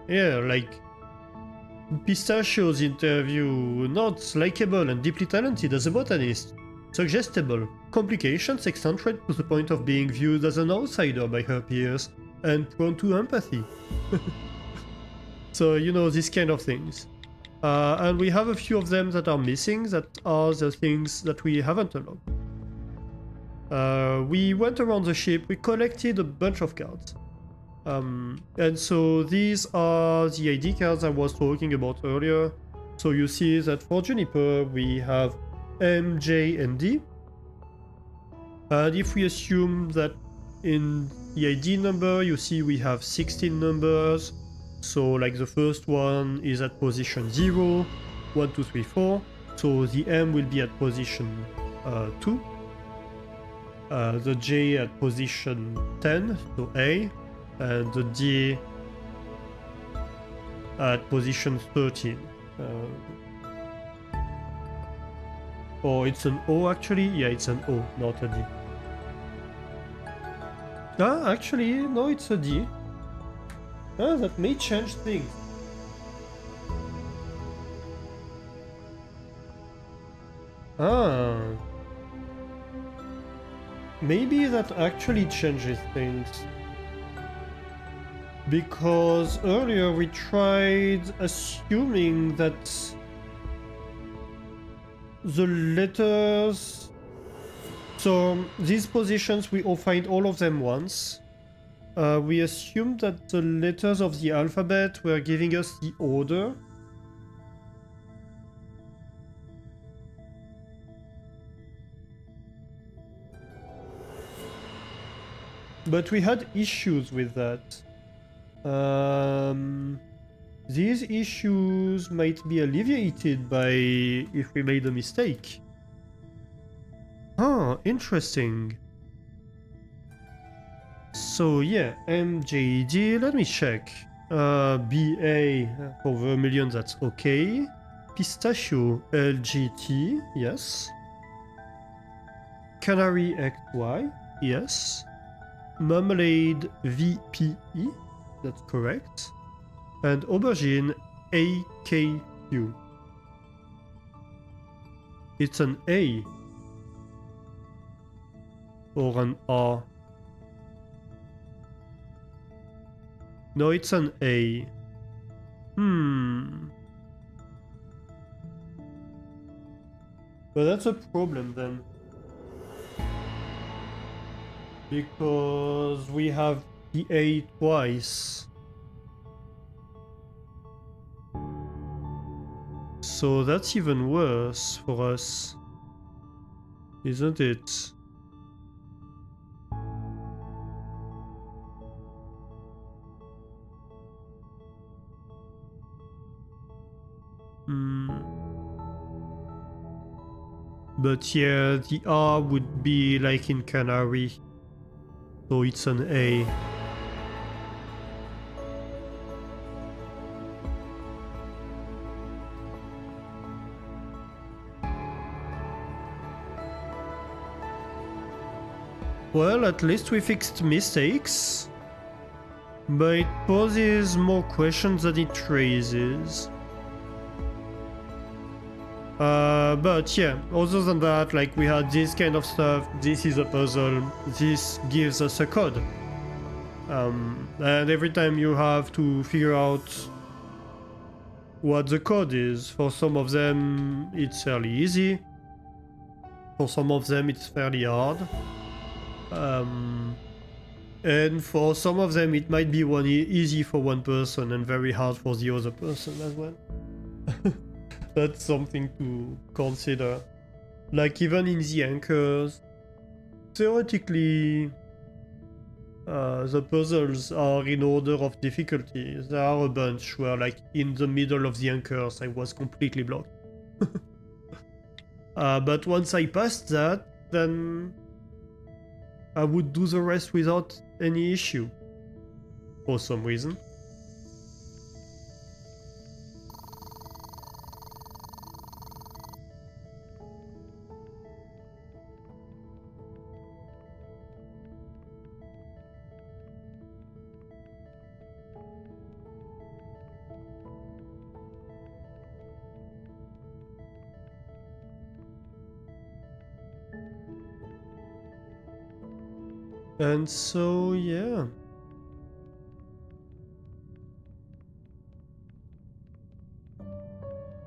Yeah, like Pistachio's interview, not likable and deeply talented as a botanist, suggestible, complications eccentric to the point of being viewed as an outsider by her peers, and prone to empathy. So, you know, these kind of things. And we have a few of them that are missing, that are the things that we haven't unlocked. We went around the ship, we collected a bunch of cards. And so these are the ID cards I was talking about earlier. So you see that for Juniper we have M, J, and D. And if we assume that in the ID number, you see we have 16 numbers. So like the first one is at position 0, 1, 2, 3, 4. So the M will be at position 2. The J at position 10, so A. And the D at position 13. Or it's an O actually? Yeah, it's an O, not a D. Ah, actually, no, it's a D. Ah, that may change things. Ah. Maybe that actually changes things. Because earlier we tried assuming that the letters... So these positions, we all find all of them once. We assumed that the letters of the alphabet were giving us the order. But we had issues with that. These issues might be alleviated by if we made a mistake. Oh, interesting. So yeah, MJD, let me check. BA for Vermilion, that's okay. Pistachio, LGT, yes. Canary XY, yes. Marmalade, VPE, that's correct. And Aubergine, AKQ. It's an A. Or an R. No, it's an A. But that's a problem then. Because we have the A twice. So that's even worse for us. Isn't it? But yeah, the R would be like in Canary. So it's an A. Well, at least we fixed mistakes. But it poses more questions than it raises. But yeah, other than that, like we had this kind of stuff, this is a puzzle, this gives us a code. And every time you have to figure out what the code is. For some of them it's fairly easy. For some of them it's fairly hard. And for some of them it might be easy for one person and very hard for the other person as well. That's something to consider. Like even in the anchors, theoretically the puzzles are in order of difficulty. There are a bunch where like in the middle of the anchors I was completely blocked. But once I passed that, then I would do the rest without any issue. For some reason. And so, yeah.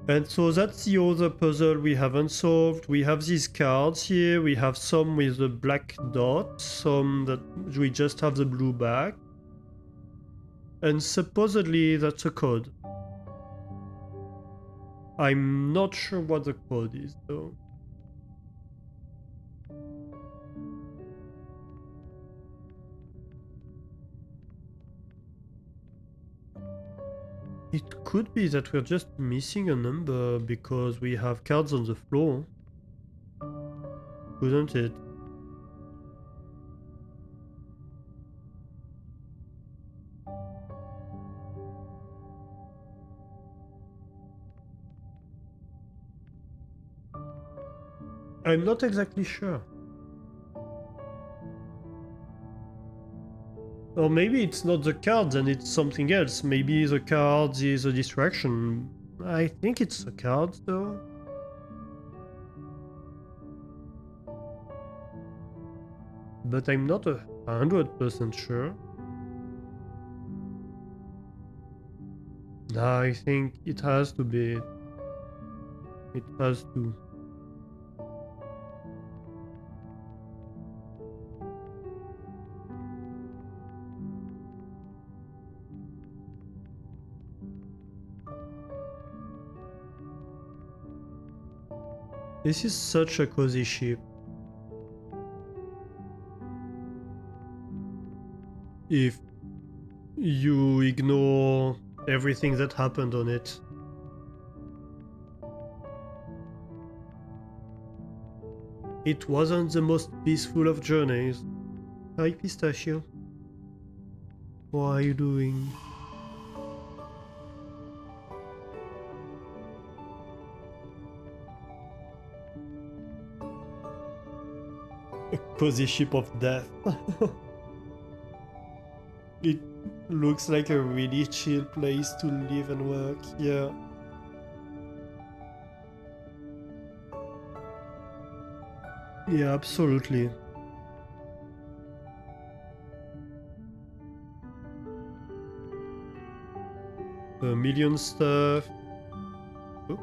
And so that's the other puzzle we haven't solved. We have these cards here. We have some with the black dot, some that we just have the blue back. And supposedly that's a code. I'm not sure what the code is though. It could be that we're just missing a number because we have cards on the floor. Couldn't it? I'm not exactly sure. Or maybe it's not the cards and it's something else. Maybe the cards is a distraction. I think it's the cards though. But I'm not 100% sure. I think it has to be it. It has to. This is such a cozy ship. If you ignore everything that happened on it. It wasn't the most peaceful of journeys. Hi, Pistachio. What are you doing? A cozy ship of death. It looks like a really chill place to live and work, yeah. Yeah, absolutely. A million stuff. Oh.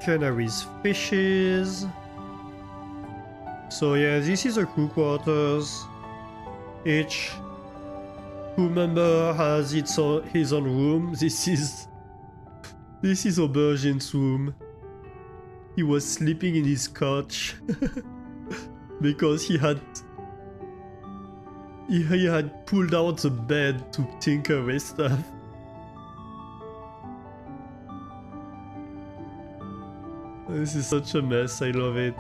Canaries fishes. So yeah, this is a crew quarters. Each crew member has his own room. This is Aubergine's room. He was sleeping in his couch because he had pulled out the bed to tinker with stuff. This is such a mess, I love it.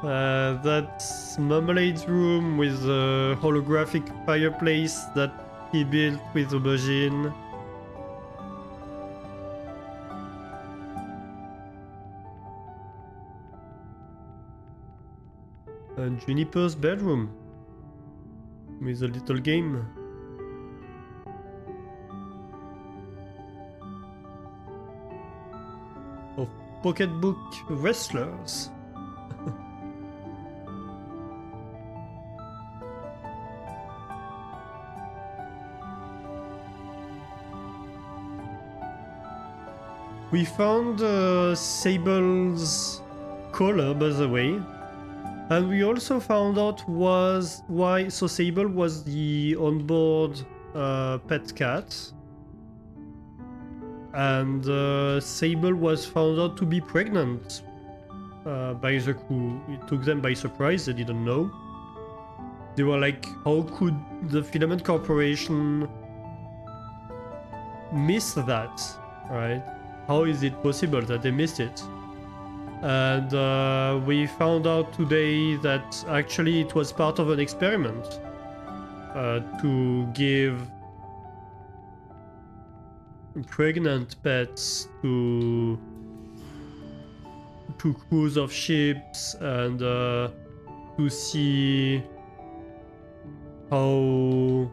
That's Marmalade's room with a holographic fireplace that he built with Aubergine. And Juniper's bedroom with a little game. Of pocketbook wrestlers. We found Sable's collar, by the way. And we also found out why. So Sable was the onboard pet cat, and Sable was found out to be pregnant by the crew. It took them by surprise. They didn't know. They were like, "How could the Filament Corporation miss that? Right? How is it possible that they missed it?" And we found out today that actually it was part of an experiment to give pregnant pets to crews of ships and to see how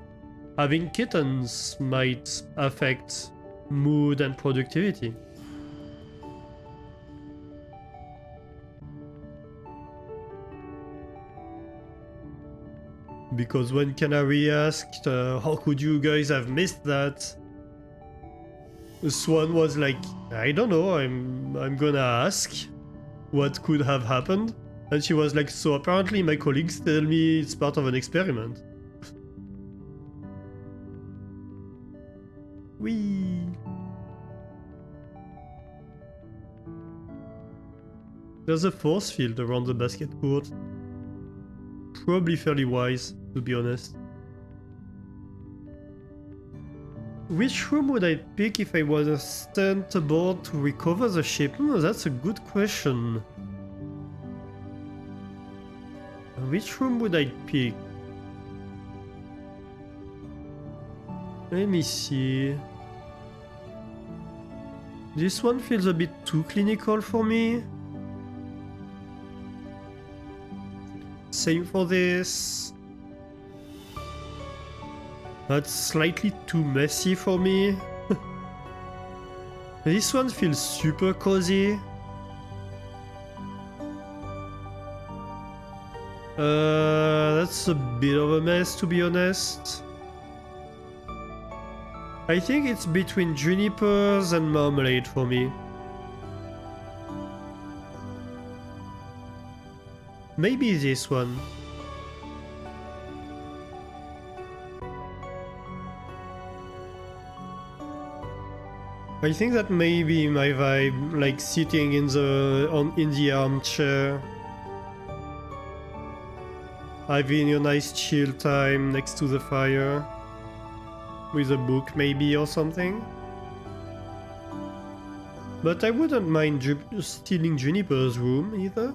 having kittens might affect mood and productivity. Because when Canary asked, how could you guys have missed that? Swan was like, I don't know, I'm gonna ask what could have happened. And she was like, so apparently my colleagues tell me it's part of an experiment. Whee! There's a force field around the basket court. Probably fairly wise, to be honest. Which room would I pick if I was sent aboard to recover the ship? That's a good question. Which room would I pick? Let me see. This one feels a bit too clinical for me. Same for this. That's slightly too messy for me. This one feels super cozy. That's a bit of a mess, to be honest. I think it's between junipers and marmalade for me. Maybe this one. I think that may be my vibe, like sitting in the armchair, having a nice chill time next to the fire, with a book maybe or something. But I wouldn't mind stealing Juniper's room either.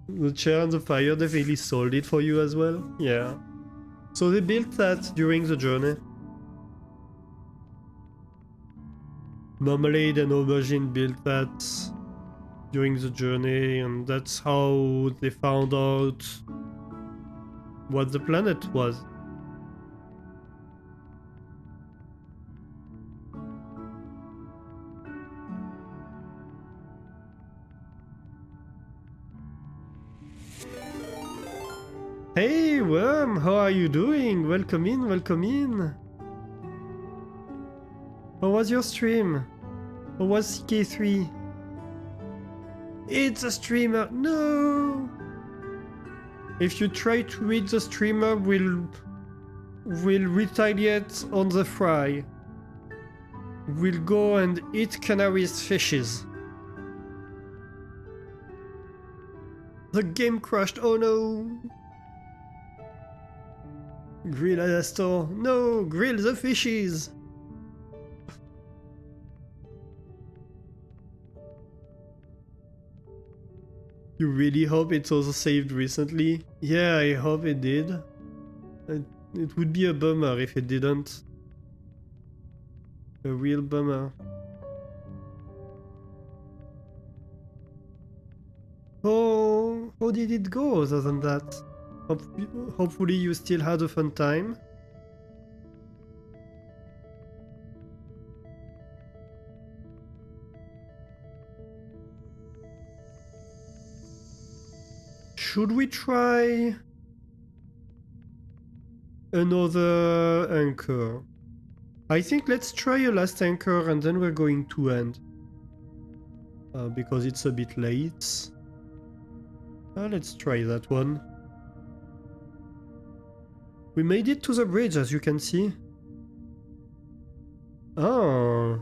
The chair and the fire definitely sold it for you as well. Yeah. So they built that during the journey. Marmalade and Aubergine built that during the journey, and that's how they found out what the planet was. Hey Worm, how are you doing? Welcome in, welcome in. How was your stream? How was CK3? It's a streamer, no! If you try to read the streamer, will retaliate on the fry. Will go and eat canaries' fishes. The game crashed, oh no! Grill Adastor, no! Grill the fishes! You really hope it's also saved recently? Yeah, I hope it did. It would be a bummer if it didn't. A real bummer. Oh, how did it go other than that? Hopefully you still had a fun time. Should we try another anchor? I think let's try a last anchor and then we're going to end. Because it's a bit late. Let's try that one. We made it to the bridge, as you can see. Oh.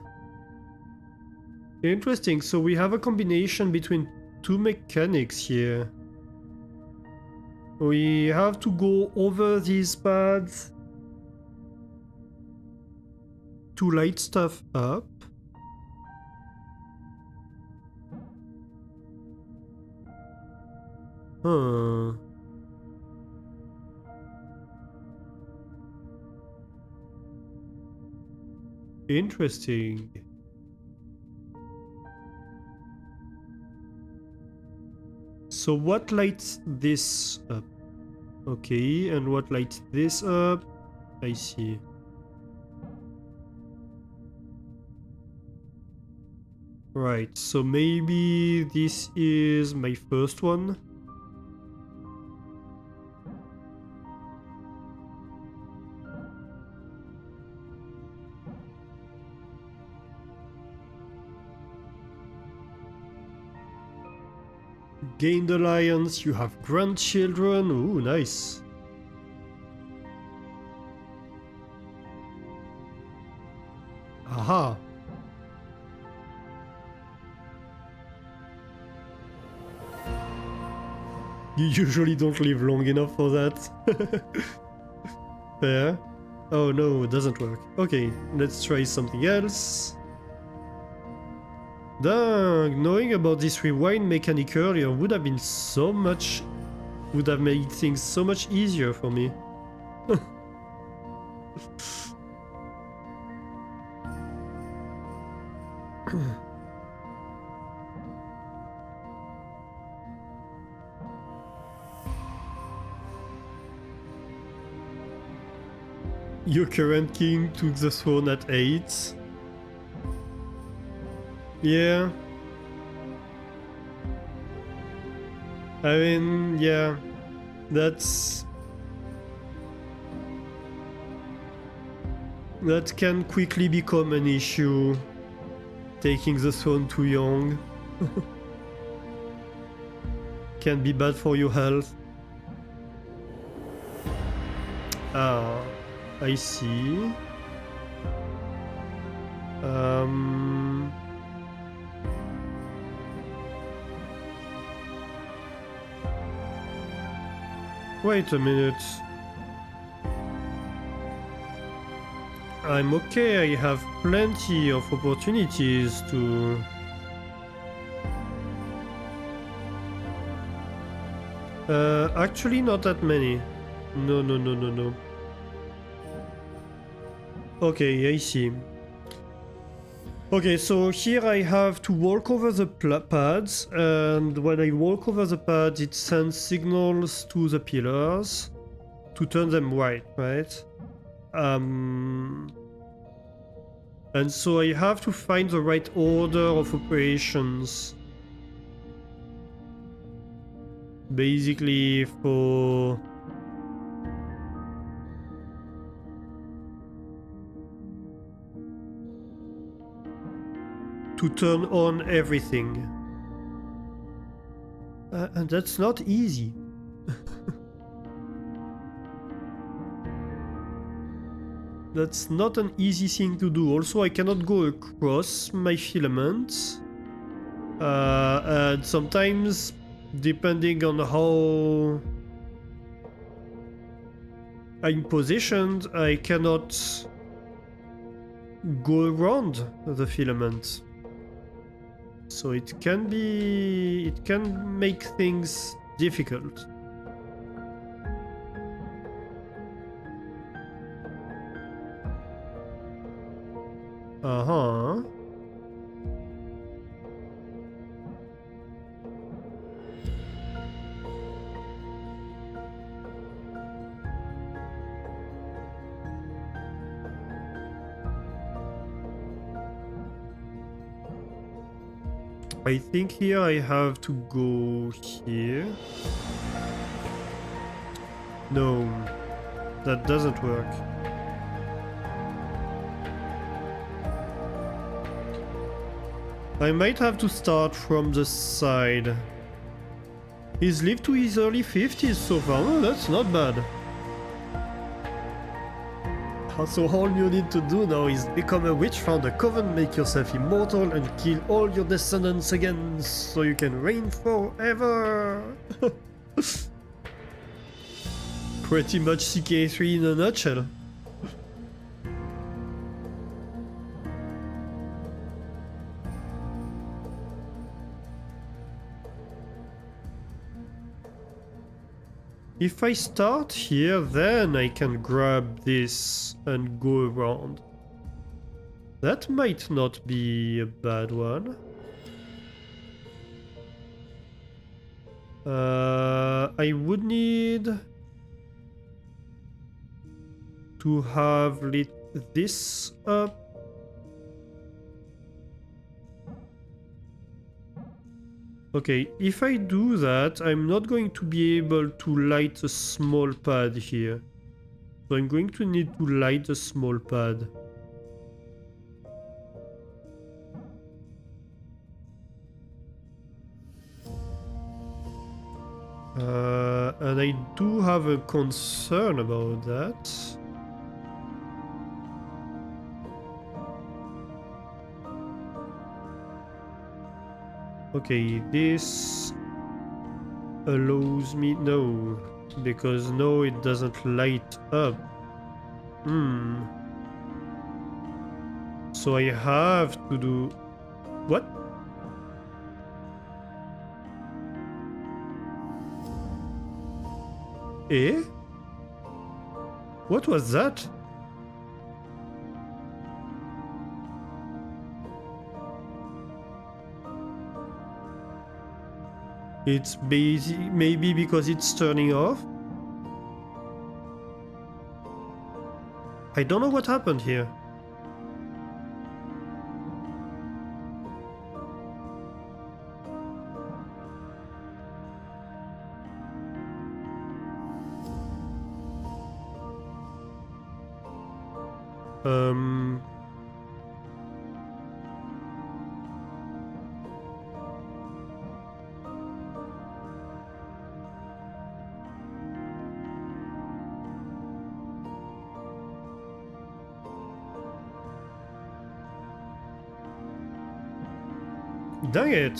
Interesting, so we have a combination between two mechanics here. We have to go over these paths to light stuff up. Huh. Interesting. So what lights this up? Okay, and what lights this up? I see. Right, so maybe this is my first one. Gained alliance, you have grandchildren. Ooh, nice. Aha. You usually don't live long enough for that. Fair. Oh no, it doesn't work. Okay, let's try something else. Dang, knowing about this rewind mechanic earlier would have been so much... would have made things so much easier for me. Your current king took the throne at 8. Yeah. I mean, yeah. That's... that can quickly become an issue. Taking the throne too young. Can be bad for your health. Ah, I see. Wait a minute. I'm okay, I have plenty of opportunities to... actually not that many. No. Okay, I see. Okay, so here I have to walk over the pads, and when I walk over the pads, it sends signals to the pillars to turn them white, right? And so I have to find the right order of operations. Basically for... to turn on everything. And that's not easy. That's not an easy thing to do. Also, I cannot go across my filament. And sometimes, depending on how I'm positioned, I cannot go around the filament. So it can make things difficult. Uh-huh. I think here I have to go here. No, that doesn't work. I might have to start from the side. He's lived to his early 50s so far. Oh, that's not bad. So all you need to do now is become a witch, found a coven, make yourself immortal, and kill all your descendants again, so you can reign forever! Pretty much CK3 in a nutshell. If I start here, then I can grab this and go around. That might not be a bad one. I would need to have lit this up. Okay, if I do that, I'm not going to be able to light a small pad here. So I'm going to need to light a small pad. And I do have a concern about that. Okay, this allows me... No, because no, it doesn't light up. So I have to do... What? Eh? What was that? It's basic, maybe because it's turning off? I don't know what happened here. Dang it!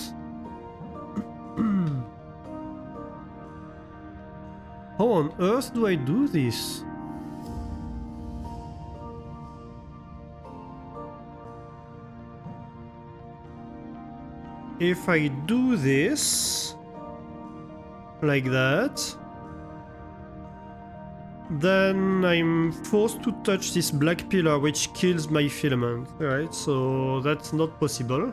How on earth do I do this? If I do this like that, then I'm forced to touch this black pillar which kills my filament, right? So that's not possible.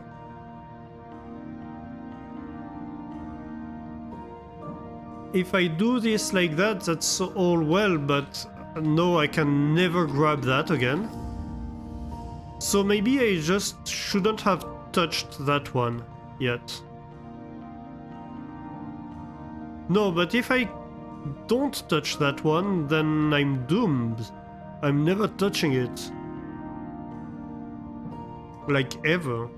If I do this like that, that's all well, but no, I can never grab that again. So maybe I just shouldn't have touched that one yet. No, but if I don't touch that one, then I'm doomed. I'm never touching it. Like ever.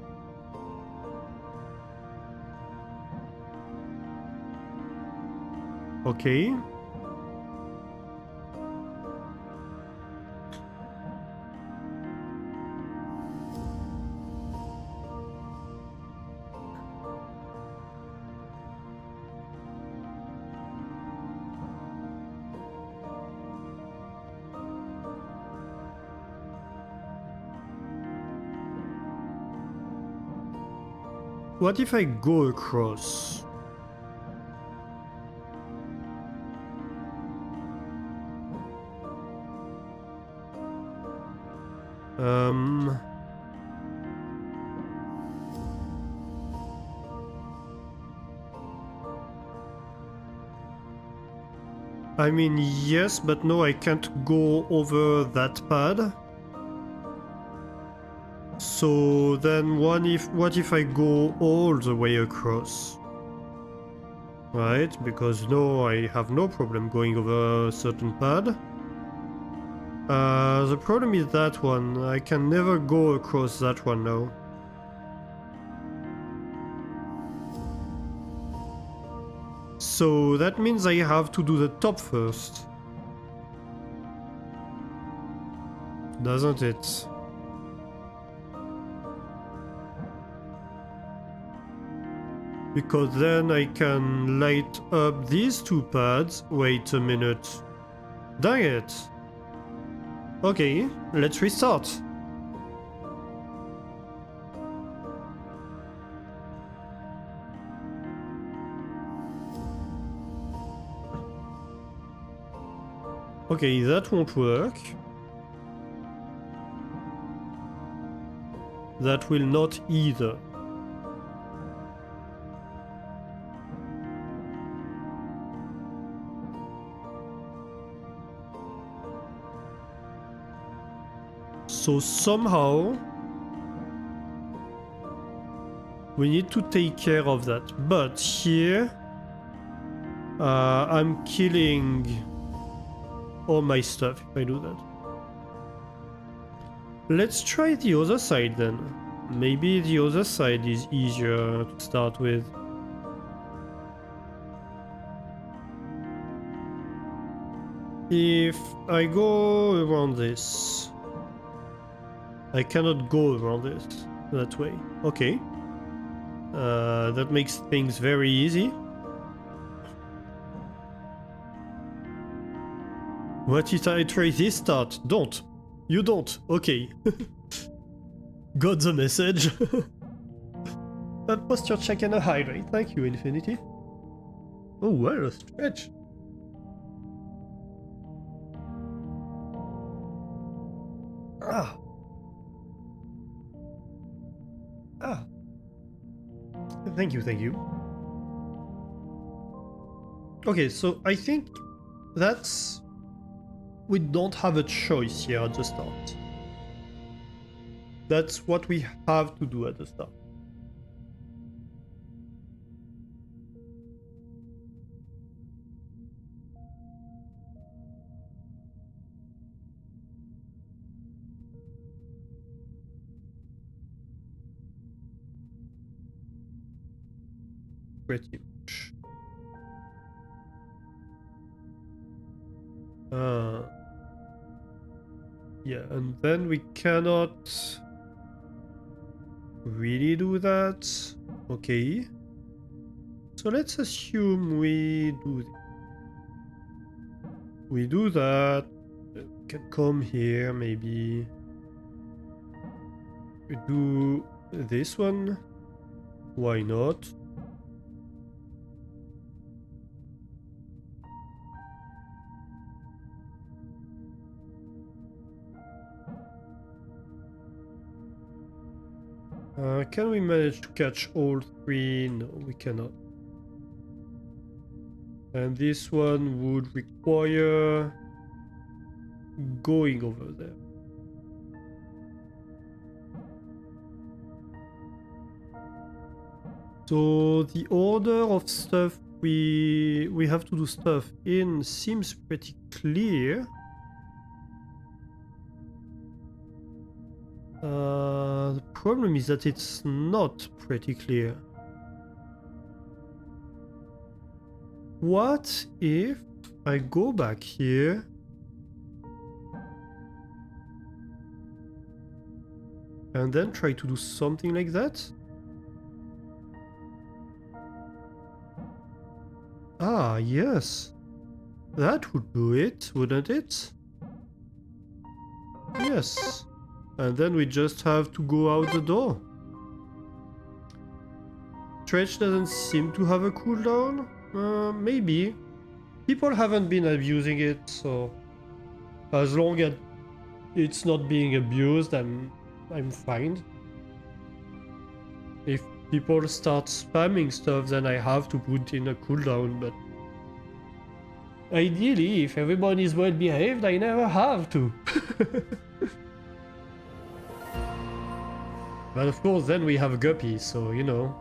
Okay. What if I go across? I mean, yes, but no, I can't go over that pad. So then what if I go all the way across? Right, because no, I have no problem going over a certain pad. The problem is that one. I can never go across that one now. So that means I have to do the top first. Doesn't it? Because then I can light up these two pads. Wait a minute. Dang it. Okay, let's restart. Okay, that won't work. That will not either. So somehow we need to take care of that. But here I'm killing all my stuff if I do that. Let's try the other side then. Maybe the other side is easier to start with. If I go around this, I cannot go around this that way. Okay. That makes things very easy. What if I try this start? Don't. You don't. Okay. Got the message. A posture check and a hydrate. Thank you, Infinity. Oh, what a stretch. Ah. Ah. Thank you, thank you. Okay, so I think that's... We don't have a choice here at the start. That's what we have to do at the start. Pretty much. Yeah, and then we cannot really do that. Okay. So let's assume we do we do that. We can come here, maybe. We do this one. Why not? Can we manage to catch all three? No, we cannot. And this one would require going over there. So the order of stuff we have to do stuff in seems pretty clear. The problem is that it's not pretty clear. What if I go back here and then try to do something like that? Ah, yes. That would do it, wouldn't it? Yes. And then we just have to go out the door. Stretch doesn't seem to have a cooldown. Maybe. People haven't been abusing it, so as long as it's not being abused, I'm fine. If people start spamming stuff, then I have to put in a cooldown, but ideally, if everyone is well behaved, I never have to. But of course, then we have Guppy, so you know.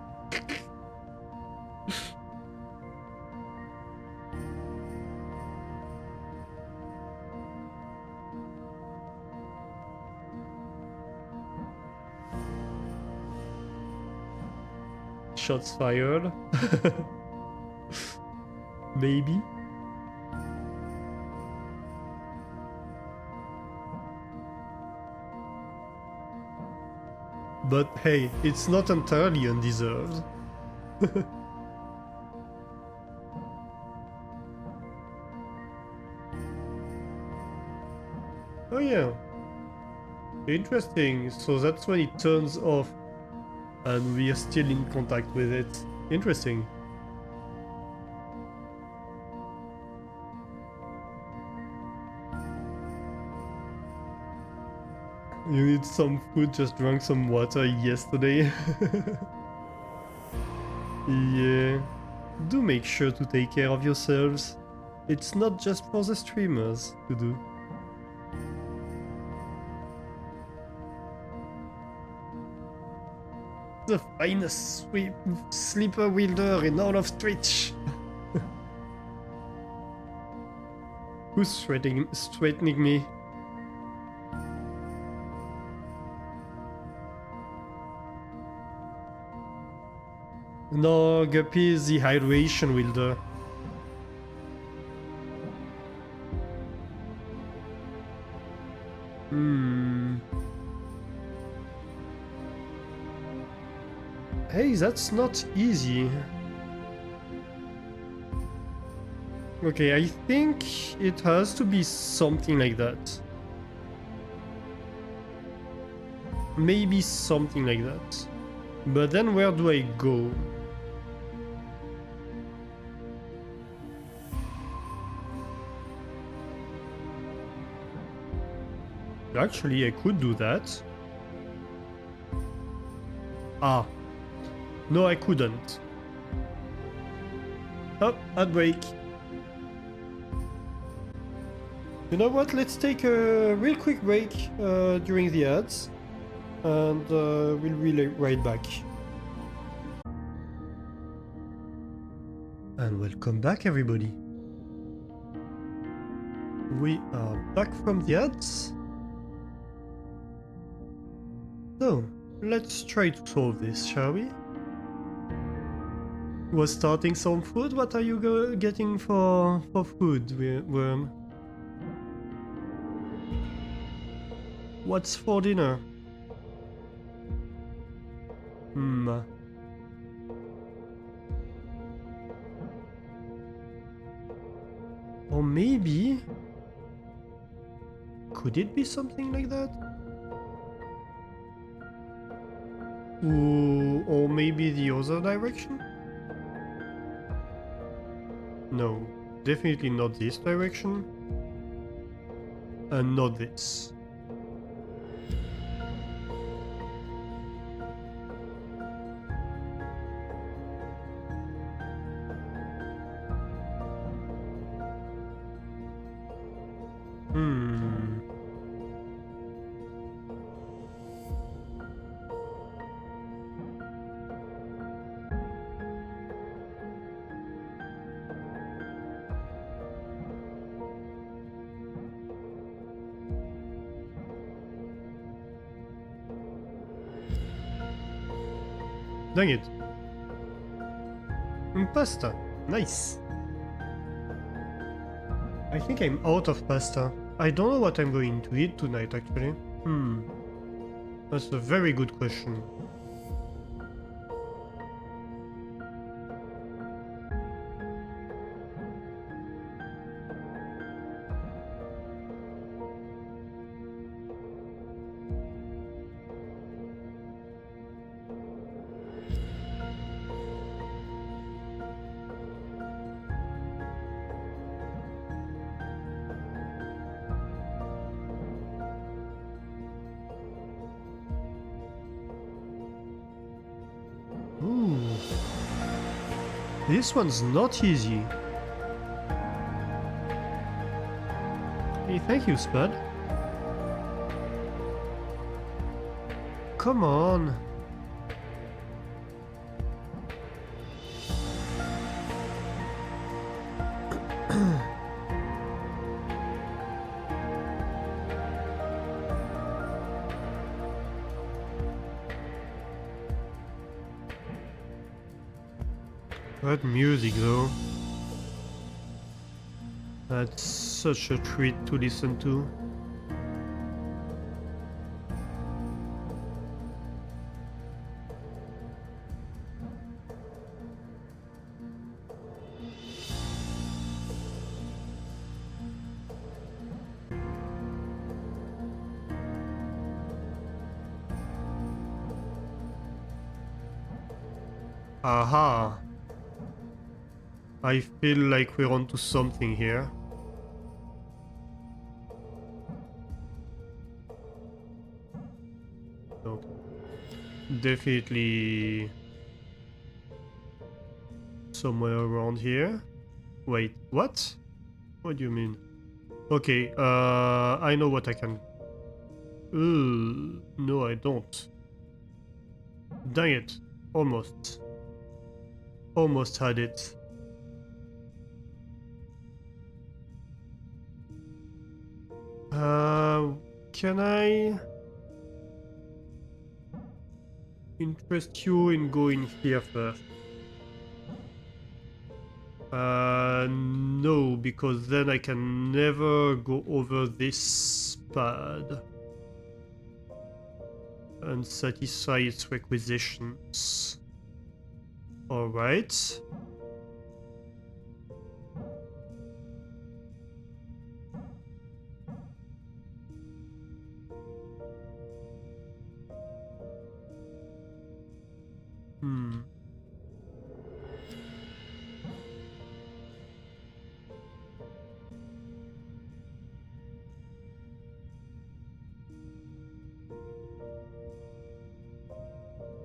Shots fired. Maybe. But hey, it's not entirely undeserved. Oh yeah. Interesting. So that's when it turns off and we are still in contact with it. Interesting. You need some food, just drank some water yesterday. Yeah. Do make sure to take care of yourselves. It's not just for the streamers to do. The finest sleeper wielder in all of Twitch. Who's threatening me? No, Guppy is the hydration wielder. Hmm. Hey, that's not easy. Okay, I think it has to be something like that. Maybe something like that. But then where do I go? Actually, I could do that. Ah. No, I couldn't. Oh, ad break. You know what? Let's take a real quick break during the ads. And we'll be right back. And welcome back, everybody. We are back from the ads. So, let's try to solve this, shall we? Was starting some food? What are you getting for food, Worm? What's for dinner? Hmm. Or maybe... Could it be something like that? Ooh, or maybe the other direction? No, definitely not this direction. And not this. Hmm. Dang it. Pasta. Nice. I think I'm out of pasta. I don't know what I'm going to eat tonight, actually. That's a very good question. Ooh. This one's not easy. Hey, thank you, Spud. Come on. What music, though. That's such a treat to listen to. Aha! I feel like we're onto something here. No. Definitely somewhere around here. Wait, what? What do you mean? Okay, I know what I can... no I don't. Dang it. Almost. Almost had it. Can I interest you in going here first? No, because then I can never go over this pad. and satisfy its requisitions. Alright.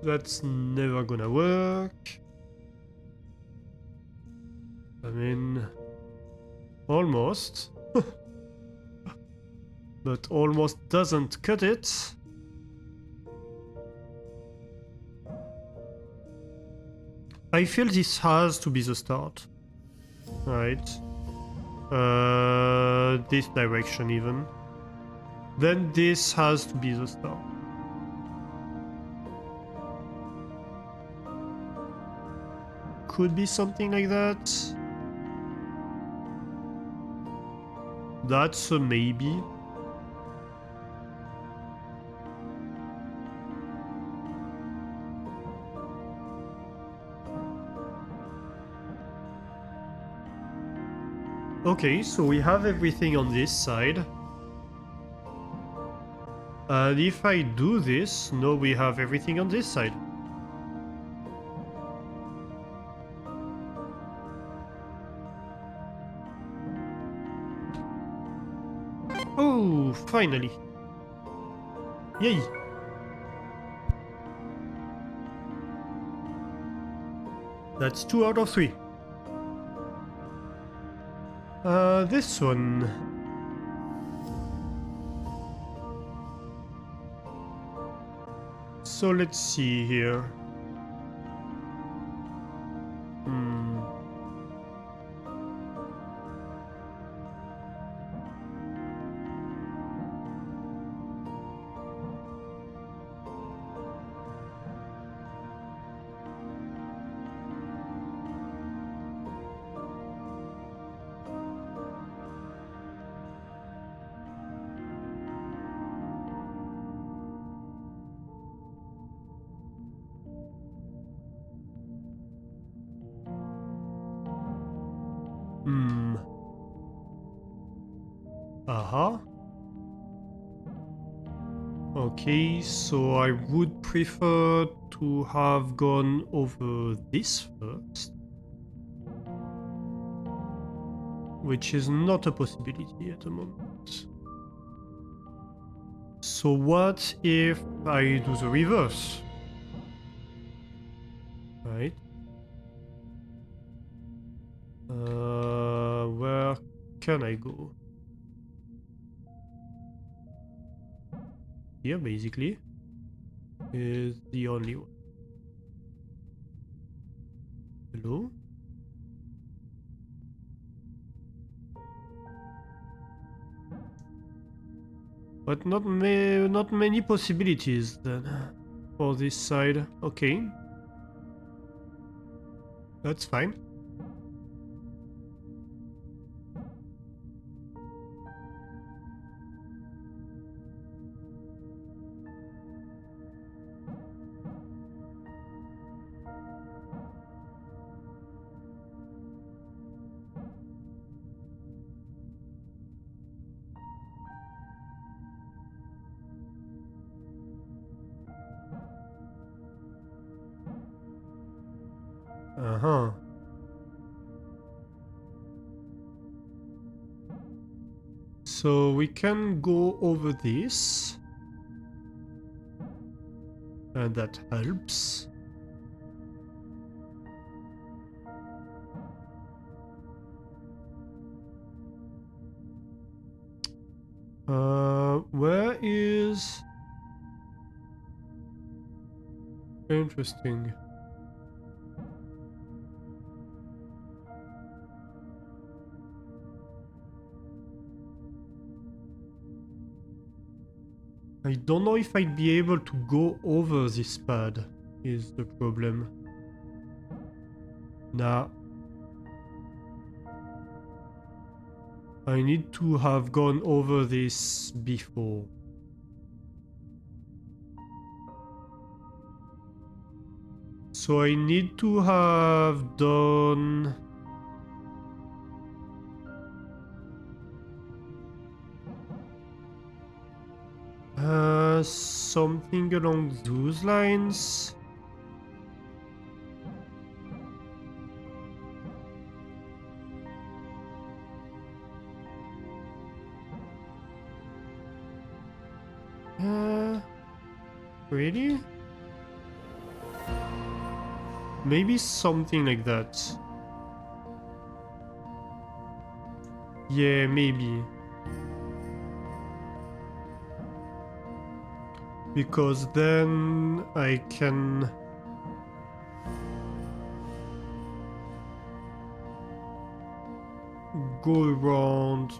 That's never gonna work. I mean, almost. But almost doesn't cut it. I feel this has to be the start. Right. This direction even. Then this has to be the start. Could be something like that. That's a maybe. Okay, so we have everything on this side. And if I do this, no, we have everything on this side. Oh, finally. Yay. That's 2 out of 3. This one. So let's see here. Okay, so I would prefer to have gone over this first. Which is not a possibility at the moment. So what if I do the reverse? Right. Where can I go? Here, basically, is the only one. Hello? But not many possibilities then for this side. Okay. That's fine. Uh-huh. So we can go over this. And that helps. Where is... Interesting. I don't know if I'd be able to go over this pad, is the problem. Nah. I need to have gone over this before. So I need to have done... something along those lines. Really? Maybe something like that. Yeah, maybe. Because then I can... go around.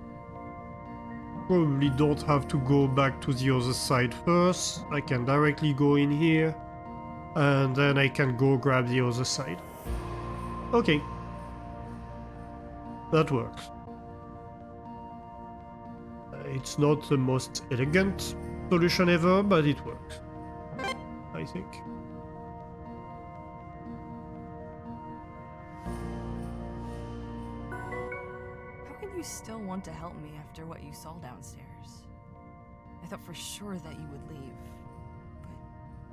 Probably don't have to go back to the other side first. I can directly go in here. And then I can go grab the other side. Okay. That works. It's not the most elegant solution ever, but it works. I think. How can you still want to help me after what you saw downstairs? I thought for sure that you would leave, but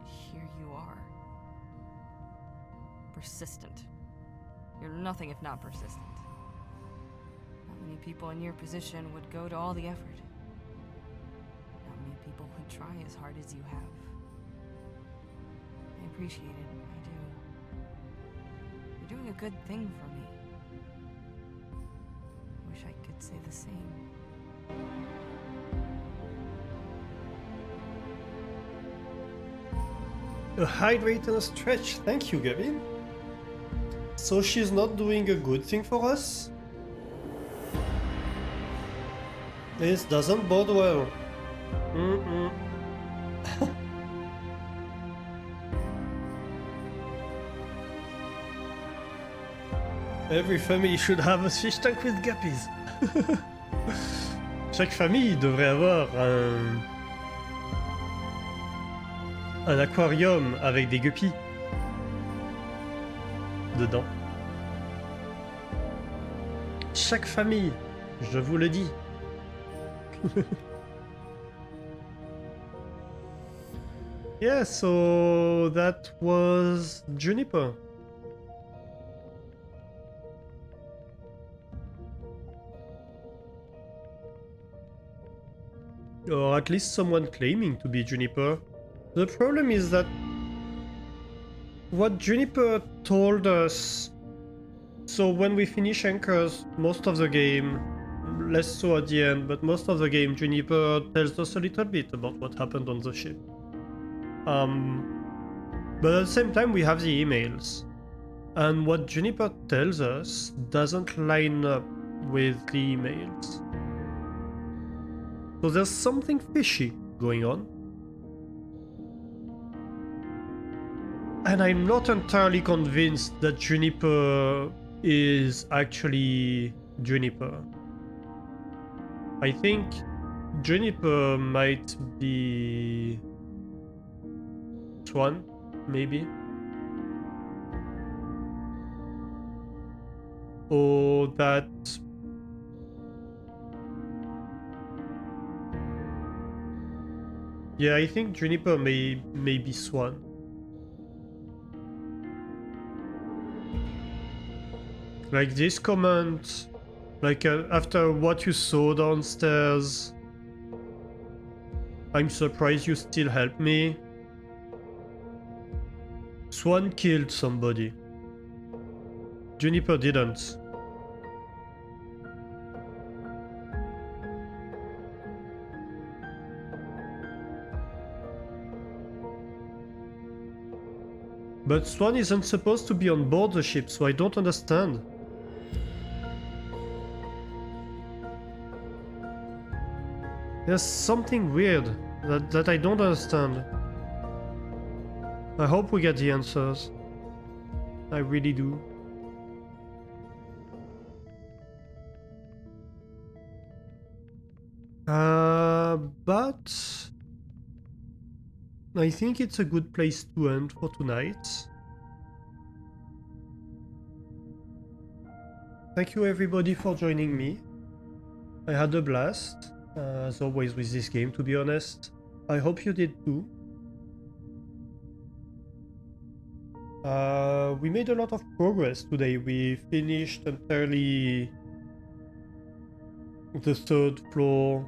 here you are. Persistent. You're nothing if not persistent. Not many people in your position would go to all the effort. Not many people would try as hard as you have. I appreciate it, I do. You're doing a good thing for me. Wish I could say the same. A hydrate and a stretch. Thank you, Gavin. So she's not doing a good thing for us? This doesn't bode well. Every family should have a fish tank with guppies. Chaque famille devrait avoir un aquarium avec des guppies dedans. Chaque famille, je vous le dis. Yeah, so that was Juniper. Or at least someone claiming to be Juniper. The problem is that what Juniper told us, so when we finish Anchors, most of the game, less so at the end, but most of the game, Juniper tells us a little bit about what happened on the ship. But at the same time we have the emails. And what Juniper tells us doesn't line up with the emails. So there's something fishy going on. And I'm not entirely convinced that Juniper is actually Juniper. I think Juniper might be Swan, maybe. Or that... Yeah, I think Juniper may be Swan. Like this comment, like after what you saw downstairs, I'm surprised you still help me. Swan killed somebody. Juniper didn't. But Swan isn't supposed to be on board the ship, so I don't understand. There's something weird that I don't understand. I hope we get the answers. I really do. But I think it's a good place to end for tonight. thank you everybody for joining me. I had a blast, as always with this game, to be honest. I hope you did too. We made a lot of progress today. We finished entirely the 3rd floor,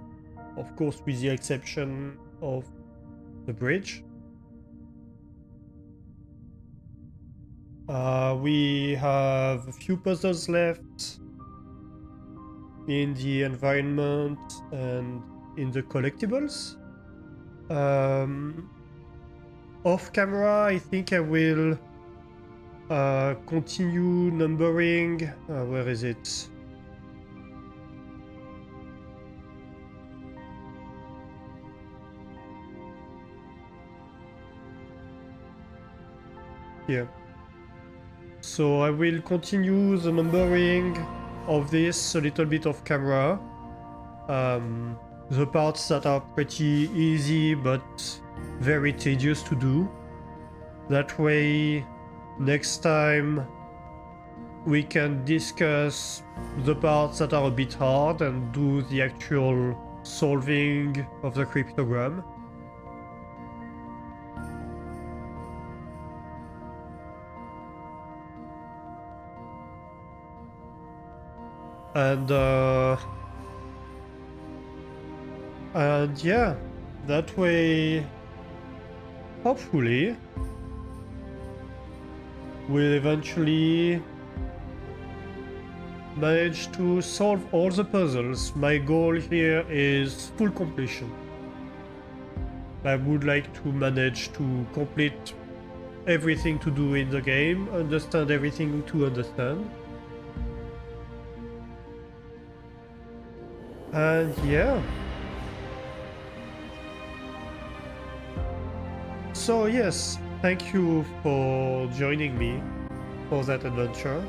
of course with the exception of the bridge. We have a few puzzles left in the environment and in the collectibles. Off camera, I think I will continue numbering. Where is it? Here. So I will continue the numbering of this a little bit off camera. The parts that are pretty easy but very tedious to do. That way, next time we can discuss the parts that are a bit hard and do the actual solving of the cryptogram. And yeah, that way, hopefully, we'll eventually manage to solve all the puzzles. My goal here is full completion. I would like to manage to complete everything to do in the game, understand everything to understand. And yeah. So yes, thank you for joining me for that adventure.